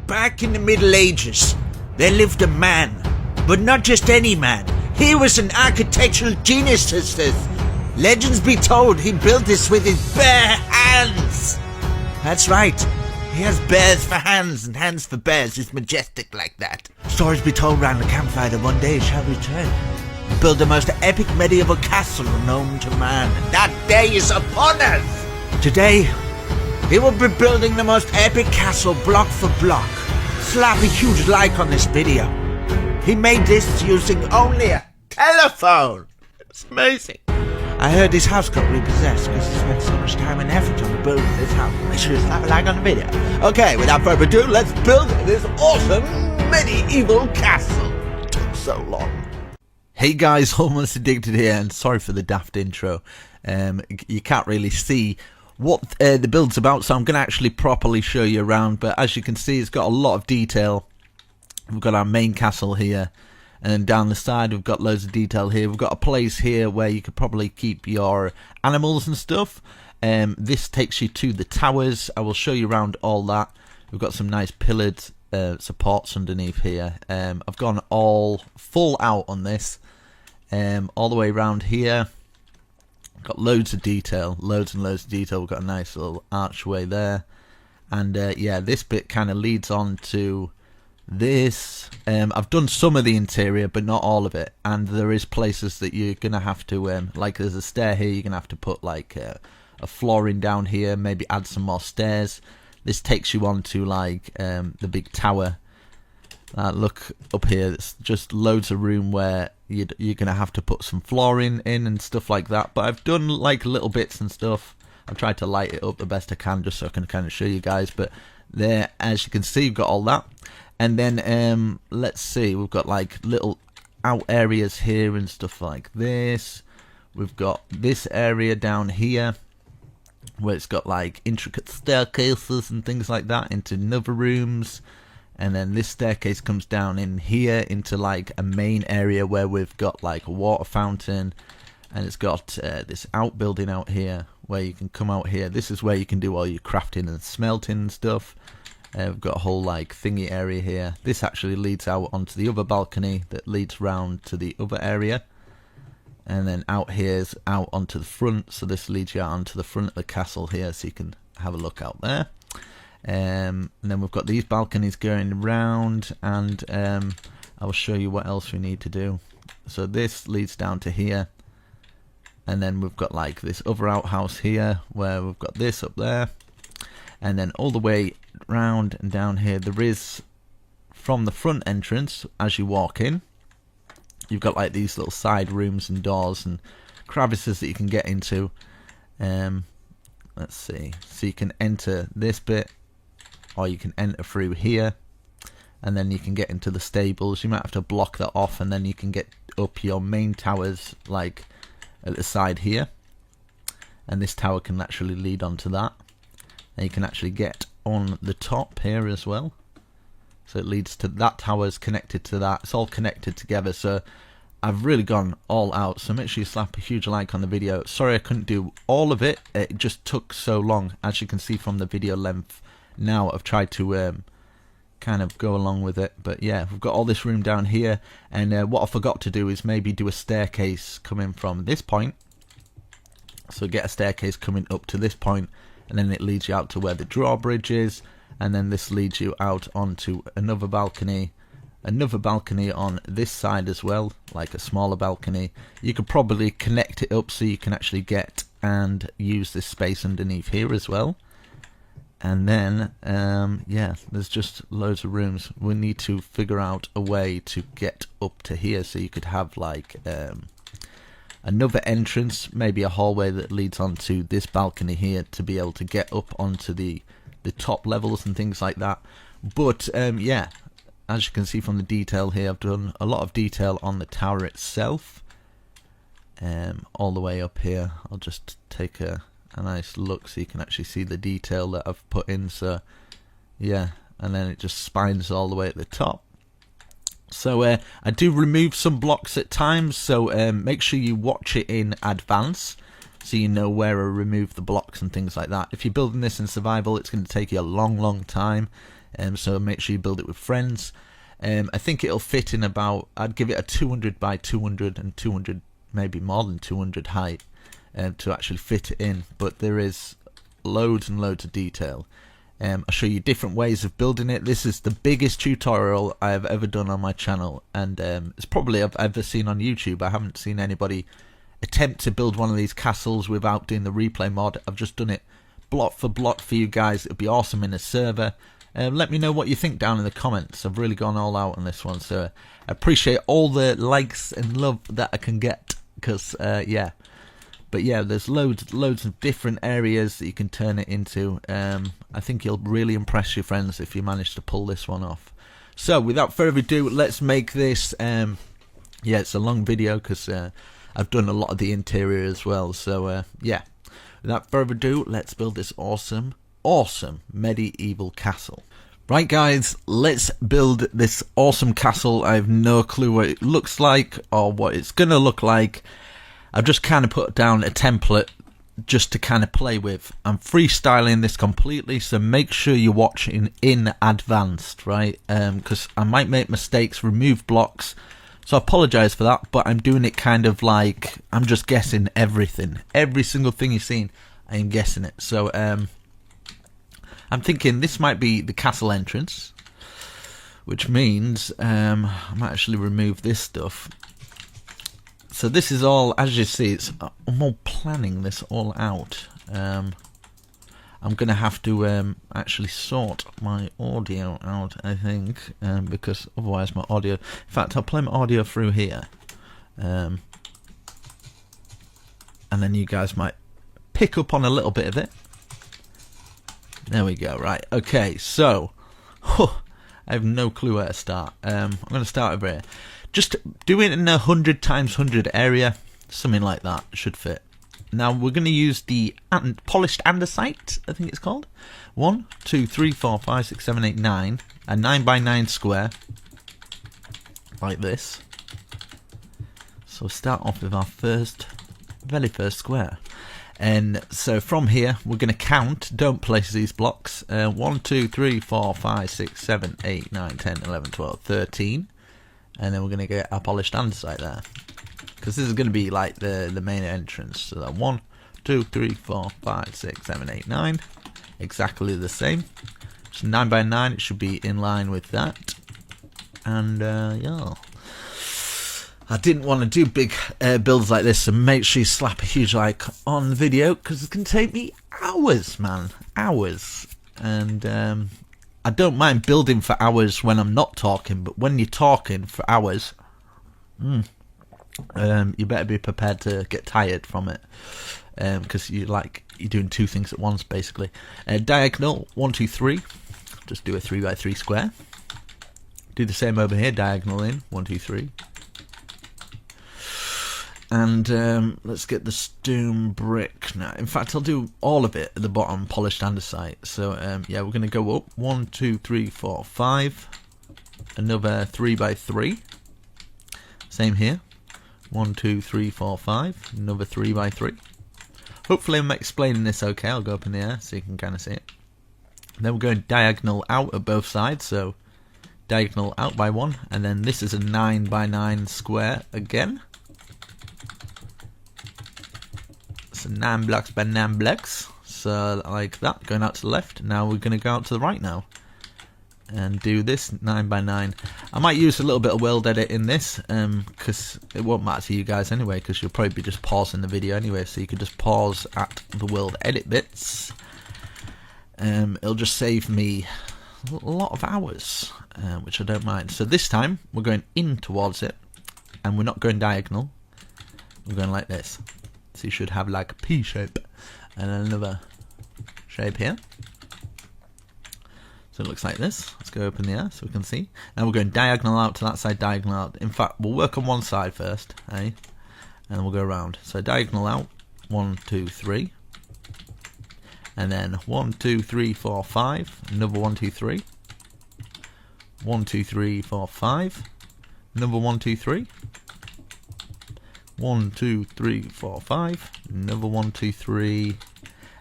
back in the Middle Ages, there lived a man, but not just any man. He was an architectural genius, sisters. Legends be told he built this with his bare hands. That's right. He has bears for hands and hands for bears. He's majestic like that. Stories be told round the campfire that one day he shall return and build the most epic medieval castle known to man. And that day is upon us. Today, he will be building the most epic castle block for block. Slap a huge like on this video. He made this using only a telephone. It's amazing. I heard this house got repossessed because he spent so much time and effort on the building of this house. Make sure to slap a like on the video. Okay, without further ado, let's build this awesome medieval castle. It took so long. Hey guys, Almost Addicted here, and sorry for the daft intro. You can't really see what the build's about, so I'm going to actually properly show you around. But as you can see, it's got a lot of detail. We've got our main castle here. And then down the side we've got loads of detail here. We've got a place here where you could probably keep your animals and stuff. This takes you to the towers. I will show you around all that. We've got some nice pillared supports underneath here. I've gone all full out on this. All the way around here. Got loads of detail. Loads and loads of detail. We've got a nice little archway there. And yeah, this bit kind of leads on to this. I've done some of the interior but not all of it, and there is places that you're gonna have to like there's a stair here, you're gonna have to put like a flooring down here, maybe add some more stairs. This takes you on to like the big tower. Look up here, it's just loads of room where you're gonna have to put some flooring in and stuff like that, but I've done like little bits and stuff. I've tried to light it up the best I can just so I can kind of show you guys, but there, as you can see, you've got all that. And then let's see, we've got like little out areas here and stuff like this. We've got this area down here where it's got like intricate staircases and things like that into another rooms. And then this staircase comes down in here into like a main area where we've got like a water fountain. And it's got this outbuilding out here where you can come out here. This is where you can do all your crafting and smelting and stuff. We've got a whole like thingy area here. This actually leads out onto the other balcony that leads round to the other area. And then out here's out onto the front. So this leads you out onto the front of the castle here, so you can have a look out there. And then we've got these balconies going around, and I will show you what else we need to do. So this leads down to here. And then we've got like this other outhouse here where we've got this up there. And then all the way round and down here, there is, from the front entrance, as you walk in, you've got like these little side rooms and doors and crevices that you can get into. Let's see, so you can enter this bit, or you can enter through here, and then you can get into the stables. You might have to block that off, and then you can get up your main towers like at the side here, and this tower can actually lead onto that. And you can actually get on the top here as well, so it leads to that tower's connected to that. It's all connected together, so I've really gone all out. So make sure you slap a huge like on the video. Sorry I couldn't do all of it, it just took so long. As you can see from the video length now, I've tried to kind of go along with it. But yeah, we've got all this room down here, and what I forgot to do is maybe do a staircase coming from this point. So get a staircase coming up to this point, and then it leads you out to where the drawbridge is, and then this leads you out onto another balcony on this side as well, like a smaller balcony. You could probably connect it up so you can actually get and use this space underneath here as well. And then yeah, there's just loads of rooms. We need to figure out a way to get up to here, so you could have like another entrance, maybe a hallway that leads onto this balcony here to be able to get up onto the top levels and things like that. But yeah, as you can see from the detail here, I've done a lot of detail on the tower itself. All the way up here, I'll just take a nice look so you can actually see the detail that I've put in. So yeah, and then it just spines all the way at the top. So I do remove some blocks at times, so make sure you watch it in advance so you know where I remove the blocks and things like that. If you're building this in survival, it's going to take you a long time. So make sure you build it with friends. I think it'll fit in about, I'd give it a 200 by 200 and 200, maybe more than 200 height to actually fit it in. But there is loads and loads of detail. I'll show you different ways of building it. This is the biggest tutorial I have ever done on my channel, and it's probably I've ever seen on YouTube. I haven't seen anybody attempt to build one of these castles without doing the replay mod. I've just done it block for block for you guys. It'd be awesome in a server. Let me know what you think down in the comments. I've really gone all out on this one, so I appreciate all the likes and love that I can get, because yeah. But yeah, there's loads of different areas that you can turn it into. I think you'll really impress your friends if you manage to pull this one off. So without further ado, let's make this. Yeah, it's a long video because I've done a lot of the interior as well. So yeah, without further ado, let's build this awesome medieval castle. Right guys, let's build this awesome castle. I have no clue what it looks like or what it's gonna look like. I've just kind of put down a template just to kind of play with. I'm freestyling this completely, so make sure you're watching in advanced, right? Because I might make mistakes, remove blocks, so I apologize for that, but I'm doing it kind of like I'm just guessing everything. Every single thing you've seen, I am guessing it. So I'm thinking this might be the castle entrance, which means I might actually remove this stuff. So this is all, as you see, I'm all planning this all out. I'm going to have to actually sort my audio out, I think, because otherwise my audio... In fact, I'll play my audio through here. And then you guys might pick up on a little bit of it. There we go, right. Okay, so... I have no clue where to start. I'm going to start over here. Just do it in a 100 times 100 area, something like that should fit. Now we're going to use the polished andesite, I think it's called. 1, 2, 3, 4, 5, 6, 7, 8, 9. A 9 by 9 square, like this. So we'll start off with our very first square. And so from here, we're going to count, don't place these blocks. 1, 2, 3, 4, 5, 6, 7, 8, 9, 10, 11, 12, 13. And then we're going to get our polished andesite there, because this is going to be like the main entrance. So that 1, 2, 3, 4, 5, 6, 7, 8, 9, exactly the same. So 9 by 9, it should be in line with that. And yeah, I didn't want to do big builds like this, so make sure you slap a huge like on the video, because it's going to take me hours, man, hours. And I don't mind building for hours when I'm not talking, but when you're talking for hours, you better be prepared to get tired from it, because you're doing two things at once basically. Diagonal 1, 2, 3. Just do a 3 by 3 square. Do the same over here. Diagonal in 1, 2, 3. And let's get the stone brick now. In fact, I'll do all of it at the bottom, polished andesite. So yeah, we're going to go up 1, 2, 3, 4, 5. Another 3 by 3. Same here. 1, 2, 3, 4, 5. Another 3 by 3. Hopefully I'm explaining this okay. I'll go up in the air so you can kind of see it. Then we're going diagonal out at both sides. So diagonal out by 1. And then this is a 9 by 9 square again. So 9 blocks by 9 blocks, so like that, going out to the left. Now we're going to go out to the right now and do this 9 by 9. I might use a little bit of world edit in this, because it won't matter to you guys anyway, because you'll probably be just pausing the video anyway, so you can just pause at the world edit bits. It'll just save me a lot of hours, which I don't mind. So this time we're going in towards it, and we're not going diagonal, we're going like this. So you should have like a P shape and another shape here. So it looks like this. Let's go up in the air so we can see. Now we're going diagonal out to that side, diagonal out. In fact, we'll work on one side first, eh? And then we'll go around. So diagonal out, 1, 2, 3. And then 1, 2, 3, 4, 5. Another 1, 2, 3. 1, 2, 3, 4, 5. Another 1, 2, 3. 1, 2, 3, 4, 5. Another 1, 2, 3.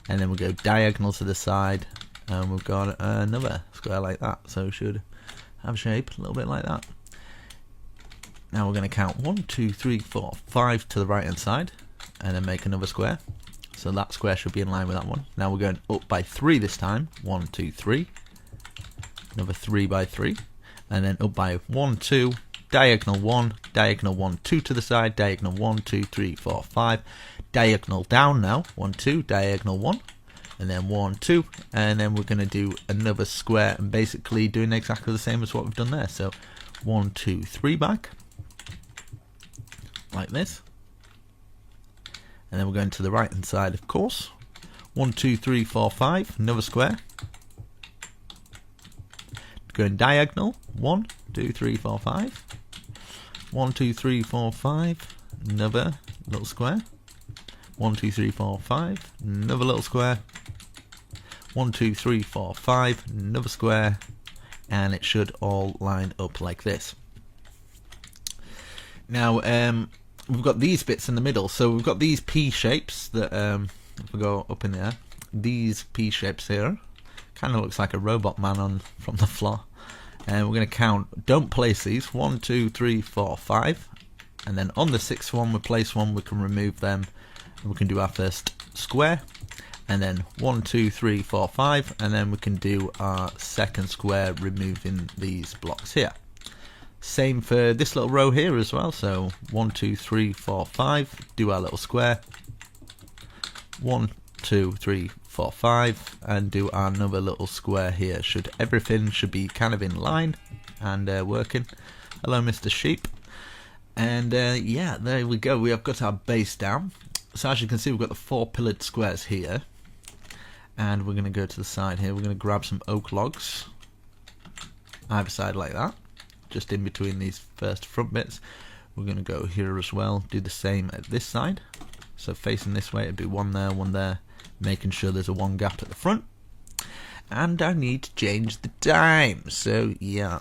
And then we'll go diagonal to the side. and we've got another square like that, so we should have a shape a little bit like that. Now we're going to count 1, 2, 3, 4, 5 to the right hand side, and then make another square. So that square should be in line with that one. Now we're going up by 3 this time. 1, 2, 3. Another 3 by 3, and then up by 1, 2. Diagonal 1, diagonal 1, 2 to the side, diagonal 1, 2, 3, 4, 5. Diagonal down now. 1, 2, diagonal 1. And then 1, 2, and then we're going to do another square, and basically doing exactly the same as what we've done there. So 1, 2, 3 back, like this, and then we're going to the right hand side, of course. 1, 2, 3, 4, 5, another square. Going diagonal, 1, 2, 3, 4, 5. 1, 2, 3, 4, 5, another little square. 1, 2, 3, 4, 5, another little square. 1, 2, 3, 4, 5, another square, and it should all line up like this. Now we've got these bits in the middle, so we've got these P shapes that if we go up in there, these P shapes here, kind of looks like a robot man from the floor. And we're going to count, don't place these, 1, 2, 3, 4, 5, and then on the 6th one we place one, we can remove them, and we can do our first square. And then 1, 2, 3, 4, 5, and then we can do our second square, removing these blocks here. Same for this little row here as well. So 1, 2, 3, 4, 5, do our little square. 1, 2, 3, 4, 5, and do our another little square here. Everything should be kind of in line and working. Hello, Mr. Sheep. And yeah, there we go. We have got our base down. So as you can see, we've got the 4 pillared squares here. And we're going to go to the side here. We're going to grab some oak logs, either side like that, just in between these first front bits. We're going to go here as well, do the same at this side. So facing this way, it'd be one there, making sure there's a 1 gap at the front. And I need to change the time. So yeah,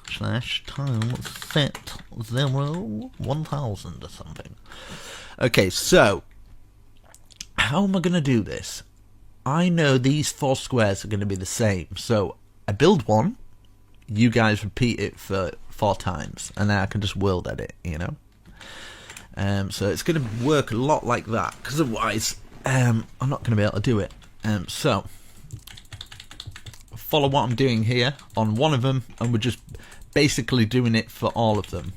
/time set 0 1000 or something. Okay, so how am I going to do this? I know these 4 squares are going to be the same, so I build one, you guys repeat it for 4 times, and then I can just world edit, you know. So it's going to work a lot like that, because otherwise I'm not going to be able to do it. So follow what I'm doing here on one of them, and we're just basically doing it for all of them.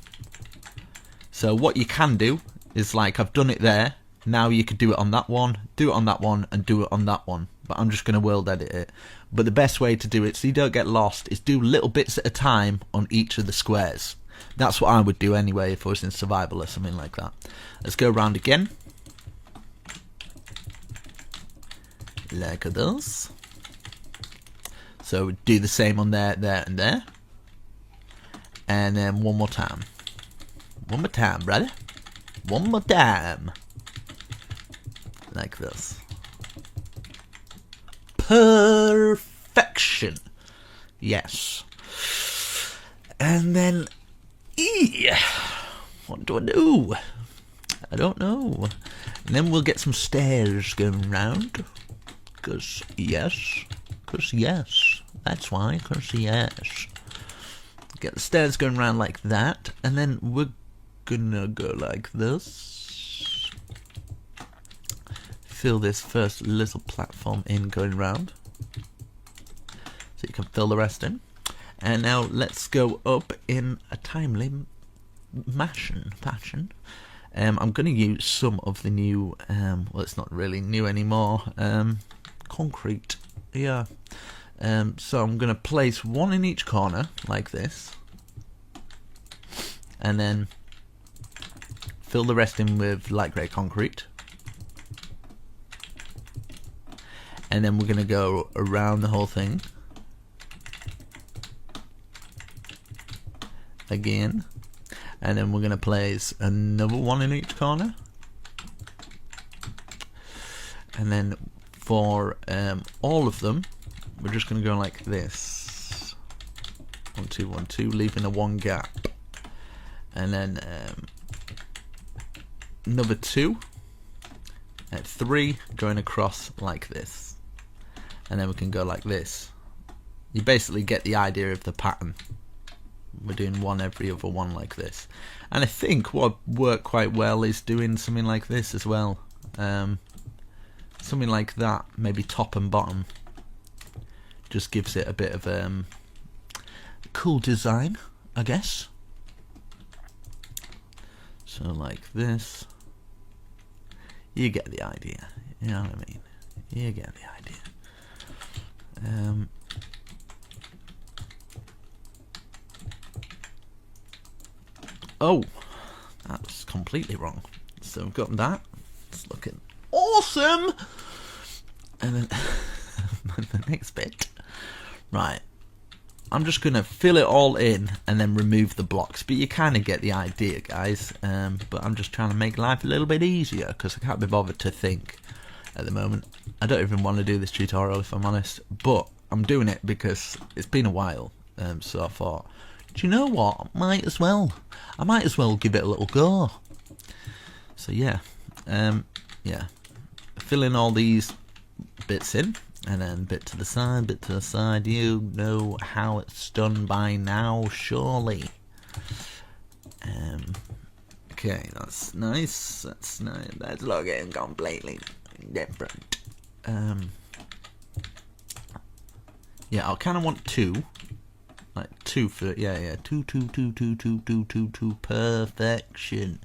So what you can do is, like, I've done it there. Now you could do it on that one, do it on that one, and do it on that one. But I'm just going to world edit it. But the best way to do it, so you don't get lost, is do little bits at a time on each of the squares. That's what I would do anyway if I was in survival or something like that. Let's go around again. Like this. So do the same on there, there, and there. And then one more time. One more time, brother. One more time. Like this. Perfection. Yes. And then what do I do? I don't know. And then we'll get some stairs going round. Cause yes. That's why. Cause yes. Get the stairs going round like that. And then we're gonna go like this. Fill this first little platform in going round, so you can fill the rest in. And now let's go up in a timely fashion. I'm going to use some of the new, well, it's not really new anymore, concrete. Yeah. So I'm going to place one in each corner like this, and then fill the rest in with light grey concrete. And then we're going to go around the whole thing again. And then we're going to place another one in each corner. And then for all of them, we're just going to go like this. 1, 2, 1, 2, leaving a 1 gap. And then another 2 at 3 going across like this. and then we can go like this. You basically get the idea of the pattern. We're doing one every other one like this. And I think what worked quite well is doing something like this as well. Something like that, maybe top and bottom. Just gives it a bit of cool design, I guess. So like this. You get the idea. You know what I mean? You get the idea. Oh, that was completely wrong. So we've got that. It's looking awesome. And then the next bit. Right. I'm just going to fill it all in and then remove the blocks. But you kind of get the idea, guys. But I'm just trying to make life a little bit easier because I can't be bothered to think at the moment. I don't even want to do this tutorial, if I'm honest. But I'm doing it because it's been a while. So I thought, do you know what? I might as well give it a little go. So yeah. Yeah. Fill in all these bits in. And then bit to the side, bit to the side. You know how it's done by now, surely. Okay, that's nice. That's nice. That's looking completely different. Yeah, I kind of want two. Like two for two. Perfection.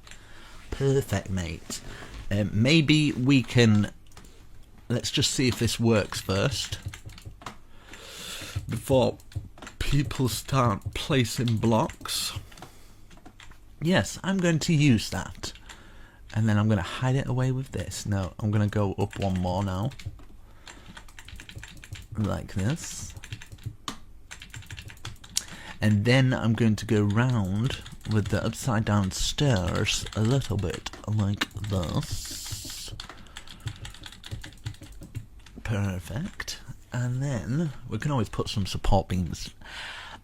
Perfect, mate. Maybe we can. Let's just see if this works first before people start placing blocks. Yes, I'm going to use that. And then I'm going to hide it away with this. No, I'm going to go up one more now. Like this. And then I'm going to go round with the upside down stairs a little bit like this. Perfect. And then we can always put some support beams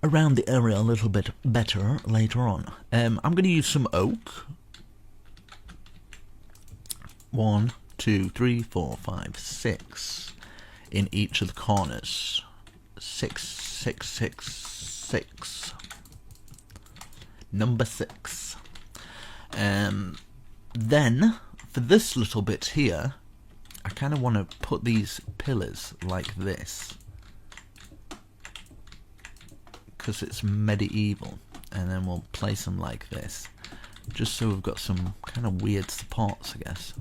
around the area a little bit better later on. I'm going to use some oak. 1, 2, 3, 4, 5, 6 in each of the corners. 6, 6, 6, 6. Number 6. Then for this little bit here, I kind of want to put these pillars like this because it's medieval, and then we'll place them like this just so we've got some kind of weird supports, I guess,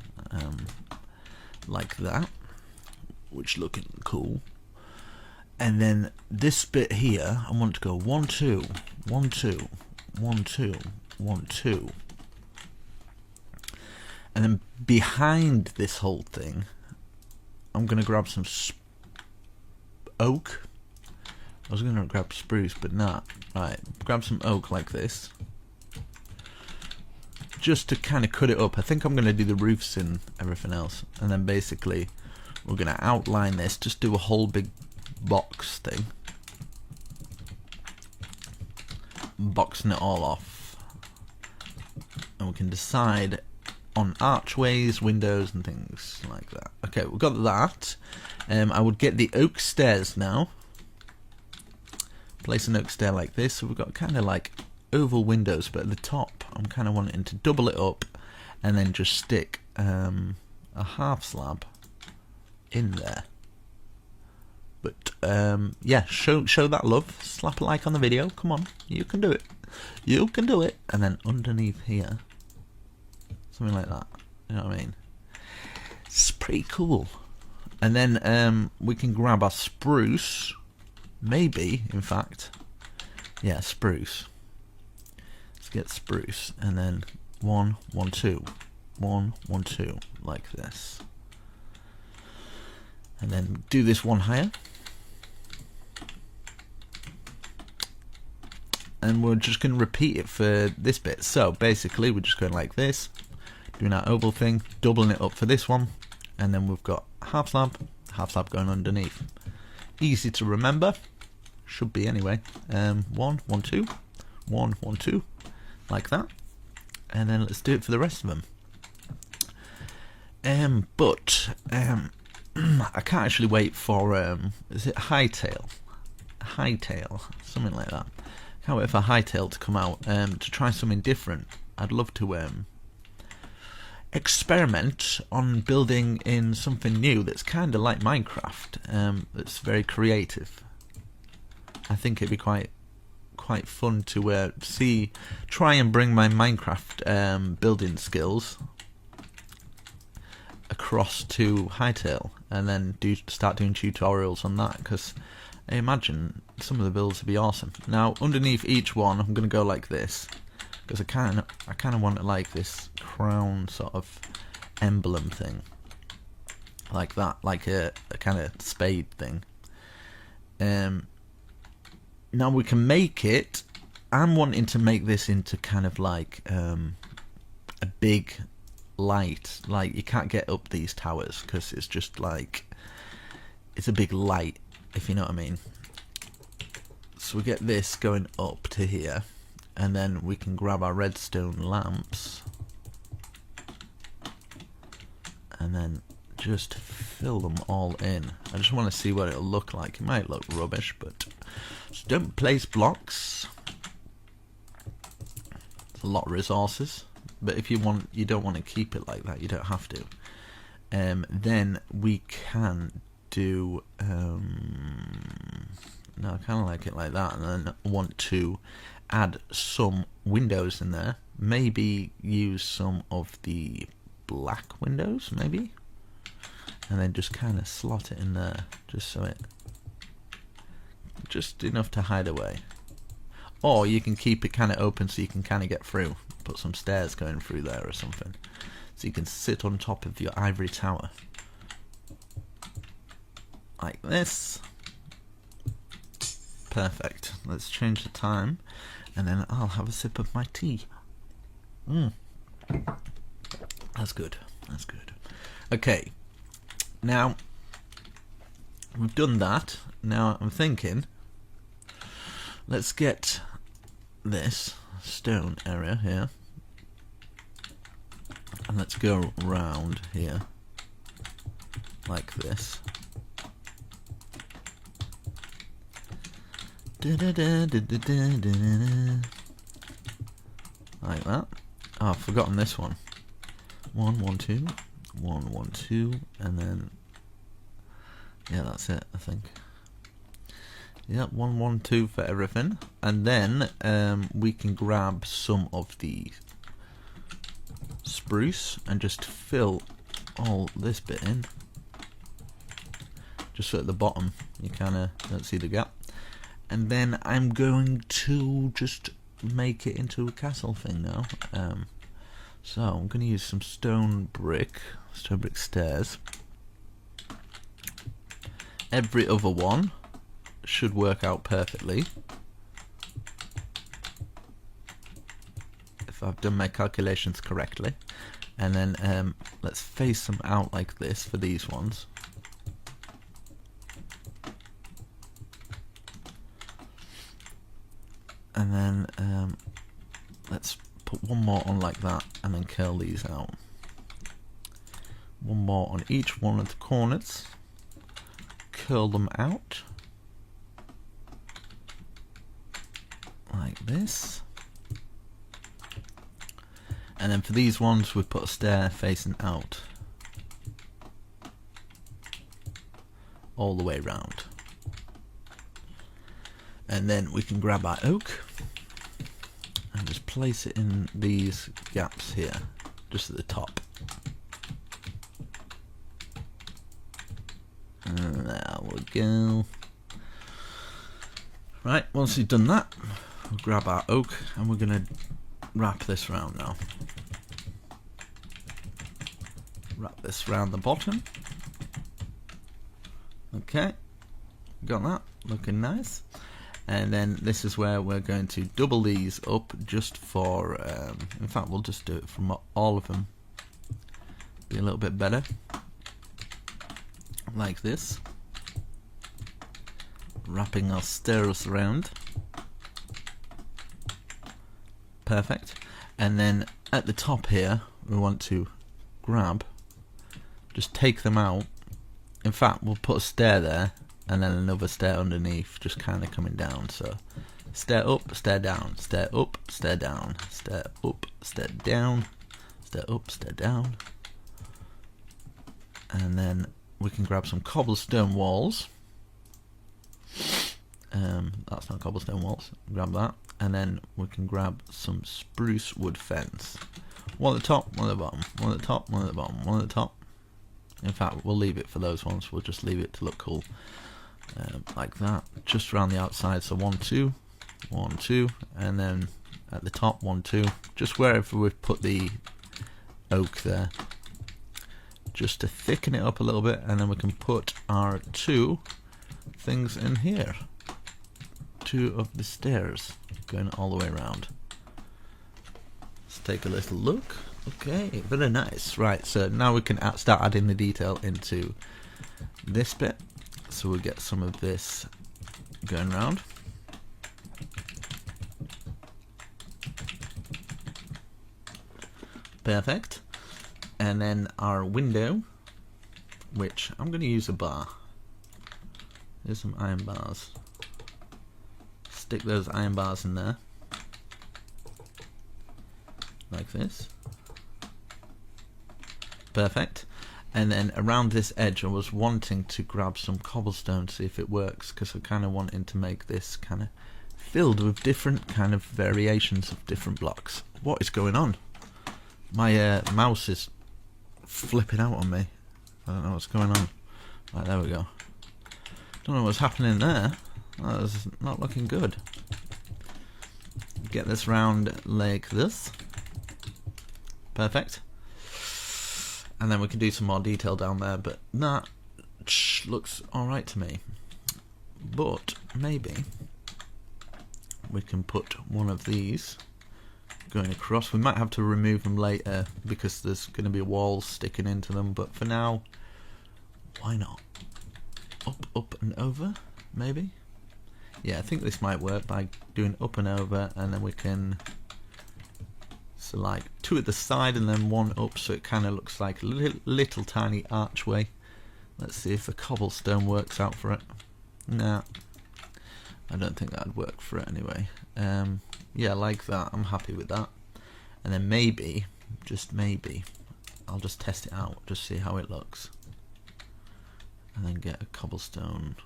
like that, which looking cool. And then this bit here, I want to go 1, 2, 1, 2, 1, 2, 1, 2. And then behind this whole thing, I'm going to grab some oak. I was going to grab spruce, but not. Right, grab some oak like this. Just to kind of cut it up. I think I'm going to do the roofs and everything else. And then basically, we're going to outline this. Just do a whole big box thing. Boxing it all off. And we can decide on archways, windows and things like that. Okay, we've got that. I would get the oak stairs now. Place an oak stair like this. So we've got kind of like oval windows, but at the top I'm kind of wanting to double it up and then just stick a half slab in there. But yeah, show that love. Slap a like on the video. Come on, you can do it. You can do it. And then underneath here, something like that. You know what I mean? It's pretty cool. And then we can grab our spruce. Maybe, in fact. Yeah, spruce. Let's get spruce. And then 1, 1, 2. 1, 1, 2. Like this. And then do this one higher. And we're just going to repeat it for this bit. So basically we're just going like this. Doing our oval thing, doubling it up for this one, and then we've got half slab going underneath. Easy to remember, should be anyway. 1, 1, 2, 1, 1, 2, like that, and then let's do it for the rest of them. I can't actually wait for is it Hightail, something like that. Can't wait for Hightail to come out to try something different. I'd love to experiment on building in something new that's kind of like Minecraft. That's very creative. I think it'd be quite fun to try and bring my Minecraft building skills across to Hightail, and then start doing tutorials on that, because I imagine some of the builds would be awesome. Now underneath each one I'm going to go like this, because I kind of want it like this crown sort of emblem thing, like that, like a kind of spade thing. Now we can make it. I'm wanting to make this into kind of like a big light. Like, you can't get up these towers because it's just like, it's a big light, if you know what I mean. So we get this going up to here, and then we can grab our redstone lamps and then just fill them all in. I just want to see what it'll look like. It might look rubbish, but just don't place blocks. It's a lot of resources, but if you don't want to keep it like that, you don't have to. Then we can do no, I kind of like it like that, and then I want to add some windows in there. Maybe use some of the black windows, maybe, and then just kind of slot it in there, just so just enough to hide away. Or you can keep it kind of open so you can kind of get through. Put some stairs going through there or something, so you can sit on top of your ivory tower like this. Perfect. Let's change the time, and then I'll have a sip of my tea. That's good. That's good. Okay, now we've done that. Now I'm thinking, let's get this stone area here, and let's go round here like this. Like that. Oh, I've forgotten this one. 1 1 2 1 1 2, and then yeah, that's it, I think. Yeah, 1 1 2 for everything, and then we can grab some of the spruce and just fill all this bit in, just so at the bottom you kind of don't see the gap. And then I'm going to just make it into a castle thing now. So I'm going to use some stone brick stairs. Every other one should work out perfectly, if I've done my calculations correctly. And then let's face them out like this for these ones. And then let's put one more on like that, and then curl these out. One more on each one of the corners. Curl them out like this. And then for these ones, we put a stair facing out all the way around. And then we can grab our oak and just place it in these gaps here, just at the top. And there we go. Right, once we've done that, we'll grab our oak and we're going to wrap this round now. Wrap this round the bottom. Okay, got that, looking nice. And then this is where we're going to double these up just for, in fact we'll just do it from all of them, be a little bit better, like this, wrapping our stairs around. Perfect. And then at the top here we want to grab, just take them out in fact, we'll put a stair there, and then another stair underneath, just kind of coming down. So stair up, stair down, stair up, stair down, stair up, stair down, stair up, stair down. And then we can grab some cobblestone walls. That's not cobblestone walls. Grab that. And then we can grab some spruce wood fence. One at the top, one at the bottom. One at the top, one at the bottom. One at the top. In fact, we'll leave it for those ones. We'll just leave it to look cool. Like that. Just around the outside. So 1, 2. 1, 2. And then at the top, 1, 2. Just wherever we've put the oak there. Just to thicken it up a little bit. And then we can put our 2 things in here. 2 of the stairs going all the way around. Let's take a little look. Okay, very nice. Right, so now we can start adding the detail into this bit. So we'll get some of this going around. Perfect. And then our window, which I'm going to use a bar. There's some iron bars. Stick those iron bars in there. Like this. Perfect. And then around this edge I was wanting to grab some cobblestone to see if it works, because I'm kind of wanting to make this kind of filled with different kind of variations of different blocks. What is going on? My mouse is flipping out on me. I don't know what's going on. Right, there we go. Don't know what's happening there. That was not looking good. Get this round like this. Perfect. And then we can do some more detail down there, but that looks alright to me. But maybe we can put one of these going across. We might have to remove them later because there's going to be walls sticking into them, but for now, why not? Up, up and over, maybe? Yeah, I think this might work by doing up and over, and then we can, so like 2 at the side and then 1 up, so it kind of looks like a little tiny archway. Let's see if the cobblestone works out for it. Nah, I don't think that'd work for it anyway. Yeah, like that. I'm happy with that. And then maybe, just maybe, I'll just test it out, just see how it looks. And then get a cobblestone,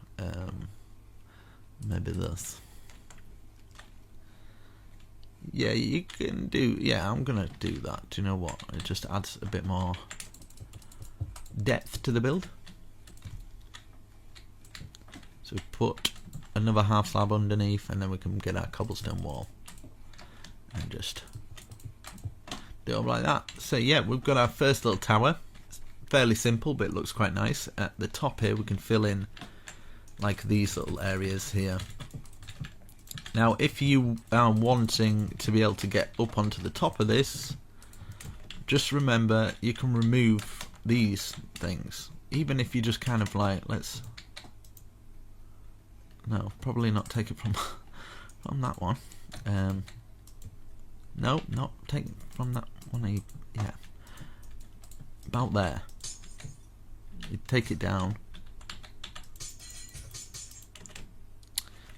maybe this. Yeah, you can do, yeah, I'm gonna do that. Do you know what? It just adds a bit more depth to the build. So we put another half slab underneath, and then we can get our cobblestone wall. And just do it like that. So yeah, we've got our first little tower. It's fairly simple, but it looks quite nice. At the top here, we can fill in like these little areas here. Now, if you are wanting to be able to get up onto the top of this, just remember you can remove these things. Even if you just kind of like, let's, no, probably not take it from that one. No, not take it from that one. Yeah, about there. You take it down.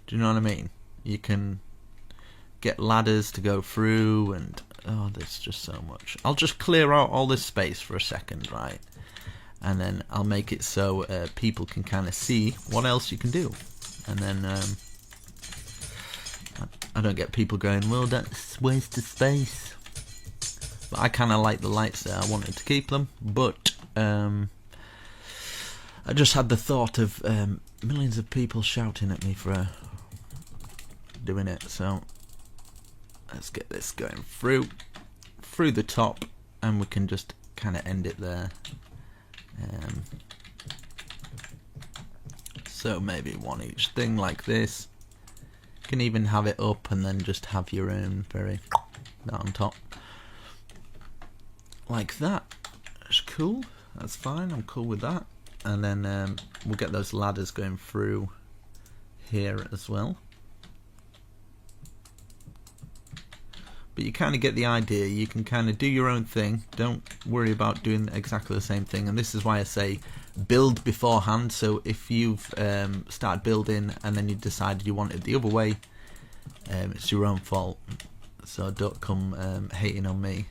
Do you know what I mean? You can get ladders to go through, and oh, there's just so much. I'll just clear out all this space for a second, right? And then I'll make it so people can kind of see what else you can do. And then I don't get people going, well, that's waste of space. But I kind of like the lights there. I wanted to keep them, but I just had the thought of millions of people shouting at me for doing it. So let's get this going through the top, and we can just kind of end it there. So maybe one each thing like this. You can even have it up and then just have your own that on top. Like that. That's cool. That's fine. I'm cool with that. And then we'll get those ladders going through here as well. But you kind of get the idea. You can kind of do your own thing. Don't worry about doing exactly the same thing. And this is why I say build beforehand. So if you've started building and then you decided you want it the other way, it's your own fault. So don't come hating on me,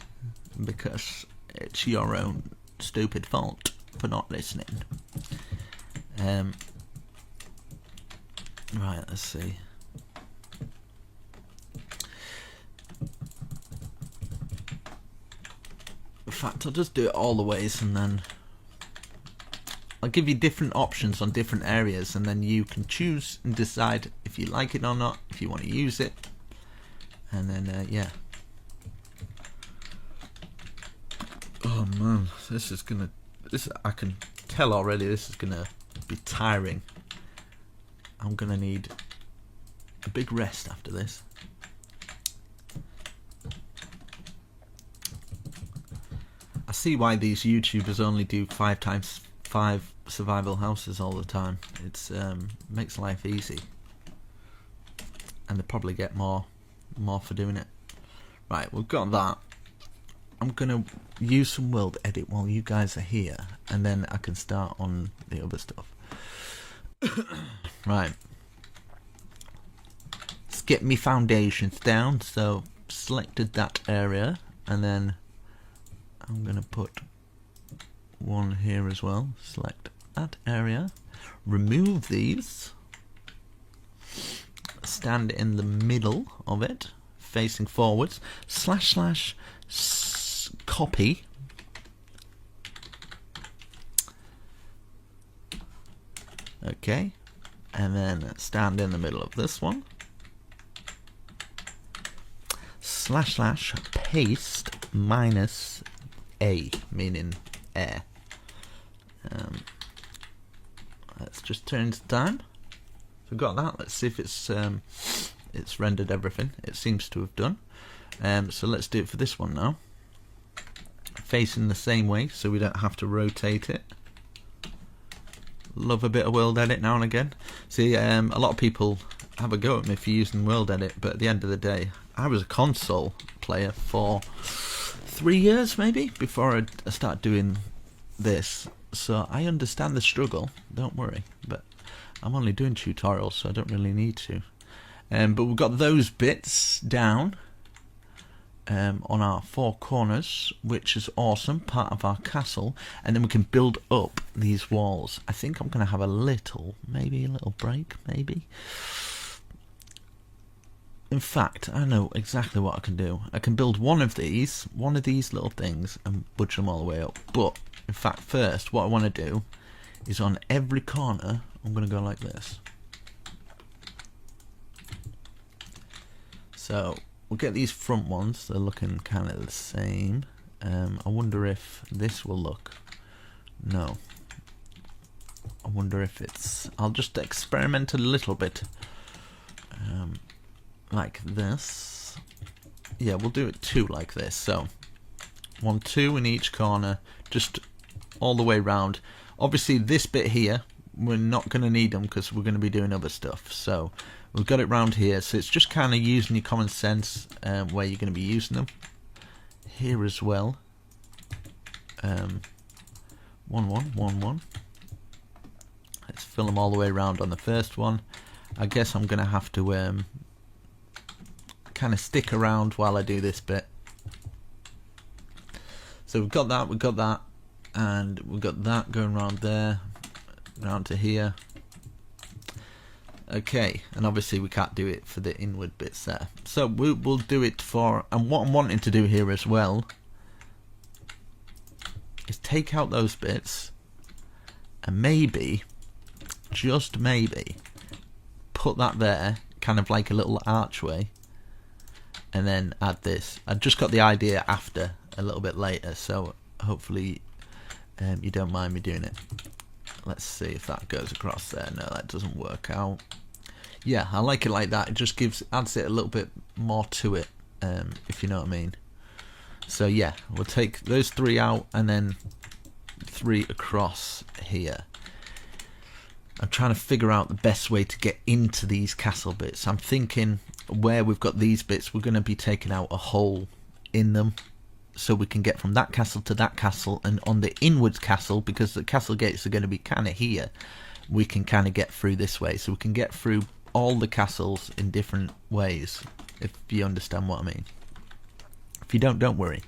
because it's your own stupid fault for not listening. Right, let's see. In fact, I'll just do it all the ways, and then I'll give you different options on different areas, and then you can choose and decide if you like it or not, if you want to use it. And then yeah. Oh man, I can tell already this is gonna be tiring. I'm gonna need a big rest after this. I see why these YouTubers only do 5x5 survival houses all the time. It's makes life easy, and they probably get more for doing it. Right, we've got that. I'm gonna use some world edit while you guys are here, and then I can start on the other stuff. Right, let's get me foundations down. So selected that area, and then I'm gonna put one here as well. Select that area, remove these, stand in the middle of it, facing forwards, / copy, okay, and then stand in the middle of this one, / paste -a, meaning air. Let's just turn to time. So we've got that. Let's see if it's rendered everything. It seems to have done. So let's do it for this one now. Facing the same way, so we don't have to rotate it. Love a bit of world edit now and again. See, a lot of people have a go at me for using world edit, but at the end of the day, I was a console player for 3 years maybe before I started doing this, so I understand the struggle, don't worry, but I'm only doing tutorials, so I don't really need to. But we've got those bits down on our 4 corners, which is awesome, part of our castle, and then we can build up these walls. I think I'm going to have maybe a little break, maybe. In fact, I know exactly what I can do. I can build one of these little things, and budge them all the way up. But, in fact, first, what I want to do is on every corner, I'm going to go like this. So, we'll get these front ones. They're looking kind of the same. I wonder if this will look... No. I wonder if it's... I'll just experiment a little bit. Like this. Yeah, we'll do it 2 like this. So 1, 2 in each corner, just all the way round. Obviously this bit here, we're not going to need them because we're going to be doing other stuff. So we've got it round here. So it's just kind of using your common sense where you're going to be using them. Here as well. 1, 1, 1, 1. Let's fill them all the way around on the first one. I guess I'm going to have to kind of stick around while I do this bit. So we've got that, and we've got that going around there, round to here. Okay, and obviously we can't do it for the inward bits there. So we'll do it for, and what I'm wanting to do here as well is take out those bits and maybe, just maybe, put that there, kind of like a little archway, and then add this. I just got the idea after, a little bit later, so hopefully you don't mind me doing it. Let's see if that goes across there. No, that doesn't work out. Yeah, I like it like that. It just adds it a little bit more to it, if you know what I mean. So yeah, we'll take those 3 out and then 3 across here. I'm trying to figure out the best way to get into these castle bits. I'm thinking where we've got these bits, we're going to be taking out a hole in them. so we can get from that castle to that castle, and on the inwards castle, because the castle gates are going to be kind of here, we can kind of get through this way, so we can get through all the castles in different ways, if you understand what I mean. If you don't worry.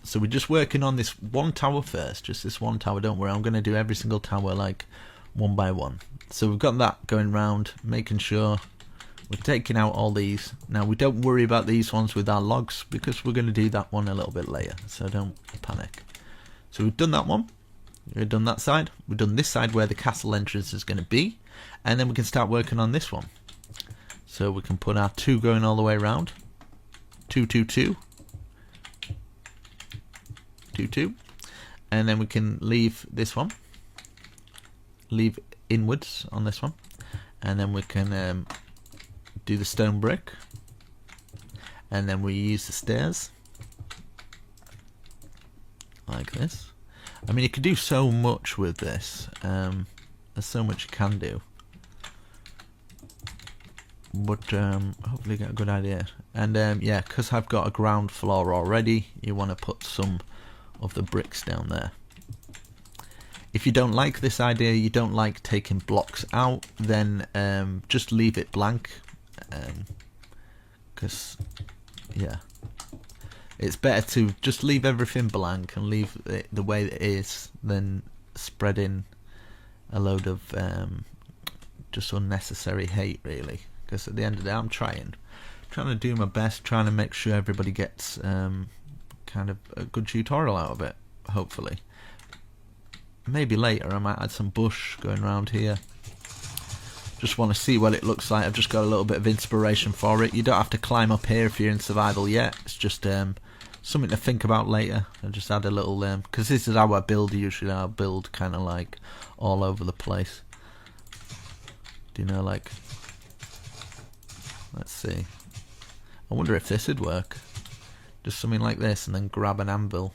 So we're just working on this one tower first, just this one tower. Don't worry, I'm going to do every single tower like one by one. So we've got that going round, making sure we're taking out all these. Now we don't worry about these ones with our logs, because we're going to do that one a little bit later, so don't panic. So we've done that one, we've done that side, we've done this side where the castle entrance is going to be, and then we can start working on this one. So we can put our 2 going all the way around, 2 2 2 2 2, and then we can leave this one, leave inwards on this one, and then we can do the stone brick, and then we use the stairs like this. I mean, you can do so much with this. There's so much you can do, but hopefully you get a good idea. And yeah, because I've got a ground floor already, you want to put some of the bricks down there. If you don't like this idea, you don't like taking blocks out, then just leave it blank, because yeah, it's better to just leave everything blank and leave it the way it is than spreading a load of just unnecessary hate, really. Because at the end of the day, I'm trying to do my best, trying to make sure everybody gets kind of a good tutorial out of it, hopefully. Maybe later I might add some bush going around here. Just want to see what it looks like. I've just got a little bit of inspiration for it. You don't have to climb up here if you're in survival yet. It's just something to think about later. I'll just add a little, because this is how I build usually. I'll build kind of like all over the place. Do you know, like, let's see. I wonder if this would work. Just something like this, and then grab an anvil.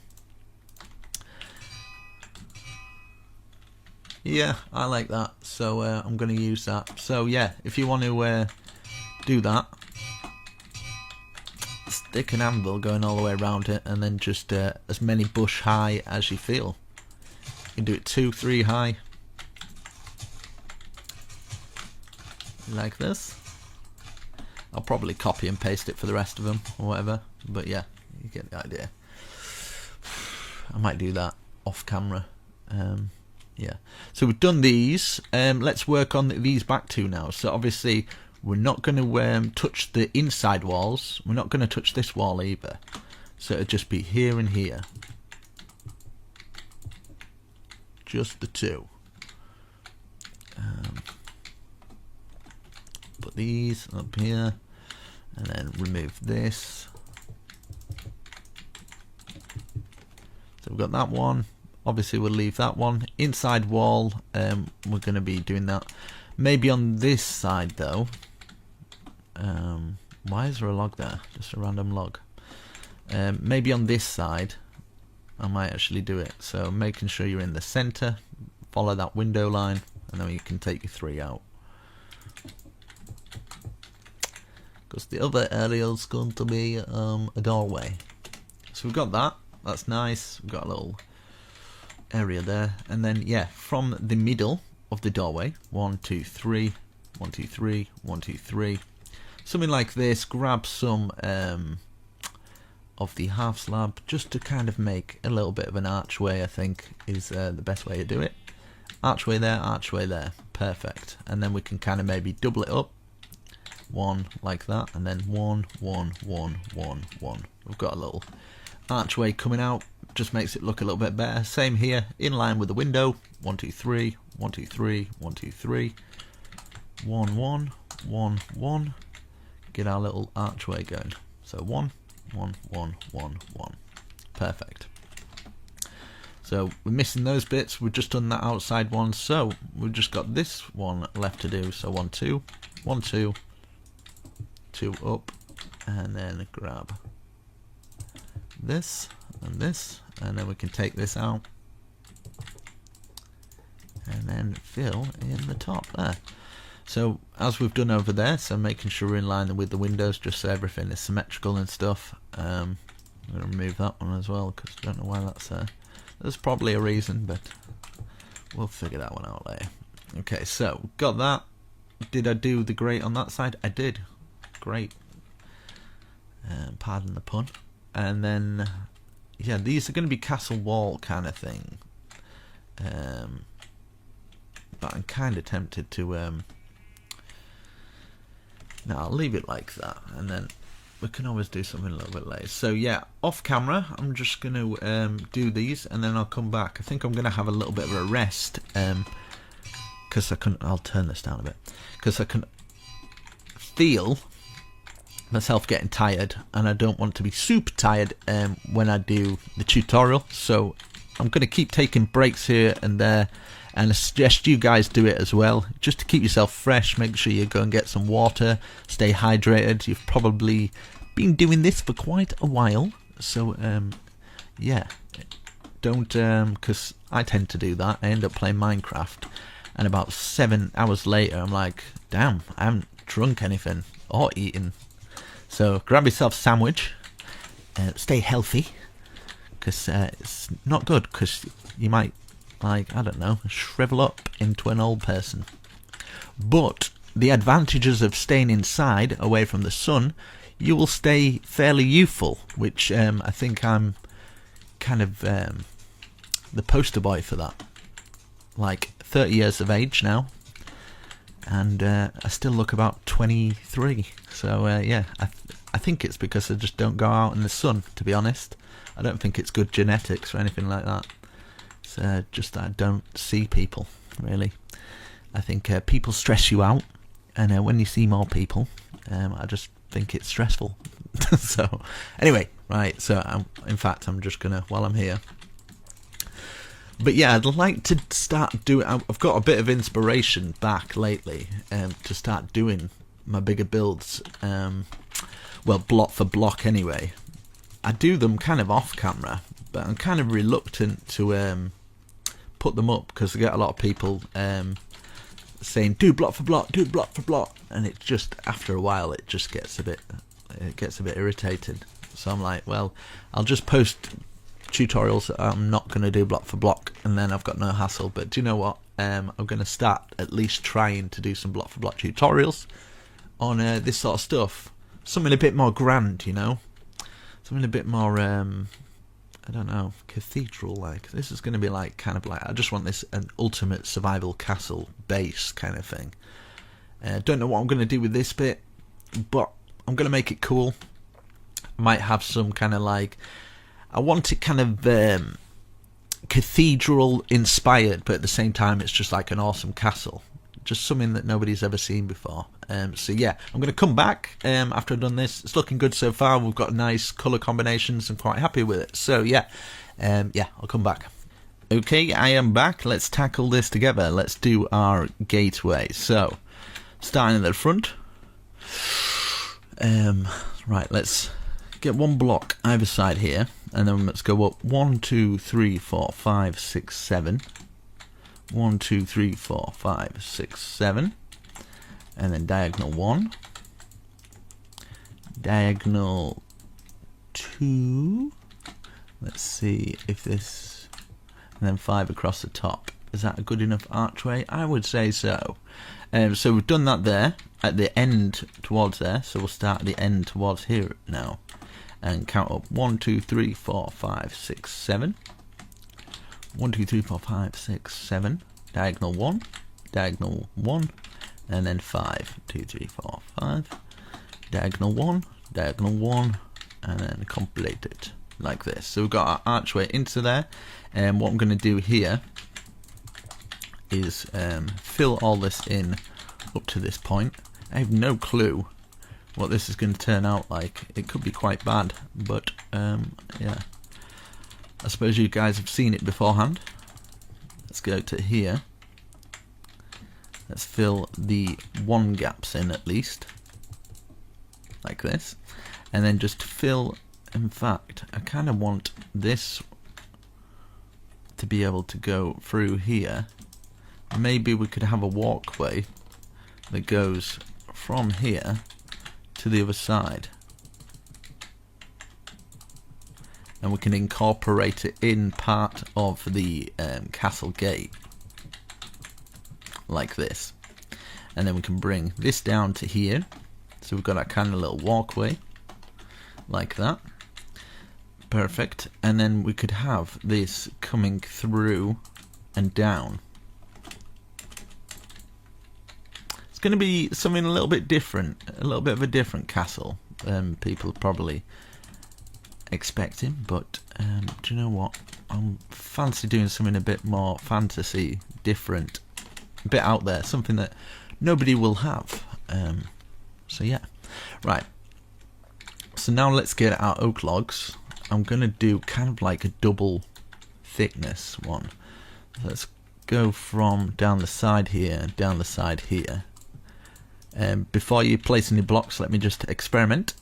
Yeah, I like that, so I'm going to use that. So yeah, if you want to do that, stick an anvil going all the way around it, and then just as many bush high as you feel. You can do it 2, 3 high, like this. I'll probably copy and paste it for the rest of them or whatever, but yeah, you get the idea. I might do that off camera. Yeah, so we've done these. Let's work on these back two now. So obviously we're not going to touch the inside walls. We're not going to touch this wall either. So it'll just be here and here. Just the 2. Put these up here, and then remove this. So we've got that one. Obviously we'll leave that one. Inside wall, we're going to be doing that. Maybe on this side though. Why is there a log there? Just a random log. Maybe on this side I might actually do it. So making sure you're in the center. Follow that window line, and then you can take your 3 out. Because the other area is going to be a doorway. So we've got that. That's nice. We've got a little area there, and then yeah, from the middle of the doorway, 1 2 3 1 2 3 1 2 3, something like this. Grab some of the half slab, just to kind of make a little bit of an archway. I think is the best way to do it. Archway there, perfect. And then we can kind of maybe double it up, 1 like that, and then 1 1 1 1 1. We've got a little archway coming out. Just makes it look a little bit better. Same here, in line with the window. 1 2 3 1 2 3 1 2 3 1 1 1 1. Get our little archway going. So 1 1 1 1 1. Perfect. So we're missing those bits. We've just done that outside one. So we've just got this one left to do. So 1 2 1 2 2 up, and then grab this and this, and then we can take this out and then fill in the top there. So as we've done over there, so making sure we're in line with the windows, just so everything is symmetrical and stuff. I'm going to remove that one as well, because I don't know why that's there. There's probably a reason, but we'll figure that one out later. Okay, so got that. Did I do the grate on that side? I did. Great. Pardon the pun. And then, yeah, these are going to be castle wall kind of thing. But I'm kind of tempted to... no, I'll leave it like that, and then we can always do something a little bit later. So yeah, off camera, I'm just going to do these, and then I'll come back. I think I'm going to have a little bit of a rest, because I'll turn this down a bit, because I can feel myself getting tired, and I don't want to be super tired when I do the tutorial. So I'm going to keep taking breaks here and there, and I suggest you guys do it as well, just to keep yourself fresh. Make sure you go and get some water, stay hydrated. You've probably been doing this for quite a while, so yeah, don't, because I tend to do that. I end up playing Minecraft, and about 7 hours later I'm like, damn, I haven't drunk anything or eaten. So grab yourself a sandwich, stay healthy, because it's not good, because you might, like, I don't know, shrivel up into an old person. But the advantages of staying inside, away from the sun, you will stay fairly youthful, which I think I'm kind of the poster boy for that. Like, 30 years of age now, and I still look about 23. So yeah, I think it's because I just don't go out in the sun, to be honest. I don't think it's good genetics or anything like that. It's just that I don't see people, really. I think people stress you out, and when you see more people, I just think it's stressful. So anyway, right, so in fact I'm just gonna, while I'm here, but yeah, I'd like to start doing, I've got a bit of inspiration back lately to start doing my bigger builds, well, block for block anyway. I do them kind of off camera, but I'm kind of reluctant to put them up, because I get a lot of people saying do block for block, do block for block, and it just, after a while, it just gets a bit irritated. So I'm like, well, I'll just post tutorials that I'm not going to do block for block, and then I've got no hassle. But do you know what? I'm going to start at least trying to do some block for block tutorials on this sort of stuff. Something a bit more grand, you know, something a bit more I don't know, cathedral like. This is going to be like, kind of like, I just want this an ultimate survival castle base kind of thing. Don't know what I'm going to do with this bit, but I'm going to make it cool. I might have some kind of like, I want it kind of cathedral inspired, but at the same time it's just like an awesome castle, just something that nobody's ever seen before. So yeah, I'm going to come back after I've done this. It's looking good so far. We've got nice colour combinations. I'm quite happy with it. So yeah, yeah, I'll come back. Okay, I am back. Let's tackle this together. Let's do our gateway. So, starting at the front. Right, let's get one block either side here, and then let's go up 1, 2, 3, 4, 5, 6, 7. 1, 2, 3, 4, 5, 6, 7. And then diagonal 1, diagonal 2, let's see if this, and then 5 across the top. Is that a good enough archway? I would say so. So we've done that there, at the end towards there, so we'll start at the end towards here now, and count up 1, 2, 3, 4, 5, 6, 7. 1, 2, 3, 4, 5, 6, 7. Diagonal 1, diagonal 1, and then 5, 2, 3, 4, 5, diagonal 1, diagonal 1, and then complete it like this. So we've got our archway into there, and what I'm going to do here is fill all this in up to this point. I have no clue what this is going to turn out like. It could be quite bad, but yeah, I suppose you guys have seen it beforehand. Let's go to here. Let's fill the 1 gaps in at least, like this, and then just fill, in fact, I kind of want this to be able to go through here. Maybe we could have a walkway that goes from here to the other side, and we can incorporate it in part of the castle gate, like this. And then we can bring this down to here, so we've got our kind of little walkway, like that. Perfect. And then we could have this coming through and down. It's going to be something a little bit different, a little bit of a different castle than people are probably expecting, but do you know what? I'm fancy doing something a bit more fantasy, different, a bit out there, something that nobody will have. So yeah, right. So now let's get our oak logs. I'm gonna do kind of like a double thickness one. So let's go from down the side here, down the side here. Before you place any blocks, let me just experiment.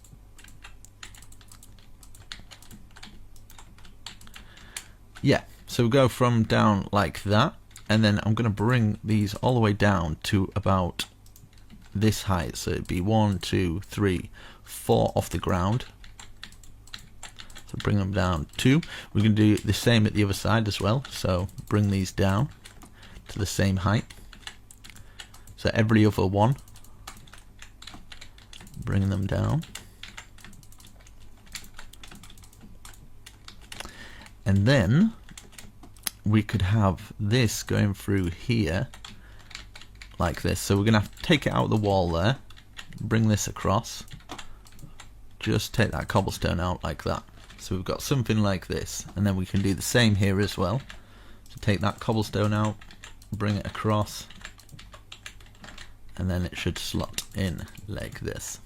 Yeah, so we'll go from down like that, and then I'm going to bring these all the way down to about this height. So it'd be 1, 2, 3, 4 off the ground. So bring them down 2. We're going to do the same at the other side as well. So bring these down to the same height. So every other one, bring them down. And then we could have this going through here like this. So we're going to have to take it out of the wall there, bring this across, just take that cobblestone out like that. So we've got something like this, and then we can do the same here as well. So take that cobblestone out, bring it across, and then it should slot in like this.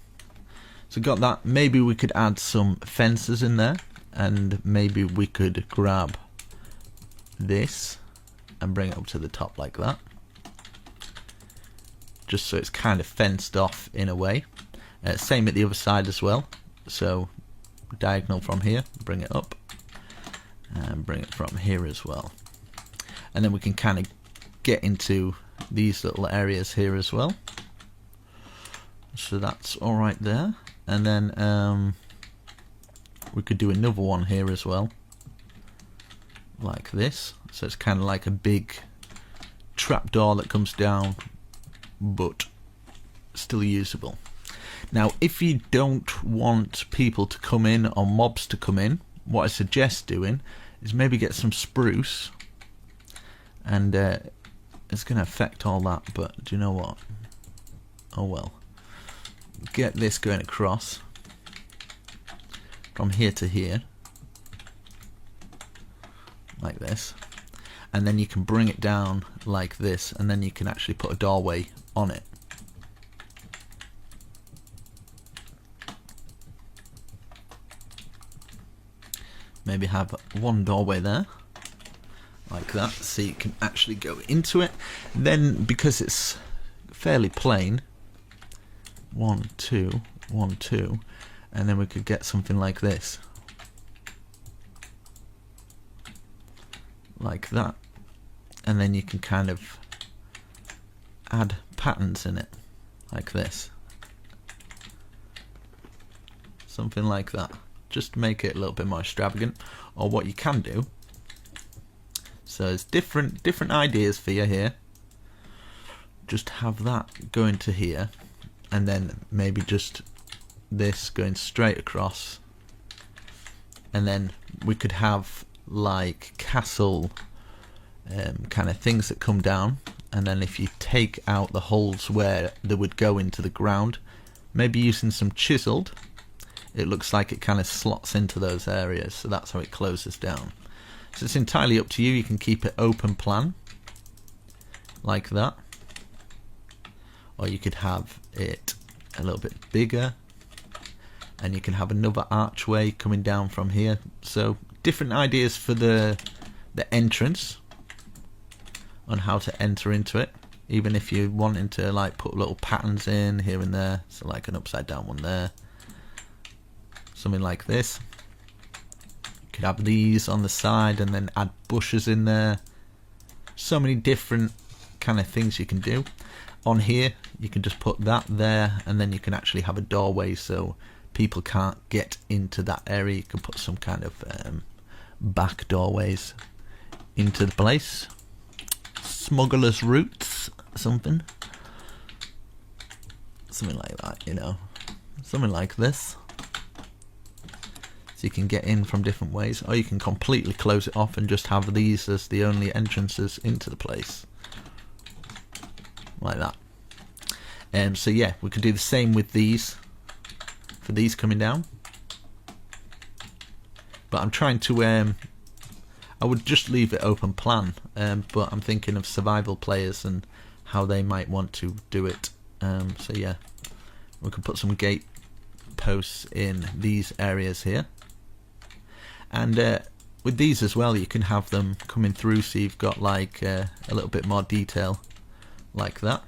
So got that. Maybe we could add some fences in there, and maybe we could grab this and bring it up to the top like that, just so it's kind of fenced off in a way. Same at the other side as well. So diagonal from here, bring it up, and bring it from here as well. And then we can kind of get into these little areas here as well. So that's all right there. And then we could do another one here as well, like this. So it's kind of like a big trapdoor that comes down, but still usable. Now, if you don't want people to come in or mobs to come in, what I suggest doing is maybe get some spruce, and it's going to affect all that, but do you know what? Oh well. Get this going across from here to here, like this, and then you can bring it down like this, and then you can actually put a doorway on it. Maybe have one doorway there, like that, so you can actually go into it. Then, because it's fairly plain, 1, 2, 1, 2, and then we could get something like this, like that, and then you can kind of add patterns in it, like this, something like that, just to make it a little bit more extravagant. Or what you can do, so there's different ideas for you here. Just have that going to here, and then maybe just this going straight across, and then we could have like castle kind of things that come down, and then if you take out the holes where they would go into the ground, maybe using some chiseled, it looks like it kind of slots into those areas, so that's how it closes down. So it's entirely up to you. You can keep it open plan like that, or you could have it a little bit bigger, and you can have another archway coming down from here. So different ideas for the entrance on how to enter into it, even if you're wanting to like put little patterns in here and there, so like an upside down one there, something like this. You could have these on the side and then add bushes in there. So many different kind of things you can do. On here you can just put that there, and then you can actually have a doorway so people can't get into that area, you can put some kind of back doorways into the place. Smuggler's routes, something like that, you know, something like this. So you can get in from different ways, or you can completely close it off and just have these as the only entrances into the place, like that. So yeah, we could do the same with these, for these coming down. But I'm trying to, I would just leave it open plan, but I'm thinking of survival players and how they might want to do it. So yeah, we can put some gate posts in these areas here. And with these as well, you can have them coming through, so you've got like a little bit more detail like that.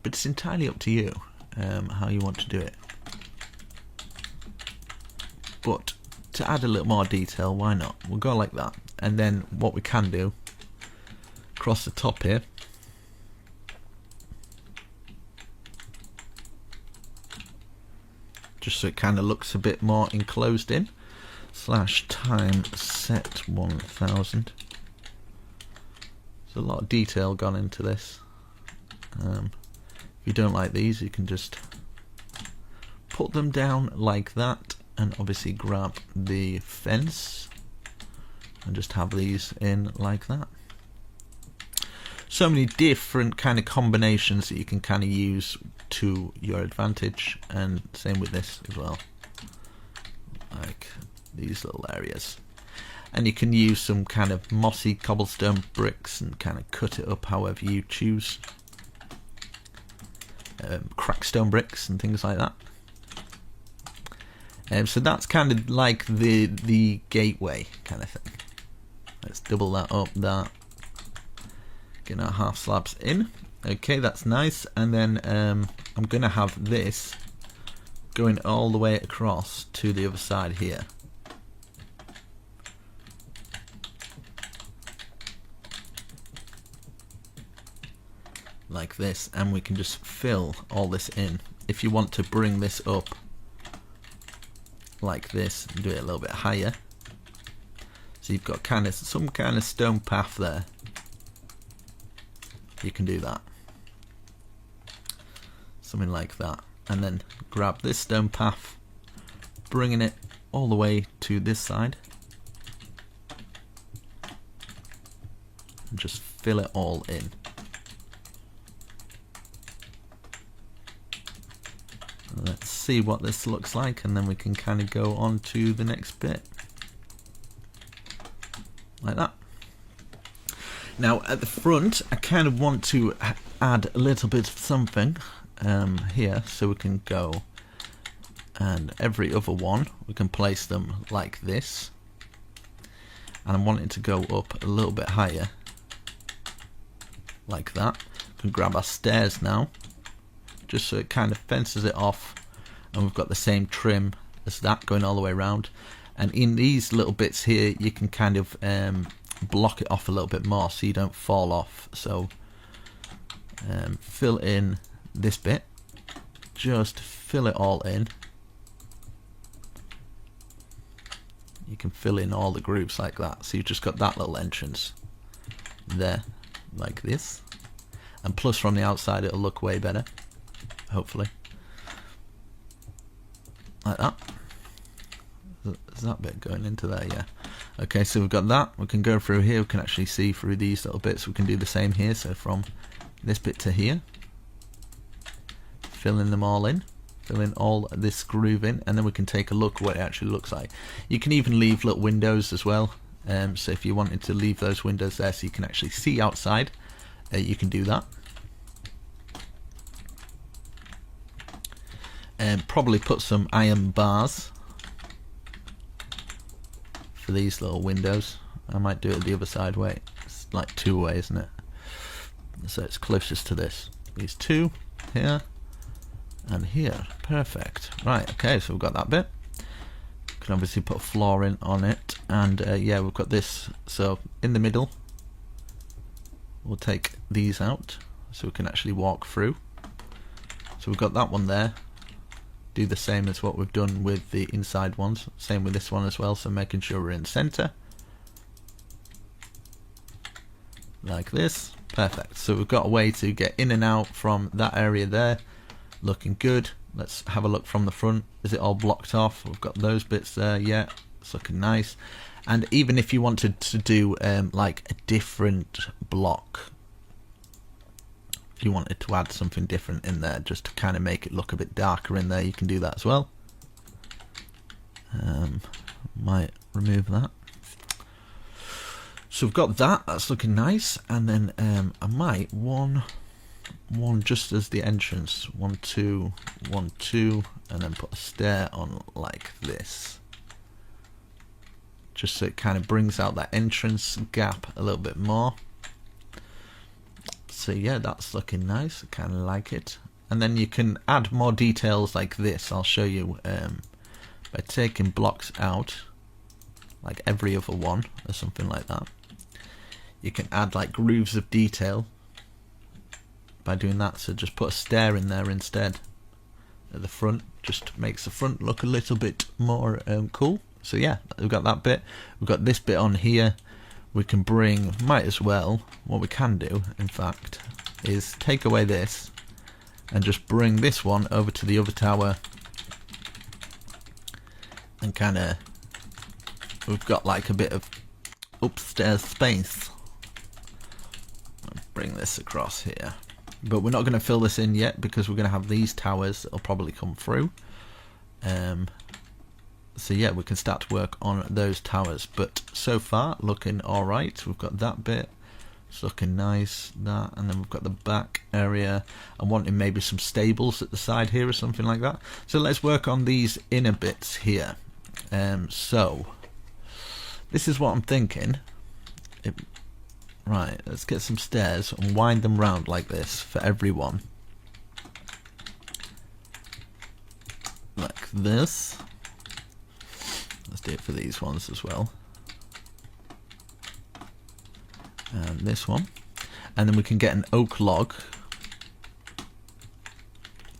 But it's entirely up to you how you want to do it. But to add a little more detail, why not? We'll go like that. And then what we can do, across the top here, just so it kind of looks a bit more enclosed in, /time set 1000. There's a lot of detail gone into this. If you don't like these, you can just put them down like that, and obviously grab the fence and just have these in like that. So many different kind of combinations that you can kind of use to your advantage, and same with this as well, like these little areas. And you can use some kind of mossy cobblestone bricks and kind of cut it up however you choose. Crackstone bricks and things like that. So that's kind of like the gateway kind of thing. Let's double that up, that. Get our half slabs in. Okay, that's nice. And then I'm going to have this going all the way across to the other side here. Like this, and we can just fill all this in. If you want to bring this up like this and do it a little bit higher, so you've got kind of some kind of stone path there, you can do that, something like that. And then grab this stone path, bringing it all the way to this side, and just fill it all in. Let's see what this looks like, and then we can kind of go on to the next bit like that. Now at the front, I kind of want to add a little bit of something here, so we can go, and every other one we can place them like this, and I want it to go up a little bit higher like that. We can grab our stairs now, just so it kind of fences it off, and we've got the same trim as that going all the way around. And in these little bits here, you can kind of block it off a little bit more so you don't fall off. So fill in this bit, just fill it all in. You can fill in all the grooves like that, so you've just got that little entrance there like this, and plus from the outside it'll look way better, hopefully, like that. Is that bit going into there? Yeah. Okay, so we've got that. We can go through here, we can actually see through these little bits. We can do the same here, so from this bit to here, filling them all in, fill in all this groove in, and then we can take a look what it actually looks like. You can even leave little windows as well, so if you wanted to leave those windows there so you can actually see outside, you can do that. And probably put some iron bars for these little windows. I might do it the other side way. It's like two way, isn't it? So it's closest to this. These two here and here. Perfect. Right, okay, so we've got that bit. Can obviously put a floor in on it, and yeah, we've got this. So in the middle, we'll take these out so we can actually walk through. So we've got that one there. do the same as what we've done with the inside ones. Same with this one as well, so making sure we're in the center. Like this. Perfect. So we've got a way to get in and out from that area there. Looking good. Let's have a look from the front. Is it all blocked off? We've got those bits there. Yeah, it's looking nice. And even if you wanted to do like a different block, if you wanted to add something different in there just to kind of make it look a bit darker in there, you can do that as well. Might remove that. So we've got that, that's looking nice, and then I might one just as the entrance, 1 2 1 2, and then put a stair on like this, just so it kind of brings out that entrance gap a little bit more. So yeah, that's looking nice. I kind of like it. And then you can add more details like this. I'll show you by taking blocks out, like every other one or something like that. You can add like grooves of detail by doing that. So just put a stair in there instead at the front. Just makes the front look a little bit more cool. So yeah, we've got that bit. We've got this bit on here. We can bring, might as well, what we can do in fact is take away this and just bring this one over to the other tower, and kind of, we've got like a bit of upstairs space. I'll bring this across here, but we're not going to fill this in yet because we're going to have these towers that'll probably come through. So yeah, we can start to work on those towers, but so far looking alright. We've got that bit, it's looking nice, that, and then we've got the back area. I'm wanting maybe some stables at the side here or something like that. So let's work on these inner bits here. So this is what I'm thinking. Right, let's get some stairs and wind them round like this for everyone. Like this. Let's do it for these ones as well. And this one. And then we can get an oak log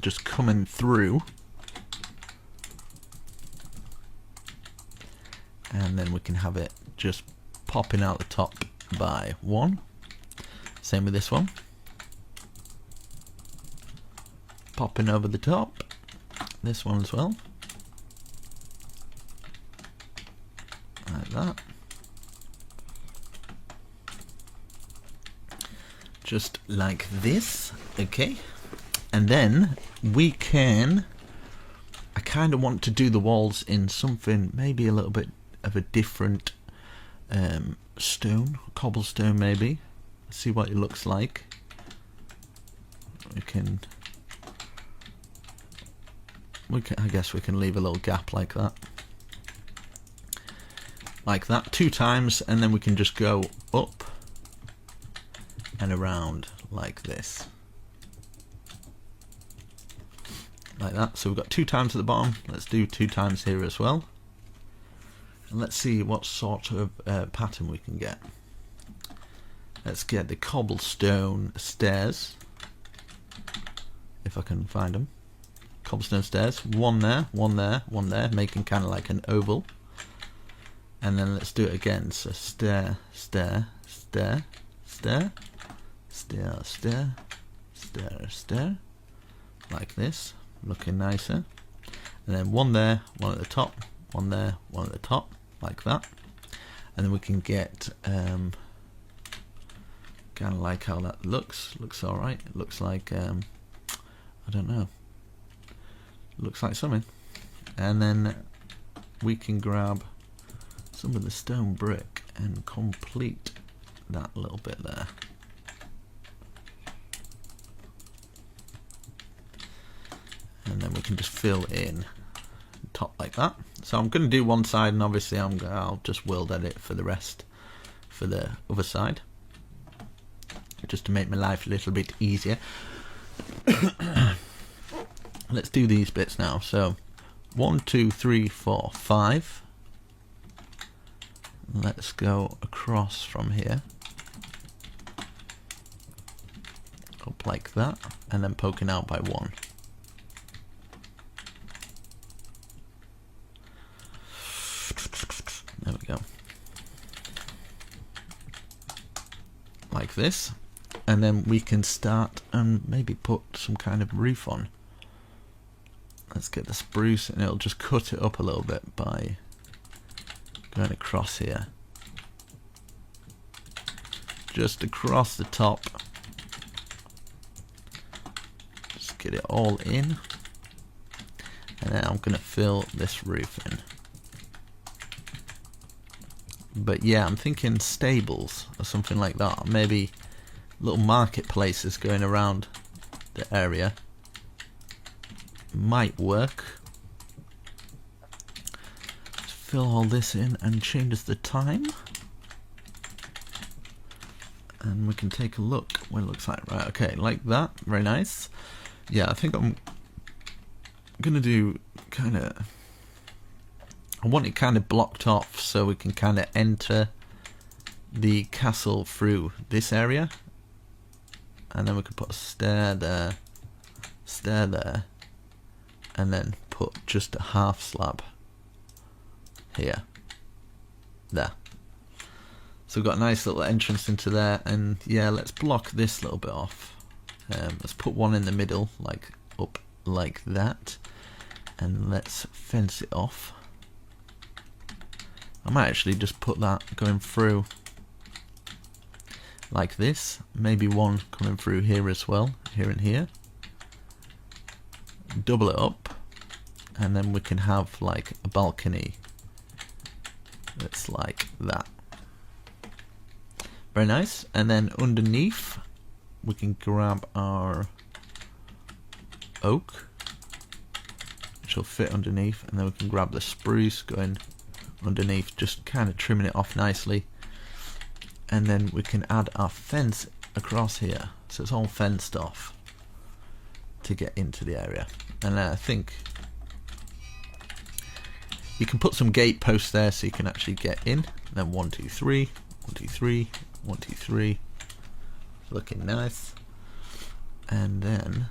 just coming through. And then we can have it just popping out the top by one. Same with this one. Popping over the top. This one as well. Like that. Just like this. Okay. And then we can, I kind of want to do the walls in something maybe a little bit of a different stone, cobblestone maybe. See what it looks like. We can, I guess we can leave a little gap like that. Like that 2 times, and then we can just go up and around like this. Like that. So we've got 2 times at the bottom. Let's do 2 times here as well. And let's see what sort of pattern we can get. Let's get the cobblestone stairs, if I can find them. Cobblestone stairs. 1 there, 1 there, 1 there, making kind of like an oval. And then let's do it again. So stair, stair, stair, stair, stair, stair, stair, stair, like this, looking nicer. And then 1 there, 1 at the top, 1 there, 1 at the top, like that. And then we can get kind of like how that looks. Looks all right. It looks like I don't know. Looks like something. And then we can grab some of the stone brick and complete that little bit there. And then we can just fill in the top like that. So I'm going to do one side, and obviously I'll just world edit for the rest for the other side, just to make my life a little bit easier. Let's do these bits now. So 1 2 3 4 5. Let's go across from here, up like that, and then poking out by 1. this, and then we can start and maybe put some kind of roof on. Let's get the spruce, and it'll just cut it up a little bit by going across here, just across the top. Just get it all in, and then I'm gonna fill this roof in. But yeah, I'm thinking stables or something like that, maybe little marketplaces going around the area might work. Let's fill all this in and changes the time, and we can take a look what it looks like. Right, okay, like that, very nice. Yeah, I think I'm gonna do kind of, I want it kind of blocked off so we can kind of enter the castle through this area, and then we can put a stair there, and then put just a half slab here, there. So we've got a nice little entrance into there, and yeah, let's block this little bit off. Let's put one in the middle, like up like that, and let's fence it off. I might actually just put that going through like this, maybe one coming through here as well, here and here. Double it up, and then we can have like a balcony that's like that. Very nice. And then underneath we can grab our oak, which will fit underneath, and then we can grab the spruce going underneath, just kind of trimming it off nicely, and then we can add our fence across here, so it's all fenced off to get into the area. And I think you can put some gate posts there so you can actually get in. And then 1 2 3 1 2 3 1 2 3, looking nice. And then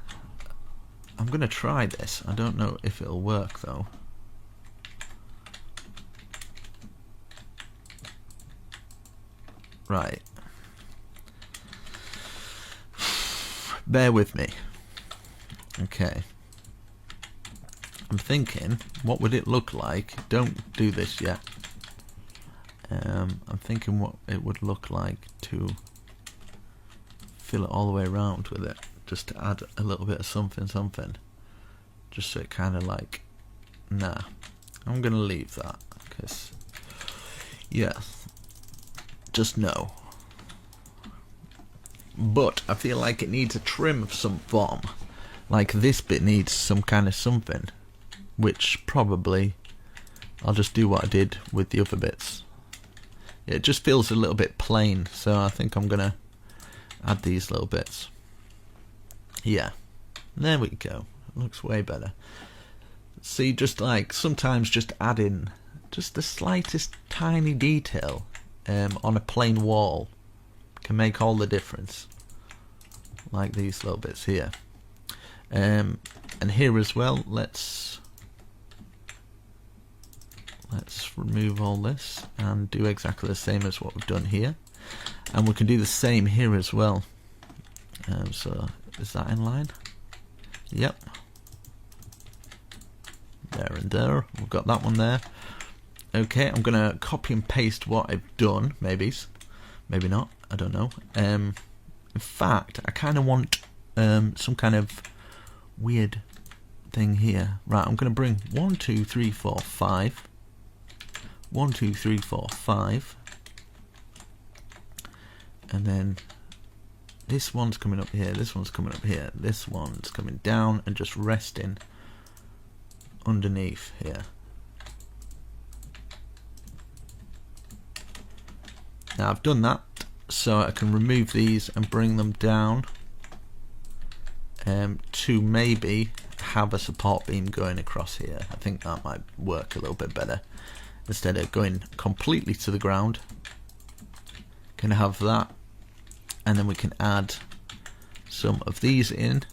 I'm gonna try this. I don't know if it'll work though. Right. Bear with me. Okay. I'm thinking, what would it look like? Don't do this yet. I'm thinking what it would look like to fill it all the way around with it. Just to add a little bit of something. Just so it kind of like... Nah. I'm going to leave that. Because... Yeah. Just no. But I feel like it needs a trim of some form. Like this bit needs some kind of something, which probably I'll just do what I did with the other bits. It just feels a little bit plain, so I think I'm gonna add these little bits. Yeah, there we go. It looks way better. See, just like sometimes just adding just the slightest tiny detail on a plain wall can make all the difference. Like these little bits here. And here as well, let's remove all this and do exactly the same as what we've done here, and we can do the same here as well. So is that in line? Yep, there and there, we've got that one there. Okay, I'm gonna copy and paste what I've done, maybe not, I don't know. In fact, I kind of want some kind of weird thing here. Right, I'm going to bring 1 2 3 4 5 1 2 3 4 5, and then this one's coming up here, this one's coming up here, this one's coming down and just resting underneath here. Now I've done that so I can remove these and bring them down to maybe have a support beam going across here. I think that might work a little bit better. Instead of going completely to the ground, can have that, and then we can add some of these in,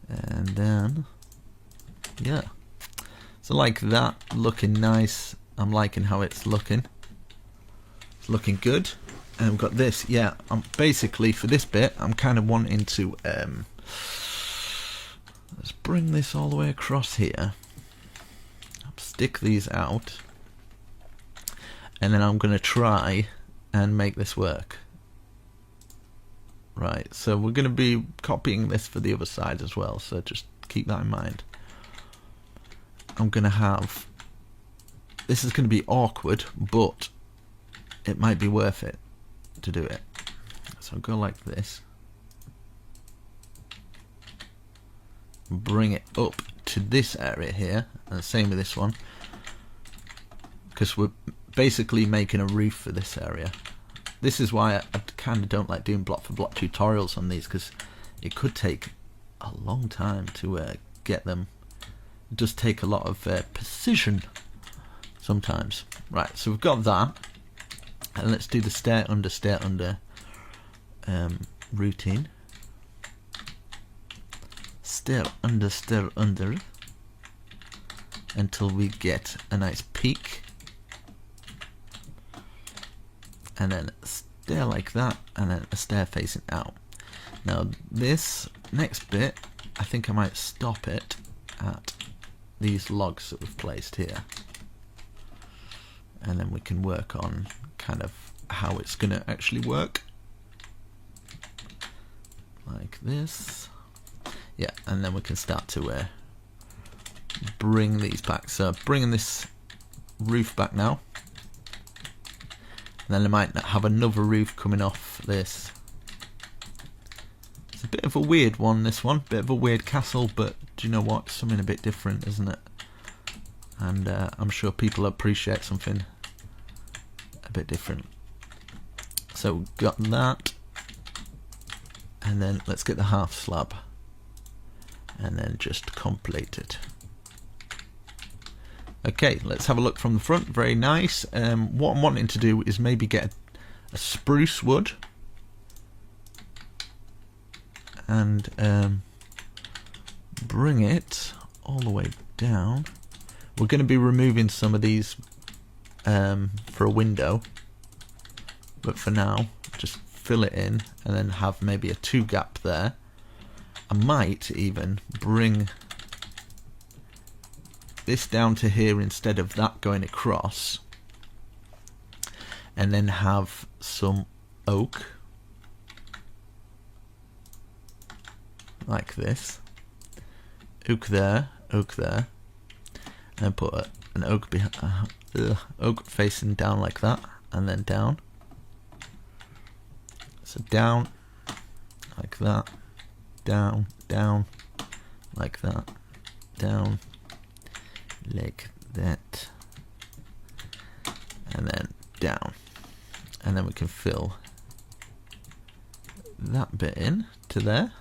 and then yeah, so like that, looking nice. I'm liking how it's looking. looking good. And we've got this. Yeah, I'm basically for this bit I'm kind of wanting to let's bring this all the way across here, stick these out, and then I'm going to try and make this work. Right, so we're going to be copying this for the other side as well, so just keep that in mind. I'm going to have, this is going to be awkward, but it might be worth it to do it. So I'll go like this, bring it up to this area here, and the same with this one, because we're basically making a roof for this area. This is why I kind of don't like doing block for block tutorials on these, because it could take a long time to get them. It does take a lot of precision sometimes. Right, so we've got that, and let's do the stair under routine. Stair under until we get a nice peak, and then a stair like that, and then a stair facing out. Now this next bit, I think I might stop it at these logs that we've placed here, and then we can work on kind of how it's going to actually work, like this. Yeah, and then we can start to bring these back. So bringing this roof back now. And then I might have another roof coming off this. It's a bit of a weird one, this one. Bit of a weird castle, but do you know what? Something a bit different, isn't it? And I'm sure people appreciate something a bit different. So we've got that. And then let's get the half slab. And then just complete it. Okay, let's have a look from the front. Very nice. What I'm wanting to do is maybe get a spruce wood and bring it all the way down. We're going to be removing some of these for a window, but for now just fill it in and then have maybe a 2 gap there. I might even bring this down to here instead of that going across, and then have some oak like this, oak there, and put an oak behind, oak facing down like that, and then down. So down like that, down like that, down like that, and then down, and then we can fill that bit in to there,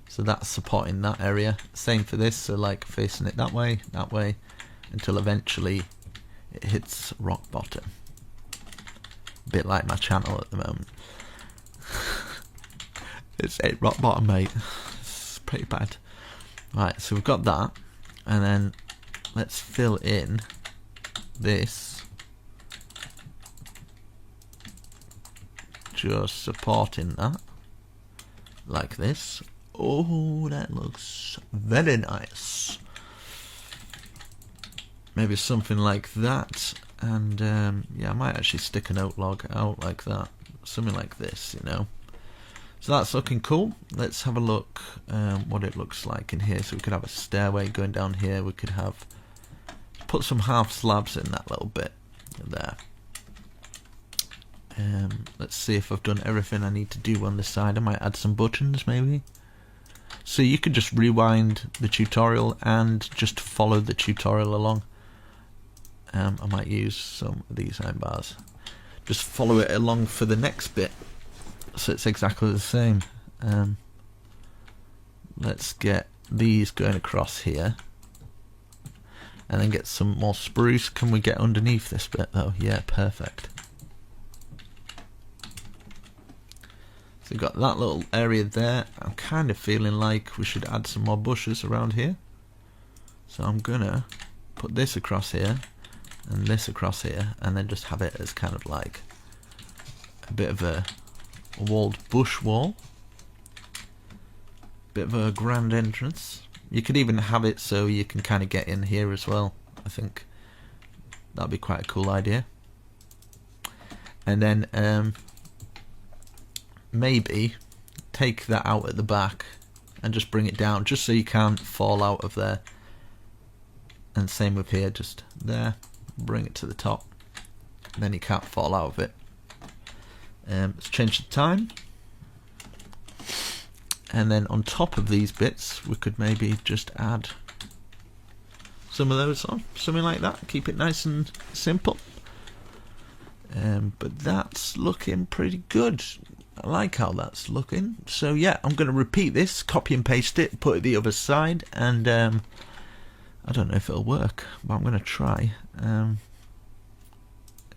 so that's supporting that area. Same for this, so like facing it that way, until eventually it hits rock bottom, a bit like my channel at the moment. It's hit rock bottom, mate. It's pretty bad. Right, so we've got that, and then let's fill in this, just supporting that like this. Oh, that looks very nice. Maybe something like that, and yeah, I might actually stick an oak log out like that, something like this, you know. So that's looking cool. Let's have a look what it looks like in here. So we could have a stairway going down here. We could have put some half slabs in that little bit there. Let's see if I've done everything I need to do on this side. I might add some buttons maybe. So you could just rewind the tutorial and just follow the tutorial along. I might use some of these iron bars. Just follow it along for the next bit, so it's exactly the same. Let's get these going across here, and then get some more spruce. Can we get underneath this bit though? Yeah, perfect. So we've got that little area there. I'm kind of feeling like we should add some more bushes around here. So I'm gonna put this across here, and this across here, and then just have it as kind of like a bit of a walled bush wall. Bit of a grand entrance. You could even have it so you can kind of get in here as well. I think that'd be quite a cool idea. And then maybe take that out at the back and just bring it down, just so you can't fall out of there. And same with here, just there, bring it to the top, then you can't fall out of it. Let's change the time. And then on top of these bits, we could maybe just add some of those on, something like that. Keep it nice and simple. But that's looking pretty good. I like how that's looking. So yeah, I'm going to repeat this, copy and paste it, put it the other side, and I don't know if it'll work, but I'm going to try. In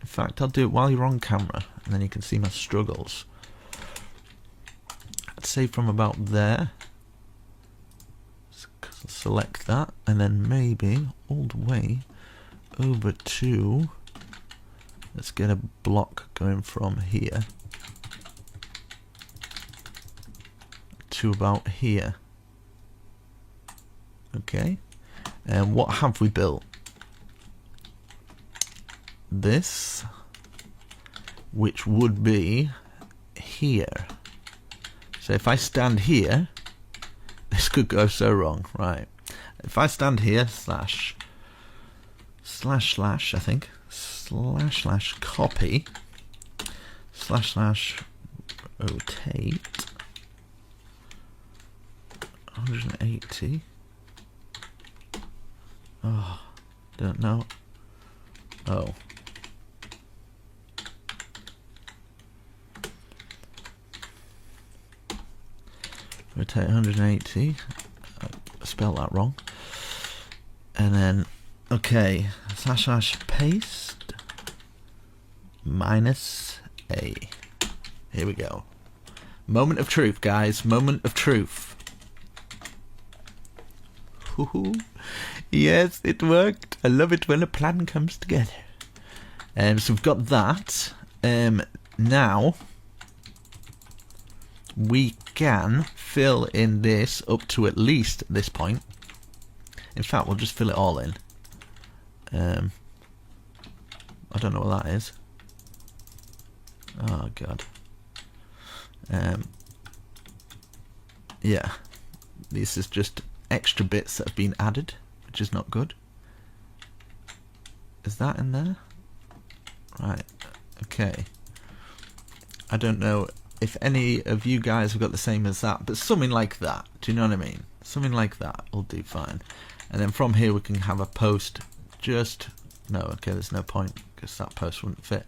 fact, I'll do it while you're on camera, and then you can see my struggles. I'd say from about there. Select that, and then maybe all the way over to, let's get a block going from here to about here. Okay, and what have we built? This, which would be here. So if I stand here, this could go so wrong, right? If I stand here, slash, I think, slash copy, slash rotate 180. Oh, don't know. Oh. Rotate 180. I spelled that wrong. And then, okay, slash paste -A. Here we go. Moment of truth, guys. Moment of truth. Woohoo. Yes, it worked. I love it when a plan comes together. So we've got that. Now we can fill in this up to at least this point. In fact, we'll just fill it all in. I don't know what that is. Oh god. Yeah, this is just extra bits that have been added, which is not good. Is that in there? Right, okay. I don't know if any of you guys have got the same as that, but something like that. Do you know what I mean? Something like that will do fine. And then from here we can have a post. Just no, okay, there's no point because that post wouldn't fit.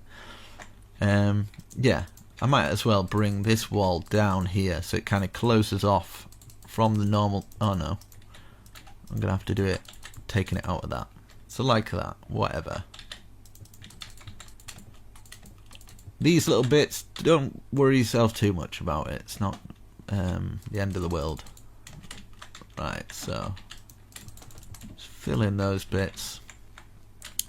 Yeah, I might as well bring this wall down here so it kind of closes off from the normal. Oh no, I'm gonna have to do it taking it out of that. So like that, whatever. These little bits, don't worry yourself too much about it. It's not the end of the world. Right, so just fill in those bits.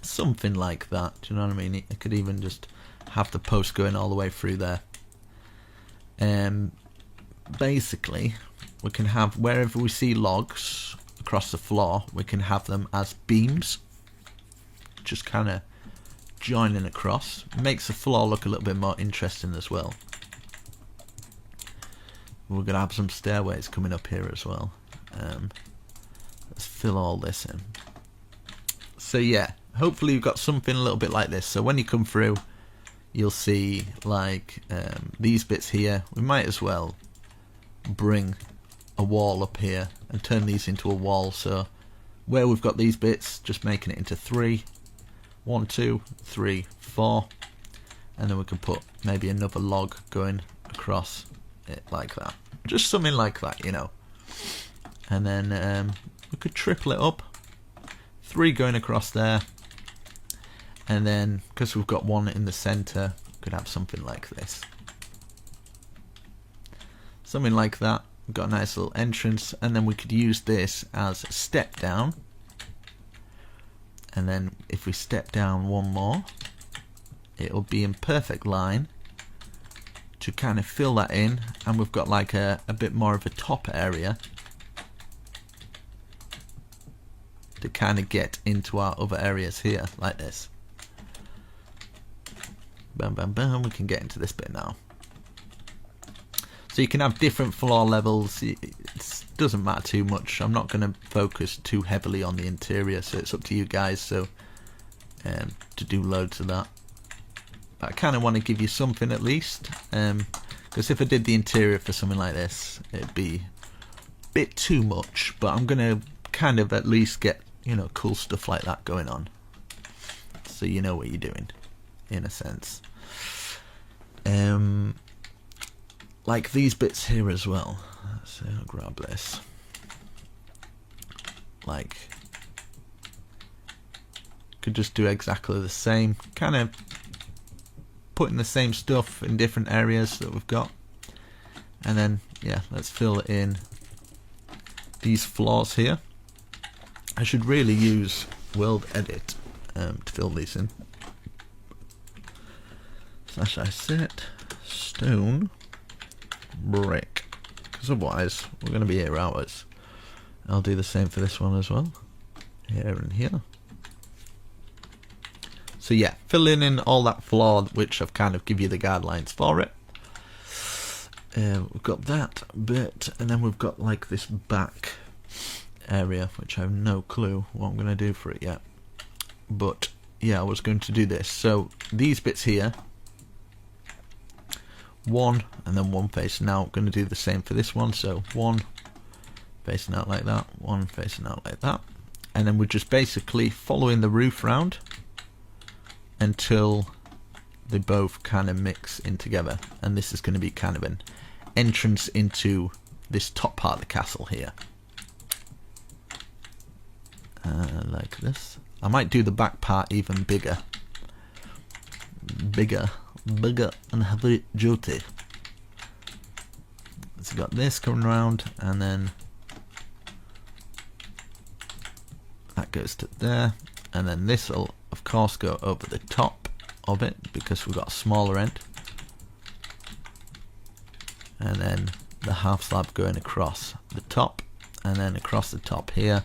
Something like that, do you know what I mean? I could even just have the post going all the way through there. Basically, we can have, wherever we see logs across the floor, we can have them as beams. Just kind of joining across. Makes the floor look a little bit more interesting as well. We're going to have some stairways coming up here as well. Let's fill all this in. So yeah, hopefully you've got something a little bit like this. So when you come through, you'll see like these bits here. We might as well bring a wall up here and turn these into a wall. So where we've got these bits, just making it into 3. 1, 2, 3, 4, and then we can put maybe another log going across it like that. Just something like that, you know. And then we could triple it up. 3 going across there. And then, because we've got 1 in the center, we could have something like this. Something like that. We've got a nice little entrance, and then we could use this as a step down. And then if we step down 1 more, it'll be in perfect line to kind of fill that in, and we've got like a bit more of a top area to kind of get into our other areas here, like this. Bam, bam, bam. We can get into this bit now. So you can have different floor levels. It doesn't matter too much. I'm not going to focus too heavily on the interior, so it's up to you guys. So to do loads of that. But I kind of want to give you something at least, because if I did the interior for something like this, it'd be a bit too much. But I'm going to kind of at least get, you know, cool stuff like that going on, so you know what you're doing, in a sense. Like these bits here as well. So I'll grab this. Like, could just do exactly the same, kind of putting the same stuff in different areas that we've got, and then yeah, let's fill in these floors here. I should really use World Edit to fill these in. Slash I set stone brick, because otherwise we're going to be here hours. I'll do the same for this one as well, here and here. So yeah, filling in all that floor, which I've kind of give you the guidelines for it. We've got that bit, and then we've got like this back area, which I have no clue what I'm going to do for it yet. But yeah, I was going to do this. So these bits here, one and then one facing out. I'm going to do the same for this one. So one facing out like that, one facing out like that, and then we're just basically following the roof round until they both kind of mix in together. And this is going to be kind of an entrance into this top part of the castle here. Like this. I might do the back part even bigger and heavy duty. So got this coming around, and then that goes to there, and then this will of course go over the top of it because we've got a smaller end, and then the half slab going across the top, and then across the top here.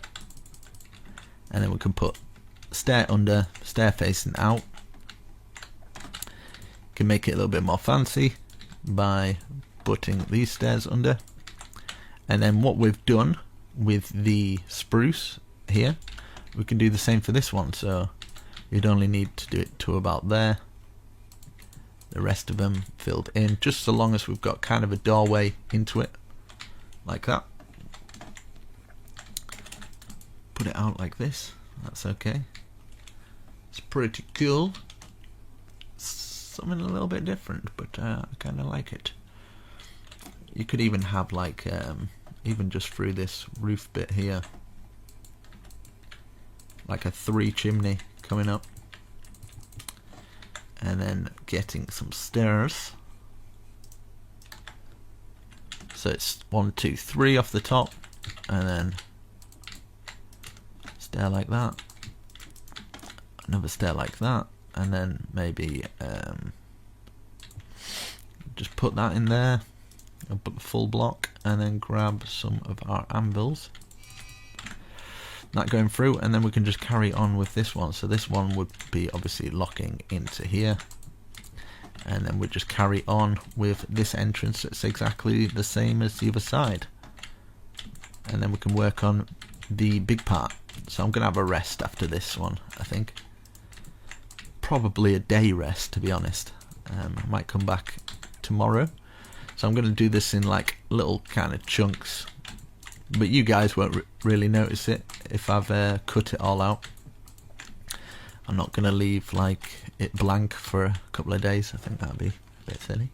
And then we can put stair under, stair facing out. Can make it a little bit more fancy by putting these stairs under. And then what we've done with the spruce here, we can do the same for this one. So you'd only need to do it to about there. The rest of them filled in, just so long as we've got kind of a doorway into it, like that. Put it out like this, that's okay. It's pretty cool. Something a little bit different, but I kind of like it. You could even have like, even just through this roof bit here, like a 3 chimney coming up, and then getting some stairs. So it's 1, 2, 3 off the top, and then stair like that, another stair like that, and then maybe just put that in there, a full block, and then grab some of our anvils, that going through, and then we can just carry on with this one. So this one would be obviously locking into here, and then we'd just carry on with this entrance that's exactly the same as the other side, and then we can work on the big part. So I'm gonna have a rest after this one, I think. Probably a day rest, to be honest. I might come back tomorrow. So I'm gonna do this in like little kind of chunks, but you guys won't really notice it if I've cut it all out. I'm not gonna leave like it blank for a couple of days. I think that'd be a bit silly.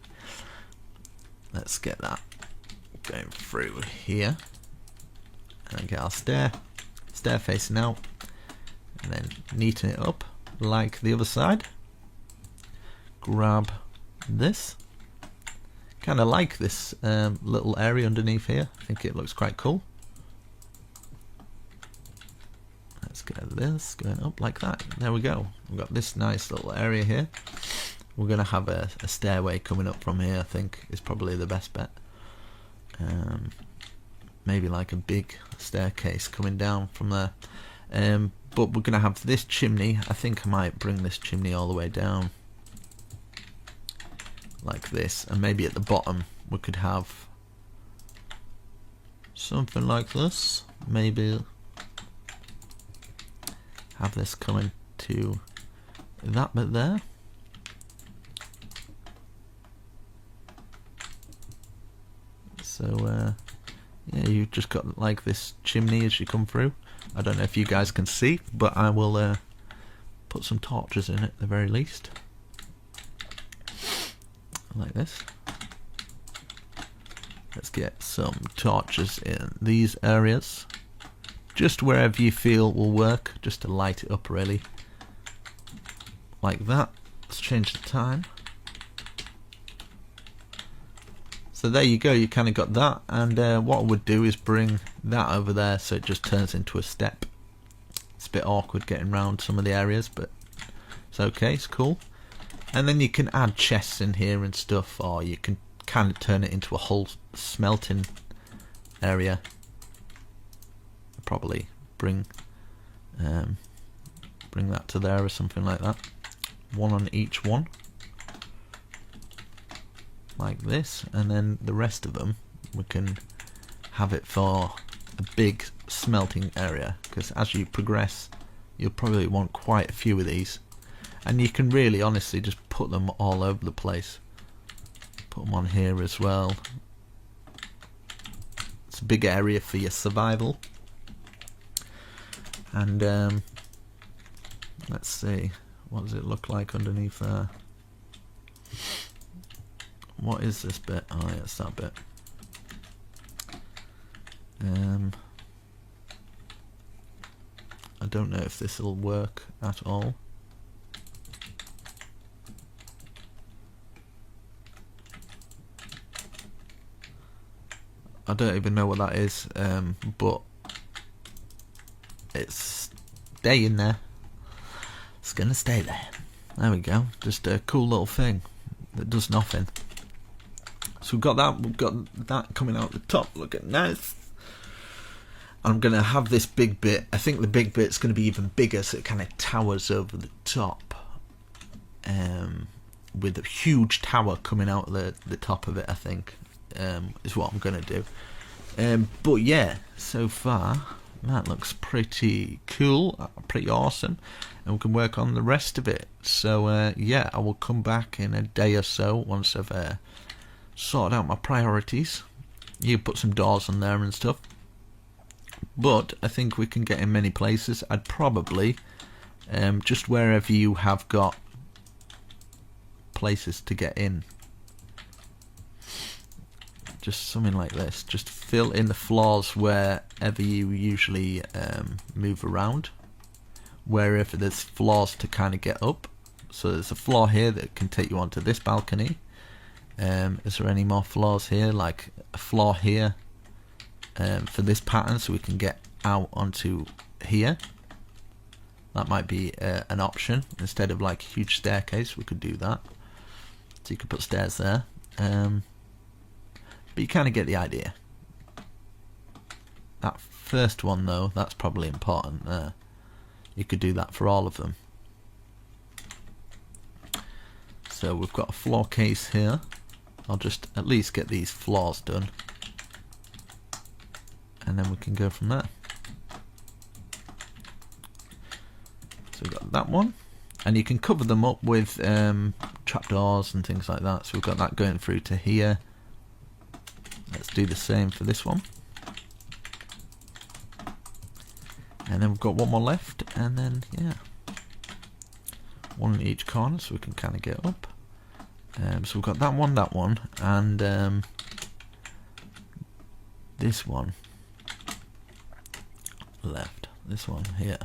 Let's get that going through here, and get our stair facing out, and then neaten it up like the other side. Grab this. Kind of like this little area underneath here. I think it looks quite cool. Let's get this going up like that. There we go. We've got this nice little area here. we're going to have a stairway coming up from here. I think is probably the best bet. Maybe like a big staircase coming down from there. But we're going to have this chimney. I think I might bring this chimney all the way down like this, and maybe at the bottom we could have something like this. Maybe have this coming to that bit there. So yeah, you've just got like this chimney as you come through. I don't know if you guys can see, but I will put some torches in at the very least, like this. Let's get some torches in these areas, just wherever you feel will work, just to light it up really, like that. Let's change the time. So there you go, you kind of got that, and what I would do is bring that over there so it just turns into a step. It's a bit awkward getting around some of the areas, but it's okay, it's cool. And then you can add chests in here and stuff, or you can kind of turn it into a whole smelting area. Probably bring that to there or something like that. One on each one, like this, and then the rest of them we can have it for a big smelting area, because as you progress you'll probably want quite a few of these, and you can really honestly just put them all over the place. Put them on here as well. It's a big area for your survival. And let's see, what does it look like underneath there? What is this bit? Oh yeah, it's that bit. I don't know if this will work at all. I don't even know what that is, but it's staying there. It's gonna stay there. There we go. Just a cool little thing that does nothing. So we've got that coming out the top, looking nice. I'm gonna have this big bit. I think the big bit's gonna be even bigger, so it kind of towers over the top, with a huge tower coming out of the top of it. I think is what I'm gonna do. But yeah, so far that looks pretty cool, pretty awesome, and we can work on the rest of it. So yeah, I will come back in a day or so once I've sorted out my priorities. You put some doors on there and stuff, but I think we can get in many places. I'd probably just wherever you have got places to get in, just something like this. Just fill in the floors wherever you usually move around, wherever there's floors to kind of get up. So there's a floor here that can take you onto this balcony. Is there any more floors here? Like a floor here for this pattern, so we can get out onto here. That might be an option. Instead of like a huge staircase, we could do that. So you could put stairs there. But you kind of get the idea. That first one though, that's probably important there. You could do that for all of them. So we've got a floor case here. I'll just at least get these floors done, and then we can go from there. So we've got that one, and you can cover them up with trapdoors and things like that. So we've got that going through to here. Let's do the same for this one, and then we've got one more left, and then yeah, one in each corner so we can kind of get up. So we've got that one, and this one left. This one here.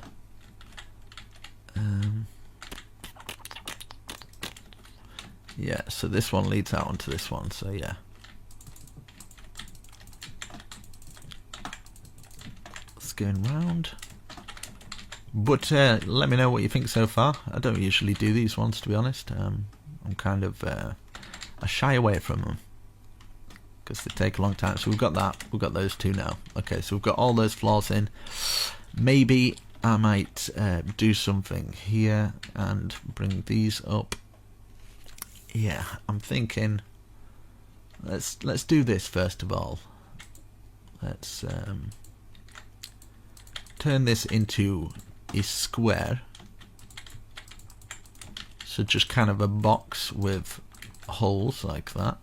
Yeah, so this one leads out onto this one, so yeah. It's going round. But let me know what you think so far. I don't usually do these ones, to be honest. I'm I'm kind of I shy away from them because they take a long time. So we've got that. We've got those two now. Okay, so we've got all those floors in. Maybe I might do something here and bring these up. Yeah, I'm thinking let's do this first of all. Let's turn this into a square. So just kind of a box with holes like that.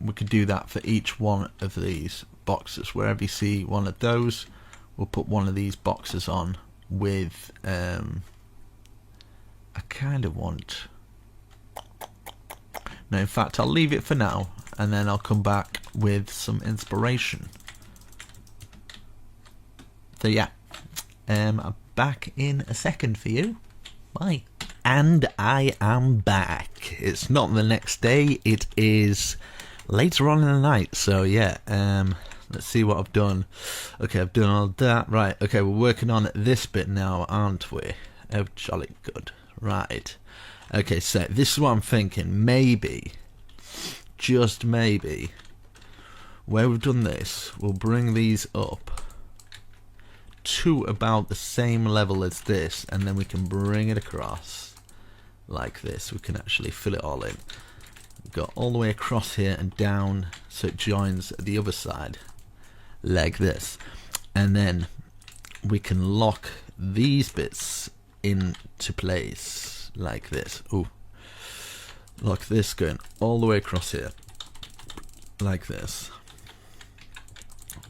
We could do that for each one of these boxes. Wherever you see one of those, we'll put one of these boxes on with I kind of want, no, in fact I'll leave it for now and then I'll come back with some inspiration. So yeah, I'm back in a second for you. Bye. And I am back. It's not the next day, it is later on in the night. So yeah, let's see what I've done. Okay, I've done all that. Right, okay, we're working on this bit now, aren't we? Oh, jolly good. Right. Okay, so this is what I'm thinking. Maybe, just maybe, where we've done this, we'll bring these up to about the same level as this, and then we can bring it across like this. We can actually fill it all in. Go all the way across here and down so it joins the other side like this, and then we can lock these bits into place like this. Ooh, lock this going all the way across here like this,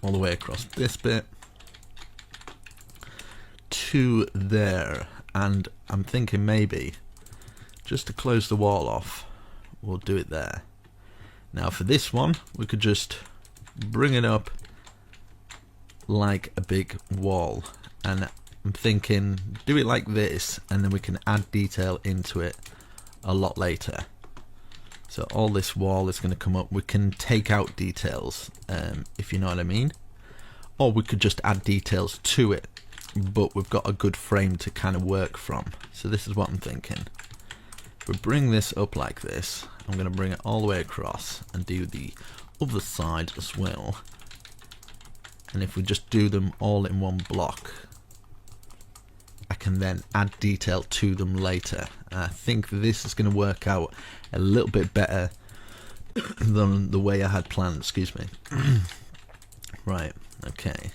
all the way across this bit to there. And I'm thinking maybe just to close the wall off, we'll do it there. Now for this one, we could just bring it up like a big wall, and I'm thinking do it like this, and then we can add detail into it a lot later. So all this wall is going to come up. We can take out details, if you know what I mean, or we could just add details to it, but we've got a good frame to kind of work from. So this is what I'm thinking. If we bring this up like this, I'm going to bring it all the way across and do the other side as well. And if we just do them all in one block, I can then add detail to them later. I think this is going to work out a little bit better than the way I had planned, excuse me. Right, okay.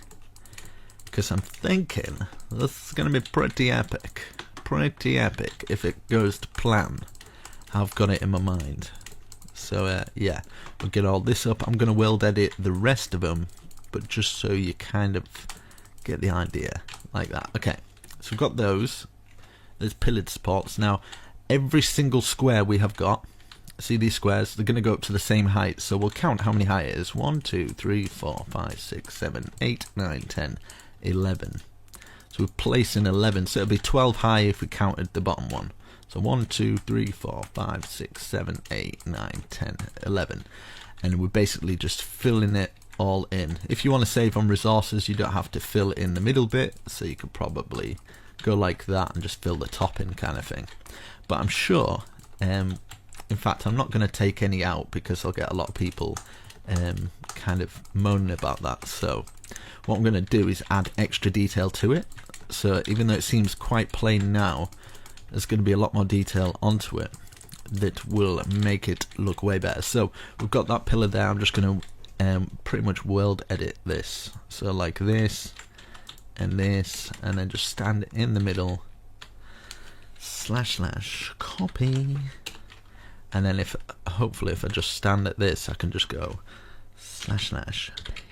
Because I'm thinking this is going to be pretty epic if it goes to plan. I've got it in my mind. So yeah, we'll get all this up. I'm going to world edit the rest of them, but just so you kind of get the idea, like that. Okay, so we've got those. There's pillared supports. Now every single square we have got, see these squares, they're going to go up to the same height. So we'll count how many height it is. 1, 2, 3, 4, 5, 6, 7, 8, 9, 10, 11. So we're placing 11, so it'll be 12 high if we counted the bottom one. So 1, 2, 3, 4, 5, 6, 7, 8, 9, 10, 11. And we're basically just filling it all in. If you want to save on resources, you don't have to fill in the middle bit, so you could probably go like that and just fill the top in kind of thing. But I'm sure, in fact I'm not going to take any out because I'll get a lot of people kind of moaning about that. So what I'm going to do is add extra detail to it. So even though it seems quite plain now, there's going to be a lot more detail onto it that will make it look way better. So we've got that pillar there. I'm just going to pretty much world edit this. So like this and this, and then just stand in the middle, / copy, and then if hopefully if I just stand at this, I can just go /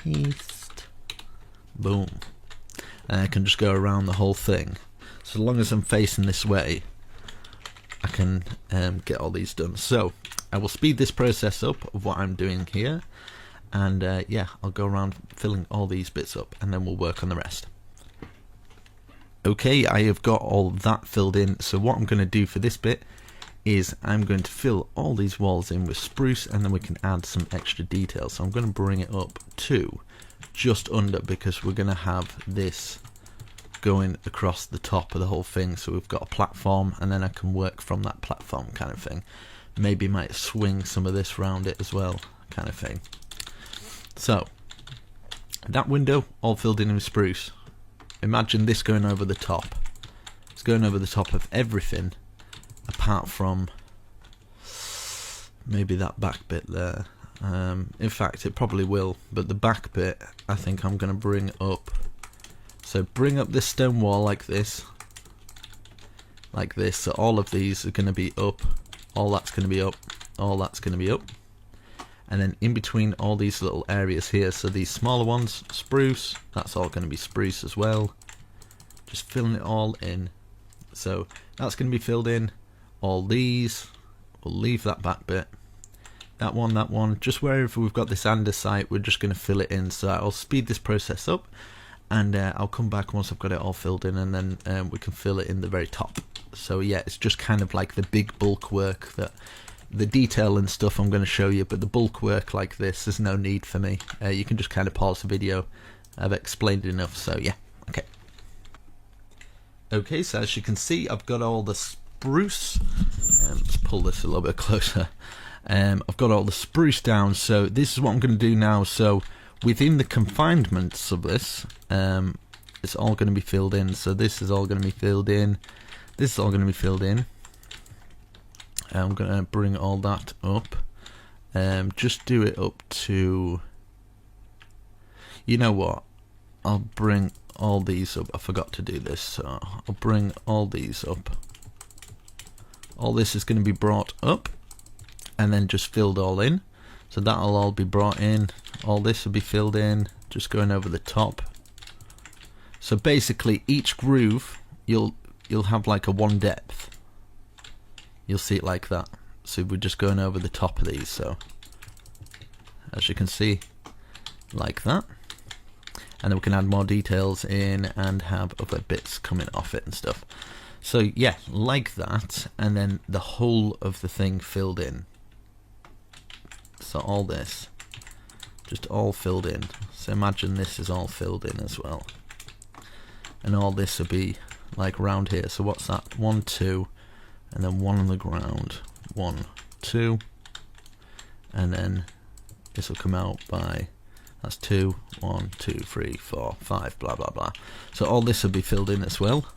paste, boom, and I can just go around the whole thing. So long as I'm facing this way, I can get all these done. So I will speed this process up of what I'm doing here, and yeah, I'll go around filling all these bits up, and then we'll work on the rest. Okay, I have got all that filled in. So what I'm going to do for this bit is I'm going to fill all these walls in with spruce, and then we can add some extra detail. So I'm going to bring it up to just under, because we're going to have this going across the top of the whole thing, so we've got a platform, and then I can work from that platform kind of thing. Maybe might swing some of this round it as well, kind of thing. So that window all filled in with spruce. Imagine this going over the top. It's going over the top of everything apart from maybe that back bit there. In fact, it probably will, but the back bit I think I'm going to bring up. So bring up this stone wall like this, so all of these are going to be up, all that's going to be up, all that's going to be up, and then in between all these little areas here, so these smaller ones, spruce, that's all going to be spruce as well, just filling it all in. So that's going to be filled in. All these, we'll leave that back bit, that one, just wherever we've got this andesite, we're just going to fill it in. So I'll speed this process up, and I'll come back once I've got it all filled in, and then we can fill it in the very top. So yeah, it's just kind of like the big bulk work, that the detail and stuff I'm going to show you, but the bulk work like this, there's no need for me. You can just kind of pause the video. I've explained enough, so yeah, okay. Okay, so as you can see, I've got all the spruce. Let's pull this a little bit closer. I've got all the spruce down, so this is what I'm going to do now. So within the confinements of this, it's all going to be filled in. So this is all going to be filled in. This is all going to be filled in. I'm going to bring all that up. Just do it up to... You know what? I'll bring all these up. I forgot to do this, so I'll bring all these up. All this is going to be brought up and then just filled all in. So that'll all be brought in. All this will be filled in, just going over the top. So basically each groove you'll have like a one depth. You'll see it like that. So we're just going over the top of these, so as you can see, like that. And then we can add more details in and have other bits coming off it and stuff. So yeah, like that, and then the whole of the thing filled in. So all this, just all filled in. So imagine this is all filled in as well. And all this will be like round here. So what's that? 1, 2, and then 1 on the ground. 1, 2, and then this will come out by, that's 2, 1, 2, 3, 4, 5, blah blah blah. So all this will be filled in as well,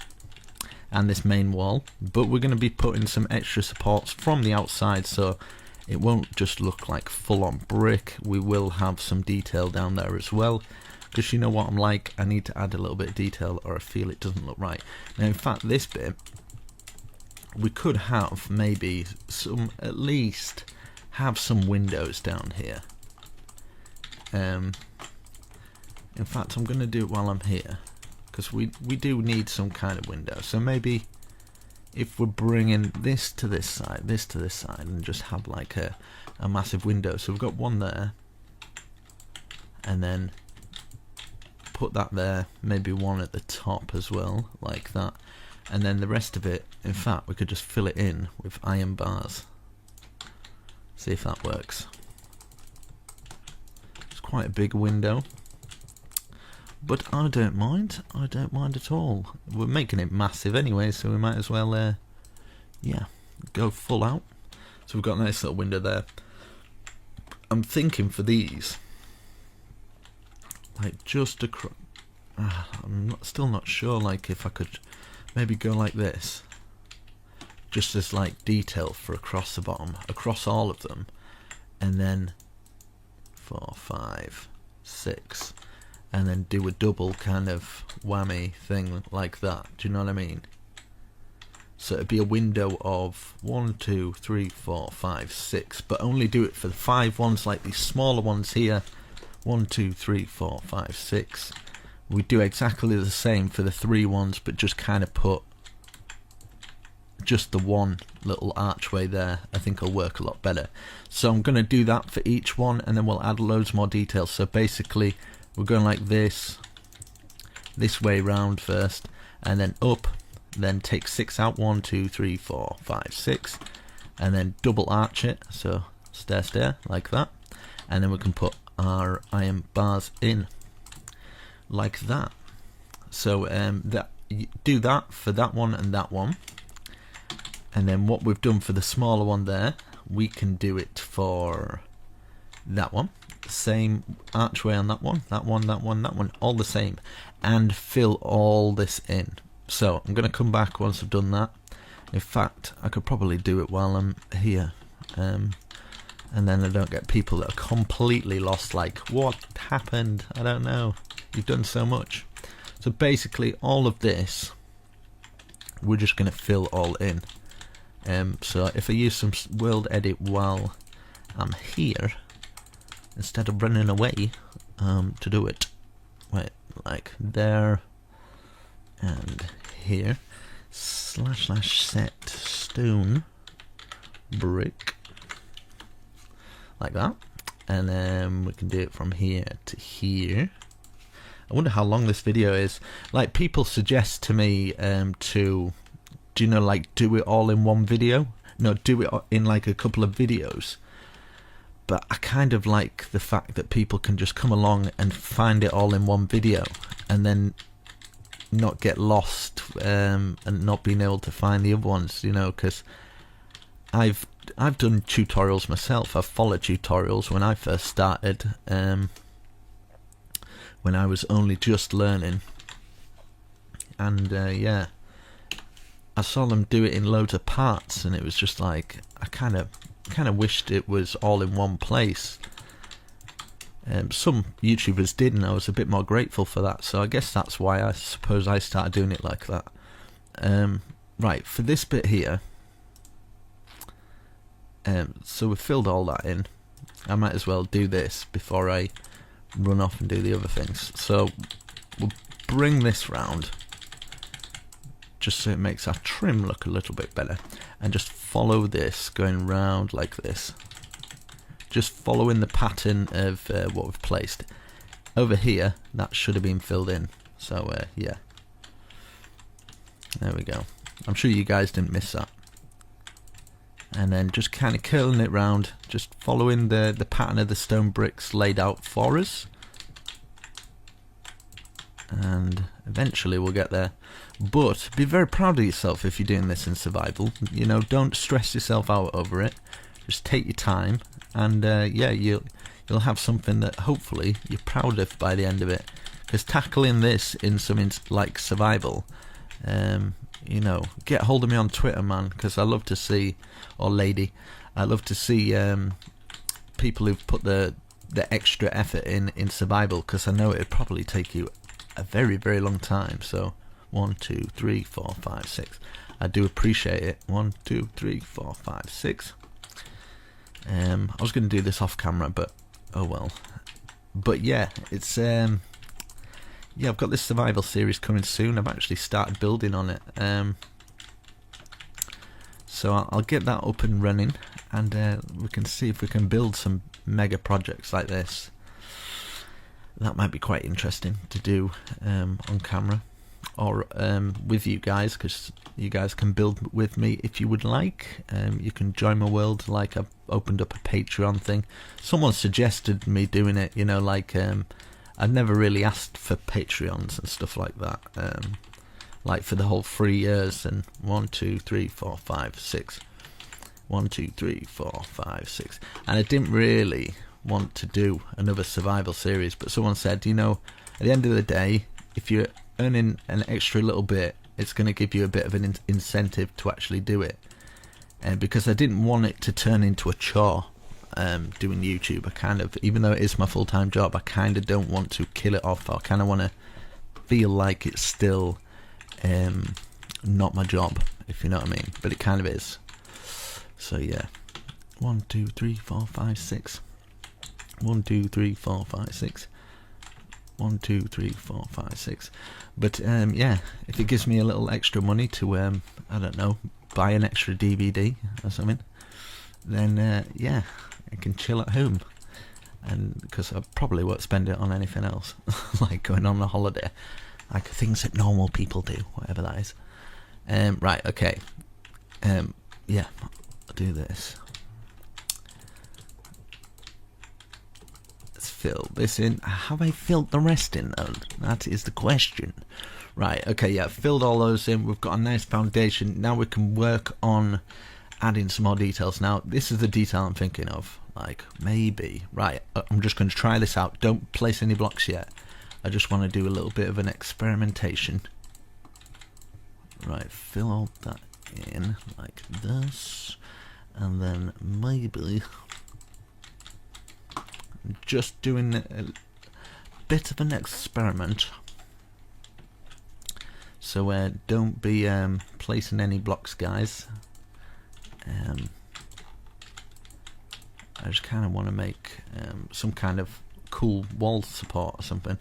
and this main wall, but we're going to be putting some extra supports from the outside, so it won't just look like full-on brick. We will have some detail down there as well, because you know what I'm like, I need to add a little bit of detail or I feel it doesn't look right. Now in fact this bit, we could have maybe some, at least have some windows down here. In fact I'm going to do it while I'm here, because we do need some kind of window. So maybe if we're bringing this to this side, and just have like a massive window. So we've got one there, and then put that there, maybe one at the top as well, like that. And then the rest of it, in fact, we could just fill it in with iron bars. See if that works. It's quite a big window, but I don't mind. I don't mind at all. We're making it massive anyway, so we might as well, yeah, go full out. So we've got a nice little window there. I'm thinking for these, like just across. Still not sure. Like if I could maybe go like this, just as like detail for across the bottom, across all of them, and then 4, 5, 6. And then do a double kind of whammy thing like that. Do you know what I mean? So it'd be a window of 1, 2, 3, 4, 5, 6, but only do it for the 5 ones, like these smaller ones here. 1, 2, 3, 4, 5, 6. We do exactly the same for the 3 ones, but just kind of put just the one little archway there. I think it'll work a lot better. So I'm going to do that for each one, and then we'll add loads more details. So basically we're going like this way round first, and then up, then take 6 out, 1, 2, 3, 4, 5, 6, and then double arch it, so stair like that, and then we can put our iron bars in like that. So that do that for that one and that one, and then what we've done for the smaller one there, we can do it for that one. Same archway on that one, that one, that one, that one, all the same, and fill all this in. So I'm going to come back once I've done that. In fact, I could probably do it while I'm here, and then I don't get people that are completely lost, like, what happened? I don't know. You've done so much. So basically all of this we're just going to fill all in. So if I use some world edit while I'm here, instead of running away to do it, wait, like there and here, / set stone brick, like that, and then we can do it from here to here. I wonder how long this video is. Like, people suggest to me to, do you know, like, do it all in one video? No, do it in like a couple of videos. But I kind of like the fact that people can just come along and find it all in one video, and then not get lost and not being able to find the other ones, you know, because I've done tutorials myself. I've followed tutorials when I first started, when I was only just learning, and yeah, I saw them do it in loads of parts, and it was just like, I kind of wished it was all in one place. Some YouTubers did, and I was a bit more grateful for that, so I guess that's why I suppose I started doing it like that. Right, for this bit here, so we've filled all that in. I might as well do this before I run off and do the other things. So we'll bring this round just so it makes our trim look a little bit better, and just follow this going round like this, just following the pattern of what we've placed over here. That should have been filled in, so yeah, there we go. I'm sure you guys didn't miss that. And then just kind of curling it round, just following the pattern of the stone bricks laid out for us, and eventually we'll get there. But be very proud of yourself if you're doing this in survival. You know, don't stress yourself out over it. Just take your time, and yeah, you'll have something that hopefully you're proud of by the end of it. Because tackling this in something like survival, you know, get hold of me on Twitter, man, because I love to see, or lady, I love to see people who've put the extra effort in survival, because I know it'd probably take you a very, very long time. So 1, 2, 3, 4, 5, 6. I do appreciate it. 1, 2, 3, 4, 5, 6. I was going to do this off camera, but oh well. But yeah, it's yeah, I've got this survival series coming soon. I've actually started building on it, so I'll get that up and running, and we can see if we can build some mega projects like this. That might be quite interesting to do on camera, or with you guys, because you guys can build with me if you would like. You can join my world, like I've opened up a Patreon thing. Someone suggested me doing it, you know, like I've never really asked for Patreons and stuff like that, like for the whole 3 years, and 1, 2, 3, 4, 5, 6, 1, 2, 3, 4, 5, 6, and I didn't really want to do another survival series, but someone said, you know, at the end of the day, if you're earning an extra little bit, it's going to give you a bit of an incentive to actually do it, and because I didn't want it to turn into a chore. Doing YouTube, I kind of, even though it is my full-time job, I kind of don't want to kill it off. I kind of want to feel like it's still not my job, if you know what I mean, but it kind of is. So yeah, 1, 2, 3, 4, 5, 6, 1, 2, 3, 4, 5, 6, 1, 2, 3, 4, 5, 6. But yeah, if it gives me a little extra money to I don't know, buy an extra DVD or something, then yeah, I can chill at home, and because I probably won't spend it on anything else, like going on a holiday, like things that normal people do, whatever that is. Right, okay, yeah, I'll do this. Let's fill this in. Have I filled the rest in though? That is the question. Right, okay, yeah, filled all those in. We've got a nice foundation. Now we can work on adding some more details. Now, this is the detail I'm thinking of. Like, maybe. Right, I'm just going to try this out. Don't place any blocks yet. I just want to do a little bit of an experimentation. Right, fill all that in like this. And then maybe just doing a bit of an experiment. So don't be placing any blocks, guys. I just kind of want to make some kind of cool wall support or something.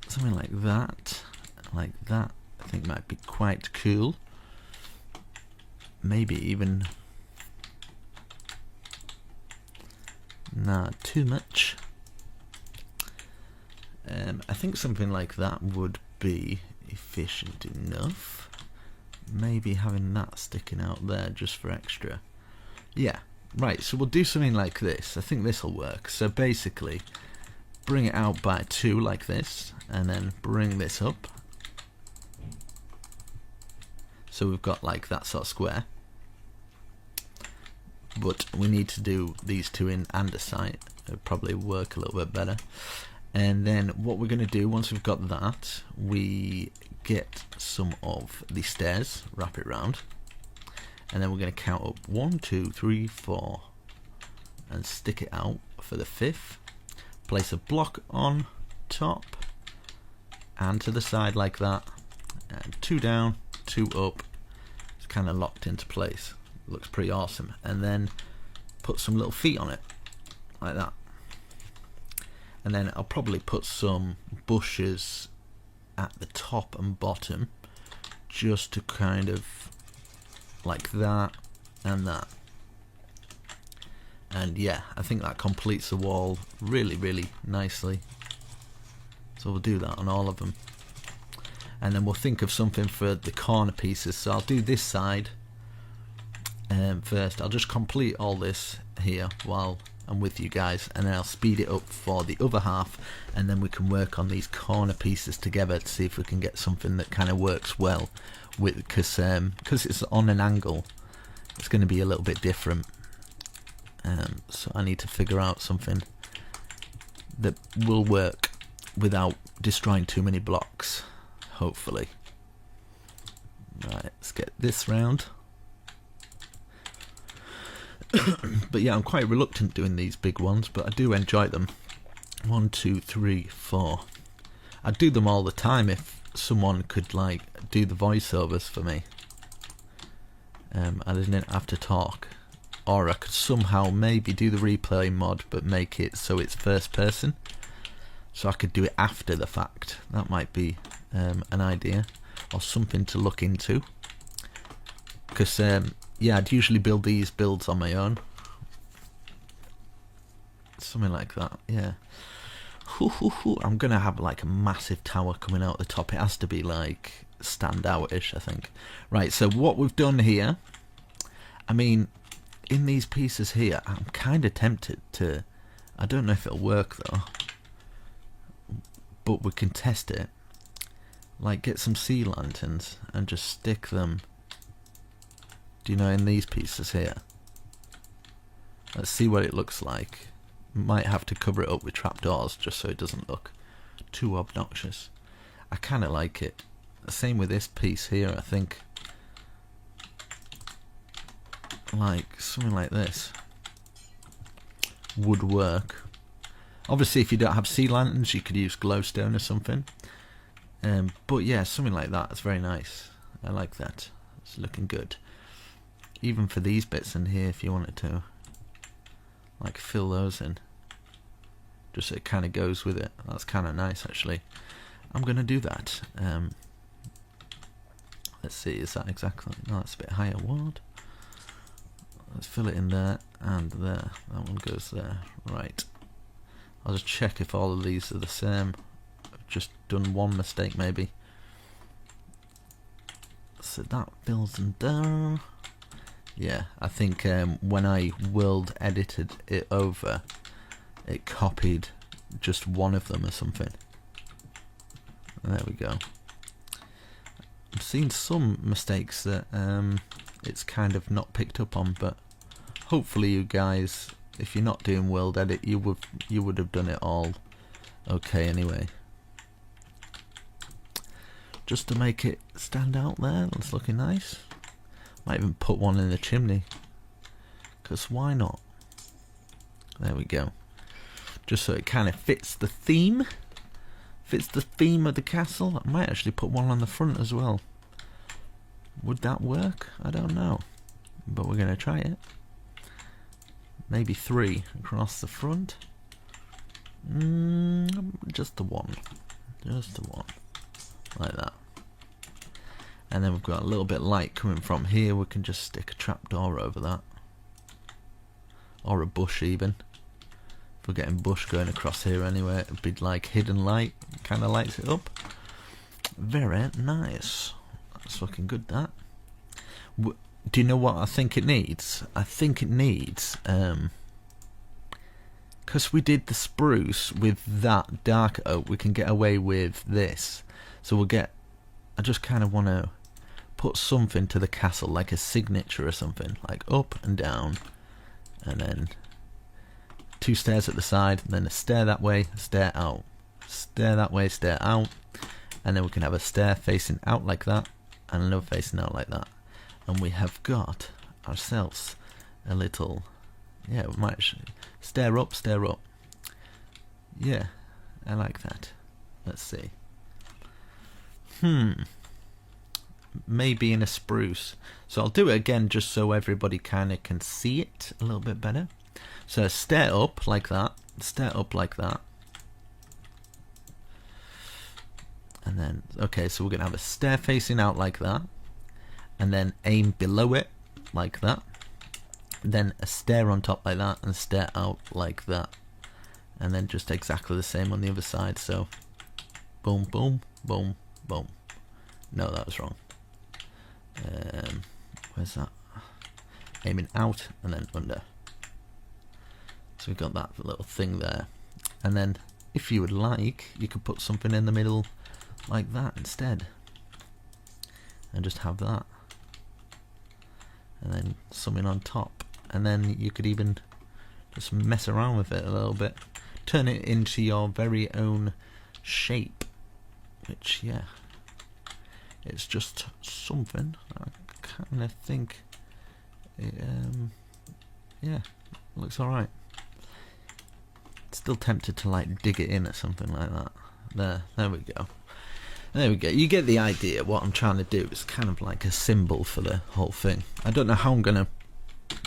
Something like that. Like that, I think might be quite cool. Maybe even not too much. I think something like that would be efficient enough. Maybe having that sticking out there just for extra. Yeah, right, so we'll do something like this. I think this will work. So basically, bring it out by 2 like this, and then bring this up. So we've got like that sort of square. But we need to do these 2 in andesite. It'll probably work a little bit better. And then what we're going to do, once we've got that, we get some of the stairs, wrap it round, and then we're going to count up 1, 2, 3, 4, and stick it out for the 5th. Place a block on top and to the side like that, and 2 down, 2 up. It's kind of locked into place. Looks pretty awesome. And then put some little feet on it like that. And then I'll probably put some bushes at the top and bottom, just to kind of like that and that. And yeah, I think that completes the wall really, really nicely. So we'll do that on all of them. And then we'll think of something for the corner pieces. So I'll do this side first. I'll just complete all this here while I'm with you guys, and then I'll speed it up for the other half, and then we can work on these corner pieces together to see if we can get something that kind of works well with, because it's on an angle, it's going to be a little bit different. So I need to figure out something that will work without destroying too many blocks, hopefully. Right, let's get this round. But yeah, I'm quite reluctant doing these big ones, but I do enjoy them. 1, 2, 3, 4. I'd do them all the time if someone could like do the voiceovers for me. I didn't have to talk, or I could somehow maybe do the replay mod but make it so it's first person, so I could do it after the fact. That might be an idea or something to look into, because yeah, I'd usually build these builds on my own. Something like that, yeah. I'm gonna have like a massive tower coming out the top. It has to be like stand out-ish, I think. Right, so what we've done here, I mean, in these pieces here, I'm kind of tempted to, I don't know if it'll work though, but we can test it. Like get some sea lanterns and just stick them, do you know, in these pieces here. Let's see what it looks like. Might have to cover it up with trapdoors just so it doesn't look too obnoxious. I kind of like it. Same with this piece here, I think. Like something like this would work. Obviously if you don't have sea lanterns you could use glowstone or something. But yeah, something like that is very nice. I like that. It's looking good. Even for these bits in here, if you wanted to like fill those in, just so it kind of goes with it. That's kind of nice actually. I'm gonna do that. Let's see, is that exactly, no, that's a bit higher. What? Let's fill it in there and there. That one goes there. Right, I'll just check if all of these are the same. I've just done one mistake maybe. So that fills in there. Yeah, I think when I world edited it over, it copied just one of them or something. There we go. I've seen some mistakes that it's kind of not picked up on, but hopefully you guys, if you're not doing world edit, you would have done it all okay anyway. Just to make it stand out there, that's looking nice. Might even put one in the chimney, because why not? There we go. Just so it kind of fits the theme. Fits the theme of the castle. I might actually put one on the front as well. Would that work? I don't know. But we're going to try it. Maybe 3 across the front. Just the one. Just the one. Like that. And then we've got a little bit of light coming from here. We can just stick a trapdoor over that. Or a bush even. If we're getting bush going across here anyway, it'd be like hidden light. Kind of lights it up. Very nice. That's looking good, that. Do you know what I think it needs? I think it needs, because we did the spruce with that dark oak, we can get away with this. So we'll get, I just kind of want to put something to the castle, like a signature or something, like up and down, and then 2 stairs at the side, and then a stair that way, a stair out, stair that way, stair out, and then we can have a stair facing out like that, and another facing out like that, and we have got ourselves a little, yeah, we might stair up, yeah, I like that. Let's see. Maybe in a spruce. So I'll do it again just so everybody kind of can see it a little bit better. So stair up like that, stair up like that, and then, okay, so we're going to have a stair facing out like that, and then aim below it like that, then a stair on top like that, and a stair out like that, and then just exactly the same on the other side. So boom, boom, boom, boom. No, that was wrong. Where's that? Aiming out and then under. So we've got that little thing there, and then if you would like, you could put something in the middle like that instead, and just have that, and then something on top, and then you could even just mess around with it a little bit, turn it into your very own shape, which, yeah, it's just something. I kind of think it, yeah, looks alright. Still tempted to like dig it in or something like that. There we go. There we go. You get the idea. What I'm trying to do is kind of like a symbol for the whole thing. I don't know how I'm going to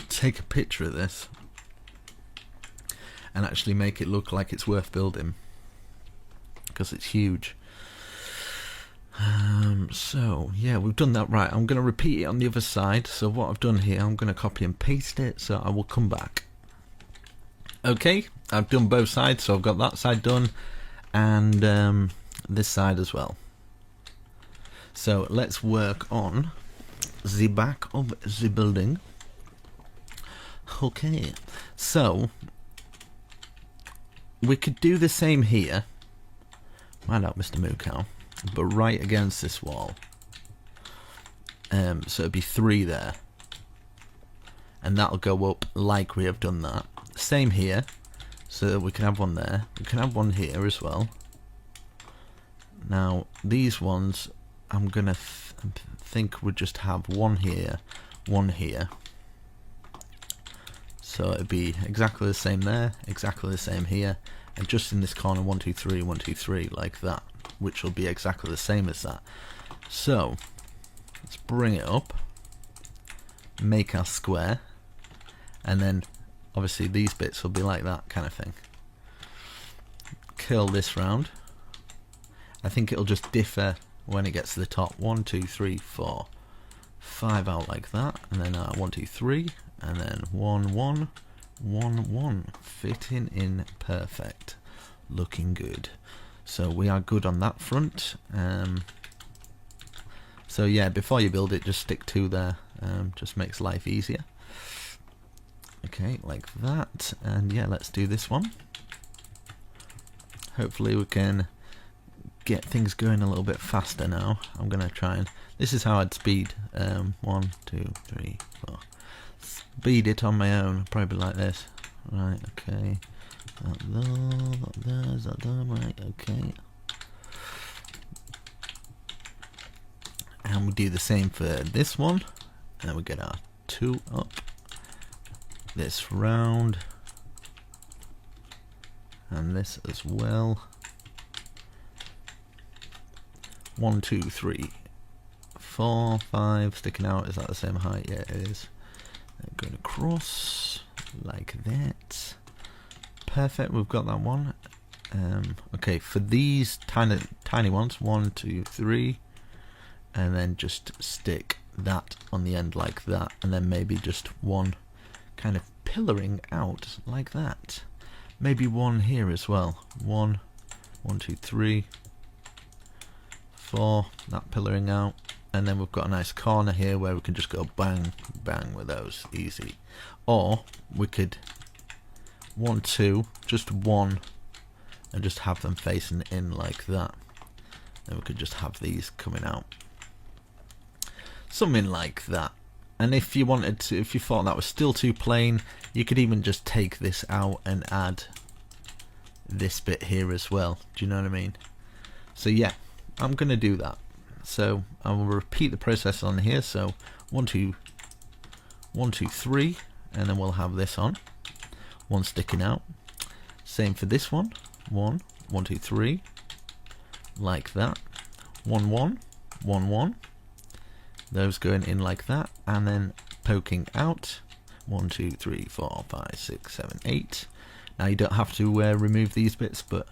take a picture of this and actually make it look like it's worth building, because it's huge. So yeah, we've done that right. I'm going to repeat it on the other side. So what I've done here, I'm going to copy and paste it, so I will come back. Okay, I've done both sides, so I've got that side done, and this side as well. So let's work on the back of the building. Okay, so we could do the same here. Why not, Mr. Moo Cow? But right against this wall. So it'd be 3 there, and that'll go up like we have done that. Same here, so we can have one there. We can have one here as well. Now these ones, I'm gonna think we'll just have one here, one here. So it'd be exactly the same there, exactly the same here, and just in this corner 1 2 3 1 2 3 like that, which will be exactly the same as that. So let's bring it up, make our square, and then obviously these bits will be like that kind of thing. Curl this round. I think it'll just differ when it gets to the top. 1 2 3 4 5 out like that, and then 1 2 3, and then 1 1 1 1, fitting in perfect, looking good. So we are good on that front. So yeah, before you build it, just stick 2 there. Just makes life easier. Okay, like that. And yeah, let's do this one. hopefully we can get things going a little bit faster now. I'm gonna try and, this is how I'd speed 1, 2, 3, 4. Speed it on my own, probably like this. Right, okay. Is that done? Right, okay. And we do the same for this one. And we get our 2 up. This round. And this as well. 1, 2, 3, 4, 5. Sticking out. Is that the same height? Yeah, it is. Going across like that. Perfect. We've got that one. Okay, for these tiny ones, 1, 2, 3, and then just stick that on the end like that, and then maybe just one kind of pillaring out like that. Maybe one here as well. 1, 2, 3, 4. That pillaring out. And then we've got a nice corner here where we can just go bang, bang with those, easy. Or we could 1, 2, just 1, and just have them facing in like that. Then we could just have these coming out. Something like that. And if you wanted to, if you thought that was still too plain, you could even just take this out and add this bit here as well. Do you know what I mean? So yeah, I'm going to do that. So I will repeat the process on here. So 1, 2, 3, and then we'll have this on. One sticking out. Same for this one. 1, 2, 3, like that. 1, 1, 1, 1. Those going in like that, and then poking out. 1, 2, 3, 4, 5, 6, 7, 8. Now you don't have to remove these bits, but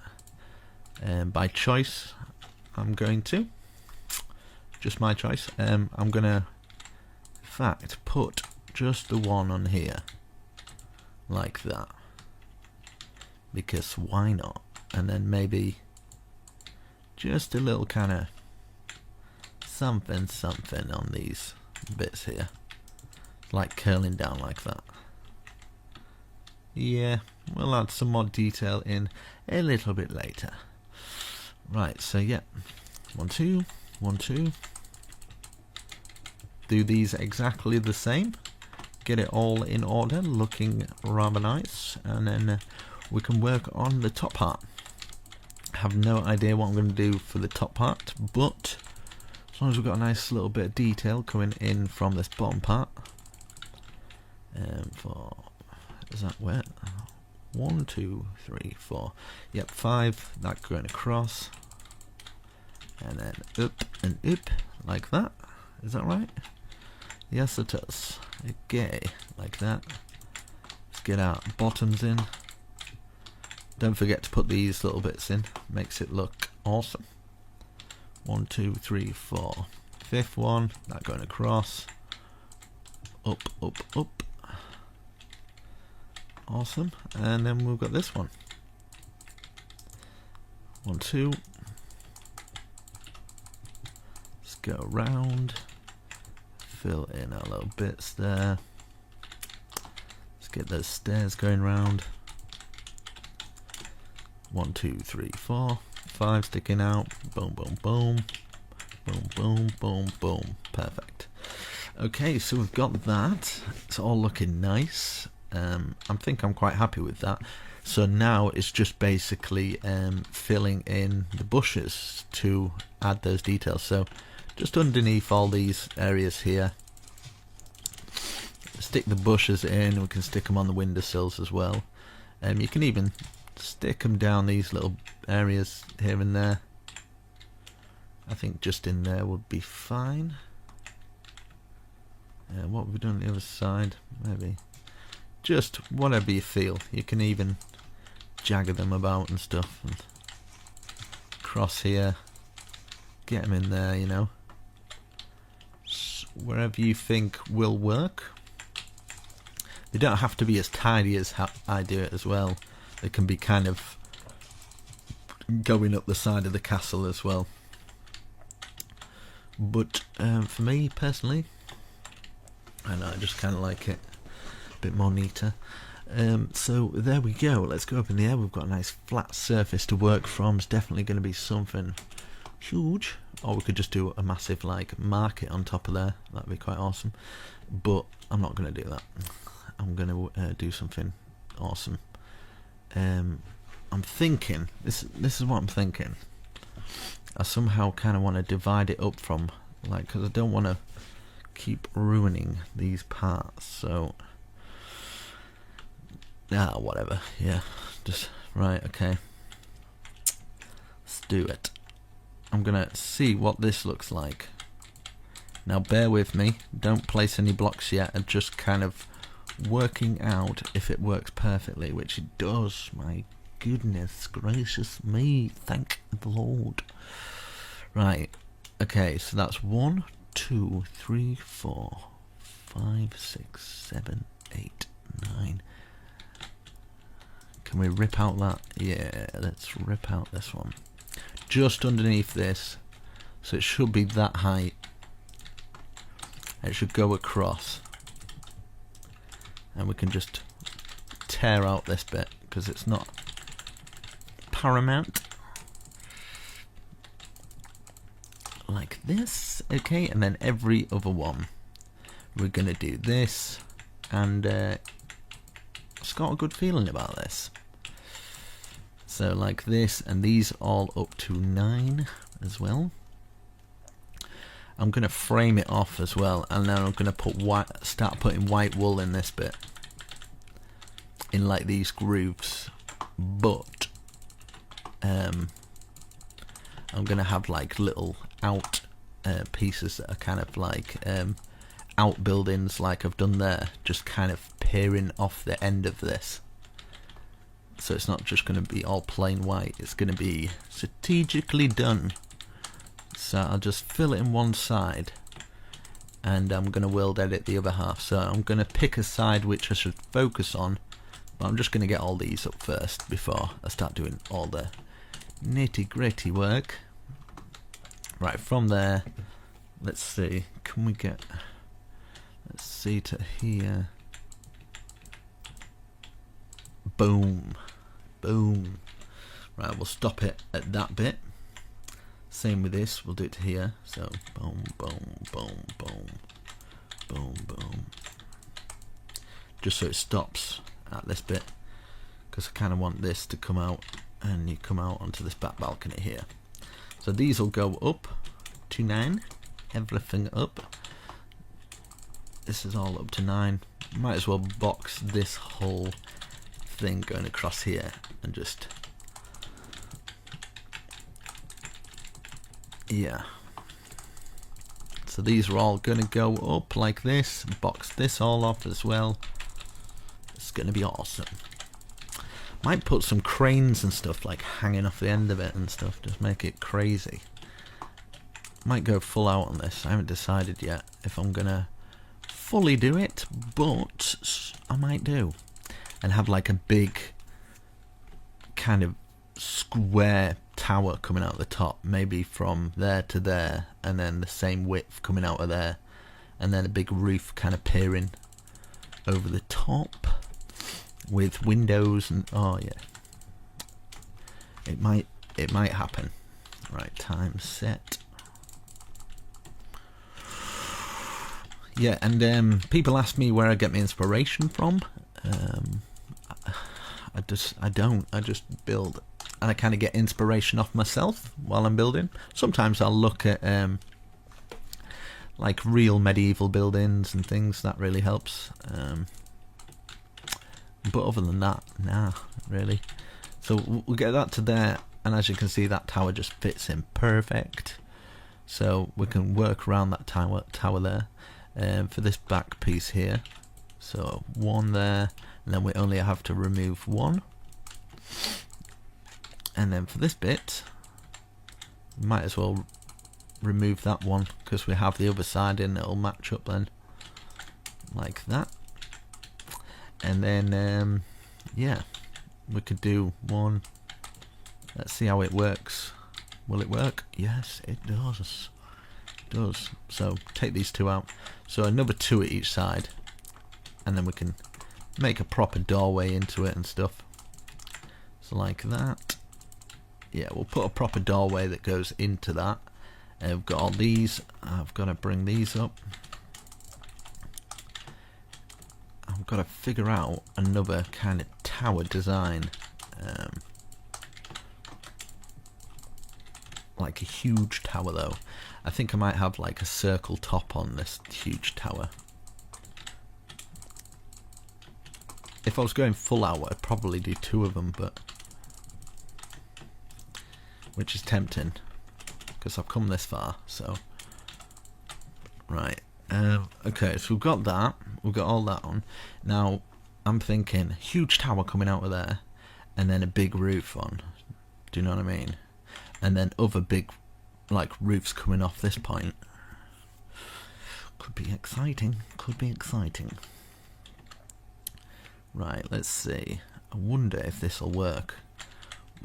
by choice, I'm going to. Just my choice. I'm gonna, in fact, put just the one on here, like that, because why not? And then maybe just a little kind of something on these bits here, like curling down like that. Yeah, we'll add some more detail in a little bit later. Right, so yeah, 1, 2, 1, 2. Do these exactly the same. Get it all in order, looking rather nice, and then we can work on the top part. I have no idea what I'm going to do for the top part, but as long as we've got a nice little bit of detail coming in from this bottom part. Is that where? 1, 2, 3, 4. Yep, 5. That going across, and then up and up like that. Is that right? Yes, it is. Okay, like that. Let's get our bottoms in. Don't forget to put these little bits in. Makes it look awesome. 1, 2, 3, 4. 5th one. That going across. Up, up, up. Awesome. And then we've got this one. 1, 2. Let's go around. Fill in our little bits there. Let's get those stairs going round. 1, 2, 3, 4, 5 sticking out. Boom, boom, boom. Boom, boom, boom, boom. Perfect. Okay, so we've got that. It's all looking nice. I think I'm quite happy with that. So now it's just basically filling in the bushes to add those details. So just underneath all these areas here, stick the bushes in. We can stick them on the windowsills as well. You can even stick them down these little areas here and there. I think just in there would be fine. What have we done on the other side? Maybe just whatever you feel. You can even jagger them about and stuff, and cross here, get them in there, you know, wherever you think will work. They don't have to be as tidy as I do it as well. They can be kind of going up the side of the castle as well. But for me personally, I know, I just kind of like it a bit more neater. So there we go. Let's go up in the air. We've got a nice flat surface to work from. It's definitely going to be something huge. Or we could just do a massive like market on top of there. That'd be quite awesome. But I'm not going to do that. I'm going to do something awesome. I'm thinking, this is what I'm thinking. I somehow kind of want to divide it up from, like, because I don't want to keep ruining these parts. So, whatever. Yeah, just right. Okay, let's do it. I'm gonna see what this looks like. Now, bear with me. Don't place any blocks yet. I'm just kind of working out if it works perfectly, which it does. My goodness gracious me! Thank the Lord. Right. Okay. So that's 1, 2, 3, 4, 5, 6, 7, 8, 9. Can we rip out that? Yeah, let's rip out this one. Just underneath this. So it should be that height. It should go across. And we can just tear out this bit because it's not paramount. Like this. Okay, and then every other one. We're going to do this. And it's got a good feeling about this. So like this, and these all up to 9 as well. I'm going to frame it off as well, and then I'm going to start putting white wool in this bit, in like these grooves. But I'm going to have like little out pieces that are kind of like outbuildings, like I've done there, just kind of peering off the end of this. So it's not just going to be all plain white, it's going to be strategically done. So I'll just fill it in one side, and I'm going to world edit the other half. So I'm going to pick a side which I should focus on, but I'm just going to get all these up first before I start doing all the nitty gritty work. Right, from there, let's see, can we get, let's see to here. Boom. Boom. Right, we'll stop it at that bit. Same with this, we'll do it to here. So, boom, boom, boom, boom, boom, boom. Just so it stops at this bit. Because I kind of want this to come out, and you come out onto this back balcony here. So these will go up to 9. Everything up. This is all up to 9. Might as well box this whole thing going across here and just, yeah. So these are all going to go up like this. Box this all off as well. It's going to be awesome. Might put some cranes and stuff like hanging off the end of it and stuff. Just make it crazy. Might go full out on this. I haven't decided yet if I'm going to fully do it, but I might do. And have like a big kind of square tower coming out of the top, maybe from there to there, and then the same width coming out of there, and then a big roof kind of peering over the top with windows and oh yeah, it might happen. Right, time set. Yeah, and people ask me where I get my inspiration from. I just build, and I kind of get inspiration off myself while I'm building. Sometimes I'll look at like real medieval buildings and things. That really helps. But other than that, nah, really. So we'll get that to there, and as you can see, that tower just fits in perfect. So we can work around that tower there. For this back piece here, so 1 there, and then we only have to remove 1. And then for this bit, we might as well remove that one because we have the other side in. It'll match up then, like that. And then yeah, we could do 1. Let's see how it works. Will it work? Yes, it does. It does. So take these 2 out. So another 2 at each side, and then we can make a proper doorway into it and stuff. So like that. Yeah, we'll put a proper doorway that goes into that. And we've got all these. I've got to bring these up. I've got to figure out another kind of tower design. Like a huge tower though. I think I might have like a circle top on this huge tower. If I was going full out, I'd probably do 2 of them, but which is tempting because I've come this far. So right, okay, so we've got that. We've got all that on. Now I'm thinking huge tower coming out of there, and then a big roof on. Do you know what I mean? And then other big, like, roofs coming off this point. Could be exciting. Could be exciting. Right, let's see. I wonder if this will work.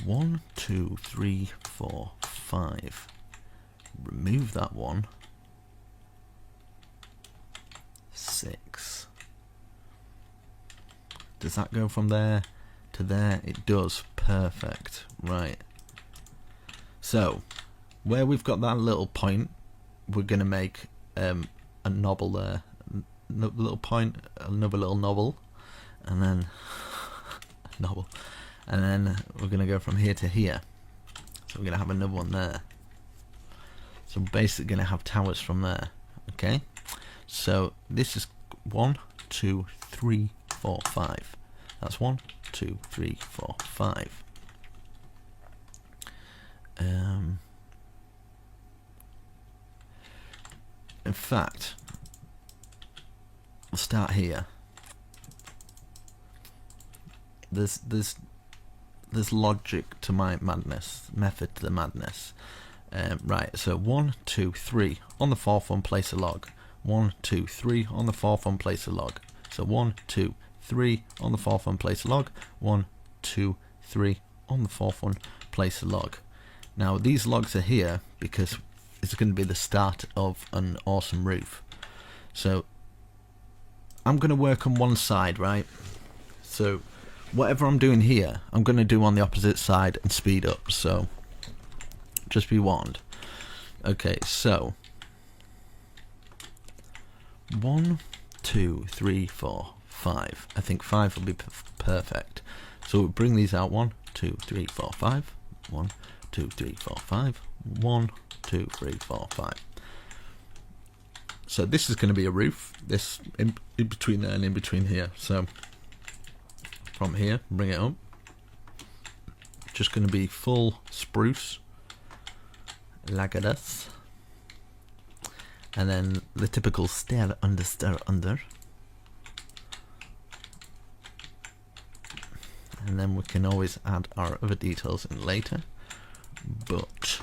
1, 2, 3, 4, 5. Remove that one. 6. Does that go from there to there? It does. Perfect. Right. So, where we've got that little point, we're going to make a knobbel there. Little point, another little knobbel, and then knobbel, and then we're going to go from here to here. So we're going to have another one there. So we're basically going to have towers from there. Okay. So this is 1, 2, 3, 4, 5. That's 1, 2, 3, 4, 5. In fact, we'll start here. There's logic to my madness, method to the madness. Right, so 1, 2, 3 on the 4th one, place a log. 1, 2, 3 on the 4th one, place a log. So 1, 2, 3 on the 4th one, place a log. 1, 2, 3 on the 4th one, place a log. Now these logs are here because it's going to be the start of an awesome roof. So I'm going to work on one side, right? So whatever I'm doing here, I'm going to do on the opposite side and speed up. So just be warned. Okay, so 1, 2, 3, 4, 5. I think 5 will be perfect. So we'll bring these out. 1, 2, 3, 4, 5. 1, 2, 3, 4, 5. 1, 2, 3, 4, 5. So this is going to be a roof. This in between there and in between here. So from here, bring it up. Just going to be full spruce, like this, and then the typical stair under, and then we can always add our other details in later. But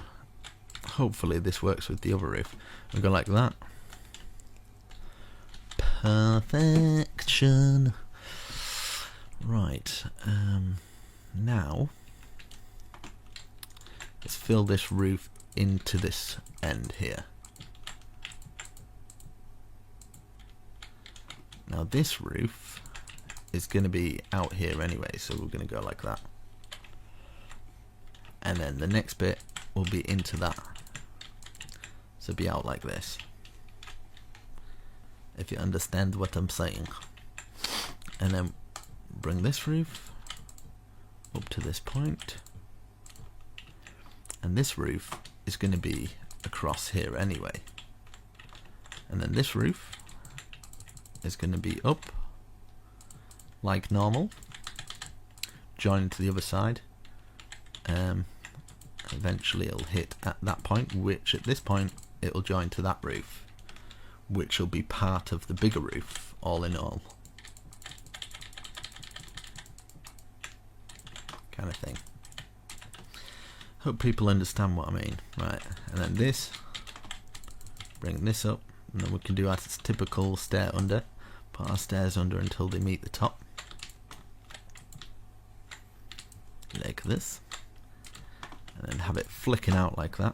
hopefully this works with the other roof. We go like that. Perfection. Right. Now let's fill this roof into this end here. Now this roof is going to be out here anyway, so we're going to go like that. And then the next bit will be into that. So be out like this. If you understand what I'm saying. And then bring this roof up to this point. And this roof is going to be across here anyway. And then this roof is going to be up like normal, join to the other side. Eventually it'll hit at that point, which at this point it'll join to that roof, which will be part of the bigger roof, all in all. Kind of thing. Hope people understand what I mean. Right, and then this, bring this up, and then we can do our typical stair under, put our stairs under until they meet the top. Like this. And then have it flicking out like that.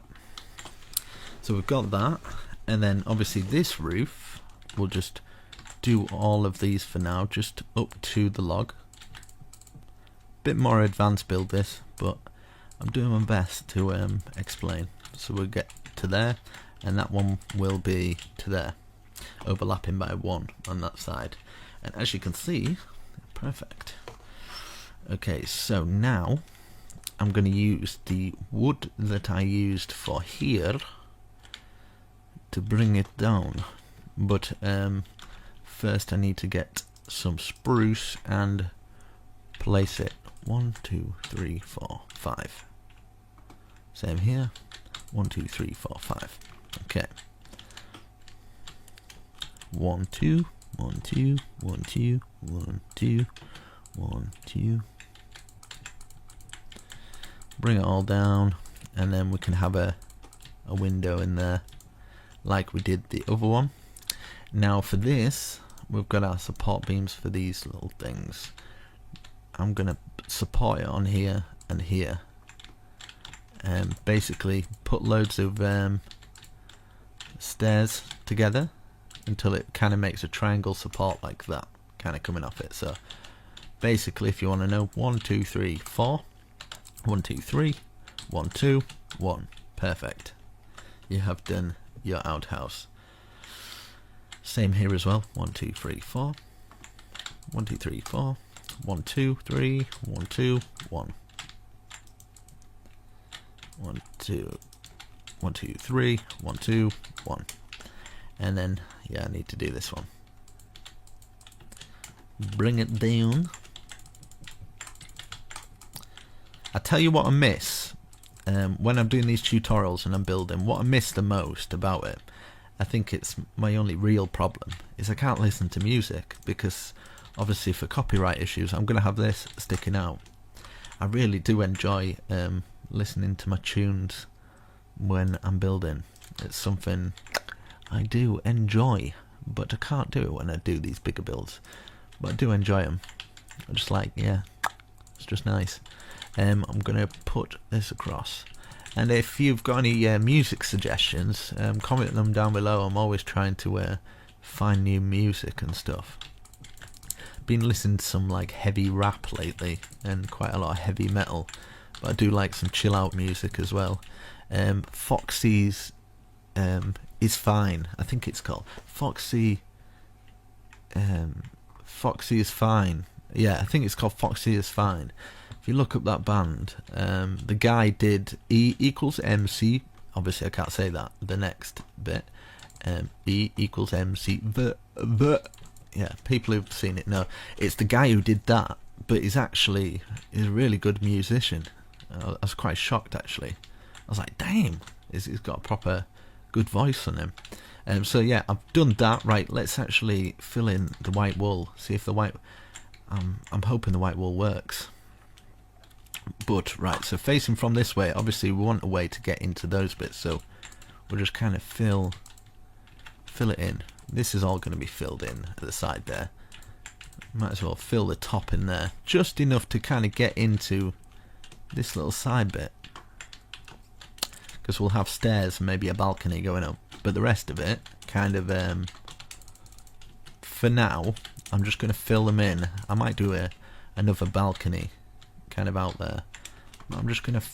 So we've got that, and then obviously this roof will just do all of these for now, just up to the log. Bit more advanced build this, but I'm doing my best to explain. So we'll get to there, and that one will be to there, overlapping by 1 on that side. And as you can see, perfect. Okay, so now I'm going to use the wood that I used for here to bring it down, but first I need to get some spruce and place it 1, 2, 3, 4, 5. Same here, 1, 2, 3, 4, 5. Okay, 1, 2, 1, 2, 1, 2, 1, 2, 1, 2. Bring it all down, and then we can have a window in there like we did the other one. Now for this, we've got our support beams for these little things. I'm gonna support it on here and here, and basically put loads of stairs together until it kind of makes a triangle support like that, kind of coming off it. So basically, if you want to know, 1, 2, 3, 4, 1, 2, 3, 1, 2, 1. Perfect. You have done your outhouse. Same here as well. 1, 2, 3, 4. 1, 2, 3, 4. 1, 2, 3. 1, 2, 1. 1, 2. 1, 2, 3. 1, 2, 1. And then, yeah, I need to do this one. Bring it down. I tell you what I miss when I'm doing these tutorials and I'm building. What I miss the most about it, I think it's my only real problem, is I can't listen to music, because obviously for copyright issues I'm going to have this sticking out. I really do enjoy listening to my tunes when I'm building. It's something I do enjoy, but I can't do it when I do these bigger builds. But I do enjoy them. I just like, yeah, it's just nice. I'm going to put this across. And if you've got any music suggestions, comment them down below. I'm always trying to find new music and stuff. Been listening to some like heavy rap lately, and quite a lot of heavy metal, but I do like some chill out music as well. Foxy's Is Fine, I think it's called Foxy Is Fine. Yeah, I think it's called Foxy Is Fine. If you look up that band, the guy did E equals MC. Obviously I can't say that, the next bit. E equals MC. Yeah, people who've seen it know. It's the guy who did that, but he's a really good musician. I was quite shocked actually. I was like, damn, he's got a proper good voice on him. So yeah, I've done that. Right, let's actually fill in the white wool. See if the white... I'm hoping the white wool works. But right, so facing from this way, obviously we want a way to get into those bits, so we'll just kind of fill it in. This is all going to be filled in at the side there. Might as well fill the top in there, just enough to kind of get into this little side bit, because we'll have stairs and maybe a balcony going up, but the rest of it kind of for now I'm just going to fill them in. I might do another balcony kind of out there, but I'm just going to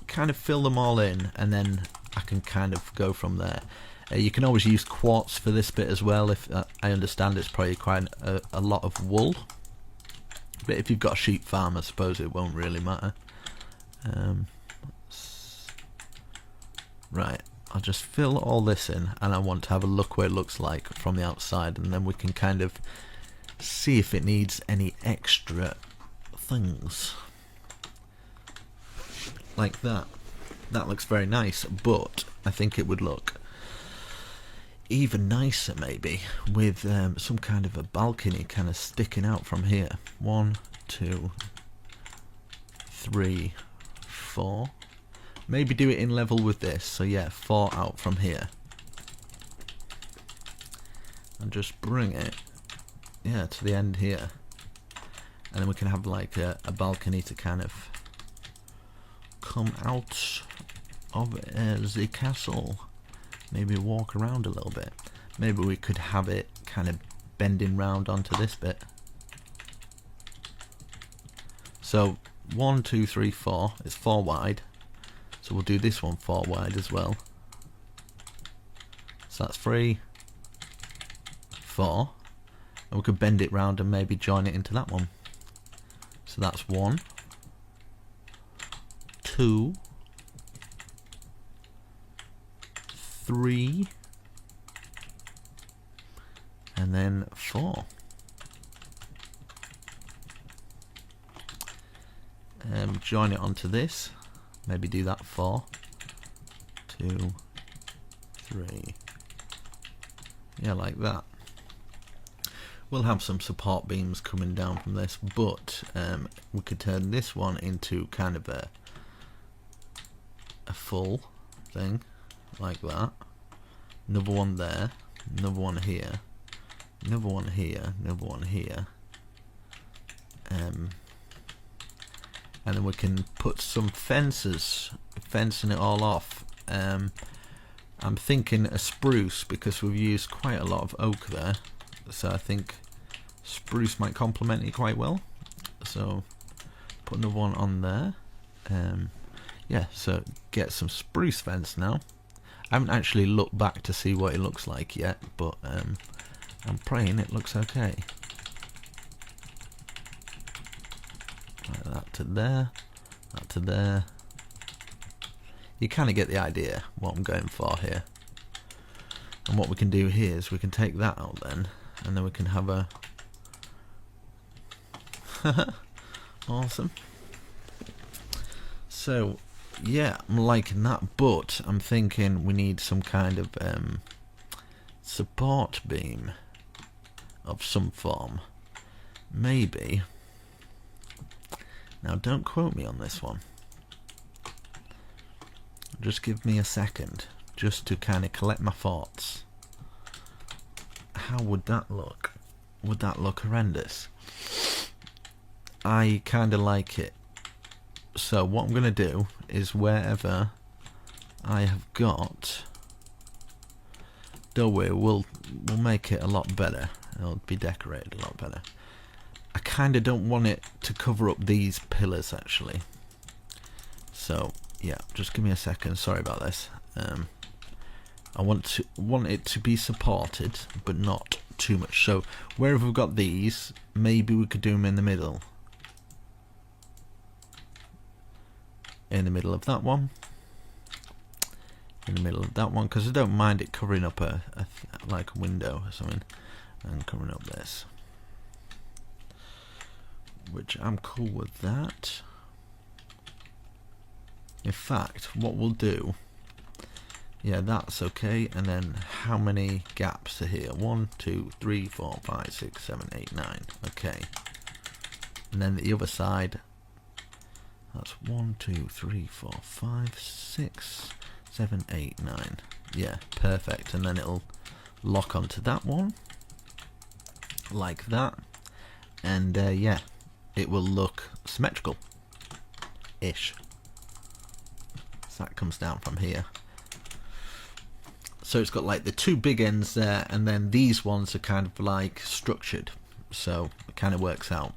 kind of fill them all in, and then I can kind of go from there. You can always use quartz for this bit as well. If I understand it's probably quite a lot of wool, but if you've got a sheep farm, I suppose it won't really matter. Right, I'll just fill all this in, and I want to have a look what it looks like from the outside, and then we can kind of see if it needs any extra things like that. That looks very nice, but I think it would look even nicer maybe with some kind of a balcony kind of sticking out from here. 1, 2, 3, 4. Maybe do it in level with this, so yeah, 4 out from here, and just bring it, yeah, to the end here, and then we can have like a balcony to kind of come out of the castle. Maybe walk around a little bit. Maybe we could have it kind of bending round onto this bit. So 1, 2, 3, 4. It's 4 wide. So we'll do this one 4 wide as well. So that's 3, 4. And we could bend it round and maybe join it into that one. So that's 1, 2, 3, and then 4. Join it onto this. Maybe do that 4, 2, 3. Yeah, like that. We'll have some support beams coming down from this, but we could turn this one into kind of a full thing, like that. Another one there, another one here, another one here, another one here. And then we can put some fences, fencing it all off. I'm thinking a spruce, because we've used quite a lot of oak there, so I think spruce might complement it quite well. So put another one on there. Yeah, so get some spruce fence now. I haven't actually looked back to see what it looks like yet, but I'm praying it looks okay. Like that to there, that to there. You kind of get the idea what I'm going for here. And what we can do here is we can take that out then, and then we can have a awesome. So yeah, I'm liking that, but I'm thinking we need some kind of support beam of some form. Maybe. Now don't quote me on this one. Just give me a second, just to kind of collect my thoughts. How would that look? Would that look horrendous? I kind of like it. So what I'm going to do is wherever I have got, don't worry, we'll make it a lot better. It'll be decorated a lot better. I kind of don't want it to cover up these pillars actually. So yeah, just give me a second. Sorry about this. I want it to be supported, but not too much. So wherever we've got these, maybe we could do them in the middle. In the middle of that one. In the middle of that one, because I don't mind it covering up like a window or something, and covering up this. Which I'm cool with that. In fact, what we'll do, yeah, that's okay. And then how many gaps are here? 1, 2, 3, 4, 5, 6, 7, 8, 9. Okay. And then the other side, that's 1, 2, 3, 4, 5, 6, 7, 8, 9. Yeah, perfect. And then it'll lock onto that one, like that. And yeah, it will look symmetrical-ish. So that comes down from here. So it's got like the two big ends there, and then these ones are kind of like structured. So it kind of works out.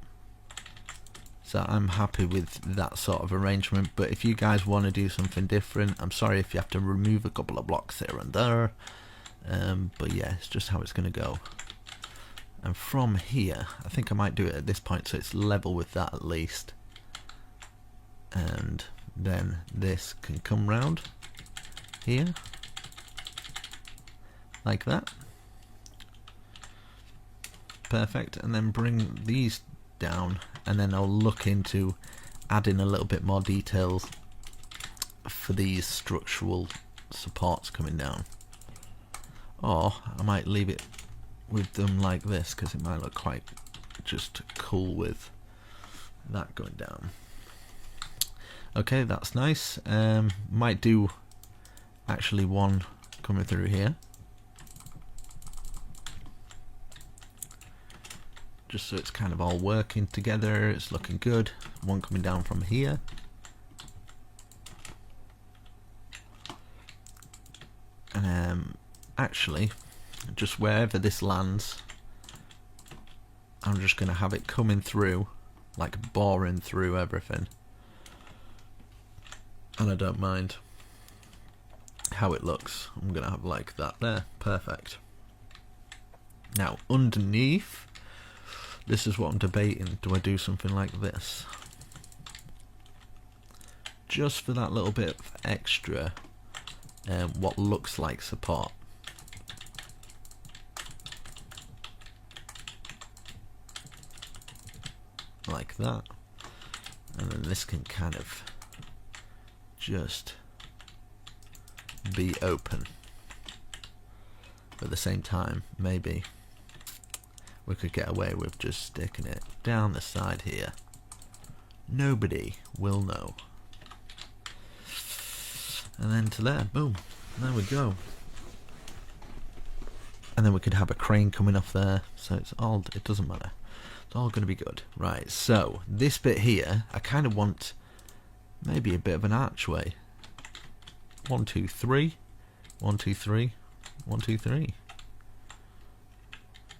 So I'm happy with that sort of arrangement. But if you guys want to do something different, I'm sorry if you have to remove a couple of blocks here and there. But yeah, it's just how it's going to go. And from here, I think I might do it at this point so it's level with that at least. And then this can come round here, like that. Perfect. And then bring these down, and then I'll look into adding a little bit more details for these structural supports coming down. Or I might leave it with them like this, because it might look quite just cool with that going down. Okay, that's nice. Might do actually one coming through here, just so it's kind of all working together. It's looking good. One coming down from here. And actually, just wherever this lands, I'm just going to have it coming through, like boring through everything. And I don't mind how it looks. I'm going to have like that there. Perfect. Now, underneath, this is what I'm debating. Do I do something like this? Just for that little bit of extra, what looks like support. Like that. And then this can kind of just be open. But at the same time, maybe we could get away with just sticking it down the side here. Nobody will know. And then to there, boom, there we go. And then we could have a crane coming off there, so it doesn't matter. It's all going to be good. Right, so this bit here, I kind of want maybe a bit of an archway. 1, 2, 3. 1, 2, 3. 1, 2, 3.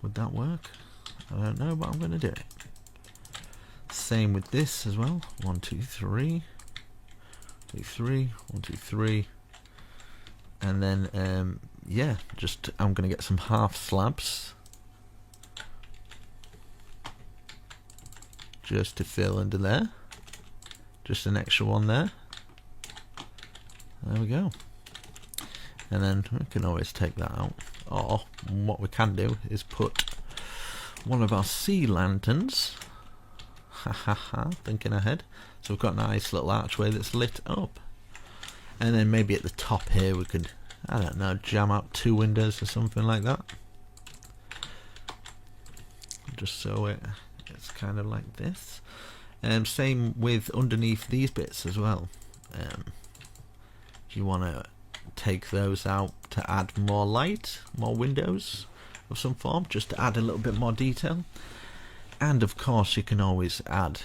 Would that work? I don't know, but I'm going to do it. Same with this as well. 1, 2, 3. 2, 3. 1, 2, 3. And then, yeah, just I'm going to get some half slabs. Just to fill under there. Just an extra one there. There we go. And then we can always take that out. Or what we can do is put one of our sea lanterns. Ha ha ha, thinking ahead. So we've got a nice little archway that's lit up. And then maybe at the top here we could, I don't know, jam out 2 windows or something like that. Just so it's kind of like this. Same with underneath these bits as well. If you want to take those out to add more light, more windows of some form, just to add a little bit more detail. And of course you can always add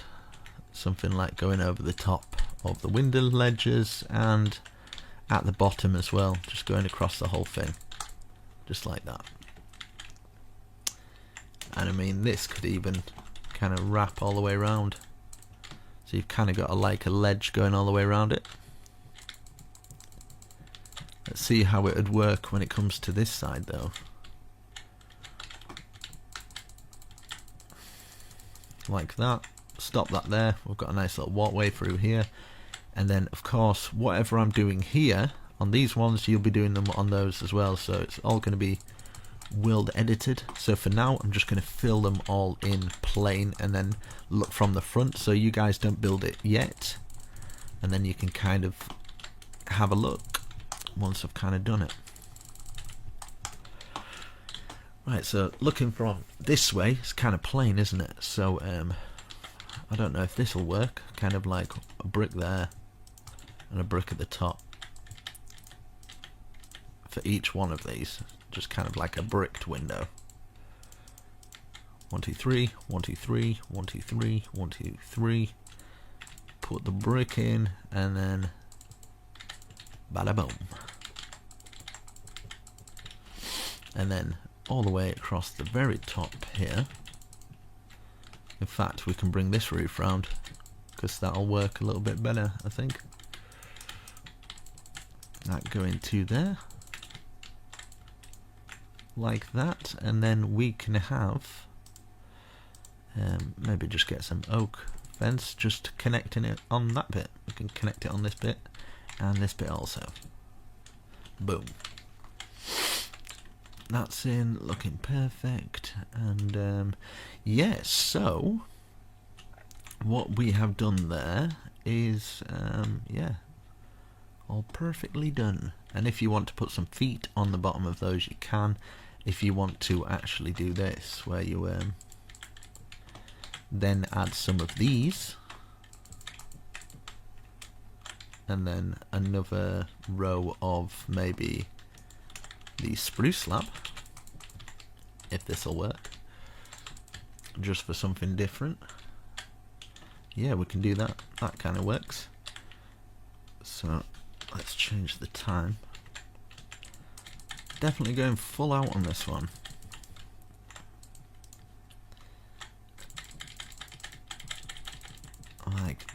something like going over the top of the window ledges and at the bottom as well, just going across the whole thing, just like that. And I mean, this could even kind of wrap all the way around, so you've kind of got like a ledge going all the way around it. Let's see how it would work when it comes to this side though. Like that. Stop that there. We've got a nice little walkway through here. And then of course whatever I'm doing here on these ones, you'll be doing them on those as well, so it's all going to be world edited. So for now I'm just going to fill them all in plain and then look from the front, so you guys don't build it yet, and then you can kind of have a look once I've kind of done it. Right, so looking from this way, it's kind of plain, isn't it? So I don't know if this will work. Kind of like a brick there and a brick at the top for each one of these, just kind of like a bricked window. 1, 2, 3, 1, 2, 3, 1, 2, 3, 1, 2, 3. Put the brick in and then bada boom. And then all the way across the very top here. In fact, we can bring this roof round because that'll work a little bit better, I think. That going to there, like that, and then we can have maybe just get some oak fence, just connecting it on that bit. We can connect it on this bit and this bit also. Boom. That's in, looking perfect. And yes, so what we have done there is yeah, all perfectly done. And if you want to put some feet on the bottom of those, you can. If you want to actually do this, where you then add some of these and then another row of maybe the spruce slab, if this will work, just for something different. Yeah, we can do that. That kind of works. So let's change the time. Definitely going full out on this one.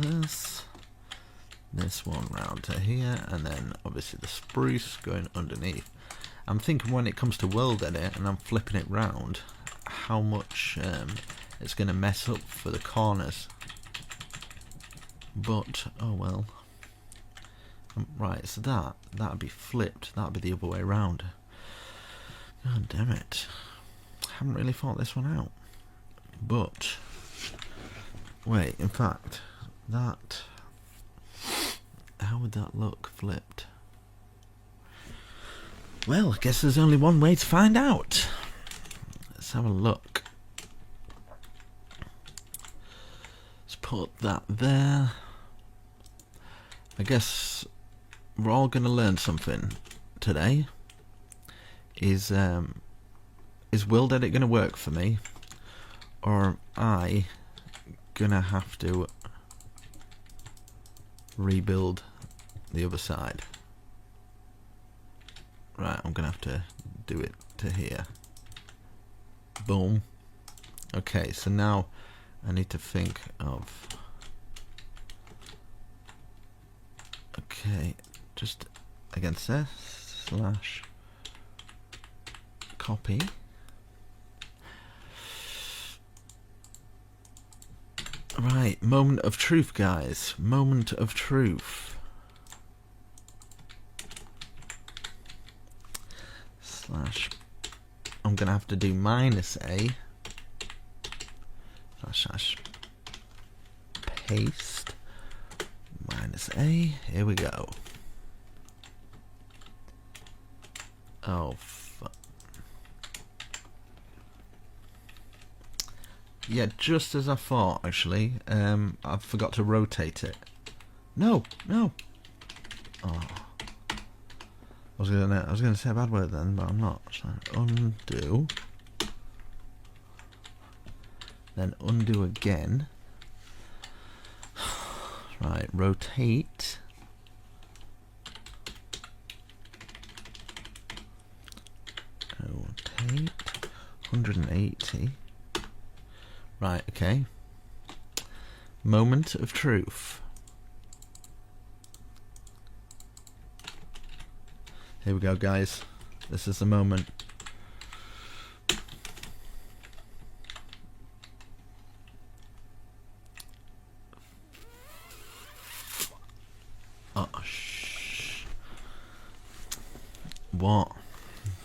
this one round to here, and then obviously the spruce going underneath. I'm thinking when it comes to world edit and I'm flipping it round, how much it's going to mess up for the corners. But oh well. Right, so that'd be flipped. That'd be the other way around. God damn it! Haven't really thought this one out. But wait, in fact, that, how would that look flipped? Well, I guess there's only one way to find out. Let's have a look. Let's put that there. I guess we're all going to learn something today. Is world edit going to work for me, or am I going to have to rebuild the other side? Right, I'm going to have to do it to here. Boom. Okay, so now I need to think of... Okay, just against this, slash copy. Right, moment of truth, guys. Moment of truth. Slash, I'm gonna have to do -a slash paste -a. Here we go. Oh fuck. Yeah, just as I thought, actually. I forgot to rotate it. No. Oh. I was gonna say a bad word then, but I'm not. So undo. Then undo again. Right, rotate. Rotate 180. Right, okay. Moment of truth. Here we go, guys. This is the moment. Oh, shh. What?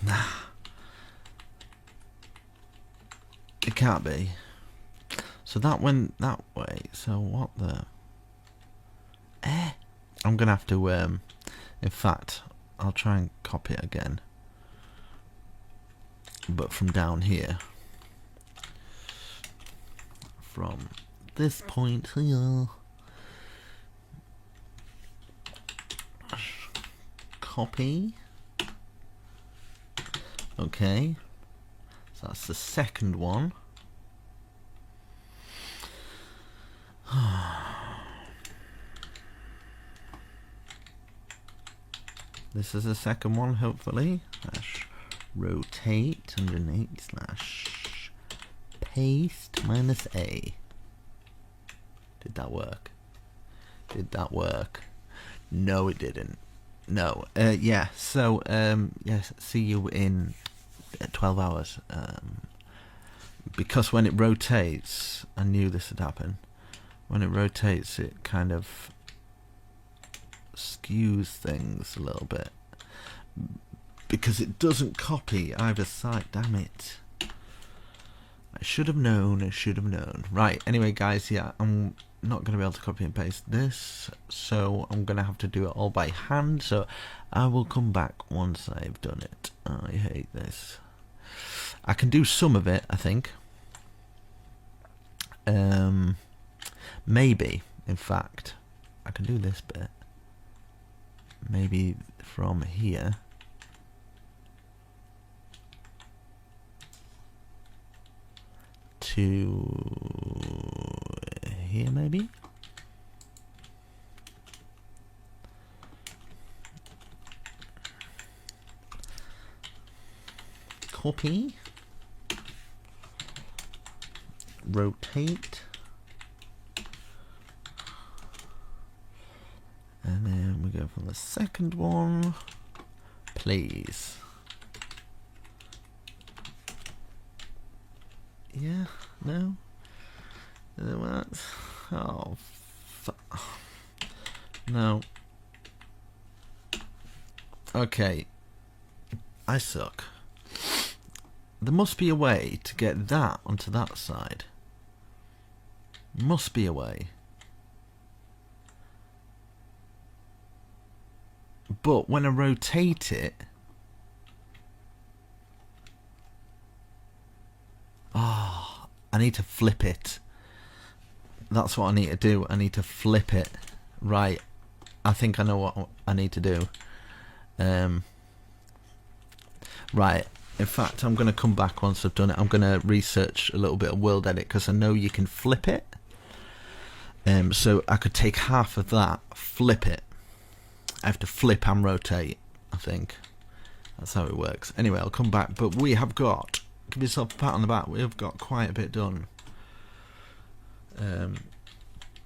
Nah. It can't be. So that went that way. So what the... I'm gonna have to, in fact, I'll try and copy it again. But from down here. From this point here. Copy. Okay. So that's the second one. This is the second one, hopefully. Slash rotate 180 slash paste -a. Did that work? Did that work? No, it didn't. No. Yeah. So yes. See you in 12 hours. Because when it rotates, I knew this would happen. When it rotates, it kind of skews things a little bit because it doesn't copy either side. Damn it. I should have known. Right, anyway guys, yeah, I'm not going to be able to copy and paste this, so I'm going to have to do it all by hand, so I will come back once I've done it. I hate this. I can do some of it, I think. Maybe, in fact, I can do this bit. Maybe from here to here, maybe. Copy. Rotate. second one, please. Yeah, no? What? Oh, no. Okay. I suck. There must be a way to get that onto that side. Must be a way. But when I rotate it... Oh, I need to flip it. That's what I need to do. I need to flip it. Right. I think I know what I need to do. Right. In fact, I'm going to come back once I've done it. I'm going to research a little bit of World Edit because I know you can flip it. So I could take half of that, flip it. I have to flip and rotate, I think. That's how it works. Anyway, I'll come back. But we have got... Give yourself a pat on the back. We have got quite a bit done.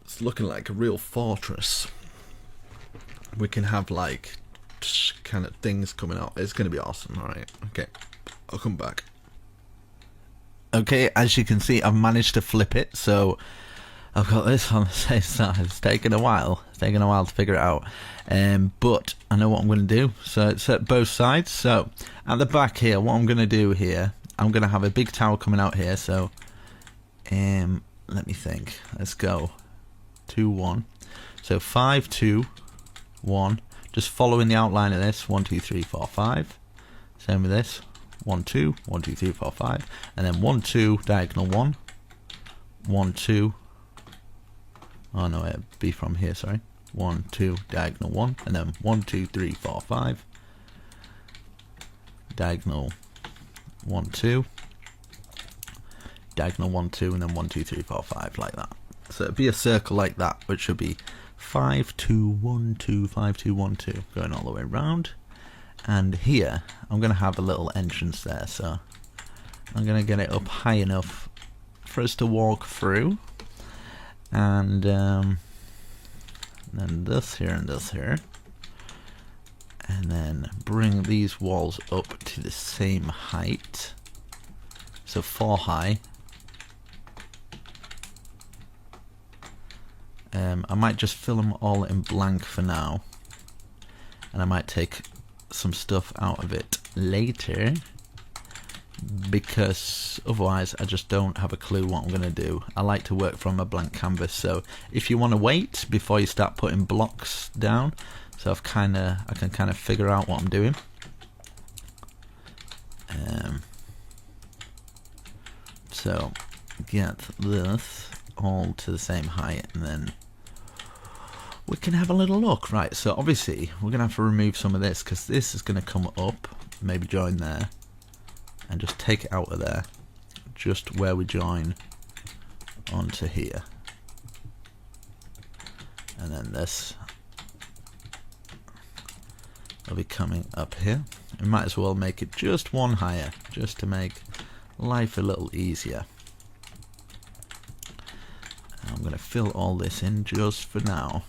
It's looking like a real fortress. We can have like kind of things coming out. It's going to be awesome. Alright, okay. I'll come back. Okay, as you can see, I've managed to flip it. So I've got this on the same side. It's taken a while. It's taken a while to figure it out. But I know what I'm going to do. So it's at both sides. So at the back here, what I'm going to do here, I'm going to have a big tower coming out here. So let me think. Let's go. 2, 1. So 5, 2, 1. Just following the outline of this. 1, 2, 3, 4, 5. Same with this. 1, 2, 1, 2, 3, 4, 5. And then 1, 2, diagonal 1. 1, 2. Oh no, it'd be from here, sorry. 1, 2, diagonal 1. And then 1, 2, 3, 4, 5. Diagonal 1, 2. Diagonal 1, 2, and then 1, 2, 3, 4, 5, like that. So it'd be a circle like that, which should be 5, 2, 1, 2, 5, 2, 1, 2, going all the way around. And here, I'm going to have a little entrance there, so I'm going to get it up high enough for us to walk through. And then this here and this here. And then bring these walls up to the same height. So 4 high. I might just fill them all in blank for now, and I might take some stuff out of it later, because otherwise I just don't have a clue what I'm going to do. I like to work from a blank canvas, so if you want to wait before you start putting blocks down, so I can kind of figure out what I'm doing. So get this all to the same height, and then we can have a little look. Right, so obviously we're gonna have to remove some of this, because this is gonna come up, maybe join there, and just take it out of there, just where we join onto here. And then this will be coming up here. We might as well make it just one higher, just to make life a little easier. I'm going to fill all this in just for now.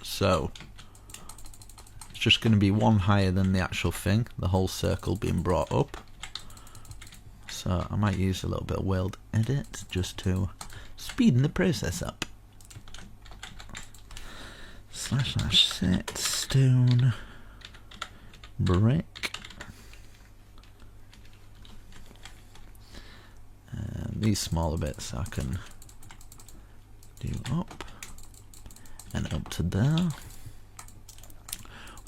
So it's just going to be one higher than the actual thing, the whole circle being brought up. So I might use a little bit of World Edit just to speeden the process up. / set stone brick. And these smaller bits I can do up and up to there.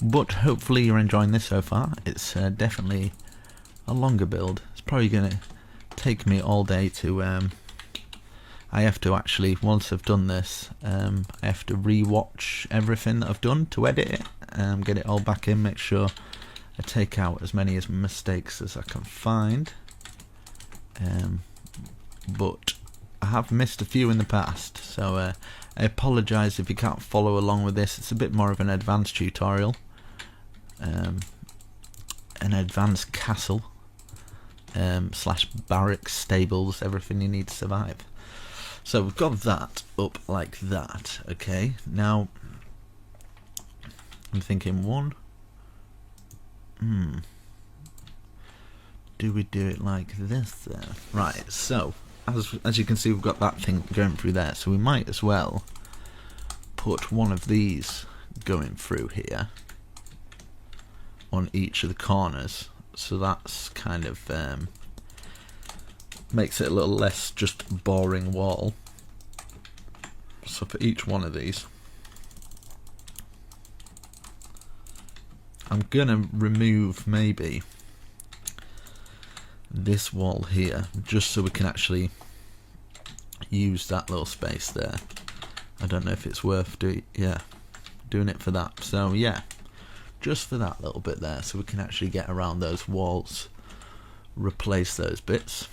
But hopefully you're enjoying this so far. It's definitely a longer build. It's probably going to take me all day to I have to actually, once I've done this, I have to re-watch everything that I've done to edit it, get it all back in, make sure I take out as many mistakes as I can find. But I have missed a few in the past, so I apologise if you can't follow along with this. It's a bit more of an advanced tutorial, an advanced castle / barracks, stables, everything you need to survive. So we've got that up like that. Okay, now I'm thinking one. Do we do it like this then? Right, so as you can see, we've got that thing going through there, so we might as well put one of these going through here on each of the corners, so that's kind of makes it a little less just boring wall. So for each one of these, I'm gonna remove maybe this wall here, just so we can actually use that little space there. I don't know if it's worth doing it for that. So yeah, just for that little bit there, so we can actually get around those walls, replace those bits.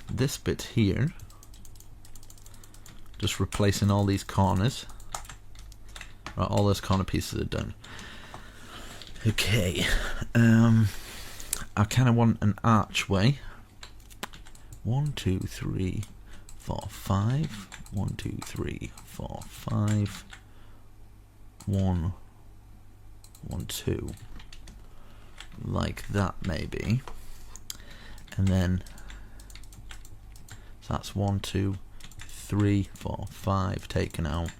This bit here, just replacing all these corners. Right, all those corner pieces are done. Okay, I kind of want an archway. 1, 2, 3, 4, 5. 1, 2, 3, 4, 5. 1, 1, 2. Like that maybe. And then so that's 1, 2, 3, 4, 5 taken out.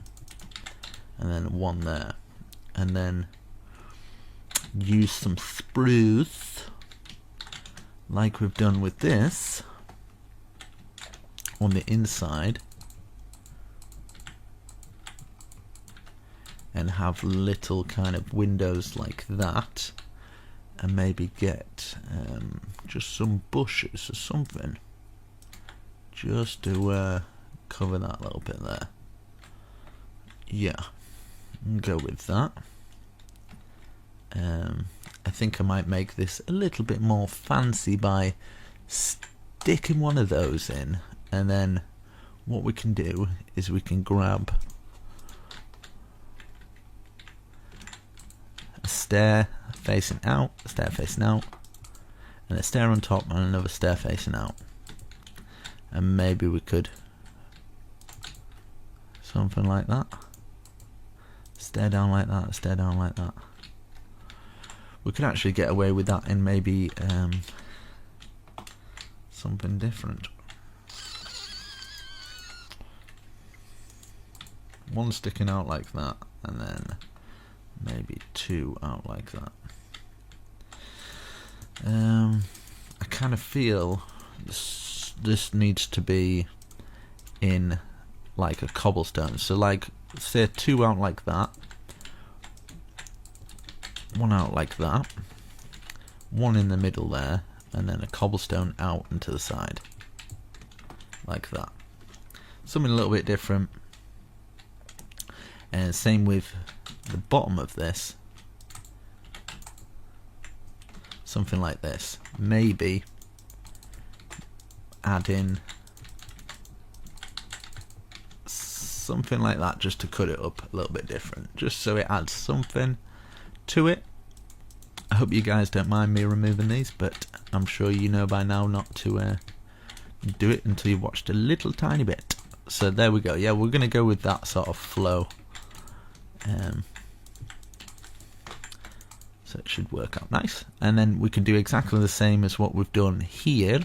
And then 1 there. And then use some spruce, like we've done with this, on the inside, and have little kind of windows like that, and maybe get just some bushes or something, just to cover that little bit there. Yeah, go with that. I think I might make this a little bit more fancy by sticking one of those in, and then what we can do is we can grab a stair facing out, a stair facing out, and a stair on top and another stair facing out, and maybe we could something like that, stair down like that, stair down like that. We could actually get away with that in maybe something different. One sticking out like that, and then maybe 2 out like that. I kind of feel this needs to be in like a cobblestone. So like, say 2 out like that. 1 out like that, 1 in the middle there, and then a cobblestone out and to the side, like that. Something a little bit different. And same with the bottom of this, something like this. Maybe add in something like that, just to cut it up a little bit different, just so it adds something to it. I hope you guys don't mind me removing these, but I'm sure you know by now not to do it until you've watched a little tiny bit. So there we go. Yeah, we're going to go with that sort of flow. So it should work out nice. And then we can do exactly the same as what we've done here.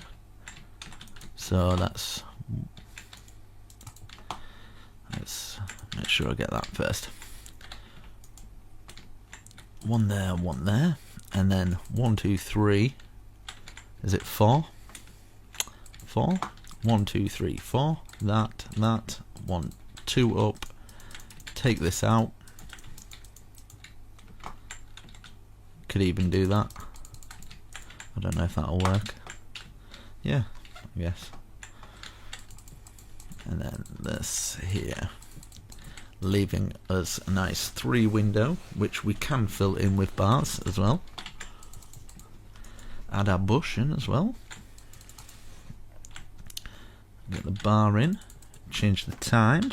So let's make sure I get that first. 1 there, 1 there, and then 1, 2, 3. Is it 4? 4. 1, 2, 3, 4. That. 1, 2 up. Take this out. Could even do that. I don't know if that'll work. Yeah, I guess. And then this here, leaving us a nice 3 window, which we can fill in with bars as well. Add our bush in as well. Get the bar in. Change the time.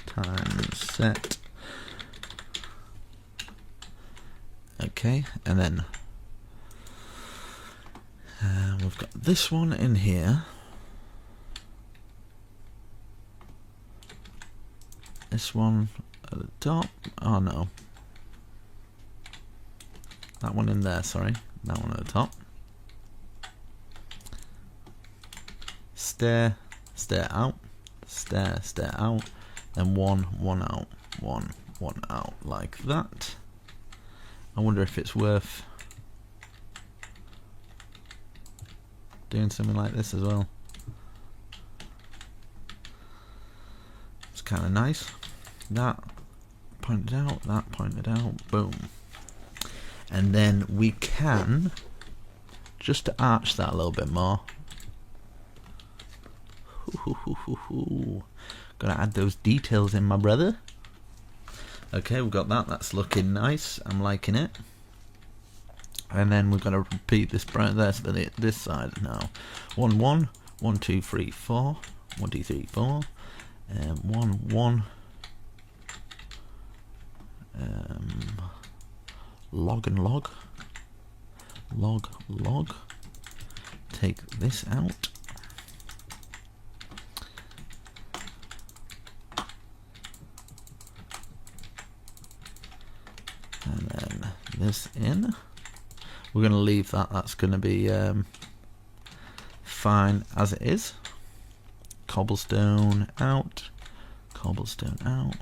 Time set. Okay, and then we've got this one in here. This one at the top. Oh no. That one in there, sorry. That one at the top. Stair, stair out, stair, stair out, and one out, one out, like that. I wonder if it's worth doing something like this as well. It's kind of nice. That pointed out, that pointed out, boom. And then we can, just to arch that a little bit more, gotta add those details in, my brother. Okay, we've got that. That's looking nice. I'm liking it. And then we're gonna repeat this right there for this side now. 1 1 1 2 3 4 1 2 3 4 1 1 log and log, log log. Take this out. And then this in. We're going to leave that. That's going to be fine as it is. Cobblestone out. Cobblestone out.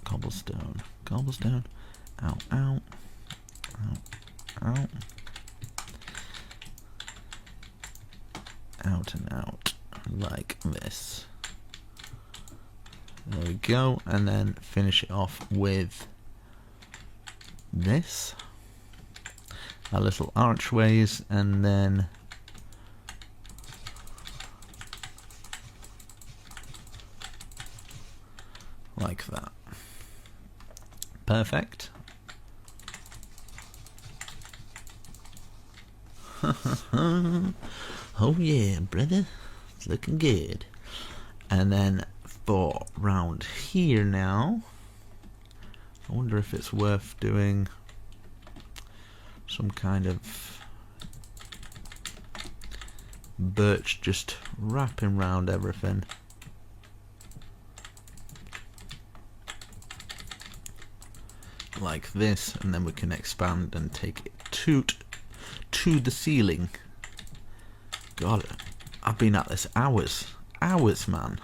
Cobblestone. Cobblestone. Out. Out. Out. Out. Out and out. Like this. There we go. And then finish it off with this, our little archways, and then like that. Perfect. Oh yeah, brother, it's looking good. And then for round here now, I wonder if it's worth doing some kind of birch just wrapping round everything. Like this, and then we can expand and take it to the ceiling. God, I've been at this hours, man.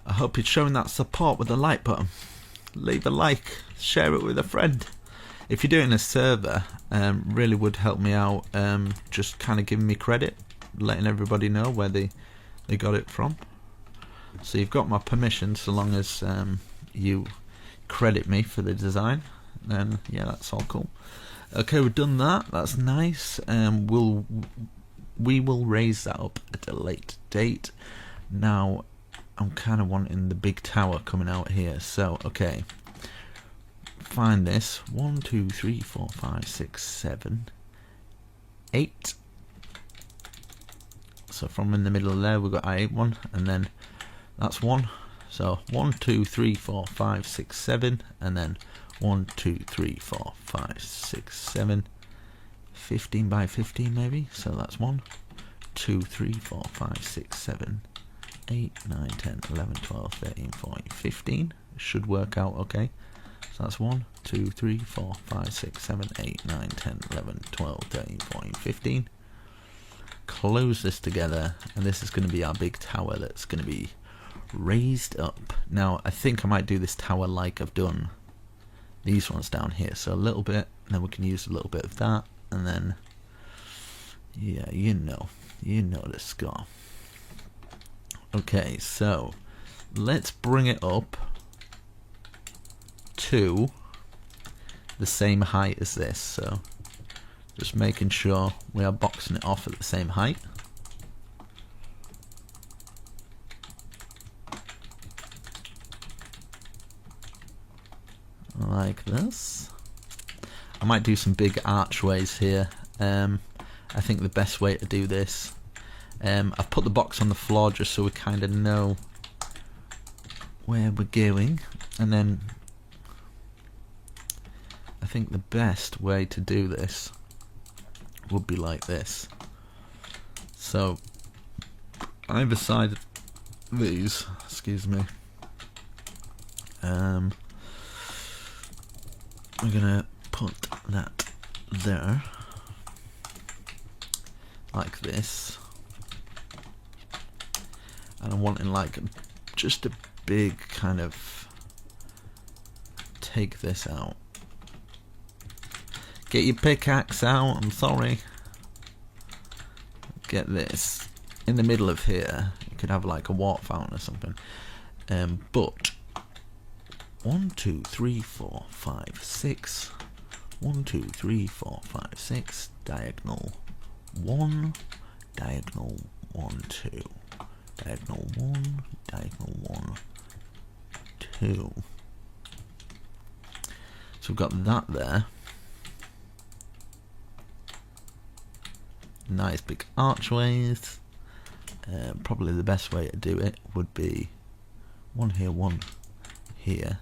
I hope it's showing that support with the like button. Leave a like, share it with a friend. If you're doing a server, really would help me out, just kind of giving me credit, letting everybody know where they got it from. So you've got my permission, so long as you credit me for the design, then yeah, that's all cool. Okay, we've done that. That's nice. We will raise that up at a later date. Now I'm kind of wanting the big tower coming out here. So okay, find this. 1 2 3 4 5 6 7 8. So from in the middle there we've got I8 and then that's 1. So 1 2 3 4 5 6 7, and then 1 2 3 4 5 6 7, 15 by 15 maybe. So that's 1 2 3 4 5 6 7 8 9 10 11 12 13 14 15. Should work out okay. So that's 1 2 3 4 5 6 7 8 9 10 11 12 13 14 15. Close this together, and this is going to be our big tower that's going to be raised up. Now I think I might do this tower like I've done these ones down here, so a little bit, and then we can use a little bit of that, and then yeah, you know the score. Okay, so let's bring it up to the same height as this, so just making sure we are boxing it off at the same height. Like this. I might do some big archways here. I think the best way to do this, I've put the box on the floor just so we kind of know where we're going, and then I think the best way to do this would be like this. So either side of these, excuse me, we're gonna put that there, like this, and I'm wanting like just a big kind of, take this out. Get your pickaxe out, I'm sorry. Get this in the middle of here. You could have like a water fountain or something. But 1, 2, 3, 4, 5, 6. 1, 2, 3, 4, 5, 6. Diagonal 1, diagonal 1, 2. Diagonal 1, diagonal 1, 2. So we've got that there. Nice big archways. Probably the best way to do it would be 1 here, 1 here,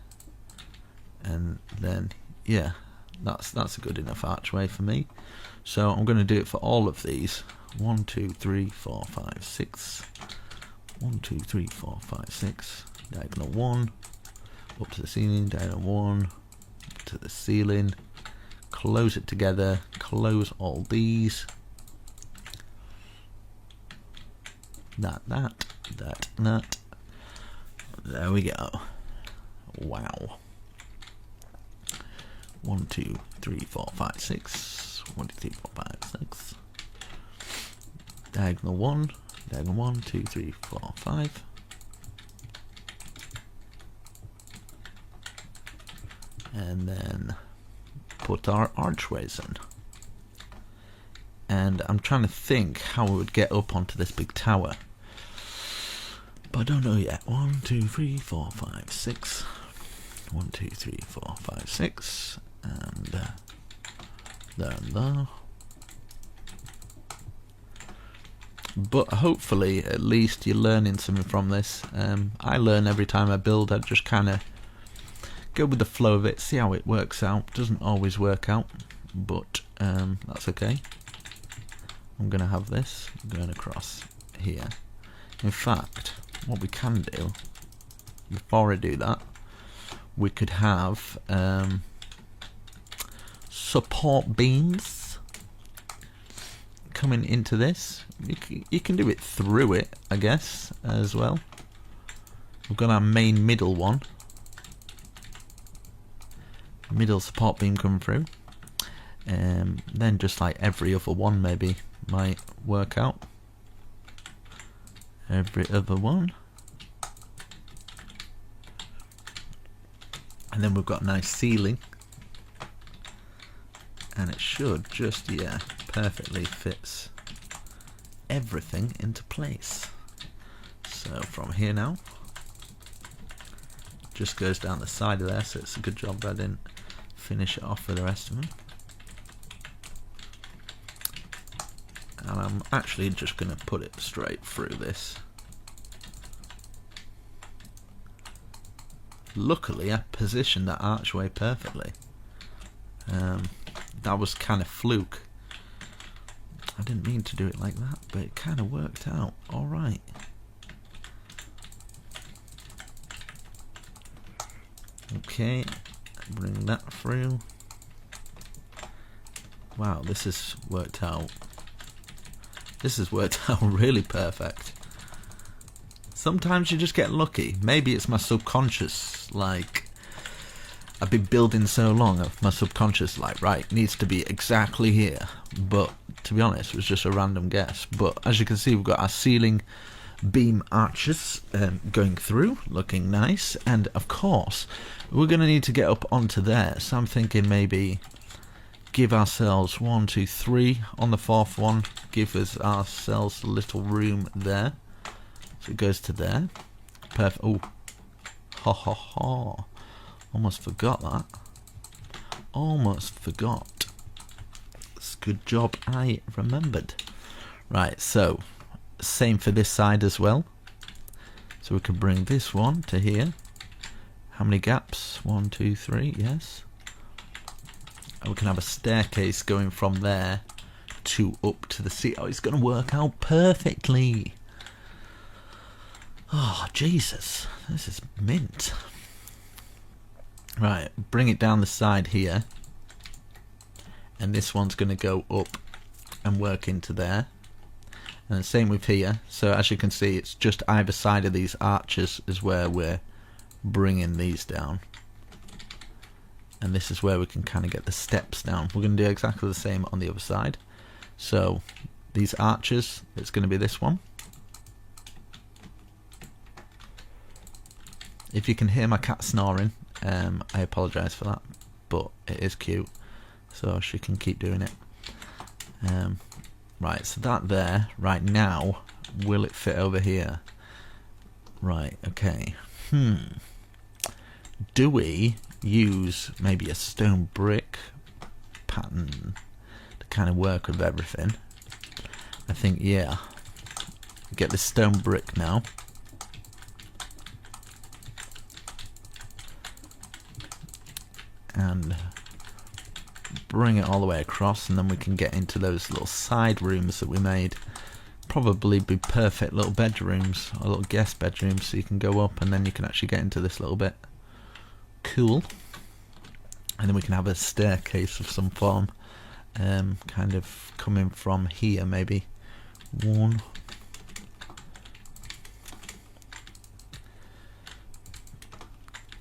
and then yeah, that's a good enough archway for me. So I'm going to do it for all of these. 1, 2, 3, 4, 5, 6. 1, 2, 3, 4, 5, 6. Diagonal 1 up to the ceiling. Diagonal 1 up to the ceiling. Close it together. Close all these. That. There we go. Wow. 1, 2, 3, 4, 5, 6. 1, 2, 3, 4, 5, 6. Diagonal 1. Diagonal 1, 2, 3, 4, 5. And then put our archways in. And I'm trying to think how we would get up onto this big tower. But I don't know yet. 1, 2, 3, 4, 5, 6. 1, 2, 3, 4, 5, 6. And there and there. But hopefully, at least you're learning something from this. I learn every time I build. I just kind of go with the flow of it, see how it works out. Doesn't always work out, but that's okay. I'm going to have this going across here. In fact, what we can do, before I do that, we could have support beams coming into this. You can do it through it, I guess, as well. We've got our main middle one. Middle support beam coming through. Then just like every other one maybe might work out. Every other one. And then we've got a nice ceiling. And it should just, yeah, perfectly fits everything into place. So from here now, just goes down the side of there, so it's a good job I didn't finish it off with the rest of them. And I'm actually just going to put it straight through this. Luckily I positioned that archway perfectly. That was kind of fluke. I didn't mean to do it like that, but it kind of worked out alright. Okay, bring that through. Wow, this has worked out. This has worked out really perfect. Sometimes you just get lucky. Maybe it's my subconscious, like, I've been building so long, my subconscious, like, right, needs to be exactly here. But, to be honest, it was just a random guess. But, as you can see, we've got our ceiling beam arches going through, looking nice. And, of course, we're going to need to get up onto there. So I'm thinking maybe give ourselves 1, 2, 3 on the fourth one. Give ourselves a little room there. So it goes to there. Perfect. Oh, ha ha ha. Almost forgot that. Almost forgot. It's a good job I remembered. Right, so same for this side as well. So we can bring this one to here. How many gaps? 1, 2, 3, yes. And we can have a staircase going from there to up to the sea. Oh, it's going to work out perfectly. Oh, Jesus. This is mint. Right, bring it down the side here. and this one's going to go up and work into there. And the same with here. So as you can see, it's just either side of these arches is where we're bringing these down. And this is where we can kind of get the steps down. We're going to do exactly the same on the other side. So these arches, it's going to be this one. If you can hear my cat snoring, I apologise for that, but it is cute, so she can keep doing it. Right, so that there, right now, will it fit over here? Right, okay. Do we use maybe a stone brick pattern to kind of work with everything? I think, yeah. Get this stone brick now. And bring it all the way across, and then we can get into those little side rooms that we made. Probably be perfect little bedrooms, or little guest bedrooms, so you can go up and then you can actually get into this little bit. Cool. And then we can have a staircase of some form, kind of coming from here maybe. One.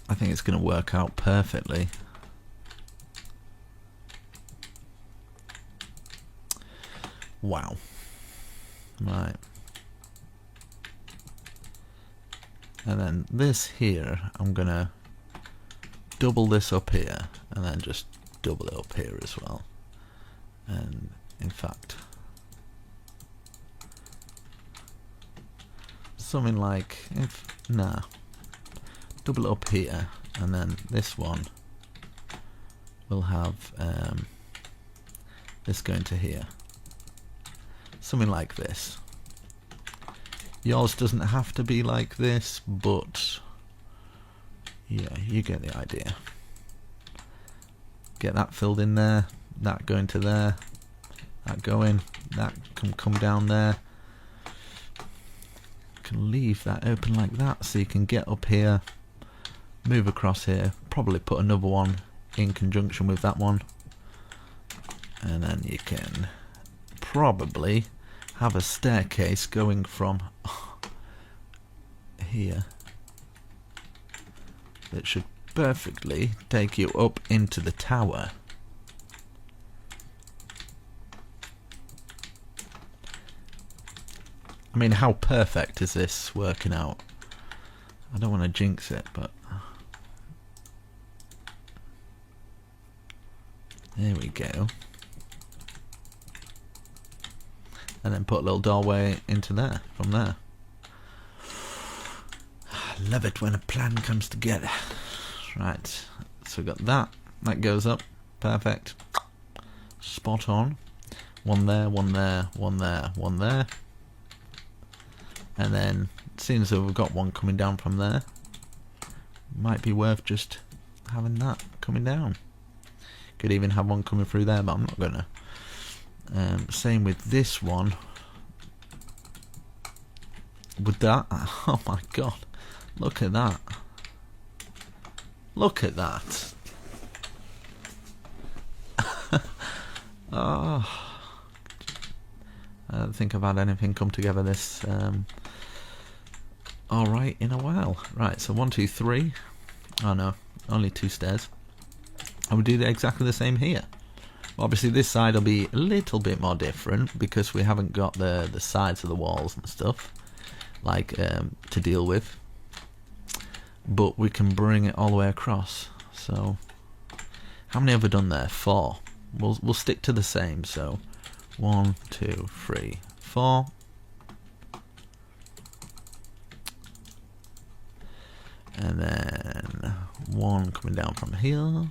I think it's going to work out perfectly. Wow. Right. And then this here, I'm gonna double this up here, and then just double it up here as well. And in fact, something like, double it up here, and then this one will have this going to here. Something like this. Yours doesn't have to be like this, but yeah, you get the idea. Get that filled in there, that going to there, that going, that can come down there. You can leave that open like that so you can get up here, move across here, probably put another one in conjunction with that one, and then you can probably have a staircase going from here that should perfectly take you up into the tower. I mean, how perfect is this working out? I don't want to jinx it, but there we go. And then put a little doorway into there, from there. I love it when a plan comes together. Right, so we got that. That goes up. Perfect. Spot on. One there, one there, one there, one there. And then, seeing as though we've got one coming down from there, might be worth just having that coming down. Could even have one coming through there, but I'm not gonna. Same with this one. With that, oh my god, look at that. Look at that. Oh, I don't think I've had anything come together this alright in a while. Right, so 1, 2, 3. Oh no, only 2 stairs. And we do exactly the same here. Obviously this side will be a little bit more different because we haven't got the sides of the walls and stuff like to deal with, but we can bring it all the way across. So how many have we done there? 4. We'll stick to the same. So 1, 2, 3, 4. And then one coming down from here.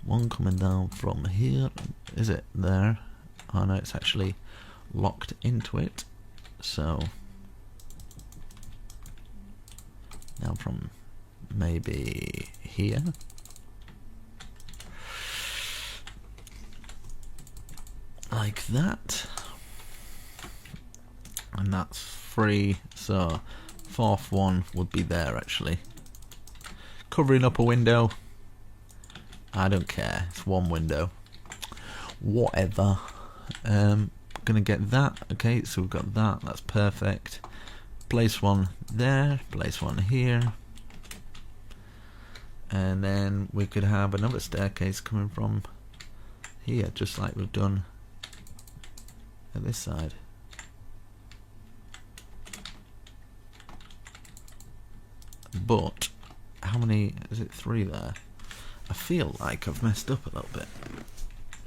One coming down from here. Is it there? Oh no, it's actually locked into it. So now from maybe here. Like that. And that's 3. So 4th one would be there actually. Covering up a window. I don't care. It's one window. whatever. Gonna get that. Okay, so we've got that. That's perfect. Place one there. Place one here. And then we could have another staircase coming from here, just like we've done at this side. But how many is it? 3 there. I feel like I've messed up a little bit,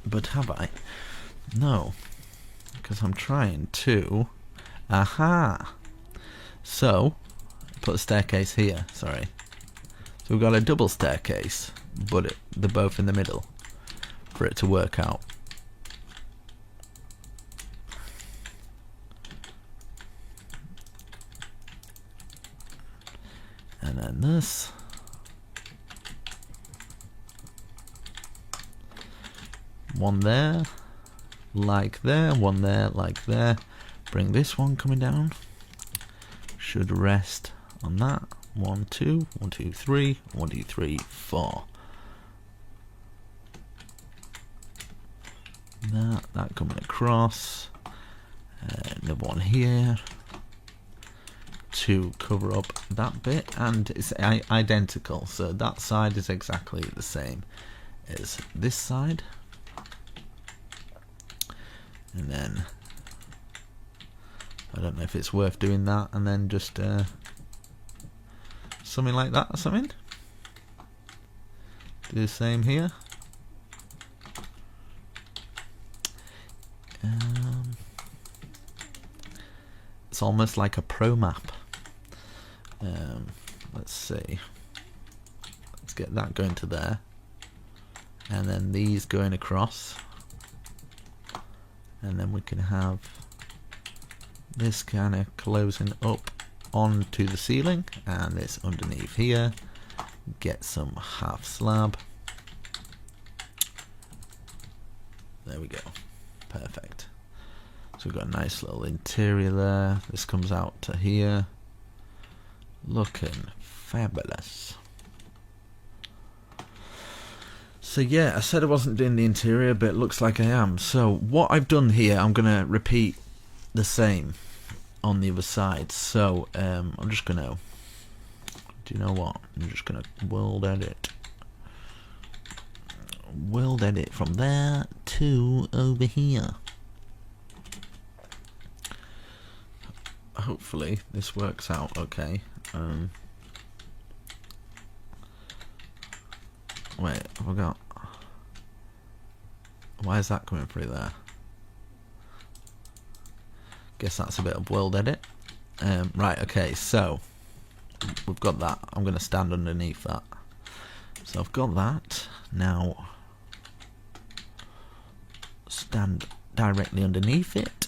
but have I? No, because I'm trying to. Aha! So put a staircase here. Sorry. So we've got a double staircase, but they're both in the middle for it to work out. And then this. One there, like there, one there, like there. Bring this one coming down. Should rest on that. 1, 2, 1, 2, 3, 1, 2, 3, 4. That coming across. Another one here to cover up that bit, and it's identical. So that side is exactly the same as this side. And then I don't know if it's worth doing that, and then just something like that or something. Do the same here. It's almost like a pro map. Let's see. Let's get that going to there, and then these going across. And then we can have this kind of closing up onto the ceiling, and this underneath here. Get some half slab. There we go. Perfect. So we've got a nice little interior there. This comes out to here. Looking fabulous. So yeah, I said I wasn't doing the interior, but it looks like I am. So what I've done here, I'm going to repeat the same on the other side. So I'm just going to, do you know what? I'm just going to world edit. World edit from there to over here. Hopefully this works out okay. Wait, have I got... Why is that coming through there? Guess that's a bit of world edit. Right, okay, so we've got that. I'm going to stand underneath that. So I've got that. Now stand directly underneath it.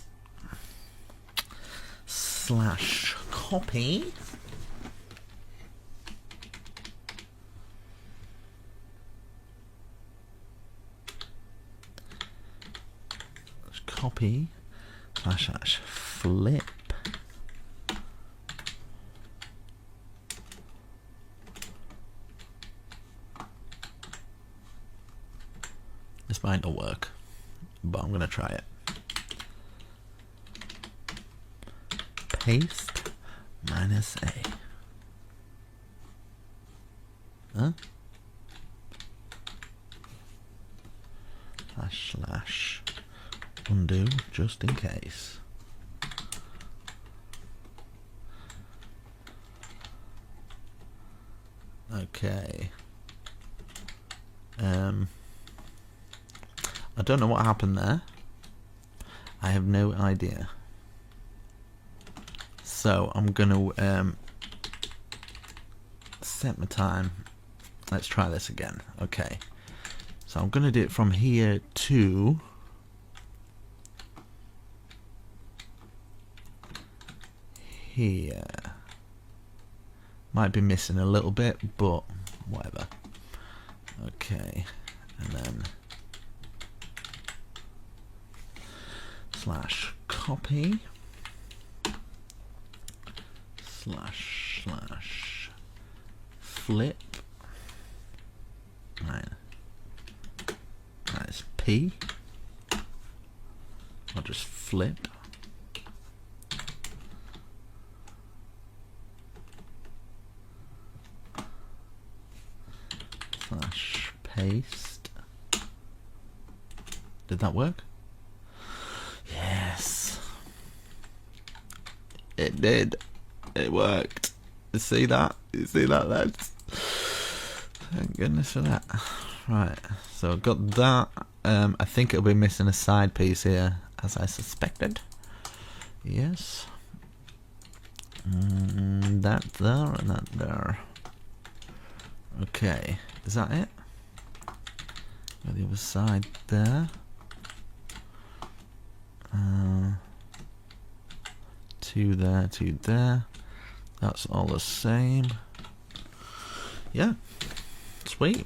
Slash copy. Copy slash flip. This might not work, but I'm gonna try it. Paste -A. Huh? Slash undo just in case. Okay. I don't know what happened there. I have no idea. So I'm gonna set my time. Let's try this again. Okay. So I'm gonna do it from here to here. Might be missing a little bit, but whatever. Okay, and then slash copy slash flip. Right. That's P. I'll just flip. Slash paste. Did that work? Yes. It did. It worked. You see that? You see that, lads? Thank goodness for that. Right, so I've got that. I think it'll be missing a side piece here, as I suspected. Yes. That there and that there. Okay, is that it? Got the other side there. Two there, two there. That's all the same. Yeah. Sweet.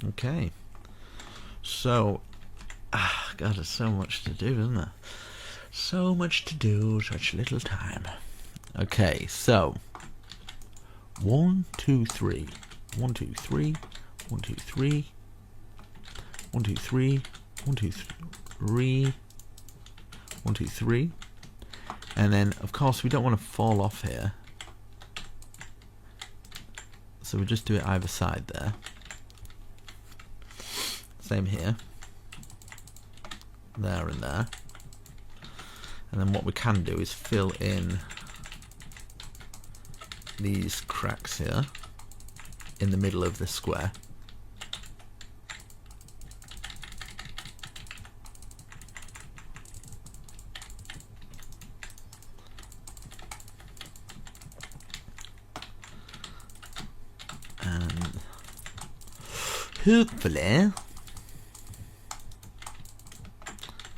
Okay. So, God, there's so much to do, isn't there? So much to do, such little time. Okay, so 1, 2, 3. 1, 2, 3. 1, 2, 3. 1, 2, 3. 1, 2, 3. 1, 2, 3. And then, of course, we don't want to fall off here. So we'll just do it either side there. Same here. There and there. And then what we can do is fill in these cracks here in the middle of the square. And hopefully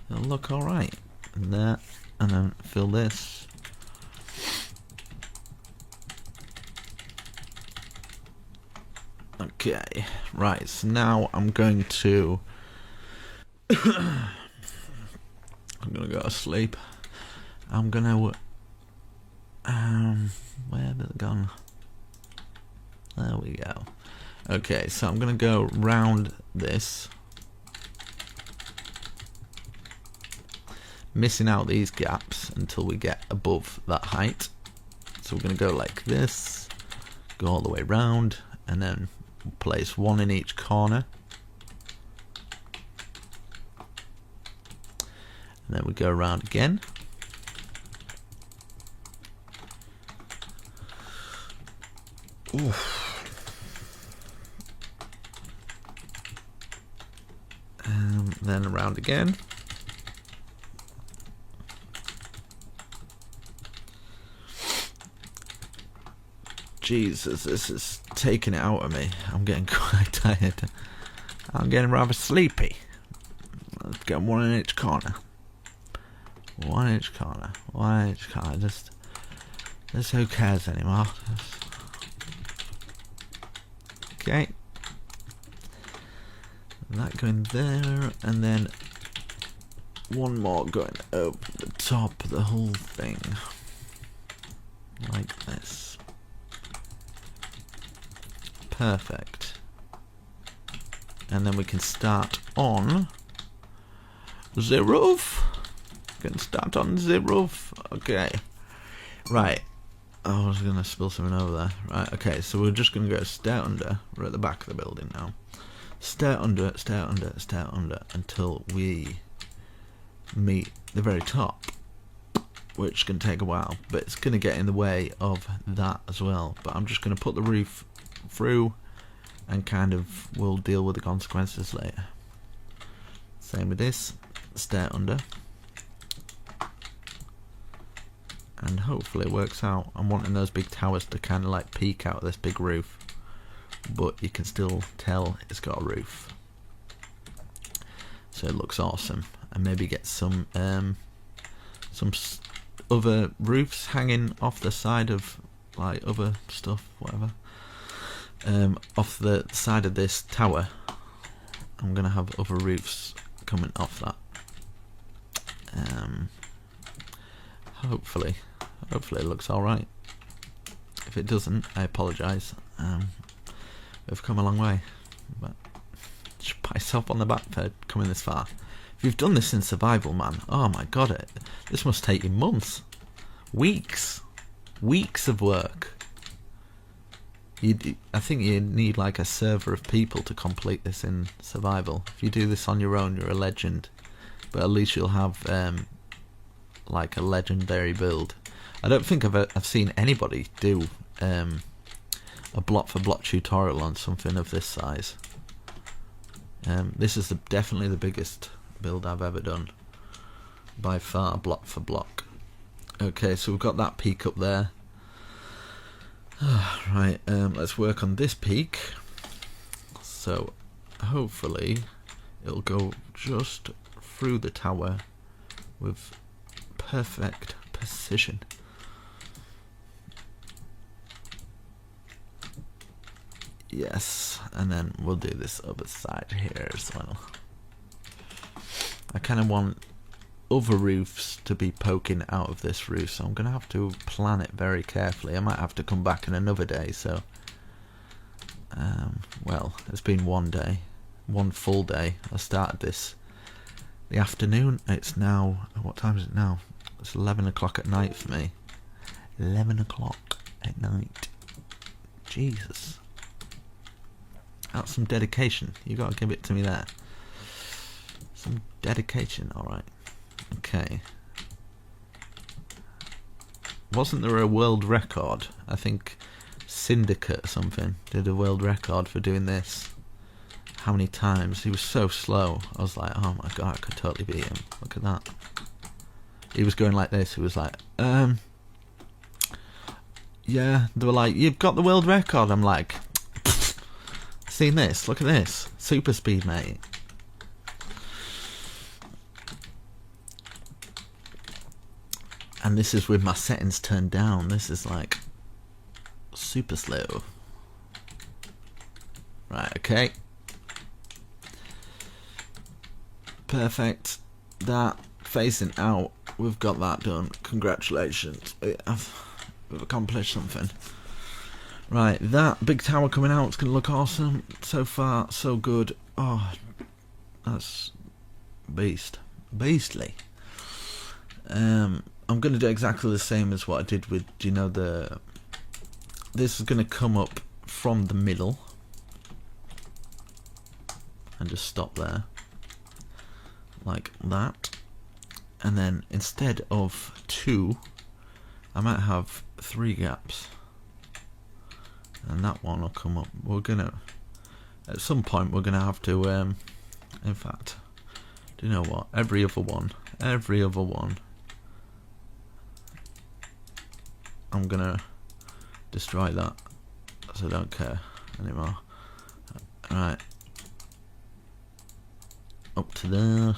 it'll look alright. And that, and then fill this. Okay, right, so now I'm going to I'm gonna go to sleep. I'm gonna where have it gone? There we go. Okay, so I'm gonna go round this, missing out these gaps until we get above that height. So we're gonna go like this, go all the way round, and then place one in each corner. And then we go around again. Oof. Then around again. Jesus, this is taking it out of me. I'm getting quite tired. I'm getting rather sleepy. Let's get one in each corner. One in each corner. One in each corner. Just who cares anymore? Okay. That going there, and then one more going over the top of the whole thing. Like this. Perfect. And then we can start on the roof. We can start on the roof. Okay. Right. Oh, I was going to spill something over there. Right, okay, so we're just going to go stair under. We're at the back of the building now. Stair under, stair under, stair under, until we meet the very top, which can take a while, but it's going to get in the way of that as well. But I'm just going to put the roof through, and kind of we'll deal with the consequences later. Same with this, stair under, and hopefully it works out. I'm wanting those big towers to kind of like peek out of this big roof, but you can still tell it's got a roof, so it looks awesome. And maybe get some other roofs hanging off the side of like other stuff, whatever. Off the side of this tower, I'm gonna have other roofs coming off that. Hopefully it looks alright. If it doesn't, I apologise. We've come a long way, but just pat yourself on the back for coming this far. If If you've done this in survival, man, oh my god, this must take you months, weeks of work. I think you need like a server of people to complete this in survival. If you do this on your own, you're a legend, but at least you'll have like a legendary build. I don't think I've seen anybody do a block for block tutorial on something of this size. This is definitely the biggest build I've ever done by far, block for block. Okay, so we've got that peak up there. Right, let's work on this peak. So hopefully it'll go just through the tower with perfect precision. Yes, and then we'll do this other side here as well. I kind of want other roofs to be poking out of this roof, so I'm going to have to plan it very carefully. I might have to come back in another day, so well, it's been one day, one full day. I started this the afternoon. It's now, what time is it now? It's 11 o'clock at night for me. 11 o'clock at night. Jesus, that's some dedication. You got to give it to me there. Some dedication. All right. Okay. Wasn't there a world record? I think Syndicate or something did a world record for doing this. How many times? He was so slow. I was like, oh my god, I could totally beat him. Look at that. He was going like this. He was like, yeah. They were like, you've got the world record. I'm like, seen this? Look at this. Super speed, mate. And this is with my settings turned down. This is like super slow. Right, okay. Perfect. That facing out, we've got that done. Congratulations. We've accomplished something. Right, that big tower coming out is going to look awesome. So far, so good. Oh, that's beastly. I'm going to do exactly the same as what I did with, you know, this is going to come up from the middle and just stop there like that, and then instead of 2 I might have 3 gaps, and that one will come up. We're gonna, at some point we're gonna have to in fact, do you know what, every other one I'm gonna destroy that, so I don't care anymore. Right, up to there.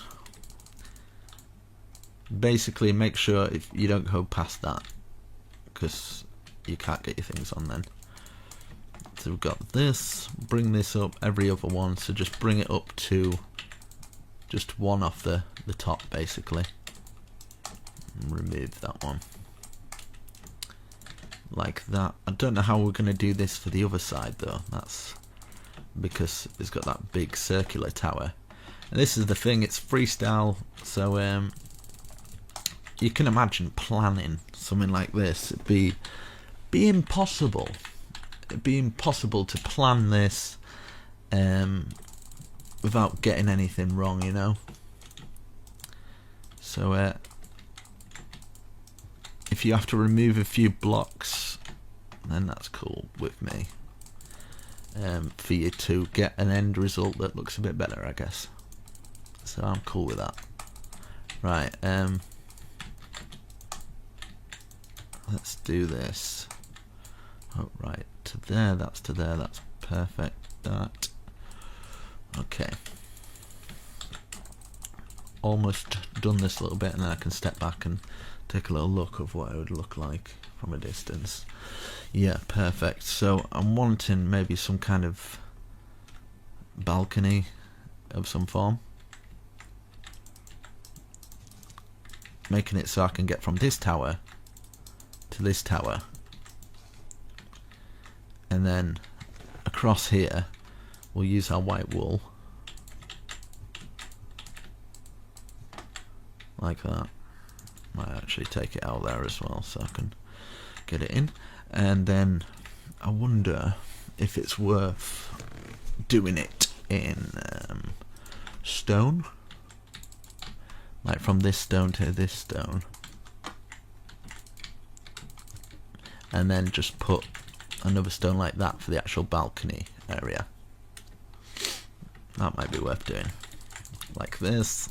Basically make sure if you don't go past that, because you can't get your things on then. So we've got this, bring this up every other one, so just bring it up to just one off the top basically, and remove that one like that. I don't know how we're going to do this for the other side though. That's because it's got that big circular tower, and this is the thing, it's freestyle, so you can imagine planning something like this. It'd be impossible. It'd be impossible to plan this without getting anything wrong, you know. So if you have to remove a few blocks, then that's cool with me. For you to get an end result that looks a bit better, I guess. So I'm cool with that. Right, let's do this. Oh, right, to there, that's perfect. That. Okay. Almost done this a little bit, and then I can step back and take a little look of what it would look like from a distance. Yeah, perfect. So I'm wanting maybe some kind of balcony of some form, making it so I can get from this tower to this tower, and then across here we'll use our white wool like that. Might actually take it out there as well so I can get it in. And then I wonder if it's worth doing it in stone, like from this stone to this stone, and then just put another stone like that for the actual balcony area. That might be worth doing, like this.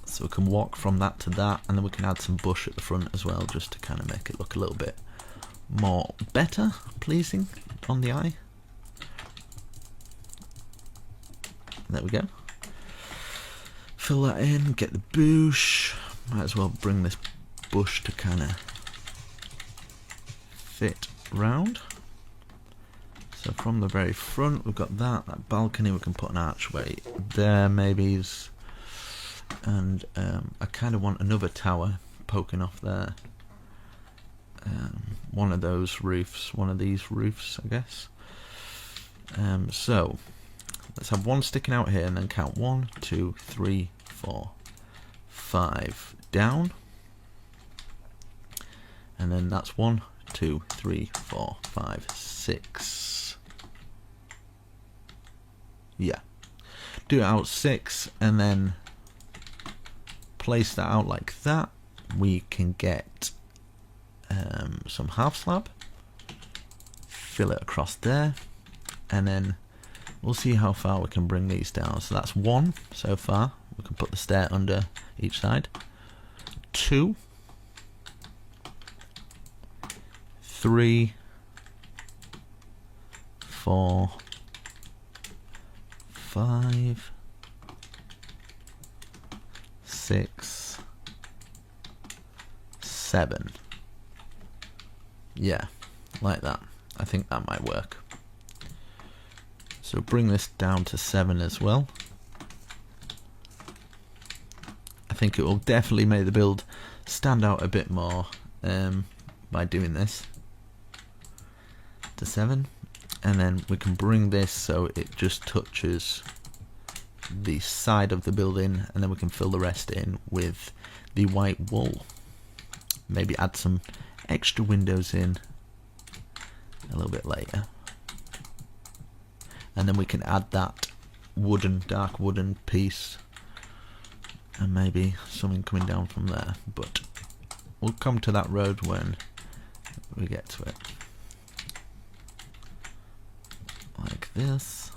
So we can walk from that to that, and then we can add some bush at the front as well, just to kind of make it look a little bit more better, pleasing on the eye. There we go. Fill that in, get the bush. Might as well bring this bush to kind of fit round. So from the very front, we've got that balcony. We can put an archway there, maybe. And I kind of want another tower poking off there. One of those roofs, one of these roofs, I guess. So let's have one sticking out here and then count 1, 2, 3, 4, 5 down. And then that's 1, 2, 3, 4, 5, 6. Yeah. Do it out 6 and then place that out like that. We can get some half slab, fill it across there, and then we'll see how far we can bring these down. So that's 1 so far. We can put the stair under each side. 2, 3, 4, 5, 6, 7. Yeah, like that. I think that might work. So bring this down to 7 as well. I think it will definitely make the build stand out a bit more by doing this to 7. And then we can bring this so it just touches the side of the building, and then we can fill the rest in with the white wool. Maybe add some extra windows in a little bit later, and then we can add that dark wooden piece, and maybe something coming down from there, but we'll come to that road when we get to it. Like this.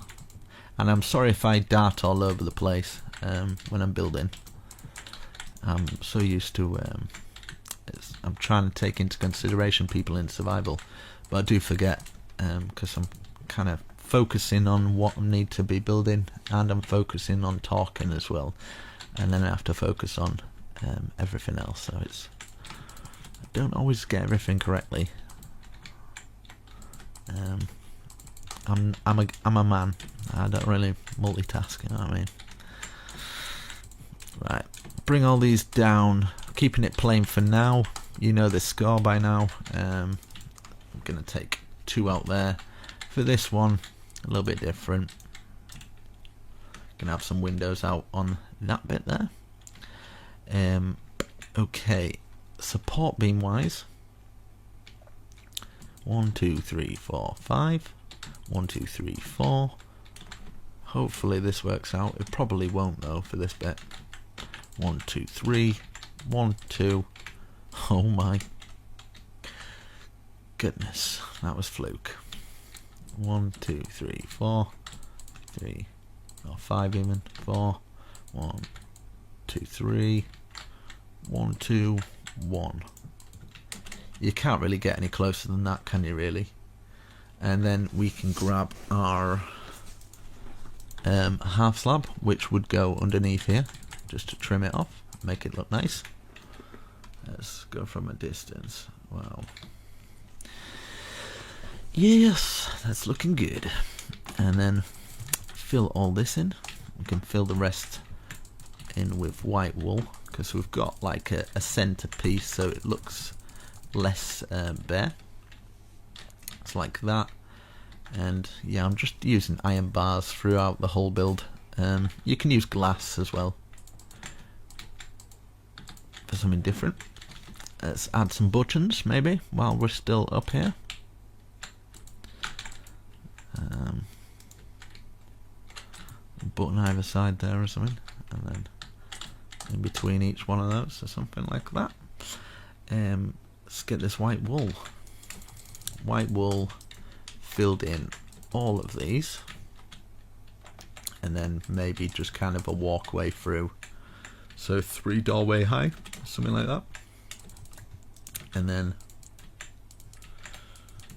And I'm sorry if I dart all over the place when I'm building. I'm so used to I'm trying to take into consideration people in survival, but I do forget because I'm kind of focusing on what I need to be building, and I'm focusing on talking as well, and then I have to focus on everything else, so I don't always get everything correctly. I'm a man. I don't really multitask, you know what I mean? Right, bring all these down, keeping it plain for now. You know the score by now. I'm gonna take 2 out there. For this one, a little bit different. Gonna have some windows out on that bit there. Okay, support beam wise, 1, 2, 3, 4, 5. 1, 2, 3, 4. Hopefully this works out. It probably won't though for this bit. 1, 2, 3. 1, 2. Oh my goodness, that was fluke. 1, 2, 3, 4. 3 or 5 even. 4. 1, 2, 3. 1, 2, 1. You can't really get any closer than that, can you really? And then we can grab our half slab, which would go underneath here, just to trim it off, make it look nice. Let's go from a distance. Wow. Yes, that's looking good. And then fill all this in. We can fill the rest in with white wool, because we've got like a center piece, so it looks less bare. It's like that. And yeah, I'm just using iron bars throughout the whole build. You can use glass as well, for something different. Let's add some buttons maybe while we're still up here. Button either side there or something, and then in between each one of those or something like that. Let's get this white wool. White wool filled in all of these, and then maybe just kind of a walkway through. So 3 doorway high, something like that. And then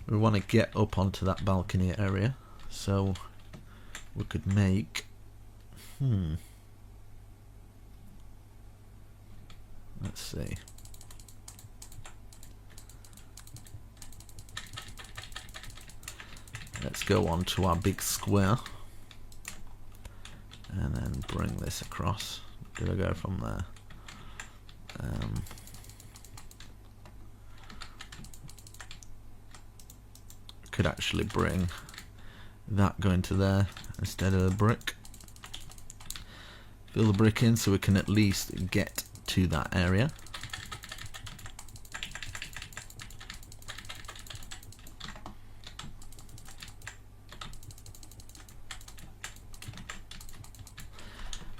we want to get up onto that balcony area, so we could make let's see. Let's go on to our big square and then bring this across. Did I go from there? Could actually bring that going to there instead of the brick. Fill the brick in so we can at least get to that area.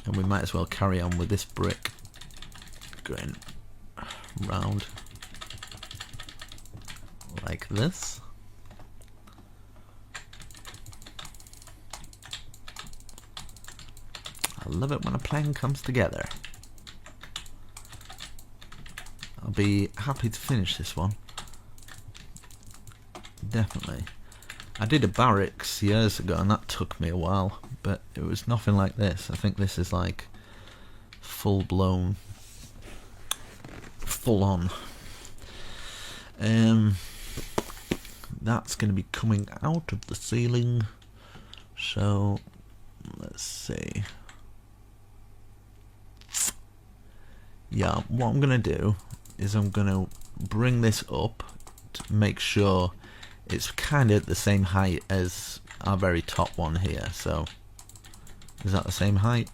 And we might as well carry on with this brick going round like this. I love it when a plan comes together. I'll be happy to finish this one. Definitely. I did a barracks years ago and that took me a while, but it was nothing like this. I think this is like full blown, full on. That's going to be coming out of the ceiling. So let's see. Yeah, what I'm going to do is I'm going to bring this up to make sure it's kind of the same height as our very top one here. So is that the same height?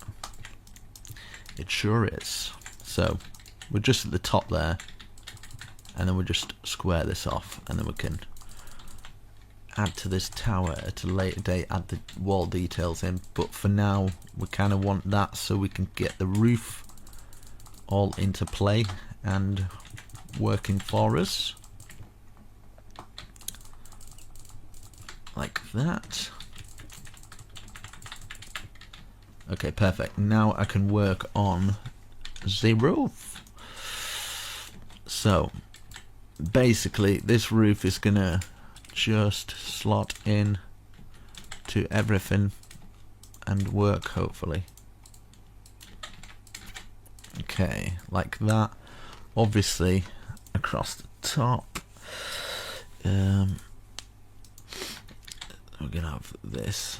It sure is. So we're just at the top there, and then we'll just square this off, and then we can add to this tower at a later date, add the wall details in. But for now we kind of want that so we can get the roof all into play and working for us like that. Okay, perfect. Now I can work on the roof. So basically this roof is gonna just slot in to everything and work, hopefully. Okay, like that. Obviously across the top we're gonna have this.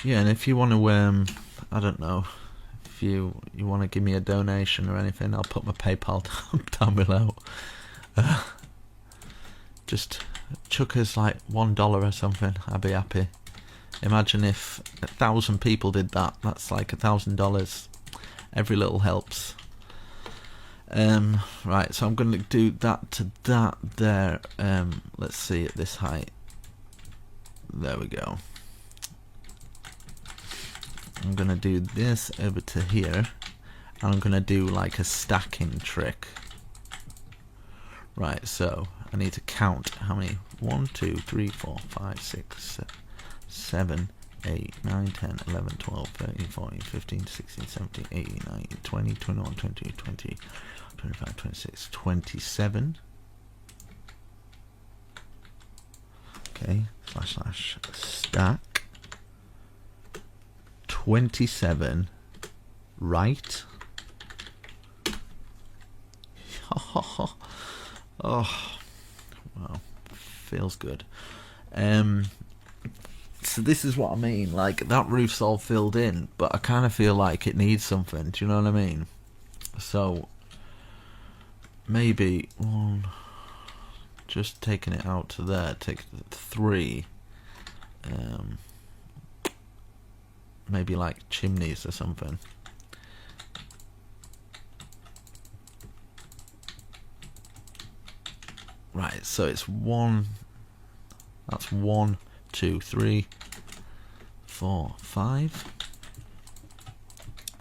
Yeah, and if you want to I don't know, if you want to give me a donation or anything, I'll put my PayPal down below. Just chuck us like $1 or something, I'd be happy. Imagine if 1,000 people did that. That's like $1,000. Every little helps. Right, so I'm going to do that to that there. Let's see, at this height. There we go. I'm going to do this over to here, and I'm going to do like a stacking trick. Right, so I need to count how many. 1, 2, 3, 4, 5, 6, 7, 8, 9, 10, 11, 12, 13, 14, 15, 16, 17, 18, 19, 20, 21, 22, 20, 25, 26, 27. Okay, / stack 27 right. Oh, wow, feels good. So this is what I mean, like that roof's all filled in, but I kind of feel like it needs something, do you know what I mean? So maybe just taking it out to there, take 3, maybe like chimneys or something. Right, so it's one. That's 1, 2, 3, 4, 5.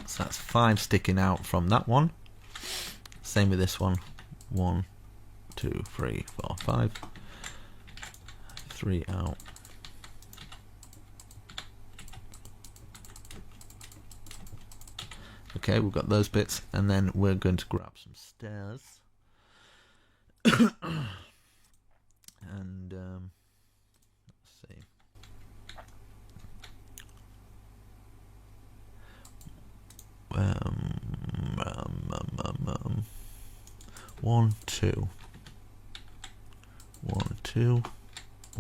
So that's 5 sticking out from that one. Same with this one. 1, 2, 3, 4, 5. 3 out. Okay, we've got those bits, and then we're going to grab some stairs. And let's see. One, two. 1, 2.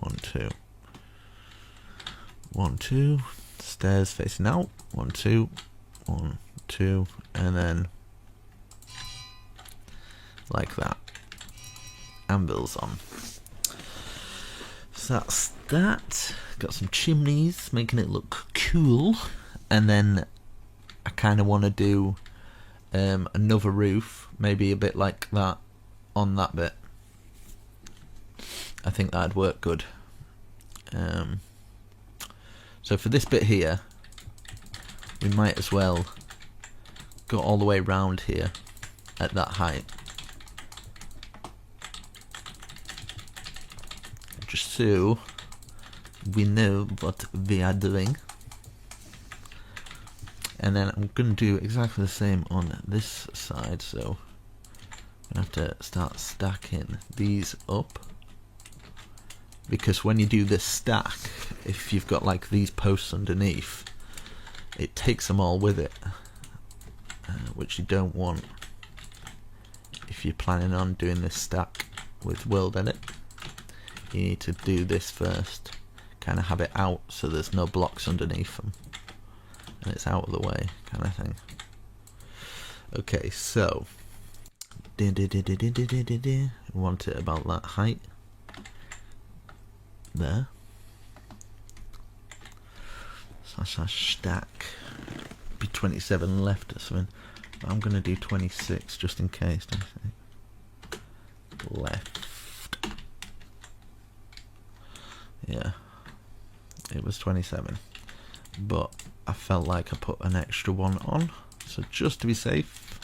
1, 2. 1, 2. Stairs facing out. 1, 2. 1, 2. And then like that. Anvils on. So that's that. Got some chimneys, making it look cool. And then I kind of want to do another roof, maybe a bit like that on that bit. I think that'd work good. So for this bit here, we might as well go all the way round here at that height. Just so we know what we are doing. And then I'm going to do exactly the same on this side, so I'm going to have to start stacking these up. Because when you do this stack, if you've got like these posts underneath, it takes them all with it, which you don't want if you're planning on doing this stack with World Edit. You need to do this first, kind of have it out so there's no blocks underneath them and it's out of the way, kind of thing. Okay, so we want it about that height there. Slash stack. Be 27 left or something. But I'm gonna do 26 just in case. Left. Yeah, it was 27, but I felt like I put an extra one on, so just to be safe,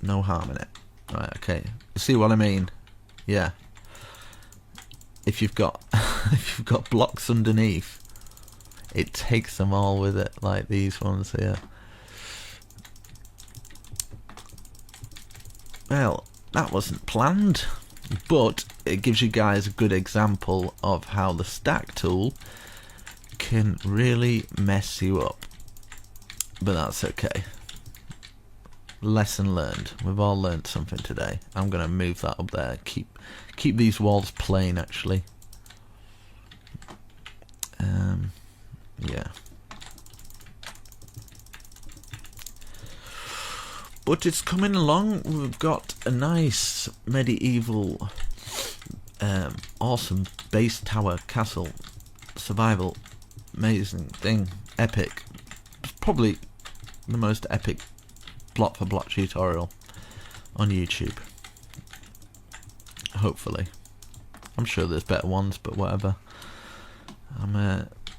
no harm in it. Right, okay, you see what I mean? Yeah, if you've got if you've got blocks underneath, it takes them all with it, like these ones here. Well, that wasn't planned, but it gives you guys a good example of how the stack tool can really mess you up. But that's okay. Lesson learned. We've all learned something today. I'm going to move that up there. Keep these walls plain, actually. Yeah. But it's coming along. We've got a nice medieval, awesome base tower castle survival, amazing thing, epic. It's probably the most epic block for block tutorial on YouTube. Hopefully, I'm sure there's better ones, but whatever.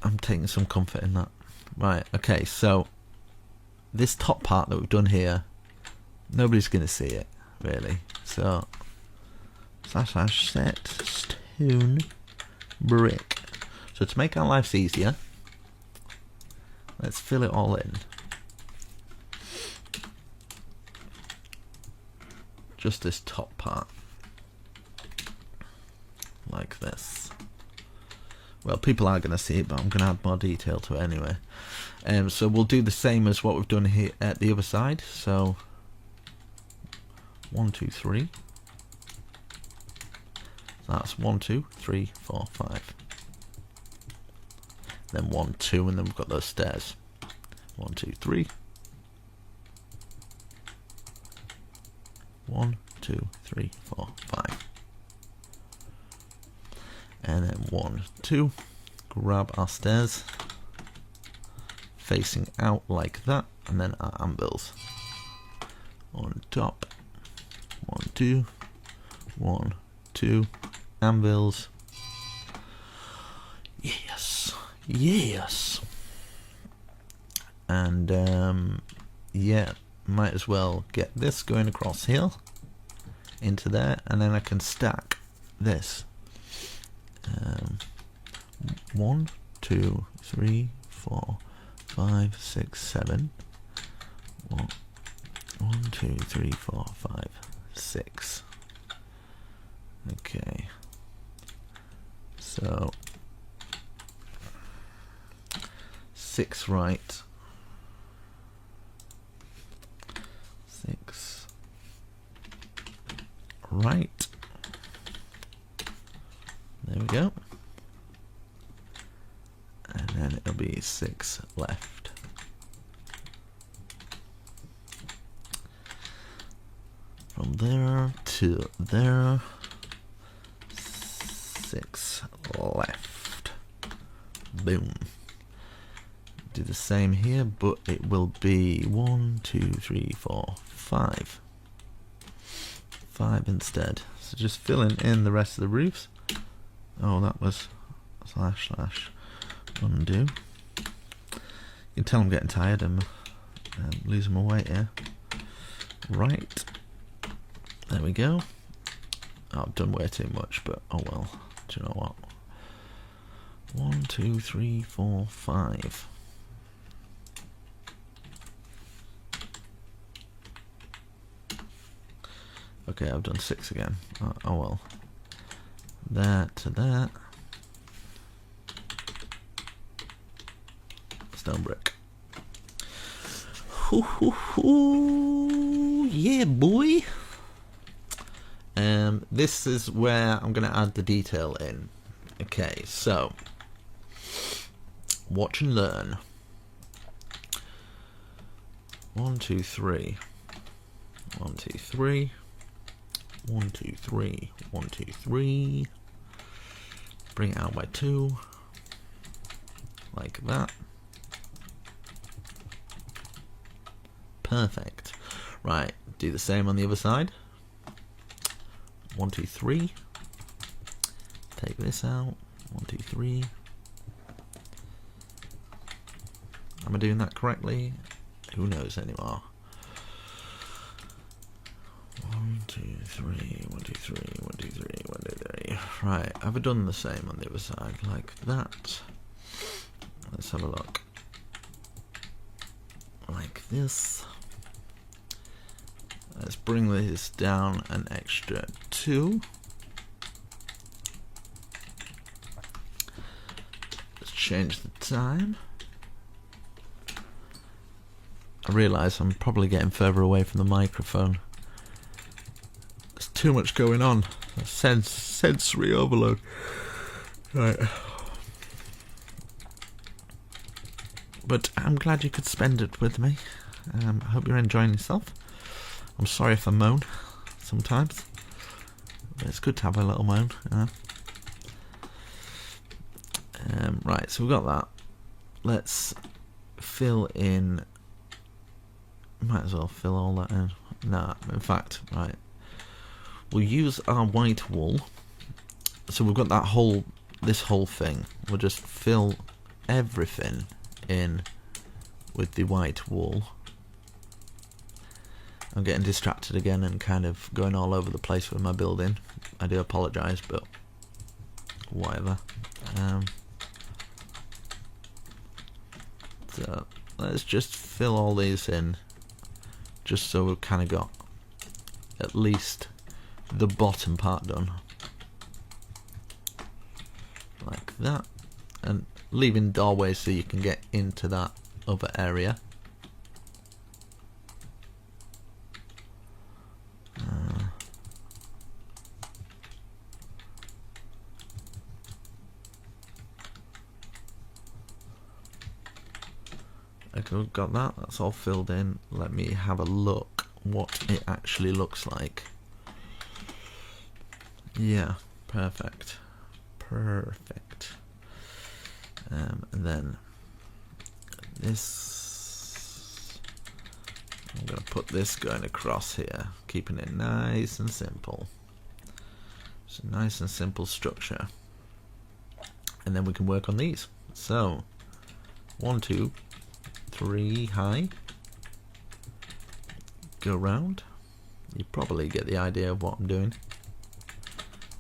I'm taking some comfort in that. Right. Okay. So this top part that we've done here, nobody's going to see it, really. So, slash set stone brick. So to make our lives easier, let's fill it all in. Just this top part. Like this. Well, people are going to see it, but I'm going to add more detail to it anyway. So we'll do the same as what we've done here at the other side. So 1, 2, 3. That's 1, 2, 3, 4, 5. Then 1, 2, and then we've got those stairs. 1, 2, 3. 1, 2, 3, 4, 5. And then 1, 2. Grab our stairs, facing out like that, and then our anvils on top. 1, 2, 1, 2 anvils. Yes, yes. And yeah, might as well get this going across here into there, and then I can stack this. 1, 2, 3, 4, 5, 6, 7. 1, 2, 3, 4, 5, 6. Okay. So 6 right. 6 right. There we go. And then it'll be 6 left. From there to there, 6 left. Boom. Do the same here, but it will be 1, 2, 3, 4, 5. 5 instead. So just filling in the rest of the roofs. Oh, that was / undo. You can tell I'm getting tired. I'm losing my weight here. Right. There we go. Oh, I've done way too much, but oh well. Do you know what? 1, 2, 3, 4, 5. Okay, I've done 6 again. Oh well. That to that. Stone brick. Hoo hoo hoo! Yeah, boy. This is where I'm going to add the detail in. Okay, so watch and learn. 1, 2, 3. 1, 2, 3. 1, 2, 3. 1, 2, 3. Bring it out by 2. Like that. Perfect. Right, do the same on the other side. 1, 2, 3. Take this out. 1, 2, 3. Am I doing that correctly? Who knows anymore? 1, 2, 3. 1, 2, 3. 1, 2, 3. 1, 2, 3. Right, have I done the same on the other side? Like that. Let's have a look. Like this. Let's bring this down an extra 2. Let's change the time. I realise I'm probably getting further away from the microphone. There's too much going on. Sensory overload. Right. But I'm glad you could spend it with me. I hope you're enjoying yourself. I'm sorry if I moan sometimes, but it's good to have a little moan. Right, so we've got that. Let's fill in. Might as well fill all that in. Nah, in fact, right. We'll use our white wool. So we've got this whole thing. We'll just fill everything in with the white wool. I'm getting distracted again and kind of going all over the place with my building. I do apologise, but whatever. So let's just fill all these in, just so we've kind of got at least the bottom part done. Like that. And leaving doorways so you can get into that other area. Okay, we've got that. That's all filled in. Let me have a look what it actually looks like. Yeah, perfect. Perfect. And then this, I'm going to put this going across here, keeping it nice and simple. It's a nice and simple structure. And then we can work on these. So 1, 2, 3 high. Go round. You probably get the idea of what I'm doing.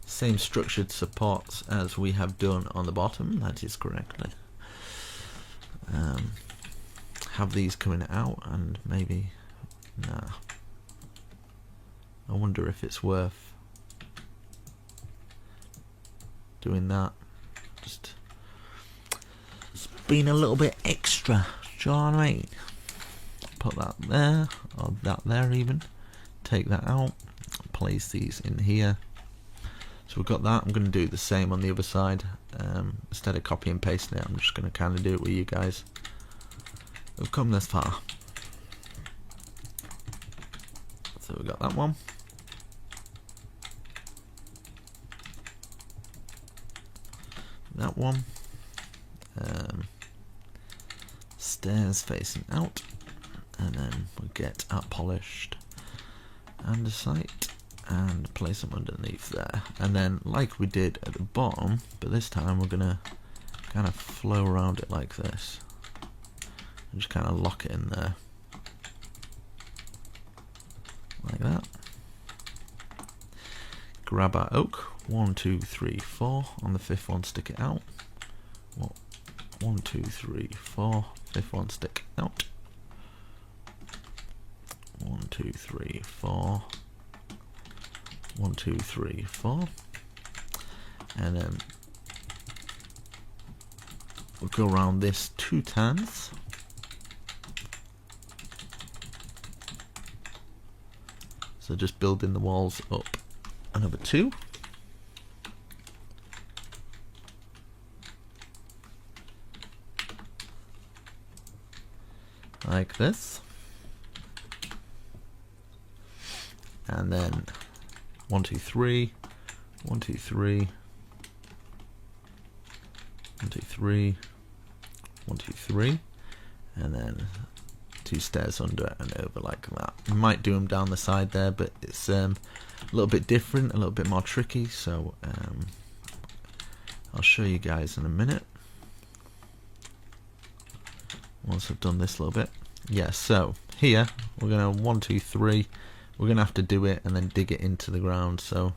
Same structured supports as we have done on the bottom, that is correctly. Have these coming out and maybe, nah. I wonder if it's worth doing that. Just being a little bit extra, do you know what I mean? Put that there, or that there even. Take that out, place these in here. So we've got that. I'm going to do the same on the other side. Instead of copy and pasting it, I'm just going to kind of do it with you guys. We've come this far. So we've got that one. That one. Stairs facing out. And then we'll get our polished andesite and place them underneath there. And then like we did at the bottom, but this time we're going to kind of flow around it like this. And just kind of lock it in there. Like that. Grab our oak. 1, 2, 3, 4. On the fifth one, stick it out. 1, 2, 3, 4. Fifth one, stick out. 1, 2, 3, 4. 1, 2, 3, 4. And then we'll go around this 2 times. So just building the walls up another 2. Like this. And then 1, 2, 3, 1, 2, 3, 1, 2, 3, 1, 2, 3, and then 2 stairs under and over like that. You might do them down the side there, but it's a little bit different, a little bit more tricky, so I'll show you guys in a minute once I've done this a little bit. Yeah, so here we're gonna 1, 2, 3. We're gonna have to do it and then dig it into the ground. So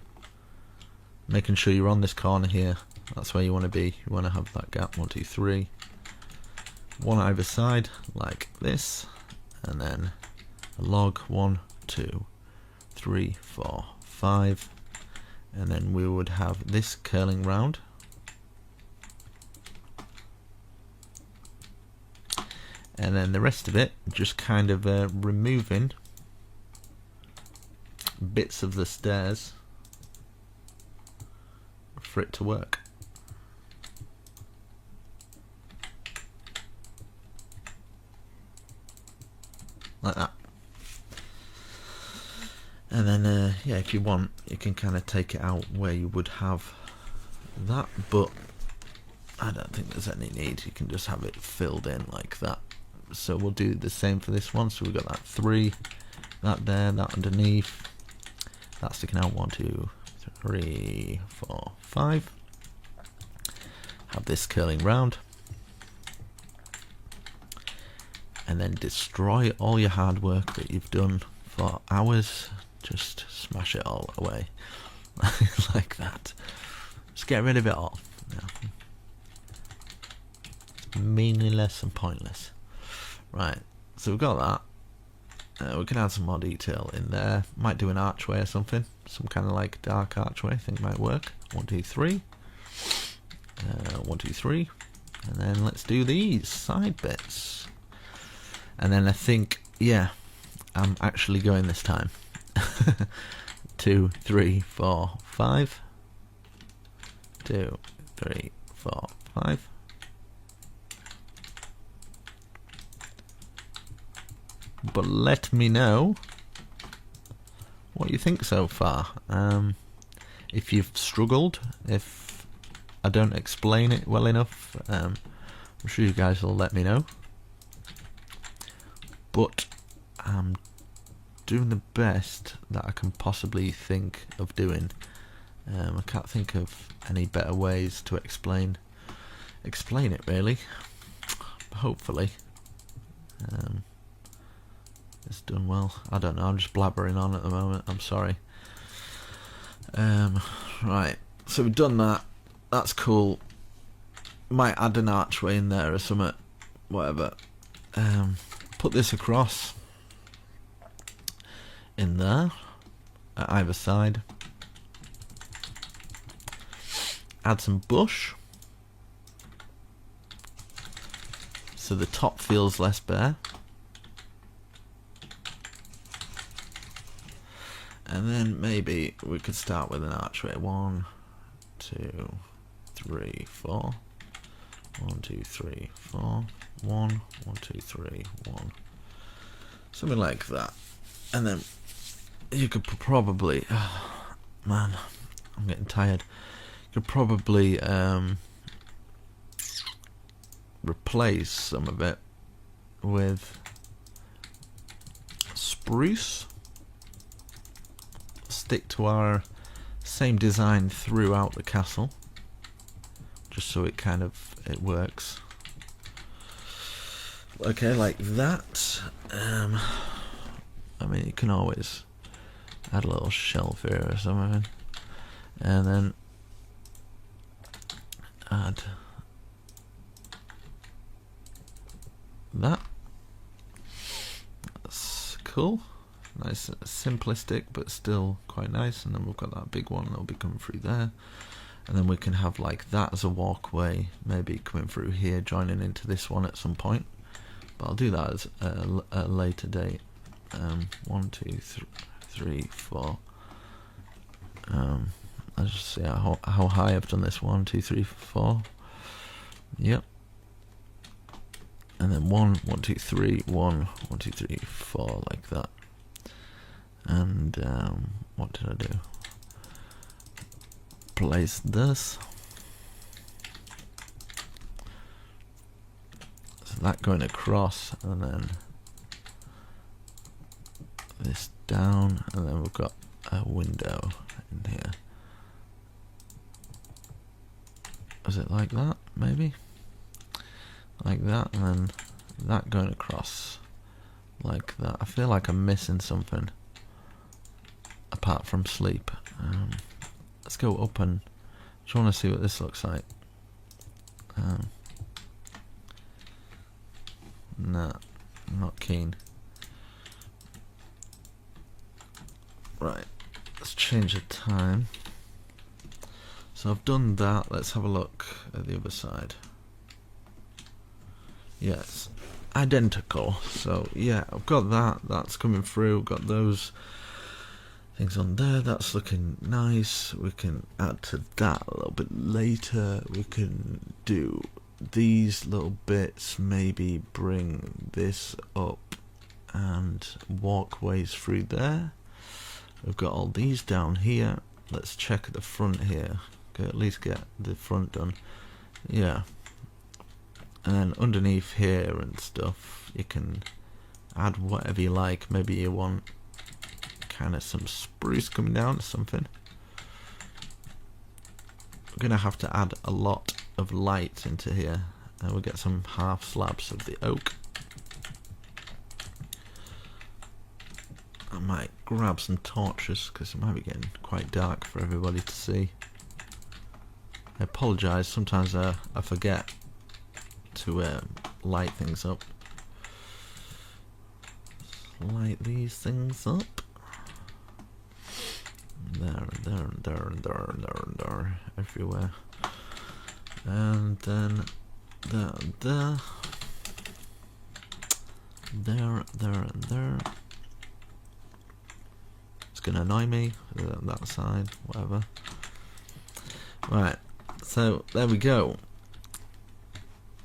making sure you're on this corner here. That's where you want to be. You want to have that gap. 1, 2, 3. One either side, like this, and then a log. 1, 2, 3, 4, 5, and then we would have this curling round. And then the rest of it, just kind of removing bits of the stairs for it to work. Like that. And then, yeah, if you want, you can kind of take it out where you would have that, but I don't think there's any need. You can just have it filled in like that. So we'll do the same for this one. So we've got that 3, that there, that underneath, that sticking out. 1, 2, 3, 4, 5. Have this curling round, and then destroy all your hard work that you've done for hours. Just smash it all away like that. Just get rid of it all. Yeah. It's meaningless and pointless. Right, so we've got that. We can add some more detail in there. Might do an archway or something. Some kind of like dark archway. I think might work. 1, 2, 3. 1, 2, 3. And then let's do these side bits. And then I think, yeah, I'm actually going this time. 2, 3, 4, 5. 2, 3, 4, 5. But let me know what you think so far. If you've struggled, if I don't explain it well enough, I'm sure you guys will let me know. But I'm doing the best that I can possibly think of doing. I can't think of any better ways to explain it really. Hopefully it's done well. I don't know, I'm just blabbering on at the moment, I'm sorry. Right, so we've done that. That's cool. Might add an archway in there or something, whatever. Put this across in there at either side. Add some bush so the top feels less bare. And then maybe we could start with an archway. 1, 2, 3, 4. 1, 2, 3, 4. 1, 1, 2, 3, 1. Something like that. And then you could probably, oh, man, I'm getting tired. You could probably replace some of it with spruce. Stick to our same design throughout the castle, just so it kind of works. Okay, like that. I mean, you can always add a little shelf here or something, and then add that. That's cool. Nice, simplistic, but still quite nice. And then we've got that big one that'll be coming through there, and then we can have like that as a walkway, maybe coming through here, joining into this one at some point. But I'll do that as a later date. 1, 2, 3, 4. Let's just see how high I've done this. 1, 2, 3, 4. Yep. And then 1, 1, 2, 3, 1, 1, 2, 3, 4, like that. And what did I do? Place this. So that going across, and then this down, and then we've got a window in here. Is it like that? Maybe? Like that, and then that going across like that. I feel like I'm missing something apart from sleep. Let's go up and just want to see what this looks like. Nah, I'm not keen. Right, let's change the time. So I've done that. Let's have a look at the other side. Yes, identical. So yeah, I've got that. That's coming through. I've got those things on there. That's looking nice. We can add to that a little bit later. We can do these little bits, maybe bring this up and walkways through there. We've got all these down here. Let's check at the front here. Okay, at least get the front done. Yeah. And then underneath here and stuff, you can add whatever you like. Maybe you want kind of some spruce coming down or something. We're gonna have to add a lot of light into here, and we'll get some half slabs of the oak. I might grab some torches because it might be getting quite dark for everybody to see. I apologise, sometimes I forget to light things up. Let's light these things up. There, everywhere. And then there, there. It's gonna annoy me, that side, whatever. Right, so there we go.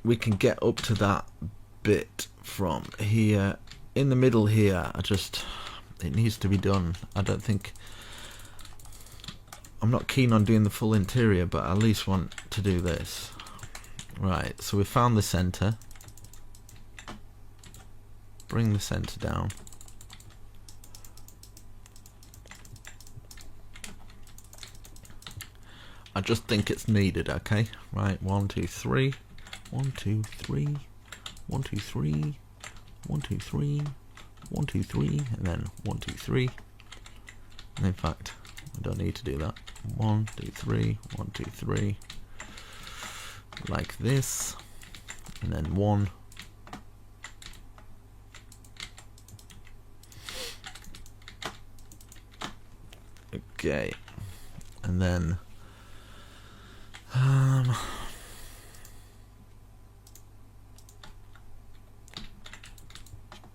We can get up to that bit from here. In the middle here, it needs to be done. I'm not keen on doing the full interior, but I at least want to do this. Right, so we found the center. Bring the center down. I just think it's needed, okay? Right, 1, 2, 3. 1, 2, 3. 1, 2, 3. 1, 2, 3. 1, 2, 3. And then 1, 2, 3. And in fact, I don't need to do that. 1, 2, 3. 1, 2, 3. Like this. And then 1. Okay. And then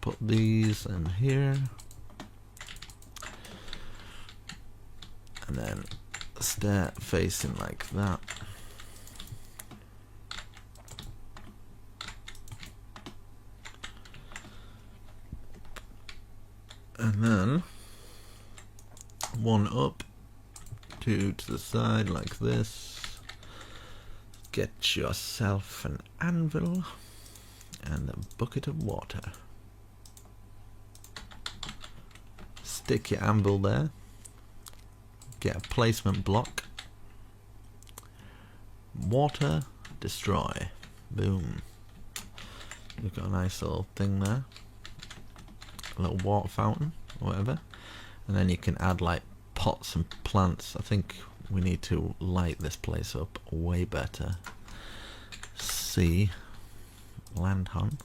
put these in here, and then start facing like that. And then 1 up, 2 to the side like this. Get yourself an anvil and a bucket of water. Stick your anvil there. Get a placement block. Water, destroy. Boom. You've got a nice little thing there. A little water fountain or whatever. And then you can add like pots and plants. I think we need to light this place up way better. See, land hunt.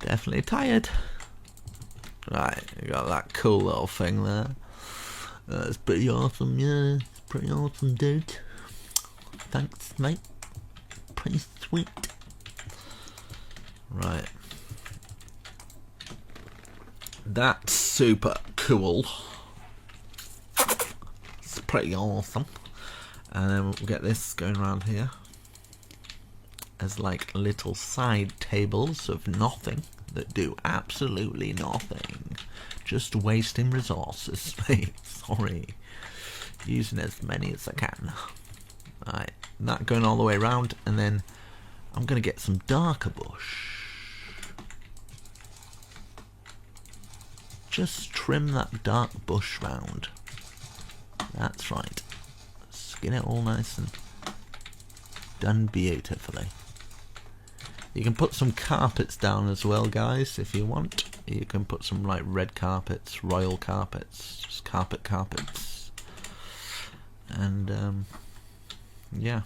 Definitely tired. Right, you got that cool little thing there. That's pretty awesome, yeah. It's pretty awesome, dude. Thanks, mate. Pretty sweet. Right. That's super cool. It's pretty awesome. And then we'll get this going around here as like little side tables of nothing that do absolutely nothing. Just wasting resources, mate. Sorry. Using as many as I can. Right, that going all the way around, and then I'm gonna get some darker bush. Just trim that dark bush round. That's right. Skin it all nice and done beautifully. You can put some carpets down as well, guys, if you want. You can put some like red carpets, royal carpets, just carpets. And yeah.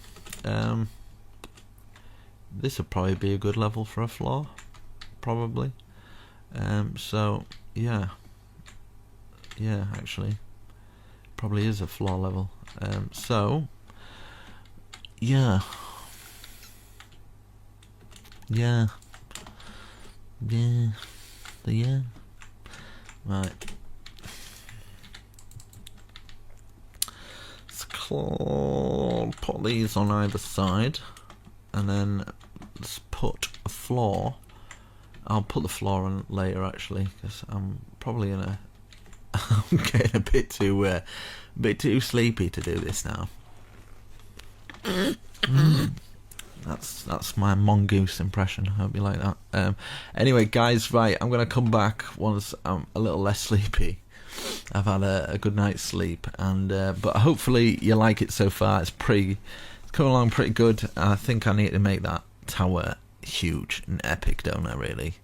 This would probably be a good level for a floor. Probably. So yeah. Yeah, actually. Probably is a floor level. So yeah. Yeah. Yeah. Yeah. Right. Let's put these on either side, and then let's put a floor. I'll put the floor on later, actually, because I'm probably gonna. I'm getting a bit too sleepy to do this now. That's my mongoose impression. I hope you like that. Anyway, guys, right, I'm gonna come back once I'm a little less sleepy. I've had a good night's sleep, and but hopefully you like it so far. It's coming along pretty good. I think I need to make that tower huge and epic, don't I? Really,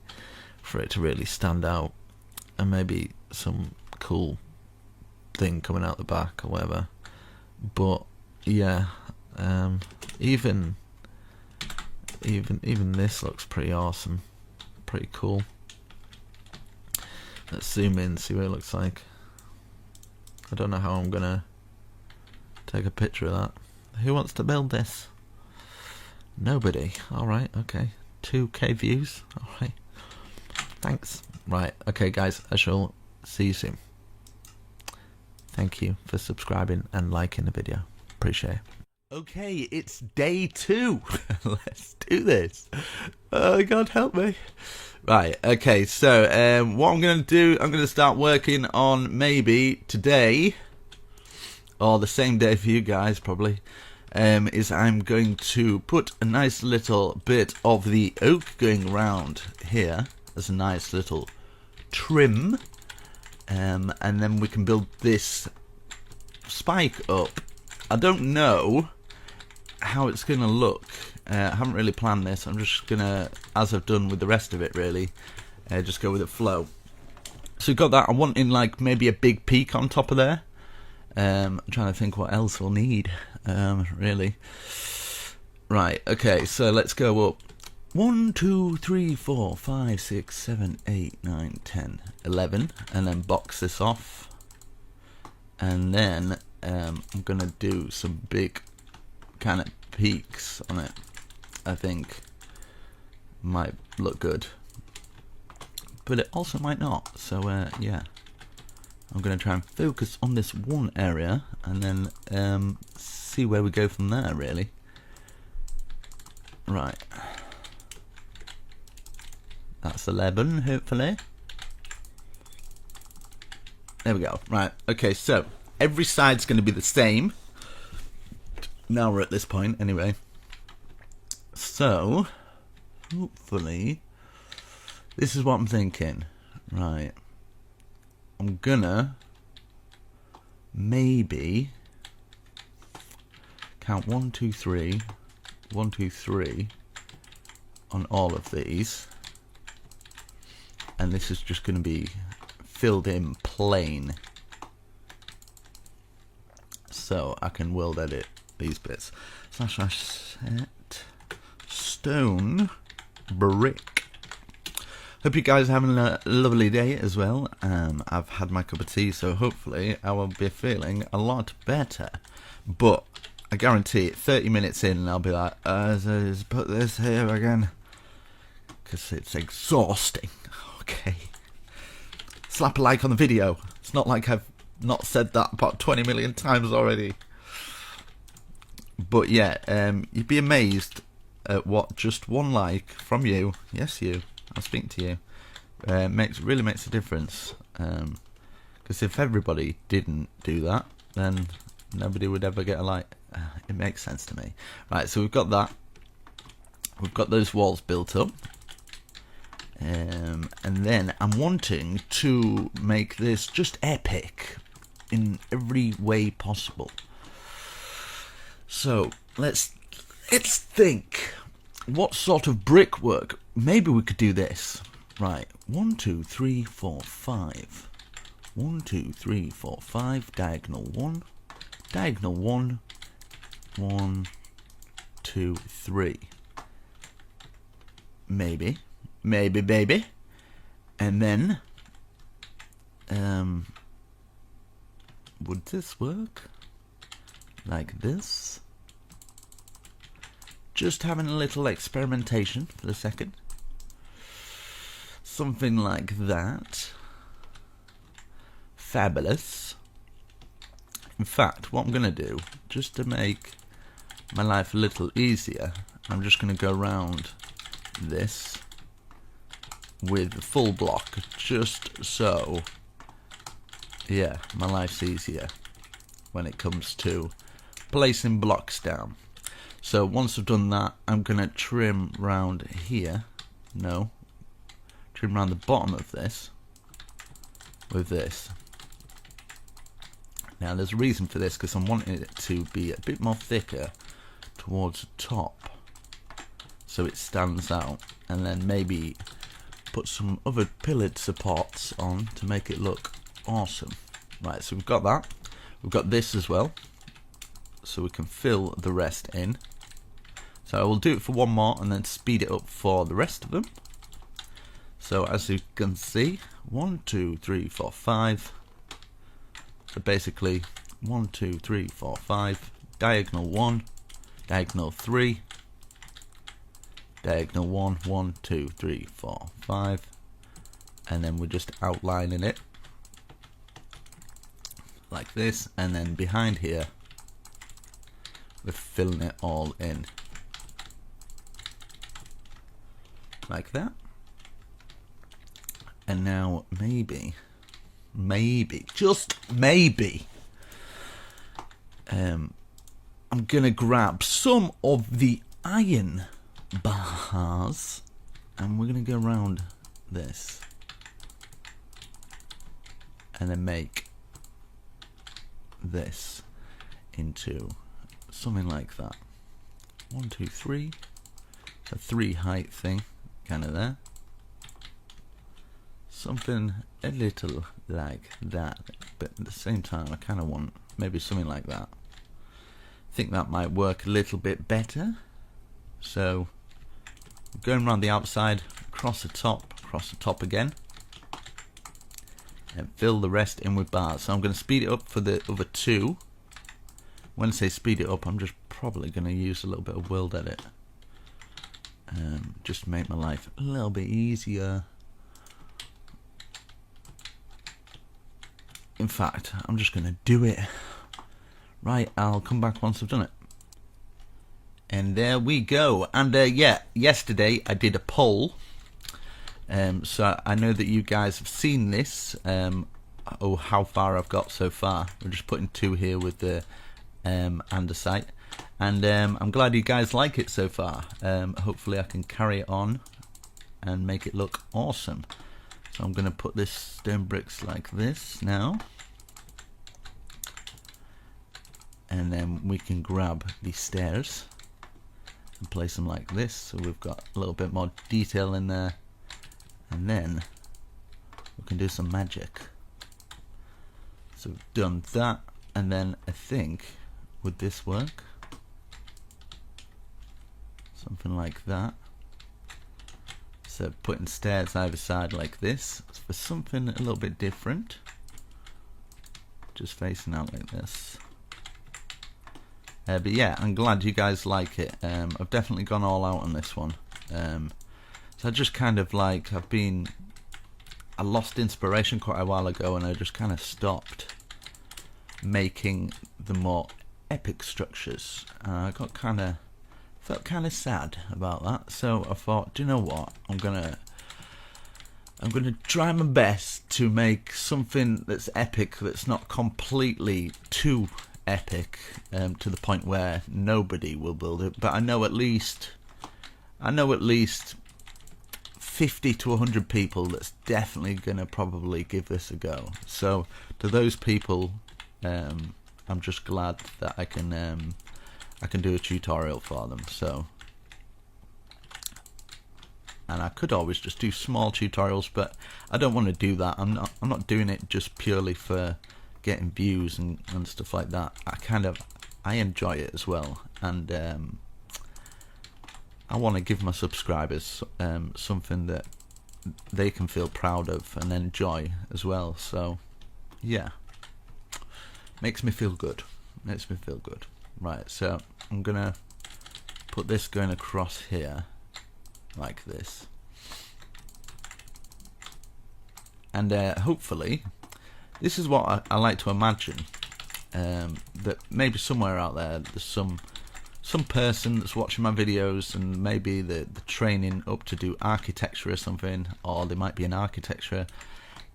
for it to really stand out, and maybe some cool thing coming out the back or whatever. But yeah, even this looks pretty awesome, pretty cool. Let's zoom in, see what it looks like. I don't know how I'm gonna take a picture of that. Who wants to build this? Nobody. Alright, okay. 2K views. Alright. Thanks. Right, okay guys, I shall see you soon. Thank you for subscribing and liking the video. Appreciate it. Okay, it's day 2. Let's do this. Oh God, help me. Right, okay, so what I'm going to do, I'm going to start working on maybe today, or the same day for you guys probably, is I'm going to put a nice little bit of the oak going round here as a nice little trim, and then we can build this spike up. I don't know how it's going to look. I haven't really planned this. I'm just going to, as I've done with the rest of it really, just go with the flow. So we've got that. I'm wanting like maybe a big peak on top of there. I'm trying to think what else we'll need, really. Right, okay, so let's go up 1, 2, 3, 4, 5, 6, 7, 8, 9, 10, 11, and then box this off. And then I'm going to do some big kind of peaks on it. I think might look good, but it also might not. So yeah, I'm going to try and focus on this one area and then see where we go from there really. Right, that's 11 hopefully. There we go. Right, okay, so every side's going to be the same. Now we're at this point anyway. So, hopefully, this is what I'm thinking. Right. I'm gonna maybe count 1, 2, 3, 1, 2, 3 on all of these. And this is just going to be filled in plain. So I can world edit these bits. Slash set stone brick. Hope you guys are having a lovely day as well. I've had my cup of tea, so hopefully I will be feeling a lot better. But I guarantee it, 30 minutes in and I'll be like, let's put this here again, because it's exhausting. Okay, slap a like on the video. It's not like I've not said that about 20 million times already. But yeah, you'd be amazed at what just one like from you, yes you, I'm speaking to you, really makes a difference. Because if everybody didn't do that, then nobody would ever get a like. It makes sense to me. Right, so we've got that. We've got those walls built up. And then I'm wanting to make this just epic in every way possible. So let's think, what sort of brickwork? Maybe we could do this. Right, 1, 2, 3, 4, 5. 1, 2, 3, 4, 5. Diagonal 1. Diagonal 1. 1, 2, 3. Maybe, baby. And then, would this work? Like this? Just having a little experimentation for a second. Something like that. Fabulous. In fact, what I'm going to do, just to make my life a little easier, I'm just going to go around this with the full block, just so, yeah, my life's easier when it comes to placing blocks down. So once I've done that, I'm going to trim round here. No. Trim round the bottom of this with this. Now there's a reason for this, because I'm wanting it to be a bit more thicker towards the top, so it stands out, and then maybe put some other pillared supports on to make it look awesome. Right, so we've got that. We've got this as well, so we can fill the rest in. So I will do it for one more and then speed it up for the rest of them. So as you can see, 1, 2, 3, 4, 5. So basically 1, 2, 3, 4, 5. Diagonal 1, diagonal 3, diagonal 1, 1, 2, 3, 4, 5. And then we're just outlining it like this, and then behind here we're filling it all in like that. And now maybe, just maybe, I'm gonna grab some of the iron bars and we're gonna go around this and then make this into something like that. 1, 2, 3. A 3 height thing, kind of there. Something a little like that, but at the same time I kind of want maybe something like that. I think that might work a little bit better. So going around the outside, across the top again, and fill the rest in with bars. So I'm going to speed it up for the other 2. When I say speed it up, I'm just probably going to use a little bit of World Edit, just to make my life a little bit easier. In fact, I'm just going to do it. Right, I'll come back once I've done it. And there we go. And yeah, yesterday I did a poll. So I know that you guys have seen this. How far I've got so far. We're just putting 2 here with the andesite. And I'm glad you guys like it so far. Hopefully I can carry it on and make it look awesome. So I'm going to put this stone bricks like this now. And then we can grab these stairs and place them like this. So we've got a little bit more detail in there. And then we can do some magic. So we've done that. And then I think, would this work? Something like that. So putting stairs either side like this for something a little bit different. Just facing out like this. But yeah, I'm glad you guys like it. I've definitely gone all out on this one. So I just kind of like, I lost inspiration quite a while ago and I just kind of stopped making the more epic structures. I got felt kind of sad about that, so I thought, do you know what, I'm gonna try my best to make something that's epic, that's not completely too epic, to the point where nobody will build it, but I know at least 50 to 100 people that's definitely gonna probably give this a go. So to those people, I'm just glad that I can do a tutorial for them. So, and I could always just do small tutorials, but I don't want to do that. I'm not doing it just purely for getting views and stuff like that. I enjoy it as well, and I want to give my subscribers something that they can feel proud of and enjoy as well. So yeah, makes me feel good. Right, so I'm gonna put this going across here like this, and hopefully this is what I like to imagine, that maybe somewhere out there's some person that's watching my videos and maybe the training up to do architecture or something, or there might be an architecture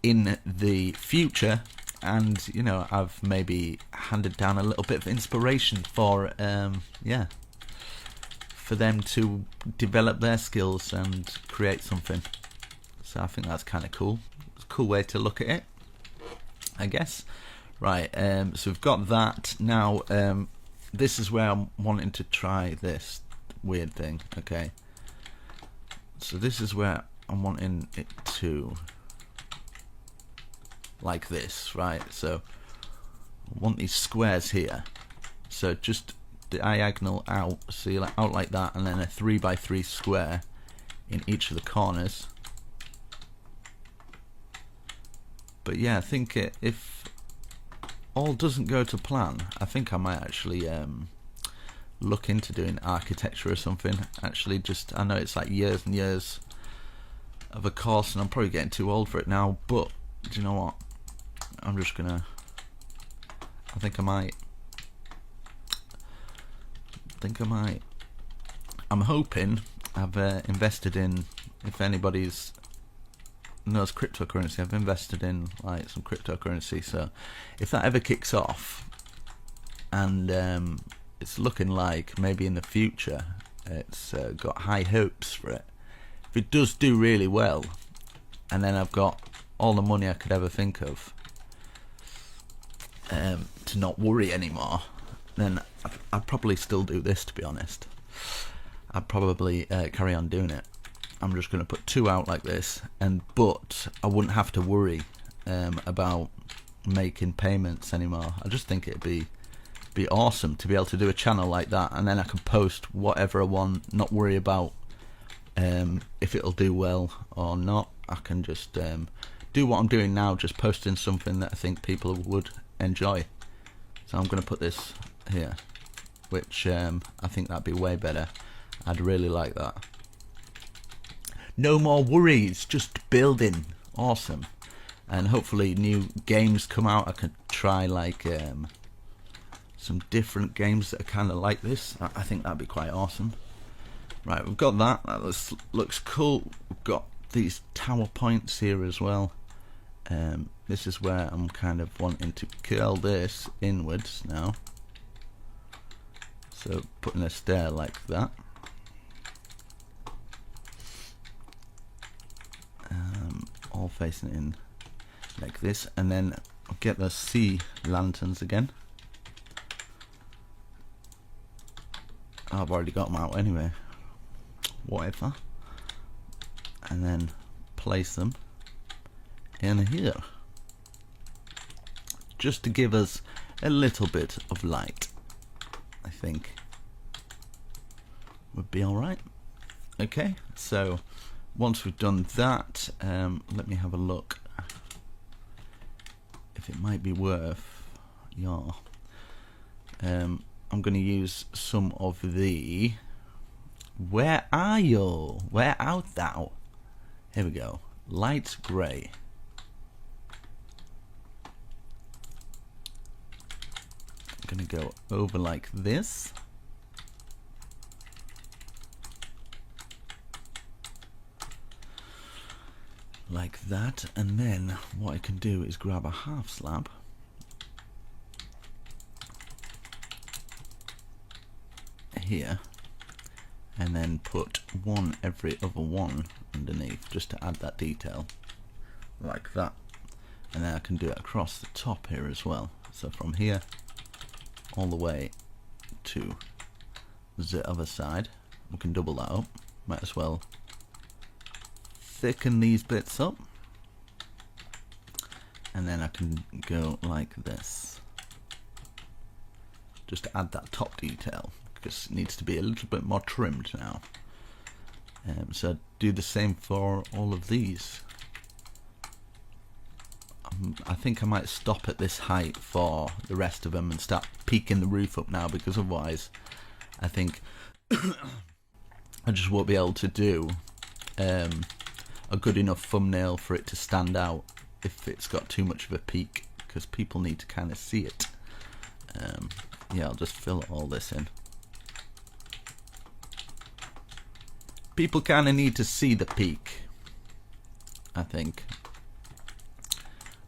in the future, and you know, I've maybe handed down a little bit of inspiration for for them to develop their skills and create something. So I think that's kind of cool. It's a cool way to look at it, I guess. Right, so we've got that. Now this is where I'm wanting to try this weird thing. Okay, so this is where I'm wanting it to, like this, right? So I want these squares here, so just diagonal out, so you're out like that, and then a 3x3 square in each of the corners. But yeah, I think if all doesn't go to plan, I think I might actually look into doing architecture or something. Actually, just, I know it's like years and years of a course and I'm probably getting too old for it now, but do you know what, I'm just gonna, I think I might. I'm hoping. I've invested in, if anybody's knows cryptocurrency. I've invested in like some cryptocurrency, so if that ever kicks off, and it's looking like maybe in the future, it's got high hopes for it. If it does do really well, and then I've got all the money I could ever think of, to not worry anymore, then I'd probably still do this, to be honest. I'd probably carry on doing it. I'm just going to put 2 out like this, but I wouldn't have to worry about making payments anymore. I just think it'd be awesome to be able to do a channel like that, and then I can post whatever I want, not worry about if it'll do well or not. I can just do what I'm doing now, just posting something that I think people would enjoy. So I'm going to put this here, which I think that'd be way better. I'd really like that. No more worries, just building. Awesome. And hopefully new games come out. I can try like some different games that are kind of like this. I think that'd be quite awesome. Right, we've got that. That looks cool. We've got these tower points here as well. This is where I'm kind of wanting to curl this inwards now. So putting a stair like that. All facing in like this, and then get the sea lanterns again. I've already got them out anyway, whatever. And then place them in here, just to give us a little bit of light. I think would be alright. Okay, so once we've done that, let me have a look if it might be worth your I'm going to use some of the where are you? Where art thou? Here we go. Light grey. I'm going to go over like this. Like that, and then what I can do is grab a half slab here, and then put one every other one underneath, just to add that detail, like that. And then I can do it across the top here as well, so from here all the way to the other side. We can double that up. Might as well thicken these bits up, and then I can go like this, just to add that top detail, because it needs to be a little bit more trimmed now. So do the same for all of these. I think I might stop at this height for the rest of them and start peaking the roof up now, because otherwise I think I just won't be able to do a good enough thumbnail for it to stand out if it's got too much of a peak, because people need to kind of see it. Yeah, I'll just fill all this in. People kind of need to see the peak, I think,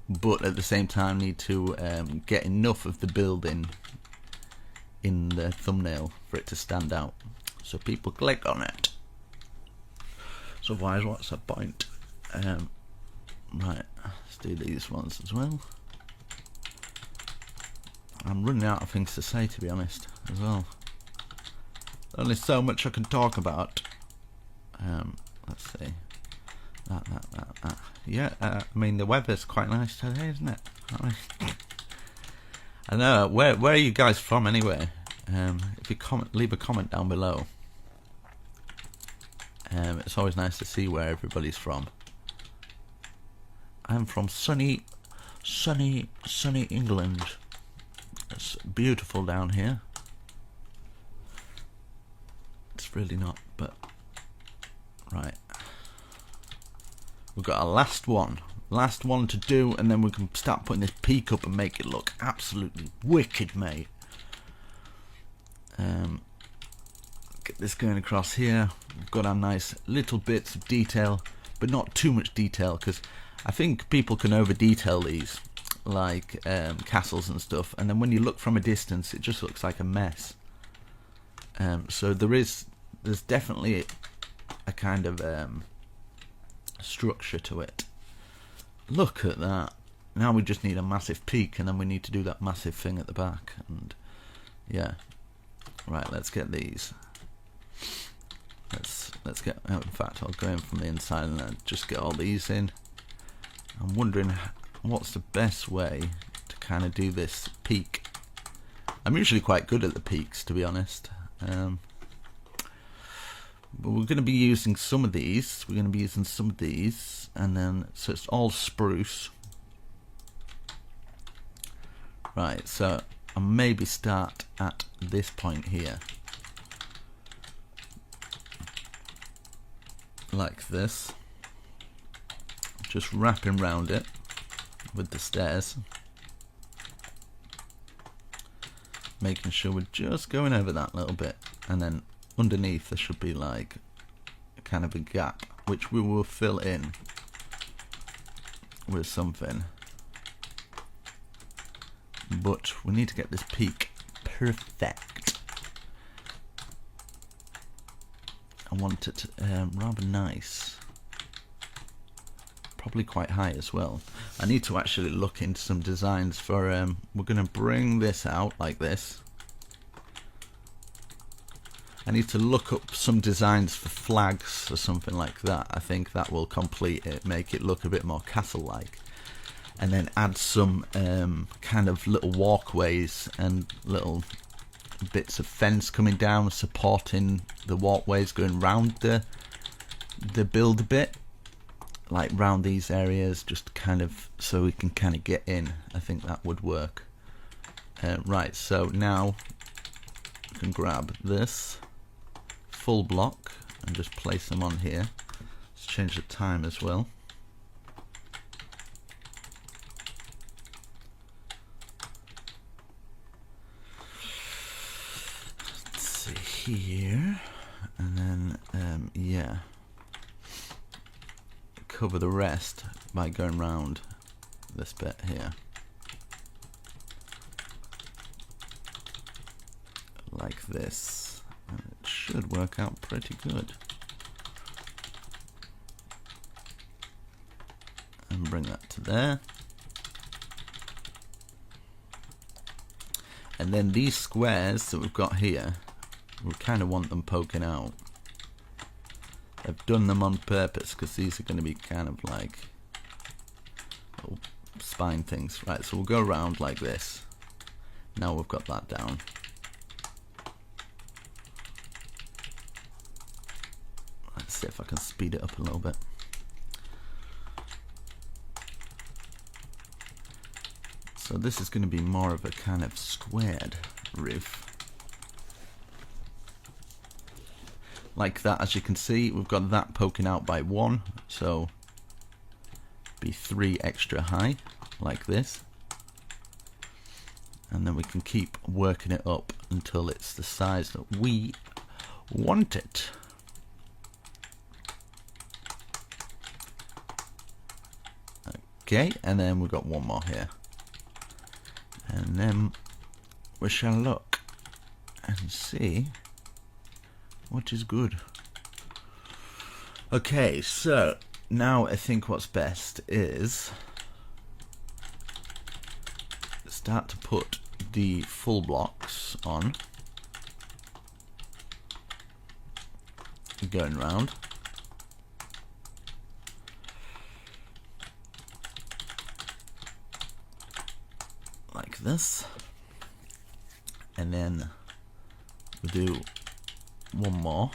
but at the same time need to get enough of the building in the thumbnail for it to stand out, so people click on it. So otherwise, what's the point? Right, let's do these ones as well. I'm running out of things to say, to be honest, as well. Only so much I can talk about. Let's see. That. Yeah, I mean, the weather's quite nice today, isn't it? I know. Where are you guys from, anyway? If you leave a comment down below. It's always nice to see where everybody's from. I'm from sunny England. It's beautiful down here. It's really not, but right. We've got a last one to do, and then we can start putting this peak up and make it look absolutely wicked, mate. Get this going across here. We've got our nice little bits of detail. but not too much detail, because I think people can over detail these, like castles and stuff, and then when you look from a distance it just looks like a mess. So there's definitely a kind of structure to it. Look at that. Now we just need a massive peak, and then we need to do that massive thing at the back. And yeah, right, let's get these. Let's get, in fact I'll go in from the inside and then just get all these in. I'm wondering what's the best way to kind of do this peak. I'm usually quite good at the peaks, to be honest. But we're going to be using some of these. We're going to be using some of these, and then so it's all spruce. Right, so I'll maybe start at this point here, like this, just wrapping round it with the stairs, making sure we're just going over that little bit, and then underneath there should be like a kind of a gap, which we will fill in with something. But we need to get this peak perfect. I want it rather nice, probably quite high as well. I need to actually look into some designs for we're going to bring this out like this. I need to look up some designs for flags or something like that. I think that will complete it, make it look a bit more castle-like, and then add some kind of little walkways and little bits of fence coming down supporting the walkways going round the build a bit, like round these areas, just kind of so we can kind of get in. I think that would work. Right, so now we can grab this full block and just place them on here. Let's change the time as well. Let's see here, and then yeah, cover the rest by going round this bit here like this. It should work out pretty good. And bring that to there. And then these squares that we've got here, we kind of want them poking out. I've done them on purpose because these are going to be kind of like little spine things. Right, so we'll go around like this. Now we've got that down. Let's see if I can speed it up a little bit. So this is going to be more of a kind of squared roof. Like that, as you can see, we've got that poking out by 1, so be 3 extra high, like this. And then we can keep working it up until it's the size that we want it. Okay, and then we've got one more here. And then we shall look and see what is good. Okay, so now I think what's best is start to put the full blocks on, going round. Like this, and then we do one more,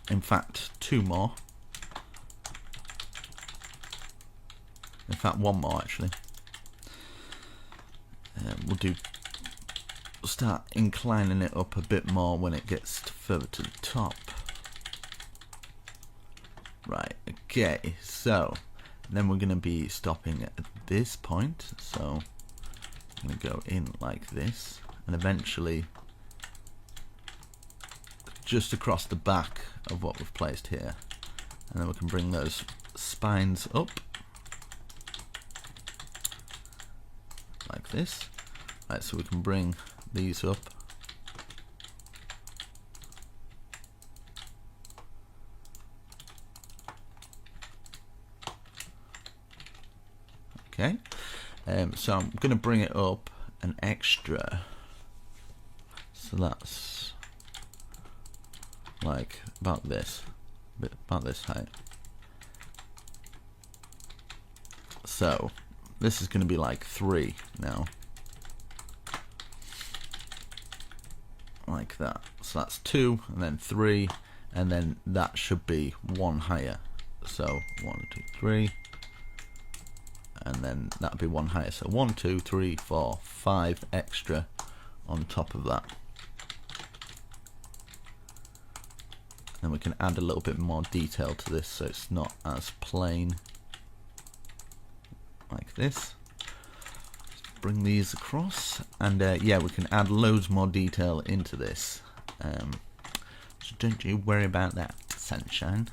in fact 2 more, in fact 1 more actually. We'll start inclining it up a bit more when it gets further to the top. Right, okay, so then we're going to be stopping at this point, so I'm going to go in like this, and eventually just across the back of what we've placed here. And then we can bring those spines up like this. Right, so we can bring these up. Okay, so I'm going to bring it up an extra, so that's like about this height. So this is going to be like 3 now, like that. So that's 2 and then 3, and then that should be 1 higher. So 1, 2, 3. And then that'll be 1 higher. So 1, 2, 3, 4, 5 extra on top of that. And we can add a little bit more detail to this so it's not as plain. Like this. Just bring these across. And yeah, we can add loads more detail into this. So don't you worry about that, sunshine.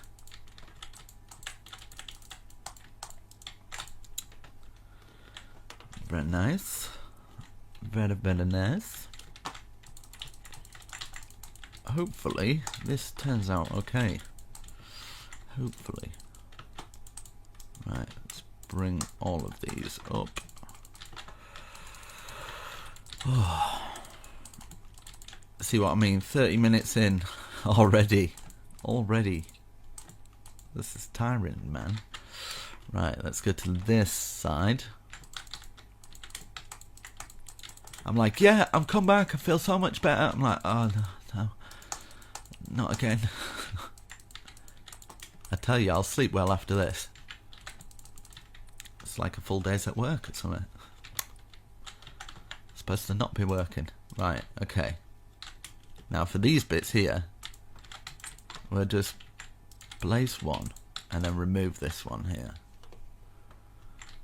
Very nice. Very, very nice. Hopefully this turns out okay. Hopefully. Right, let's bring all of these up. Oh. See what I mean? 30 minutes in already. Already. This is tiring, man. Right, let's go to this side. I'm like, yeah, I've come back, I feel so much better. I'm like, oh no, not again. I tell you, I'll sleep well after this. It's like a full day's at work or something. Supposed to not be working. Right, okay. Now for these bits here, we'll just place one and then remove this one here.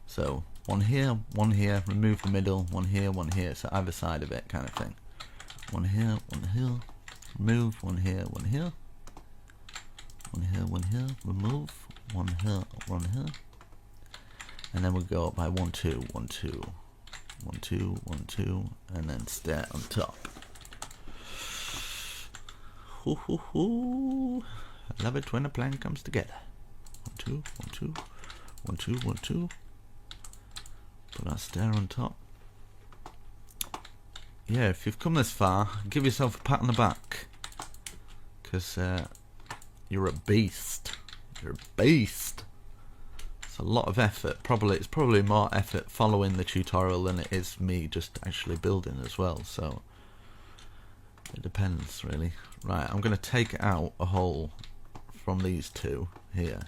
So 1 here, 1 here, remove the middle, 1 here, 1 here, so either side of it kind of thing. 1 here, 1 here, remove, 1 here, 1 here, 1 here, 1 here, remove, 1 here, 1 here, and then we'll go up by 1, 2, 1, 2, 1, 2, 1, 2, and then stay on top. Hoo hoo hoo! I love it when a plan comes together. 1, 2, 1, 2, 1, 2, 1, 2. Put our stair on top. Yeah, if you've come this far, give yourself a pat on the back, because you're a beast. You're a beast. It's a lot of effort. It's probably more effort following the tutorial than it is me just actually building as well. So it depends really. Right, I'm going to take out a hole from these two here,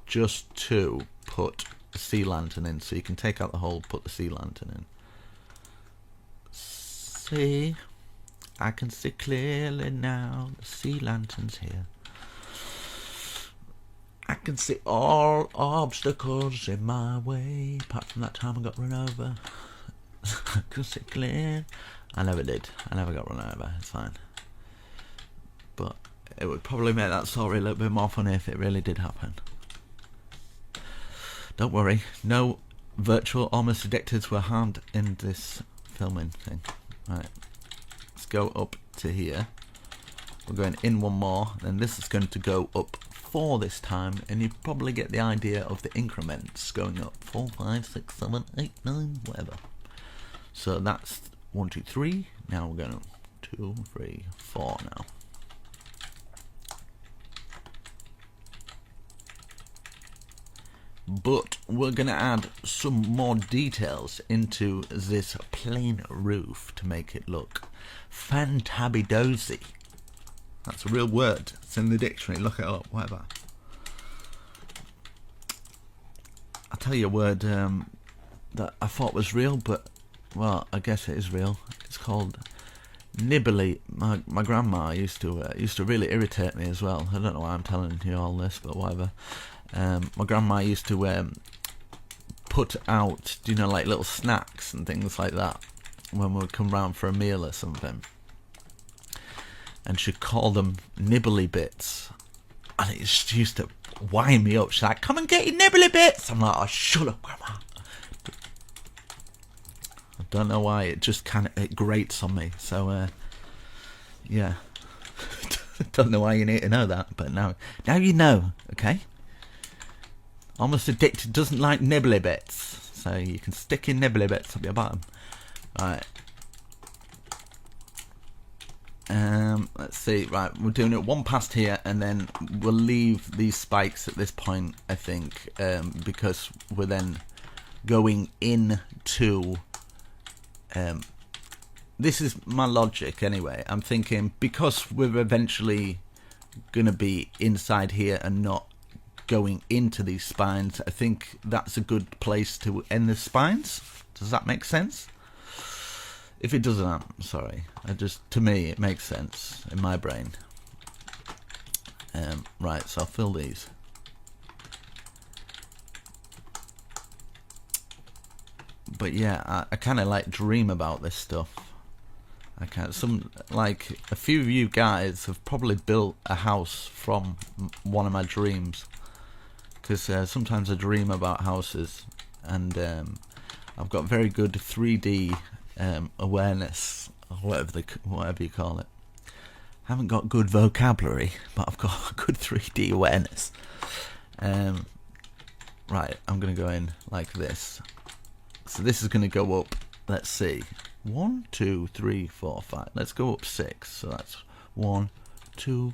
just to put the sea lantern in, so you can take out the hole, put the sea lantern in. See, I can see clearly now, the sea lantern's here. I can see all obstacles in my way, apart from that time I got run over. I can see clear. I never did. I never got run over, it's fine. But it would probably make that story a little bit more funny if it really did happen. Don't worry, no virtual almost addicteds were harmed in this filming thing. Right, let's go up to here. We're going in 1 more, then this is going to go up 4 this time, and you probably get the idea of the increments going up 4, 5, 6, 7, 8, 9, whatever. So that's 1, 2, 3. Now we're going 2, 3, 4 now. But we're going to add some more details into this plain roof to make it look fantabby-dozy. That's a real word. It's in the dictionary. Look it up, whatever. I'll tell you a word that I thought was real, but, well, I guess it is real. It's called nibbly. My grandma used to really irritate me as well. I don't know why I'm telling you all this, but whatever. My grandma used to put out, you know, like little snacks and things like that when we would come round for a meal or something. and she'd call them nibbly bits, and it just used to wind me up. She's like, "Come and get your nibbly bits." I'm like, "Oh, shut up, Grandma." I don't know why, it just it grates on me. So yeah. Don't know why you need to know that, but now you know, okay? Almost Addicted doesn't like nibbly bits, so you can stick your nibbly bits up your bottom. Right. Let's see. Right, we're doing it one past here, and then we'll leave these spikes at this point, I think, because we're then going into. This is my logic anyway. I'm thinking, because we're eventually going to be inside here and not going into these spines, I think that's a good place to end the spines. Does that make sense? If it doesn't, I'm sorry. To me, it makes sense in my brain. Right, so I'll fill these. But yeah, I kind of like dream about this stuff. A few of you guys have probably built a house from one of my dreams, because sometimes I dream about houses, and I've got very good 3D awareness, or whatever you call it. I haven't got good vocabulary, but I've got good 3D awareness. Right, I'm going to go in like this. So this is going to go up, let's see, 1, 2, 3, 4, 5. Let's go up 6. So that's 1, 2,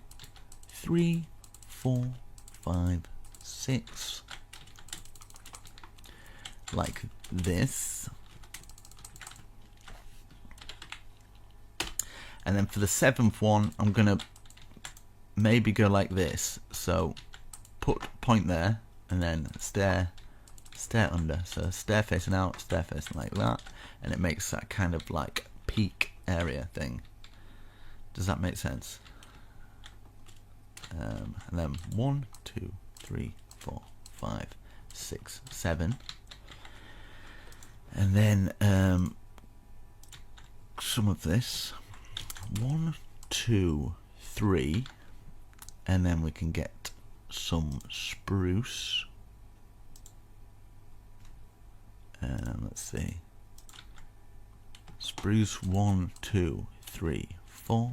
3, 4, 5, 6. Like this. And then for the 7th one, I'm going to maybe go like this. So point there, and then stair under. So stair facing out, stair facing like that. And it makes that kind of like peak area thing. Does that make sense? And then 1, 2, 3, 4, 5, 6, 7. And then some of this. 1, 2, 3. And then we can get some spruce. Let's see. Spruce 1, 2, 3, 4,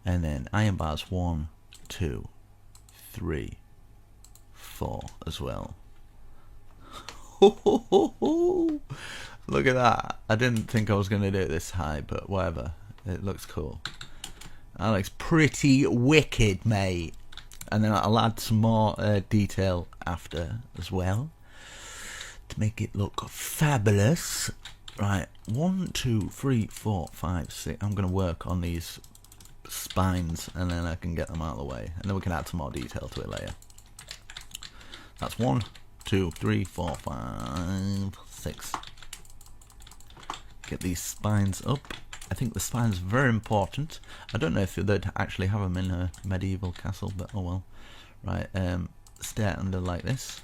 and then iron bars 1, 2, 3, 4 as well. Look at that! I didn't think I was going to do it this high, but whatever. It looks cool. That looks pretty wicked, mate. And then I'll add some more detail after as well to make it look fabulous. Right, 1, 2, 3, 4, 5, 6. I'm going to work on these spines, and then I can get them out of the way, and then we can add some more detail to it later. That's 1, 2, 3, 4, 5, 6. Get these spines up. I think the spines are very important. I don't know if they'd actually have them in a medieval castle, but oh well. Right, stair under like this.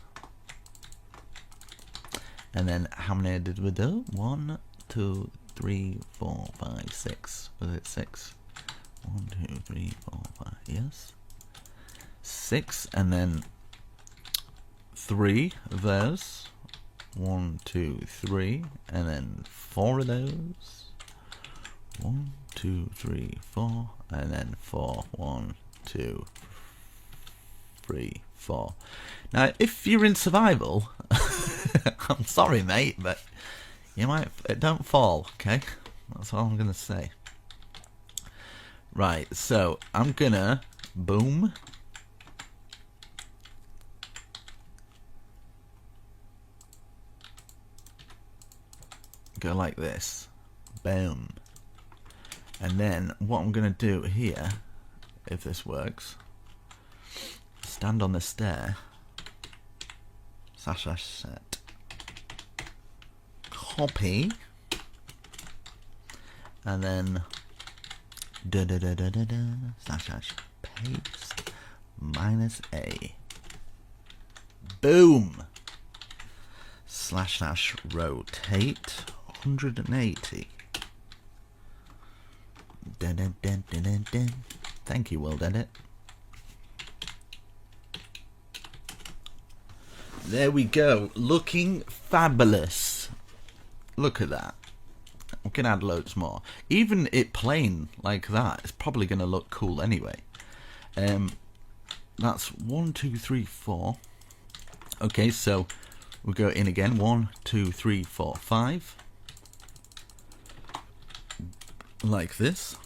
And then how many did we do? 1, 2, 3, 4, 5, 6. Was it 6? 1, 2, 3, 4, 5. Yes. 6, and then 3 of those. 1, 2, 3, and then 4 of those. 1, 2, 3, 4, and then 4. 1, 2, 3, 4. Now, if you're in survival, I'm sorry, mate, but you might don't fall. Okay, that's all I'm gonna say. Right, so I'm gonna boom. Go like this, boom. And then what I'm going to do here, if this works, stand on the stair, slash set, copy, and then slash paste, -A, boom, slash rotate 180. Thank you, World Edit. There we go, looking fabulous. Look at that. We can add loads more. Even it plain like that is probably going to look cool anyway. That's 1, 2, 3, 4. Okay, so we'll go in again. 1, 2, 3, 4, 5. Like this.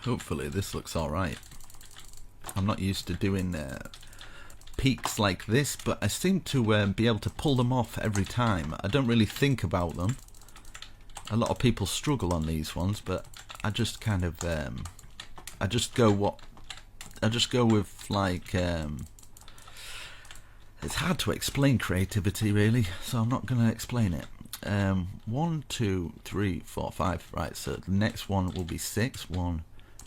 Hopefully this looks alright. I'm not used to doing peaks like this, but I seem to be able to pull them off every time. I don't really think about them. A lot of people struggle on these ones, but I just kind of I just go with like it's hard to explain creativity really, so I'm not going to explain it. 1, 2, 3, 4, 5. Right, so the next one will be 6. 1,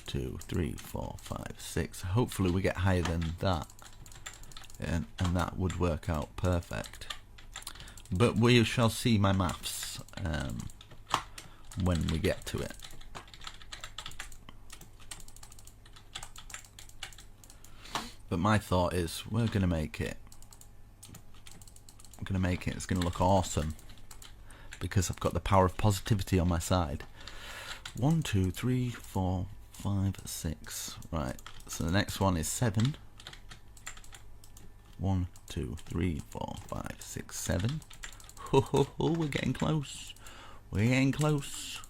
2, 3, 4, 5, 6. Hopefully we get higher than that, and that would work out perfect. But we shall see my maths when we get to it. But my thought is we're gonna make it. I'm gonna make it. It's gonna look awesome because I've got the power of positivity on my side. 1, 2, 3, 4, 5, 6. Right. So the next one is 7. 1, 2, 3, 4, 5, 6, 7. Ho ho ho! We're getting close. We're getting close.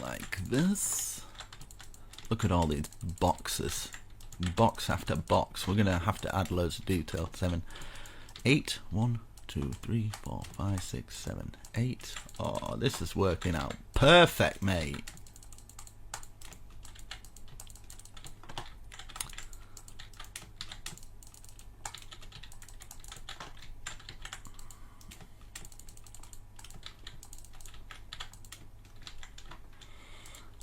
Like this. Look at all these boxes. Box after box. We're gonna have to add loads of detail. 7, 8. 1, 2, 3, 4, 5, 6, 7, 8. Oh, this is working out perfect, mate.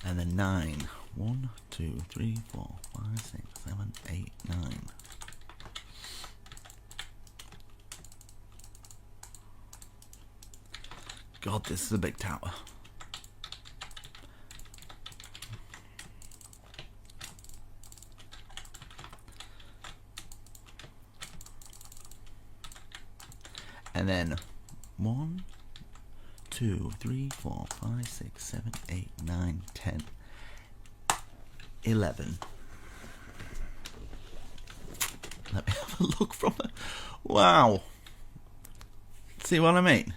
And then 9. 1, 2, 3, 4, 5, 6, 7, 8, 9. God, this is a big tower. And then 1, 2, 3, 4, 5, 6, 7, 8, 9, 10, 11. Let me have a look from it. Wow. See what I mean?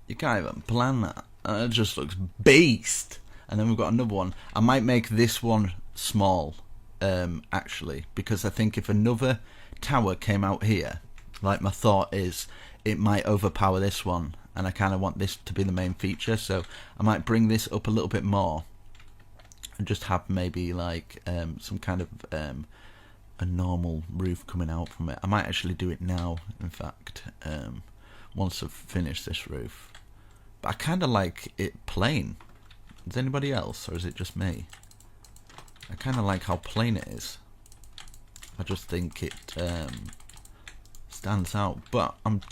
You can't even plan that. It just looks beast. And then we've got another one. I might make this one small, actually, because I think if another tower came out here, like my thought is, it might overpower this one, and I kind of want this to be the main feature, so I might bring this up a little bit more and just have maybe like some kind of a normal roof coming out from it. I might actually do it now, in fact, once I've finished this roof. But I kind of like it plain. Does anybody else, or is it just me? I kind of like how plain it is. I just think it stands out, but I'm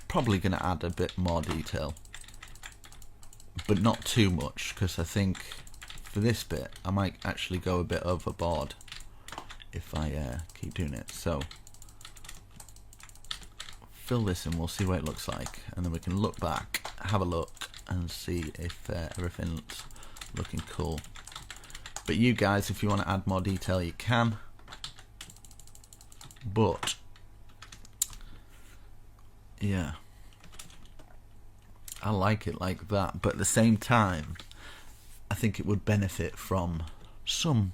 probably going to add a bit more detail, but not too much, because I think for this bit I might actually go a bit overboard if I keep doing it. So fill this in, we'll see what it looks like, and then we can look back, have a look, and see if everything's looking cool. But you guys, if you want to add more detail, you can, but yeah, I like it like that. But at the same time, I think it would benefit from some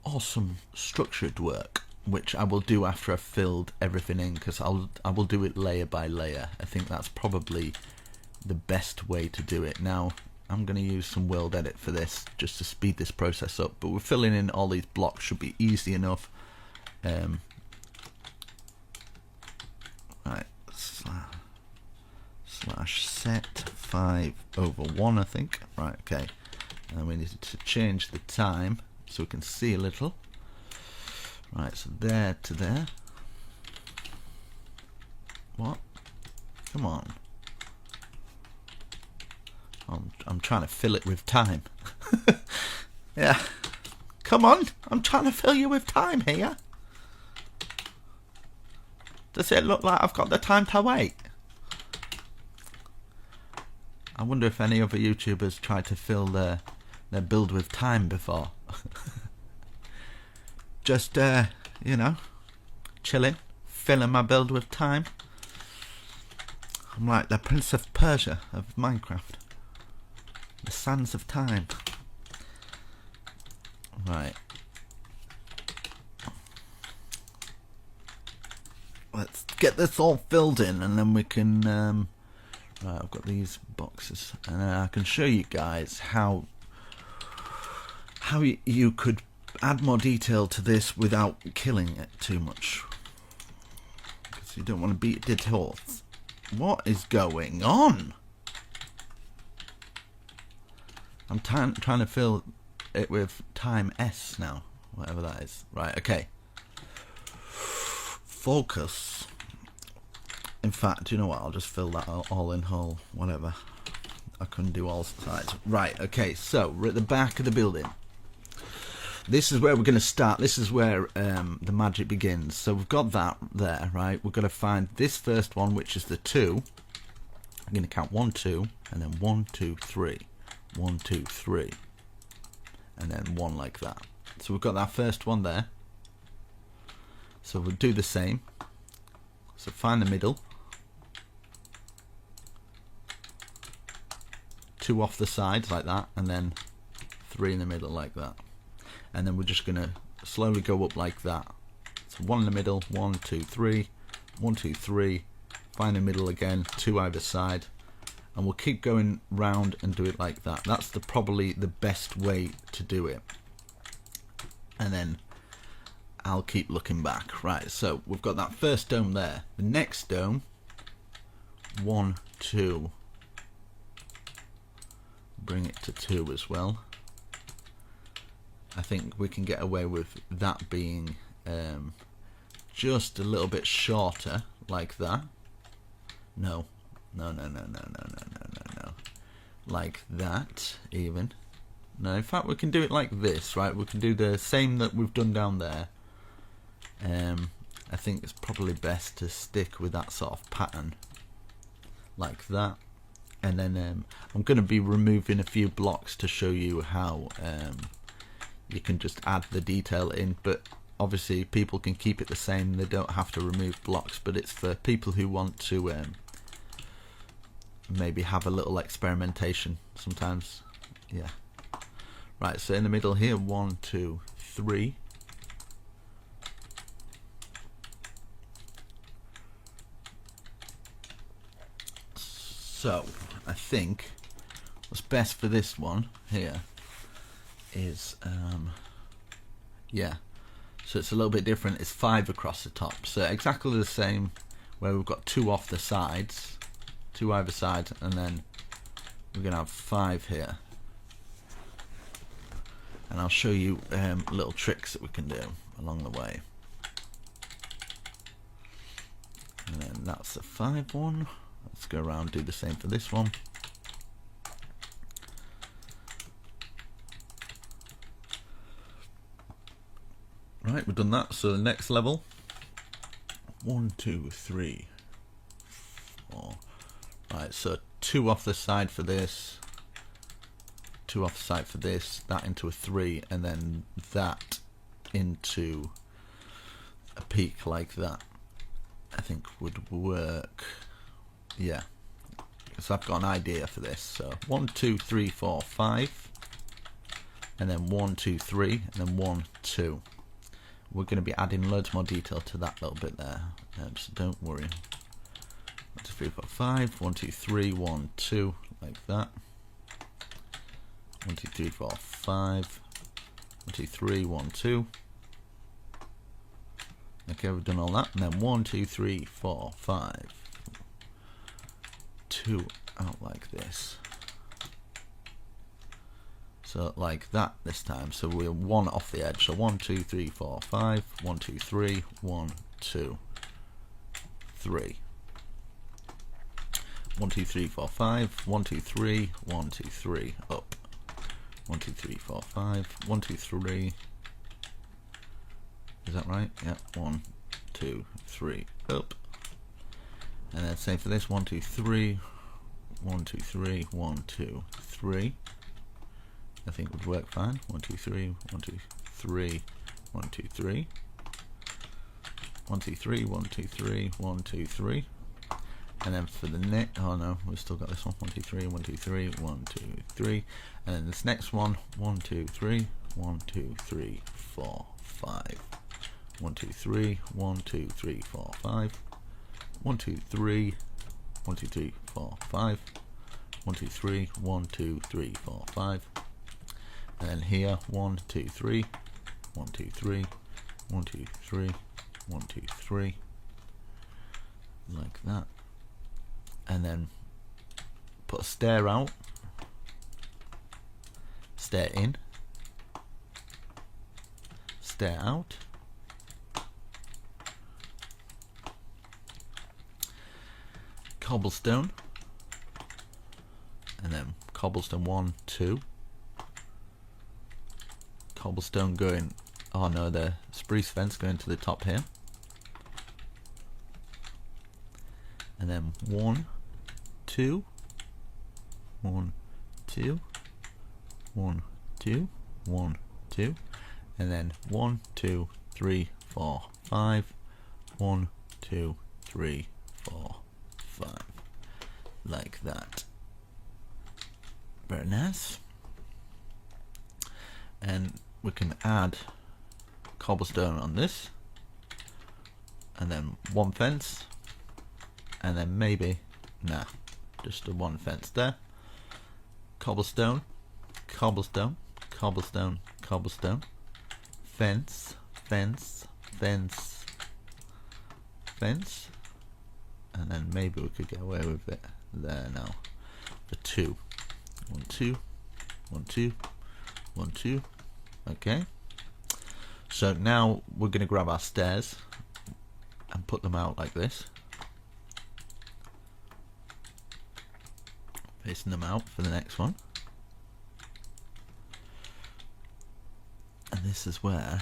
awesome structured work, which I will do after I've filled everything in, because I will do it layer by layer. I think that's probably the best way to do it. Now I'm going to use some World Edit for this just to speed this process up, but we're filling in all these blocks, should be easy enough. Right, slash set 5/1, I think. Right, okay, and then we need to change the time so we can see a little. Right, so there to there. What? Come on. I'm trying to fill it with time. Yeah. Come on. I'm trying to fill you with time here. Does it look like I've got the time to wait? I wonder if any other YouTubers tried to fill their build with time before. Just, you know, chilling, filling my build with time. I'm like the Prince of Persia of Minecraft. The sands of time. Right. Let's get this all filled in, and then we can... right, I've got these boxes, and I can show you guys how you could add more detail to this without killing it too much. Because you don't want to beat a dead horse. What is going on? I'm trying to fill it with time S now, whatever that is. Right, okay. Focus. In fact, you know what? I'll just fill that all in whole, whatever. I couldn't do all sides. Right, okay, so we're at the back of the building. This is where we're going to start. This is where the magic begins. So we've got that there, right? We're going to find this first one, which is the 2. I'm going to count 1, 2, and then 1, 2, 3. 1, 2, 3. And then 1 like that. So we've got that first one there. So we'll do the same. So find the middle. 2 off the sides like that, and then 3 in the middle like that. And then we're just going to slowly go up like that. So 1 in the middle, 1, 2, 3, 1, 2, 3, find the middle again, 2 either side, and we'll keep going round and do it like that. That's probably the best way to do it. And then I'll keep looking back. Right, so we've got that first dome there. The next dome, 1, 2, bring it to 2 as well. I think we can get away with that being just a little bit shorter, like that. No. Like that, even. No, in fact, we can do it like this, right? We can do the same that we've done down there. I think it's probably best to stick with that sort of pattern, like that. And then I'm going to be removing a few blocks to show you how you can just add the detail in, but obviously people can keep it the same. They don't have to remove blocks, but it's for people who want to maybe have a little experimentation sometimes. Yeah. Right, so in the middle here, 1, 2, 3. So I think what's best for this one here is yeah, so it's a little bit different. It's 5 across the top, so exactly the same, where we've got 2 off the sides, 2 either side, and then we're gonna have 5 here. And I'll show you little tricks that we can do along the way. And then that's the 5 one. Let's go around and do the same for this one. Right, we've done that. So the next level, 1, 2, 3, 4. Right, so 2 off the side for this, 2 off the side for this, that into a 3, and then that into a peak like that. I think would work. Yeah, so I've got an idea for this. So 1, 2, 3, 4, 5, and then 1, 2, 3, and then 1, 2. We're going to be adding loads more detail to that little bit there, so don't worry. 1, 2, 3, 4, 5, 1, 2, 3, 1, 2, like that. 1, 2, 3, 4, 5, 1, 2, 3, 1, 2. Okay, we've done all that, and then 1, 2, 3, 4, 5, 2 out like this. So like that this time. So we're 1 off the edge. So 1, 2, 3, 4, 5, 1, 2, 3, 1, 2, 3. 1 2 3 4 5, 1 2 3, 1 2 3, up, 1 2 3 4 5, 1 2 3, is that right? Yeah, 1 2 3, up, and then same for this, 1 2 3, 1 2 3, 1 2 3, I think would work fine, 1 2 3, 1 2 3, 1 2 3, 1 2 3, 1 2 3, 1 2 3, and then for the next, oh no, we've still got this one, 1 2 3, 1 2 3, 1 2 3, and then this next one, 1 2 3, 1 2 3 4 5, 1 2 3, 1 2 3 4 5, 1 2 3, 1 2 3 4 5, 1 2 3, 1 2 3 4 5, and then here 1 2 3, 1 2 3, 1 2 3, 1 2 3, like that, and then put a stair out, stair in, stair out, cobblestone, and then cobblestone 1 2, cobblestone going, oh no, the spruce fence going to the top here, and then 1 2, 1 2, 1 2, 1 2, and then 1 2 3 4 5, 1 2 3 4 5, like that. Very nice. And we can add cobblestone on this, and then 1 fence, and then maybe, nah, just a 1 fence there. Cobblestone, cobblestone, cobblestone, cobblestone, fence, fence, fence, fence, and then maybe we could get away with it there now. The 2, 1 2, 1 2, 1 2. Okay. So now we're going to grab our stairs and put them out like this, facing them out for the next one. And this is where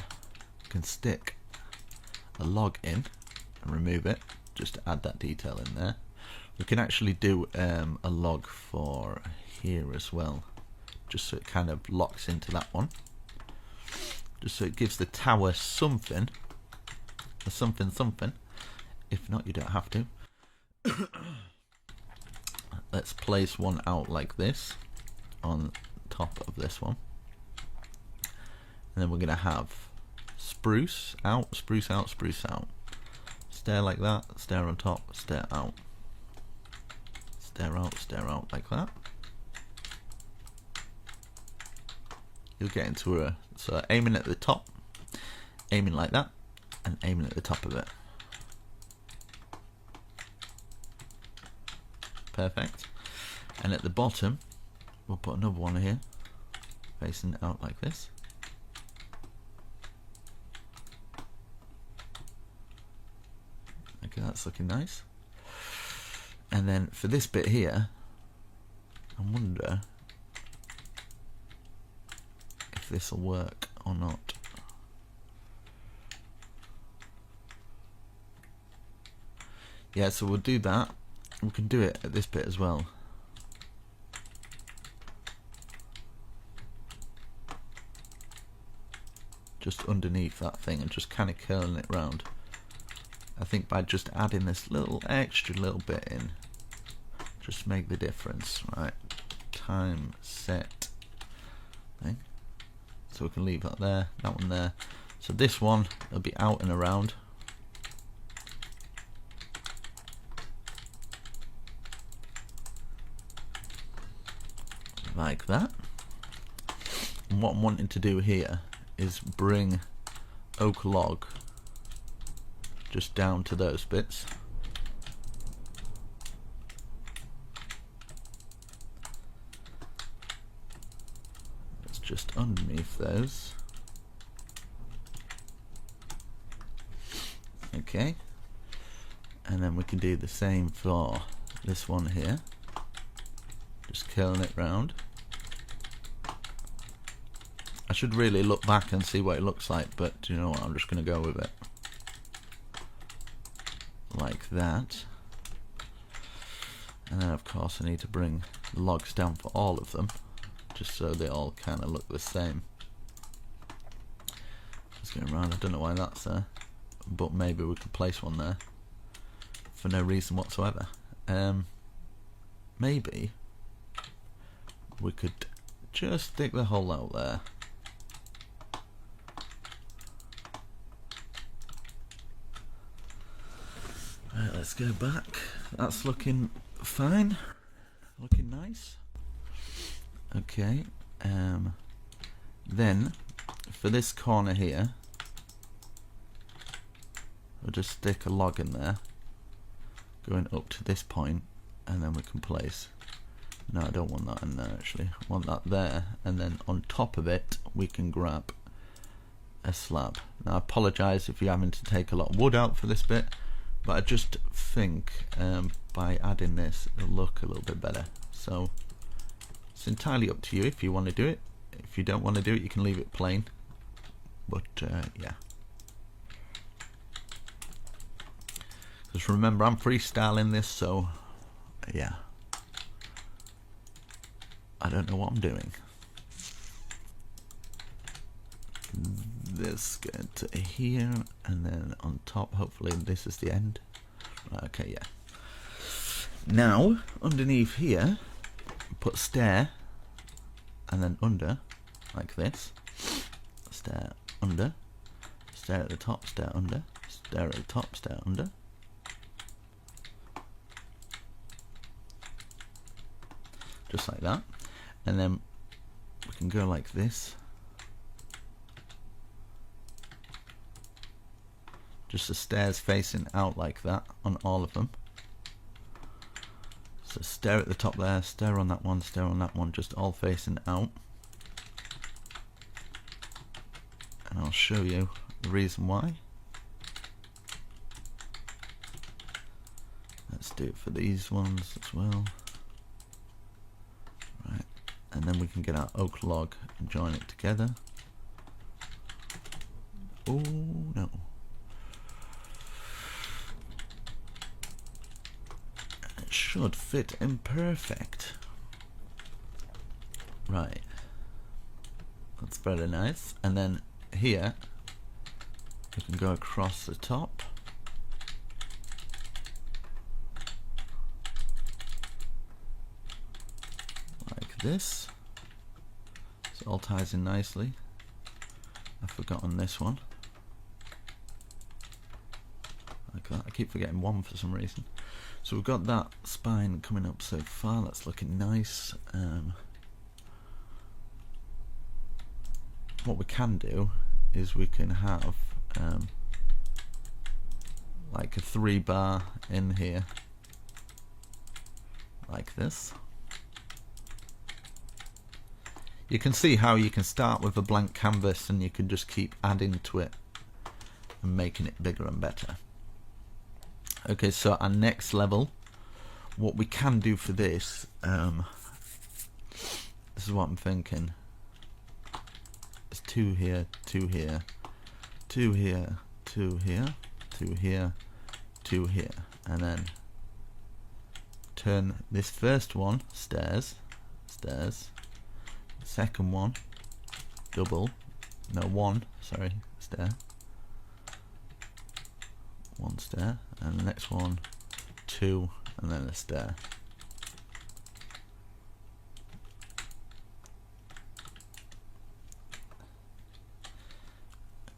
you can stick a log in and remove it, just to add that detail in there. We can actually do a log for here as well, just so it kind of locks into that one, just so it gives the tower something, a something something. If not, you don't have to. Let's place one out like this on top of this one, and then we're going to have spruce out, spruce out, spruce out, stair like that, stair on top, stair out, stair out like that. You'll get into a, so aiming at the top, aiming like that, and aiming at the top of it. Perfect. And at the bottom we'll put another one here, facing out like this. Okay, that's looking nice. And then for this bit here, I wonder if this will work or not. Yeah, so we'll do that. We can do it at this bit as well. Just underneath that thing and just kind of curling it round. I think by just adding this little extra little bit in, just make the difference, right? Time set thing. So we can leave that there, that one there. So this one will be out and around. Like that. And what I'm wanting to do here is bring oak log just down to those bits. It's just underneath those. Okay. And then we can do the same for this one here, just curling it round. I should really look back and see what it looks like, but you know what, I'm just going to go with it like that. And then of course I need to bring the logs down for all of them, just so they all kind of look the same. Just going around, I don't know why that's there, but maybe we could place one there for no reason whatsoever. Maybe we could just stick the hole out there. Right, let's go back. That's looking fine, looking nice. Okay, then for this corner here, we'll just stick a log in there, going up to this point, and then we can place. No, I don't want that in there actually. I want that there, and then on top of it we can grab a slab. Now I apologise if you're having to take a lot of wood out for this bit, but I just think by adding this it'll look a little bit better. So it's entirely up to you if you want to do it. If you don't want to do it, you can leave it plain, but yeah. Just remember, I'm freestyling this, so yeah, I don't know what I'm doing. This go to here, and then on top, hopefully this is the end. Okay, yeah. Now underneath here, put stair, and then under, like this. Stair under, stair at the top, stair under, stair at the top, stair under. Just like that. And then we can go like this. Just the stairs facing out like that on all of them. So stair at the top there, stair on that one, stair on that one, just all facing out. And I'll show you the reason why. Let's do it for these ones as well. Right, and then we can get our oak log and join it together. Oh no. Should fit in perfect. Right, that's very nice. And then here we can go across the top like this, so it all ties in nicely. I've forgotten this one, like that. I keep forgetting one for some reason. So we've got that spine coming up so far, that's looking nice. What we can do is we can have like a 3-bar in here, like this. You can see how you can start with a blank canvas and you can just keep adding to it and making it bigger and better. Okay, so our next level, what we can do for this, this is what I'm thinking, is 2 here, 2 here, 2 here, 2 here, 2 here, 2 here, and then turn this first one, stairs, stairs, second one, double, no, one, sorry, stair, 1 stair, and the next one 2, and then a stair.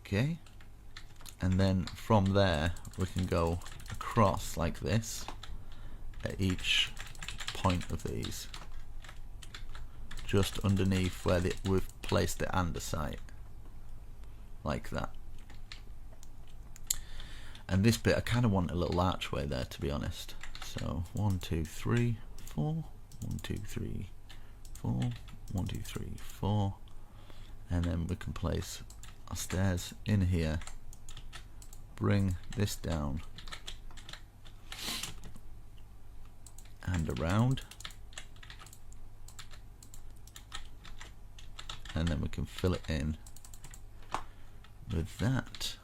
Okay, and then from there we can go across like this at each point of these, just underneath where we've placed the andesite, like that. And this bit I kind of want a little archway there, to be honest. So 1 2 3 4, 1 2 3 4, 1 2 3 4, and then we can place our stairs in here, bring this down, and around, and then we can fill it in with that,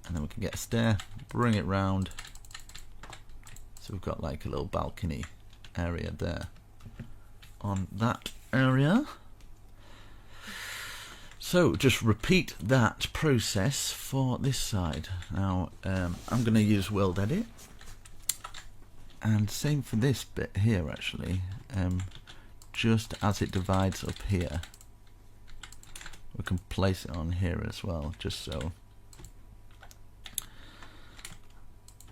and then we can get a stair, bring it round, so we've got like a little balcony area there on that area. So just repeat that process for this side. Now I'm going to use World Edit, and same for this bit here actually, just as it divides up here we can place it on here as well, just so,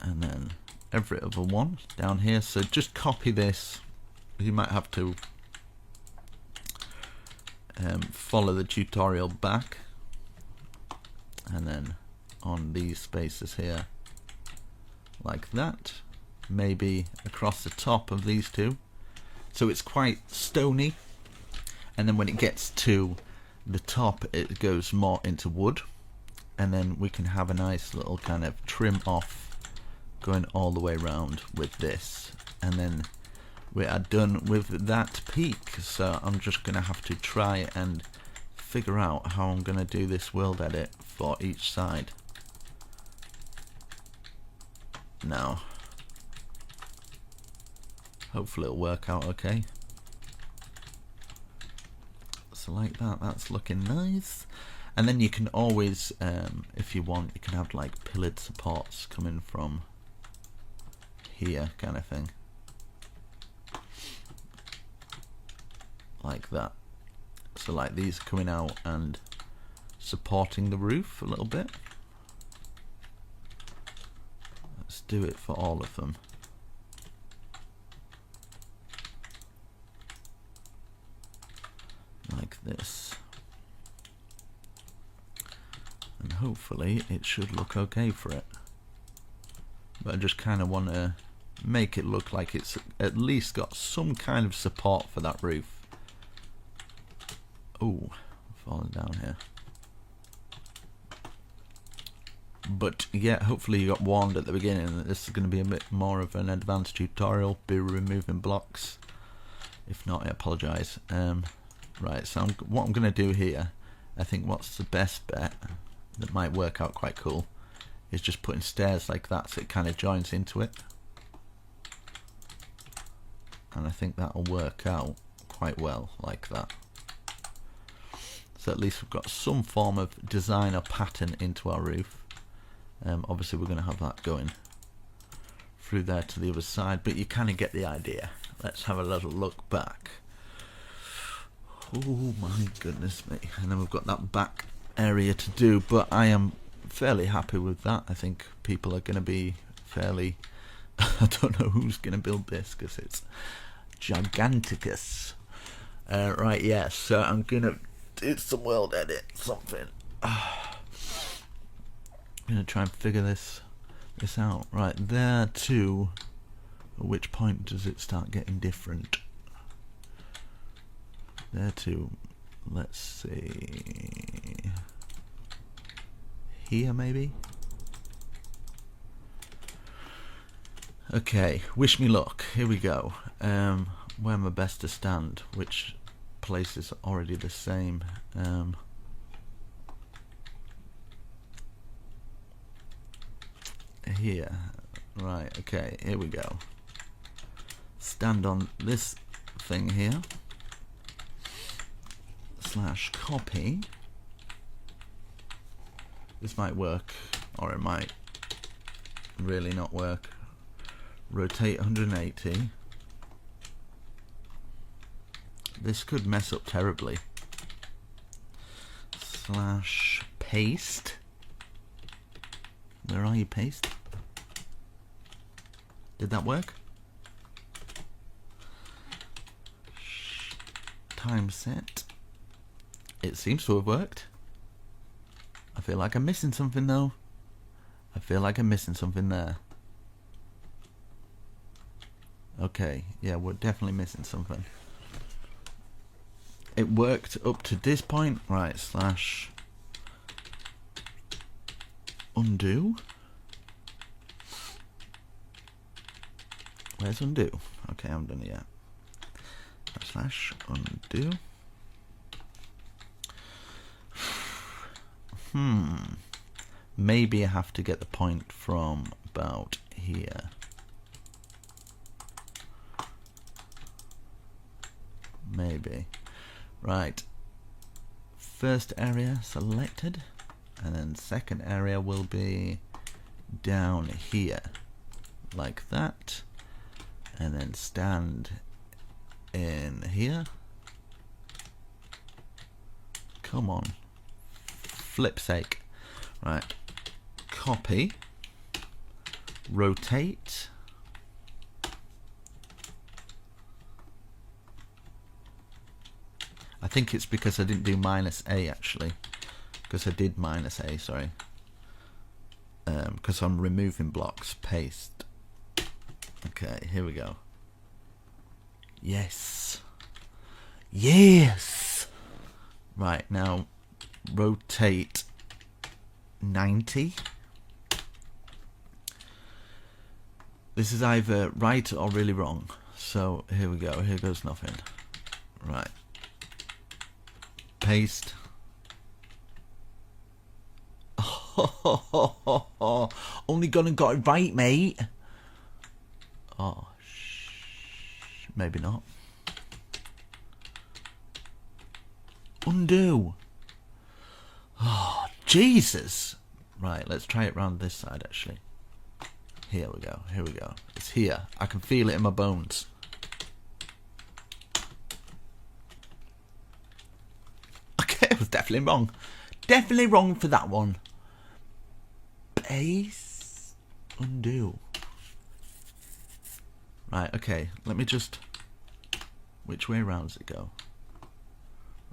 and then every other one down here. So just copy this. You might have to follow the tutorial back, and then on these spaces here like that, maybe across the top of these two, so it's quite stony, and then when it gets to the top it goes more into wood, and then we can have a nice little kind of trim off going all the way around with this, and then we are done with that peak. So I'm just gonna have to try and figure out how I'm gonna do this World Edit for each side now. Hopefully it'll work out okay. So like that, that's looking nice. And then you can always, if you want, you can have like pillared supports coming from here, kind of thing, like that. So like these are coming out and supporting the roof a little bit. Let's do it for all of them. Like this. And hopefully it should look okay for it. But I just kind of want to make it look like it's at least got some kind of support for that roof. Oh, falling down here. But yeah, hopefully you got warned at the beginning that this is going to be a bit more of an advanced tutorial, be removing blocks. If not, I apologise. Right, so what I'm going to do here, I think what's the best bet that might work out quite cool is just putting stairs like that so it kind of joins into it. And I think that'll work out quite well like that. So at least we've got some form of design or pattern into our roof. Obviously we're going to have that going through there to the other side, but you kind of get the idea. Let's have a little look back. Oh my goodness me. And then we've got that back area to do, but I am fairly happy with that. I think people are going to be fairly I don't know who's going to build this because it's giganticus. Right, yeah, so I'm going to do some World Edit something. I'm going to try and figure this out. Right, there too. At which point does it start getting different? There too. Let's see. Here maybe? Okay, wish me luck. Here we go. Where am I best to stand? Which place is already the same? Here. Right, okay, here we go. Stand on this thing here. / copy. This might work, or it might really not work. Rotate 180. This could mess up terribly. / paste. Where are you, paste? Did that work? Time set. It seems to have worked. I feel like I'm missing something though. I feel like I'm missing something there. Okay, yeah, we're definitely missing something. It worked up to this point. Right, / undo. Where's undo? Okay, I haven't done it yet. Slash undo. Maybe I have to get the point from about here. Maybe. Right. First area selected, and then second area will be down here, like that, and then stand in here. Come on. Flip's sake. Right. Copy. Rotate. I think it's because I didn't do -A actually. Because I did -A, sorry. Because I'm removing blocks. Paste. Okay, here we go. Yes. Yes! Right, now rotate 90. This is either right or really wrong. So here we go. Here goes nothing. Right. Paste. Oh, only gone and got it right, mate. Oh, maybe not. Undo. Oh, Jesus. Right, let's try it round this side, actually. Here we go. Here we go. It's here. I can feel it in my bones. Okay, I was definitely wrong. Definitely wrong for that one. Paste. Undo. Right, okay. Let me just... Which way round does it go?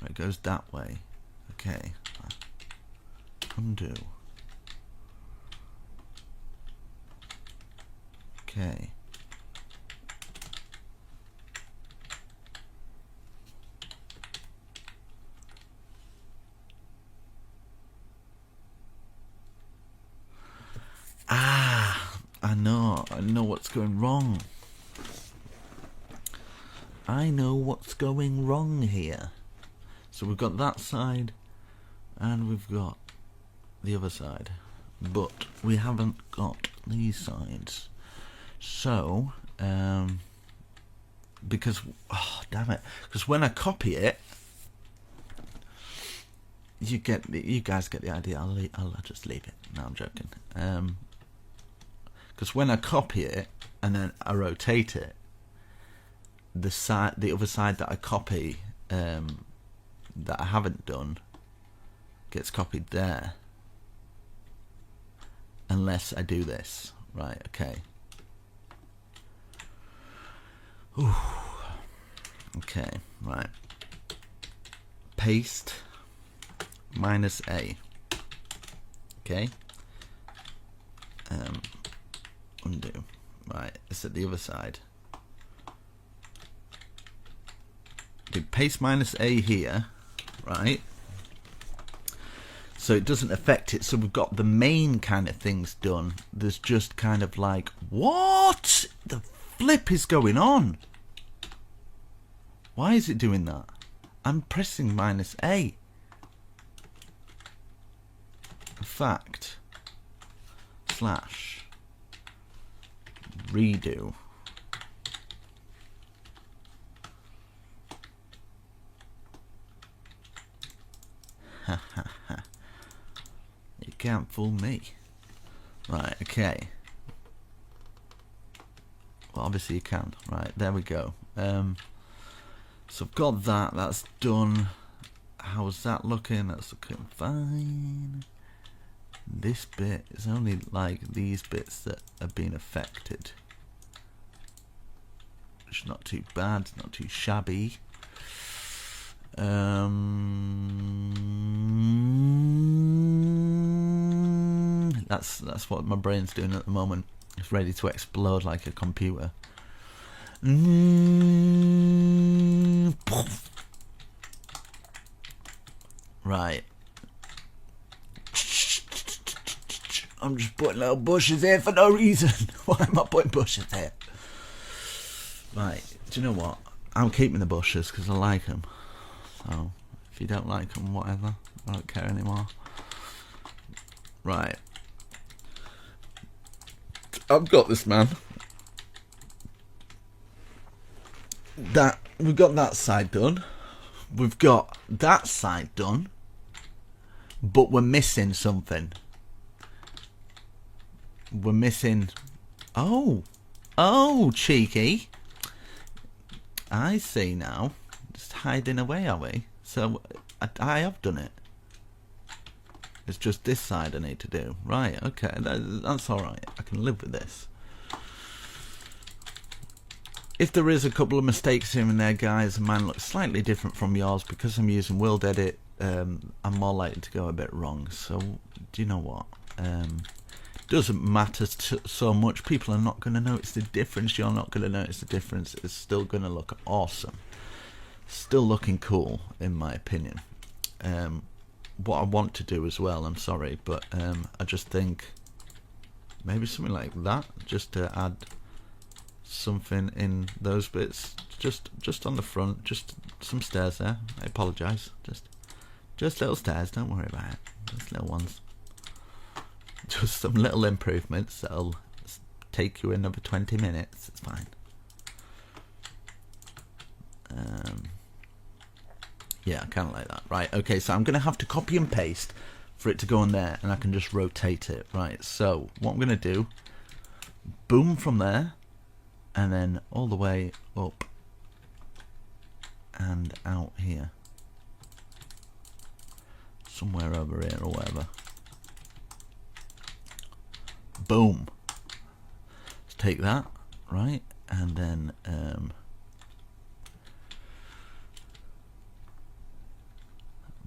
Right, it goes that way. Okay. Undo. Okay. I know what's going wrong. I know what's going wrong here. So we've got that side and we've got the other side, but we haven't got these sides. So because, oh damn it, because when I copy it, you guys get the idea. I'll just leave it. No, I'm joking. Because when I copy it and then I rotate it, the other side that I copy, that I haven't done, gets copied there. Unless I do this. Right, okay. Ooh. Okay, right. Paste -A. Okay. Undo. Right, it's at the other side. Do paste -A here, right? So it doesn't affect it. So we've got the main kind of things done. There's just kind of like, what the flip is going on? Why is it doing that? I'm pressing -A. In fact, slash redo. Ha ha ha. You can't fool me. Right, okay. Well, obviously you can. Right, there we go. So I've got that. That's done. How's that looking? That's looking fine. This bit is only like these bits that have been affected. It's not too bad. It's not too shabby. That's what my brain's doing at the moment. It's ready to explode like a computer. Right. I'm just putting little bushes here for no reason. Why am I putting bushes here? Right, do you know what? I'm keeping the bushes because I like them. So, if you don't like them, whatever. I don't care anymore. Right. I've got this, man. We've got that side done. We've got that side done. But we're missing something. We're missing... Oh, cheeky. I see now. Just hiding away, are we? So, I have done it. It's just this side I need to do. Right, okay, that's alright. I can live with this. If there is a couple of mistakes here and there, guys, and mine looks slightly different from yours, because I'm using World Edit, I'm more likely to go a bit wrong. So, do you know what? Doesn't matter so much. People are not going to notice the difference. You're not going to notice the difference. It's still going to look awesome. Still looking cool, in my opinion. What I want to do as well, I'm sorry, but I just think maybe something like that, just to add something in those bits, just on the front, just some stairs there. I apologise, just little stairs, don't worry about it, just little ones, just some little improvements that'll take you another 20 minutes, it's fine. Yeah, I kind of like that. Right, okay, so I'm going to have to copy and paste for it to go on there, and I can just rotate it. Right, so what I'm going to do, boom from there, and then all the way up and out here. Somewhere over here or whatever. Boom. Let's take that, right, and then...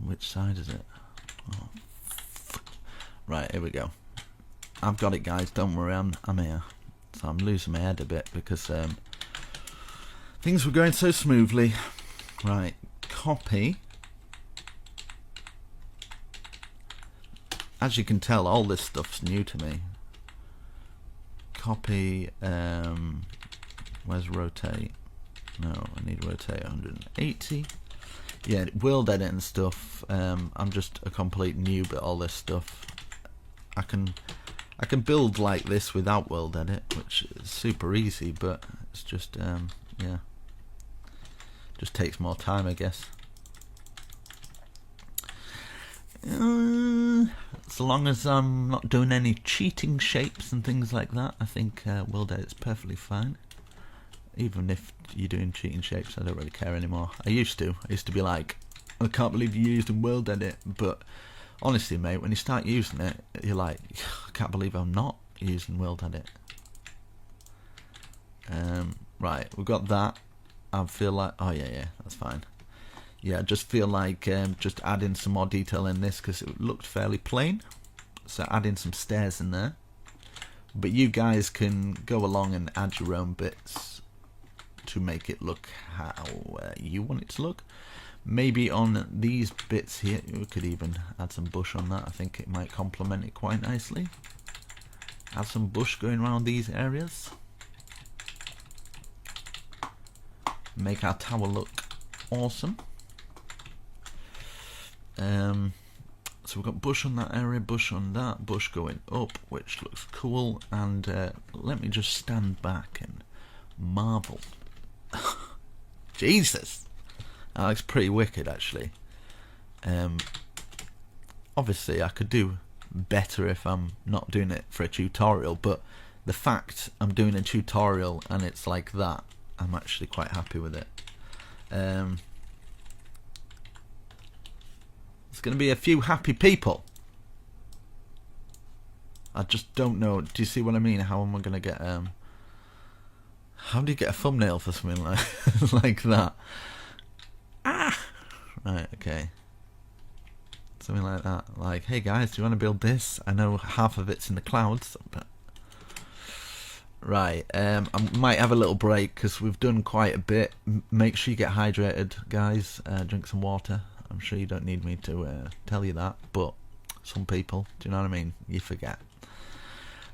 which side is it? Oh. Right, here we go. I've got it, guys. Don't worry, I'm here. So I'm losing my head a bit because things were going so smoothly. Right, copy. As you can tell, all this stuff's new to me. Copy. Where's rotate? No, I need rotate 180. Yeah, World Edit and stuff. I'm just a complete noob at all this stuff. I can build like this without World Edit, which is super easy, but it's just yeah, just takes more time, I guess. So long as I'm not doing any cheating shapes and things like that, I think World Edit's perfectly fine. Even if you're doing cheating shapes, I don't really care anymore. I used to be like, I can't believe you used a World Edit, but honestly, mate, when you start using it, you're like, I can't believe I'm not using World Edit. Right, we've got that. I feel like, oh yeah, that's fine. Yeah, I just feel like just adding some more detail in this because it looked fairly plain. So adding some stairs in there. But you guys can go along and add your own bits to make it look how you want it to look. Maybe on these bits here, we could even add some bush on that. I think it might complement it quite nicely. Add some bush going around these areas. Make our tower look awesome. So we've got bush on that area, bush on that, bush going up, which looks cool. And let me just stand back and marvel. Jesus, that looks pretty wicked, actually. Obviously, I could do better if I'm not doing it for a tutorial, but the fact I'm doing a tutorial and it's like that, I'm actually quite happy with it. It's going to be a few happy people. I just don't know. Do you see what I mean? How am I going to get... how do you get a thumbnail for something like like that? Ah! Right, okay. Something like that. Like, hey guys, do you want to build this? I know half of it's in the clouds, but... Right, I might have a little break because we've done quite a bit. Make sure you get hydrated, guys. Drink some water. I'm sure you don't need me to tell you that, but some people, do you know what I mean? You forget.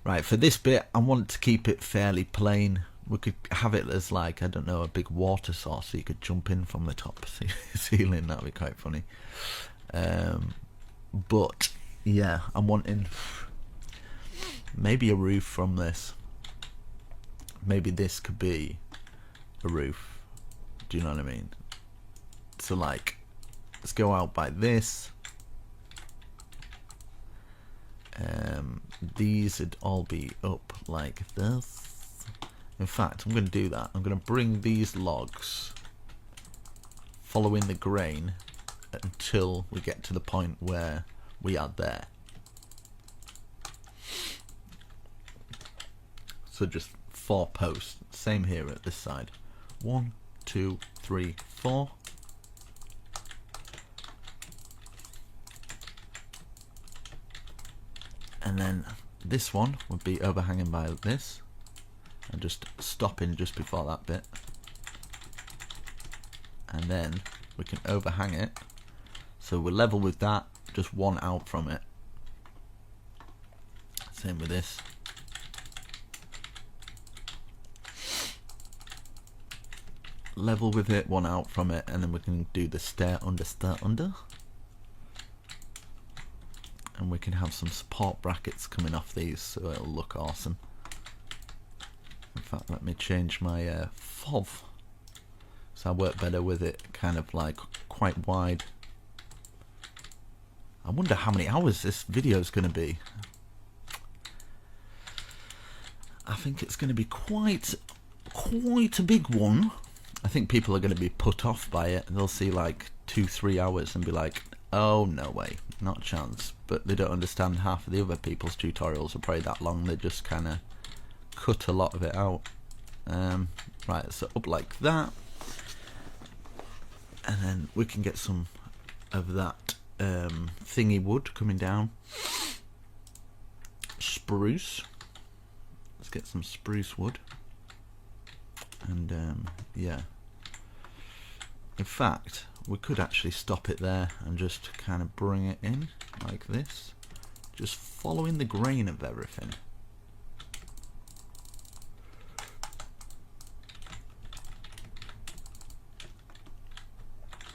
Right, for this bit, I want to keep it fairly plain, we could have it as like, I don't know, a big water source so you could jump in from the top ceiling. That'd be quite funny. But yeah, I'm wanting maybe a roof from this. Maybe this could be a roof. Do you know what I mean? So like, let's go out by this. These would all be up like this. In fact, I'm going to do that. I'm going to bring these logs following the grain until we get to the point where we are there. So just 4 posts. Same here at this side. 1, 2, 3, 4. And then this one would be overhanging by this, and just stopping just before that bit, and then we can overhang it so we're level with that, just one out from it. Same with this. Level with it, one out from it, and then we can do the stair under. And we can have some support brackets coming off these, so it'll look awesome. In fact, let me change my FOV, so I work better with it kind of like quite wide. I wonder how many hours this video is going to be. I think it's going to be quite a big one. I think people are going to be put off by it. They'll see like 2-3 hours and be like, oh no way, not a chance. But they don't understand half of the other people's tutorials are probably that long. They just kind of cut a lot of it out. Right, so up like that, and then we can get some of that thingy wood coming down. Spruce. Let's get some spruce wood. And yeah, in fact, we could actually stop it there and just kind of bring it in like this, just following the grain of everything.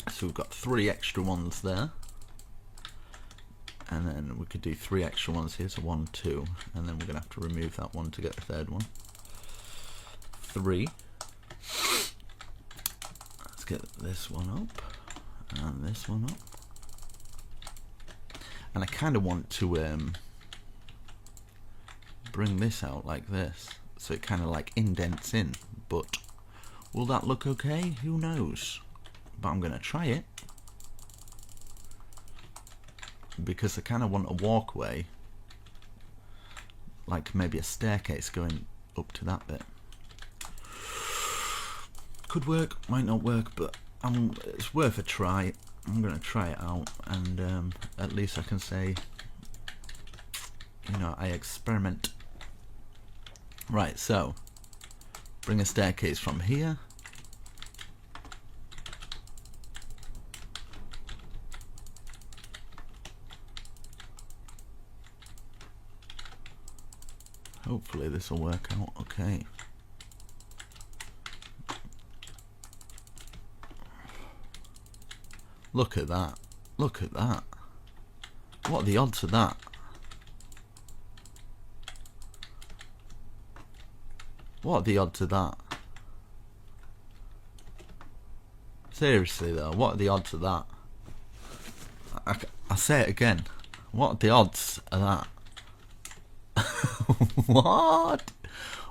So we've got 3 extra ones there, and then we could do 3 extra ones here, so 1, 2, and then we're gonna have to remove that one to get the third one. 3. Let's get this one up and this one up, and I kind of want to bring this out like this, so it kind of like indents in, but will that look okay? Who knows? But I'm gonna try it, because I kind of want a walkway, like maybe a staircase going up to that bit. Could work, might not work, but it's worth a try. I'm gonna try it out, and at least I can say, you know, I experiment. Right, so bring a staircase from here. Hopefully this will work out okay. Look at that. Look at that. What are the odds of that? What are the odds of that? Seriously though, what are the odds of that? I say it again. What are the odds of that? What?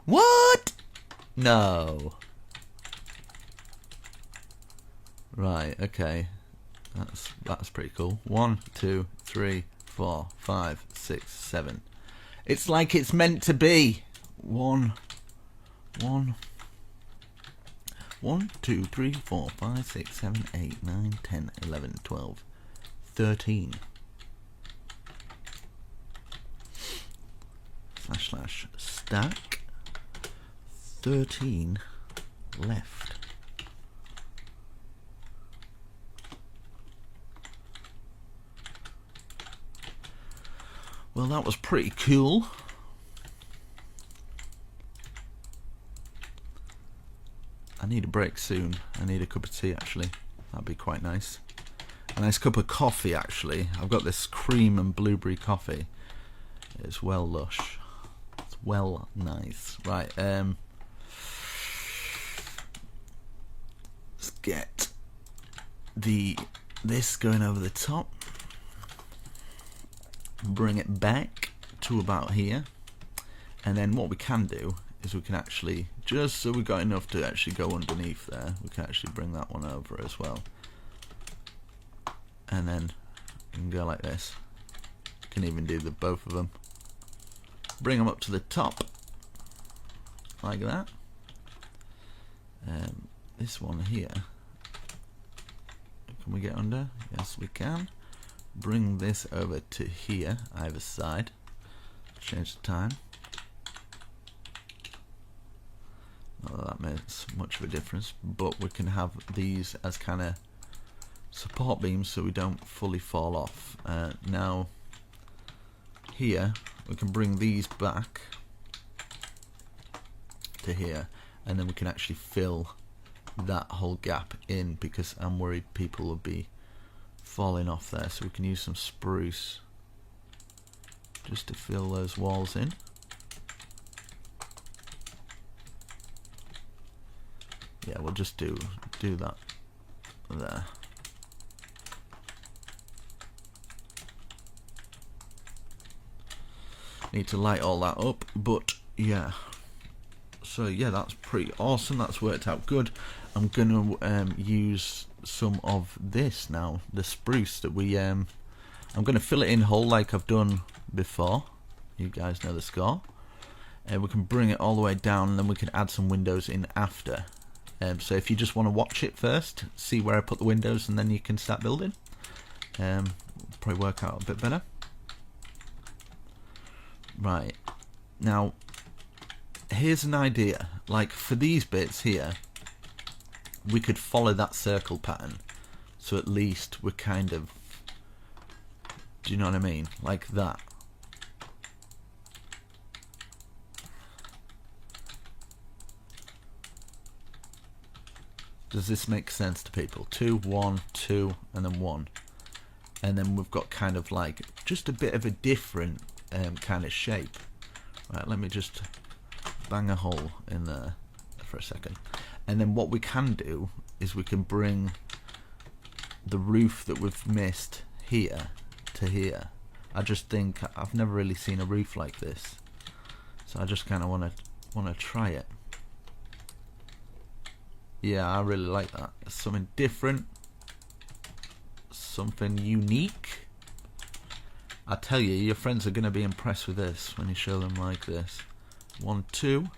What? No. Right, okay. That's pretty cool. 1, 2, 3, 4, 5, 6, 7. It's like it's meant to be. 1, 2, 3, 4, 5, 6, 7, 8, 9, 10, 11, 12, 13. / stack 13 left. Well, that was pretty cool. need a break soon. I need a cup of tea actually. That'd be quite nice. A nice cup of coffee actually. I've got this cream and blueberry coffee. It's well lush. It's well nice. Right, let's get this going over the top. Bring it back to about here. And then what we can do is we can actually, just so we've got enough to actually go underneath there, we can actually bring that one over as well. And then you can go like this. You can even do the both of them. Bring them up to the top, like that. This one here, can we get under? Yes, we can. Bring this over to here, either side. Change the time. Not that that makes much of a difference, but we can have these as kind of support beams so we don't fully fall off. Now here we can bring these back to here, and then we can actually fill that whole gap in, because I'm worried people will be falling off there. So we can use some spruce just to fill those walls in. Yeah, we'll just do that there. Need to light all that up, but yeah. So yeah, that's pretty awesome. That's worked out good. I'm gonna use some of this now, the spruce that we I'm gonna fill it in whole like I've done before. You guys know the score. We can bring it all the way down, and then we can add some windows in after. So if you just want to watch it first, see where I put the windows, and then you can start building. Probably work out a bit better. Right, now here's an idea. Like for these bits here, we could follow that circle pattern, so at least we're kind of, do you know what I mean, like that. Does this make sense to people? 2, 1, 2, and then 1, and then we've got kind of like just a bit of a different kind of shape. Right, let me just bang a hole in there for a second, and then what we can do is we can bring the roof that we've missed here to here. I just think I've never really seen a roof like this, so I just kind of want to try it. Yeah, I really like that. Something different, something unique. I tell you, your friends are going to be impressed with this when you show them like this. 1, 2,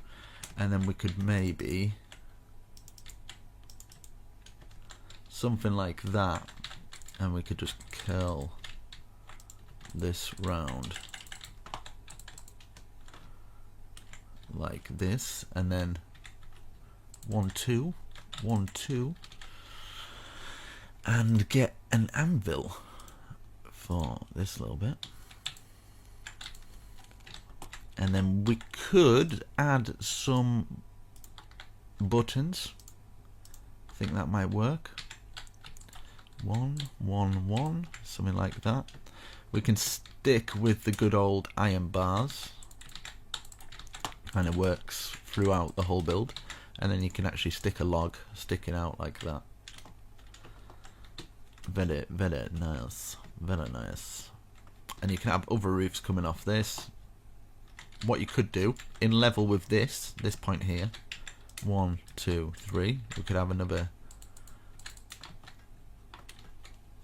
and then we could maybe something like that, and we could just curl this round like this, and then 1, 2, 1, 2, and get an anvil for this little bit. And then we could add some buttons. I think that might work. 1, 1, 1, something like that. We can stick with the good old iron bars. Kind of works throughout the whole build. And then you can actually stick a log sticking out like that. Very, very nice. Very nice. And you can have other roofs coming off this. What you could do, in level with this point here, 1, 2, 3, we could have another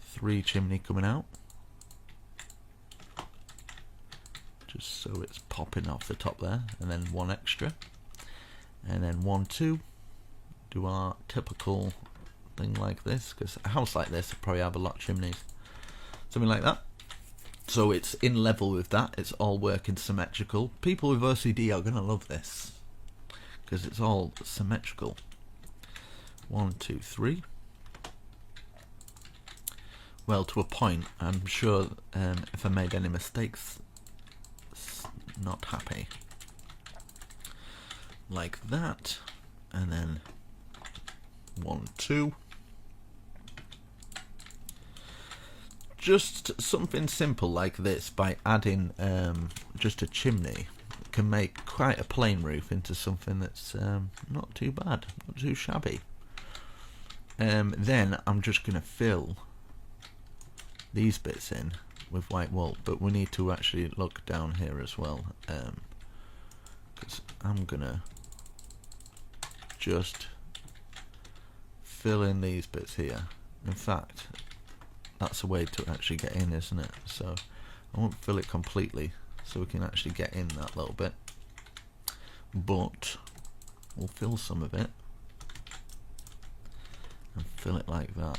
3 chimney coming out. Just so it's popping off the top there, and then 1 extra. And then 1, 2, do our typical thing like this, because a house like this will probably have a lot of chimneys. Something like that. So it's in level with that, it's all working symmetrical. People with OCD are going to love this, because it's all symmetrical. 1, 2, 3. Well, to a point. I'm sure if I made any mistakes, it's not happy. Like that, and then 1, 2. Just something simple like this, by adding just a chimney, can make quite a plain roof into something that's not too bad, not too shabby. Then I'm just going to fill these bits in with white wool, but we need to actually look down here as well, because I'm going to just fill in these bits here. In fact, that's a way to actually get in, isn't it? So I won't fill it completely, so we can actually get in that little bit, but we'll fill some of it and fill it like that.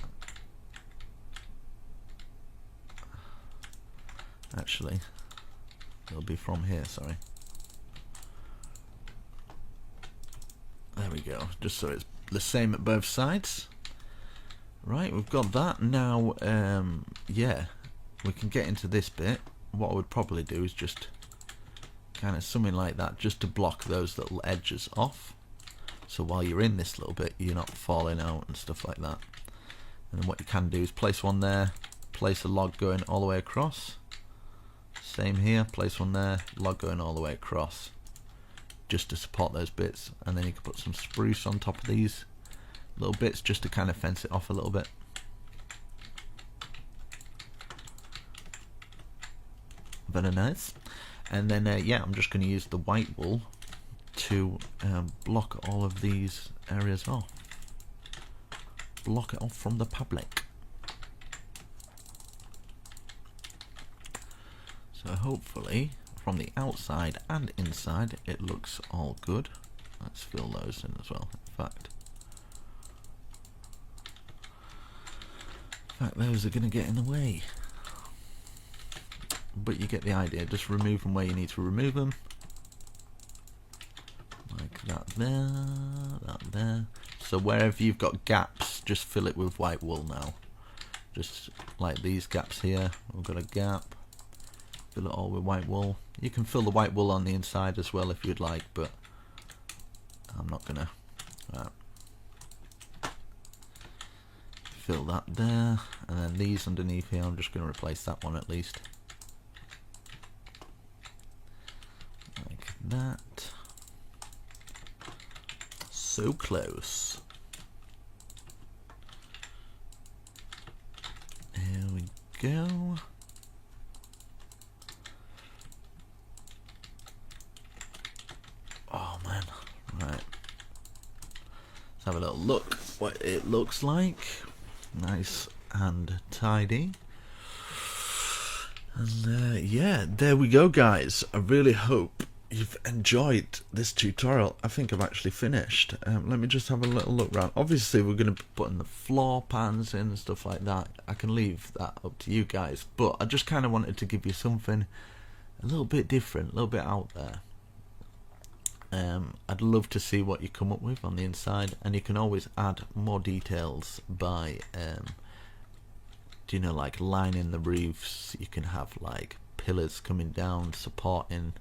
Actually, it'll be from here, sorry. There we go, just so it's the same at both sides. Right, we've got that. Now, yeah, we can get into this bit. What I would probably do is just kind of something like that, just to block those little edges off. So while you're in this little bit, you're not falling out and stuff like that. And then what you can do is place one there, place a log going all the way across. Same here, place one there, log going all the way across, just to support those bits. And then you can put some spruce on top of these little bits, just to kind of fence it off a little bit. Very nice. And then yeah, I'm just going to use the white wool to block all of these areas off. Block it off from the public. So hopefully from the outside and inside it looks all good. Let's fill those in as well. In fact, those are going to get in the way. But you get the idea. Just remove them where you need to remove them. Like that there, that there. So wherever you've got gaps, just fill it with white wool now. Just like these gaps here. We've got a gap. Fill it all with white wool. You can fill the white wool on the inside as well if you'd like, but I'm not gonna. Right. Fill that there, and then these underneath here, I'm just going to replace that one at least. Like that. So close. Here we go. Oh man, right. Let's have a little look what it looks like. Nice and tidy. And yeah, there we go guys. I really hope you've enjoyed this tutorial. I think I've actually finished. Let me just have a little look around. Obviously we're going to be putting the floor pans in and stuff like that. I can leave that up to you guys, but I just kind of wanted to give you something a little bit different, a little bit out there. I'd love to see what you come up with on the inside, and you can always add more details by you know, like lining the roofs. You can have like pillars coming down supporting,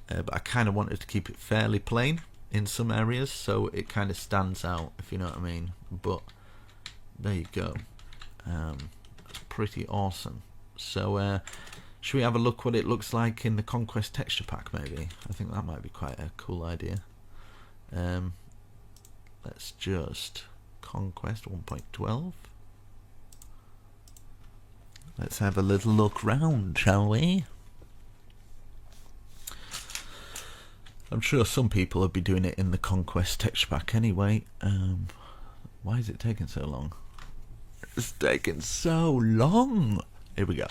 but I kind of wanted to keep it fairly plain in some areas so it kind of stands out, if you know what I mean. But there you go. That's pretty awesome. So should we have a look what it looks like in the Conquest texture pack maybe? I think that might be quite a cool idea. Let's just Conquest 1.12. Let's have a little look round, shall we? I'm sure some people will be doing it in the Conquest texture pack anyway. Why is it taking so long? It's taking so long. Here we go.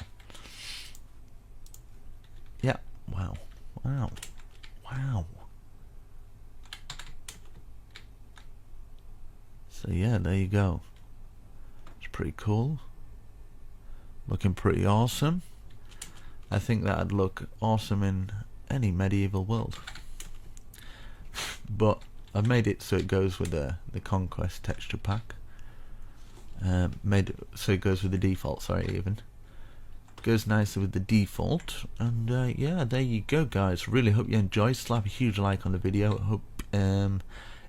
Yeah, wow, wow, wow. So yeah, there you go. It's pretty cool. Looking pretty awesome. I think that'd look awesome in any medieval world. But I've made it so it goes with the Conquest texture pack. Made it so it goes with the default, sorry, even. Goes nicely with the default. And yeah, there you go guys. Really hope you enjoyed. Slap a huge like on the video. I hope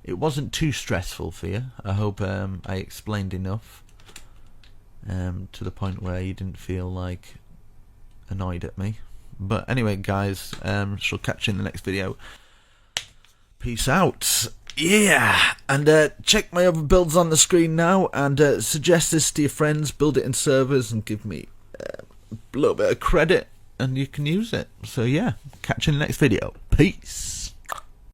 it wasn't too stressful for you. I hope I explained enough to the point where you didn't feel like annoyed at me. But anyway, guys, shall catch you in the next video. Peace out. Yeah, and check my other builds on the screen now, and suggest this to your friends, build it in servers, and give me a little bit of credit, and you can use it. So yeah, catch you in the next video. Peace.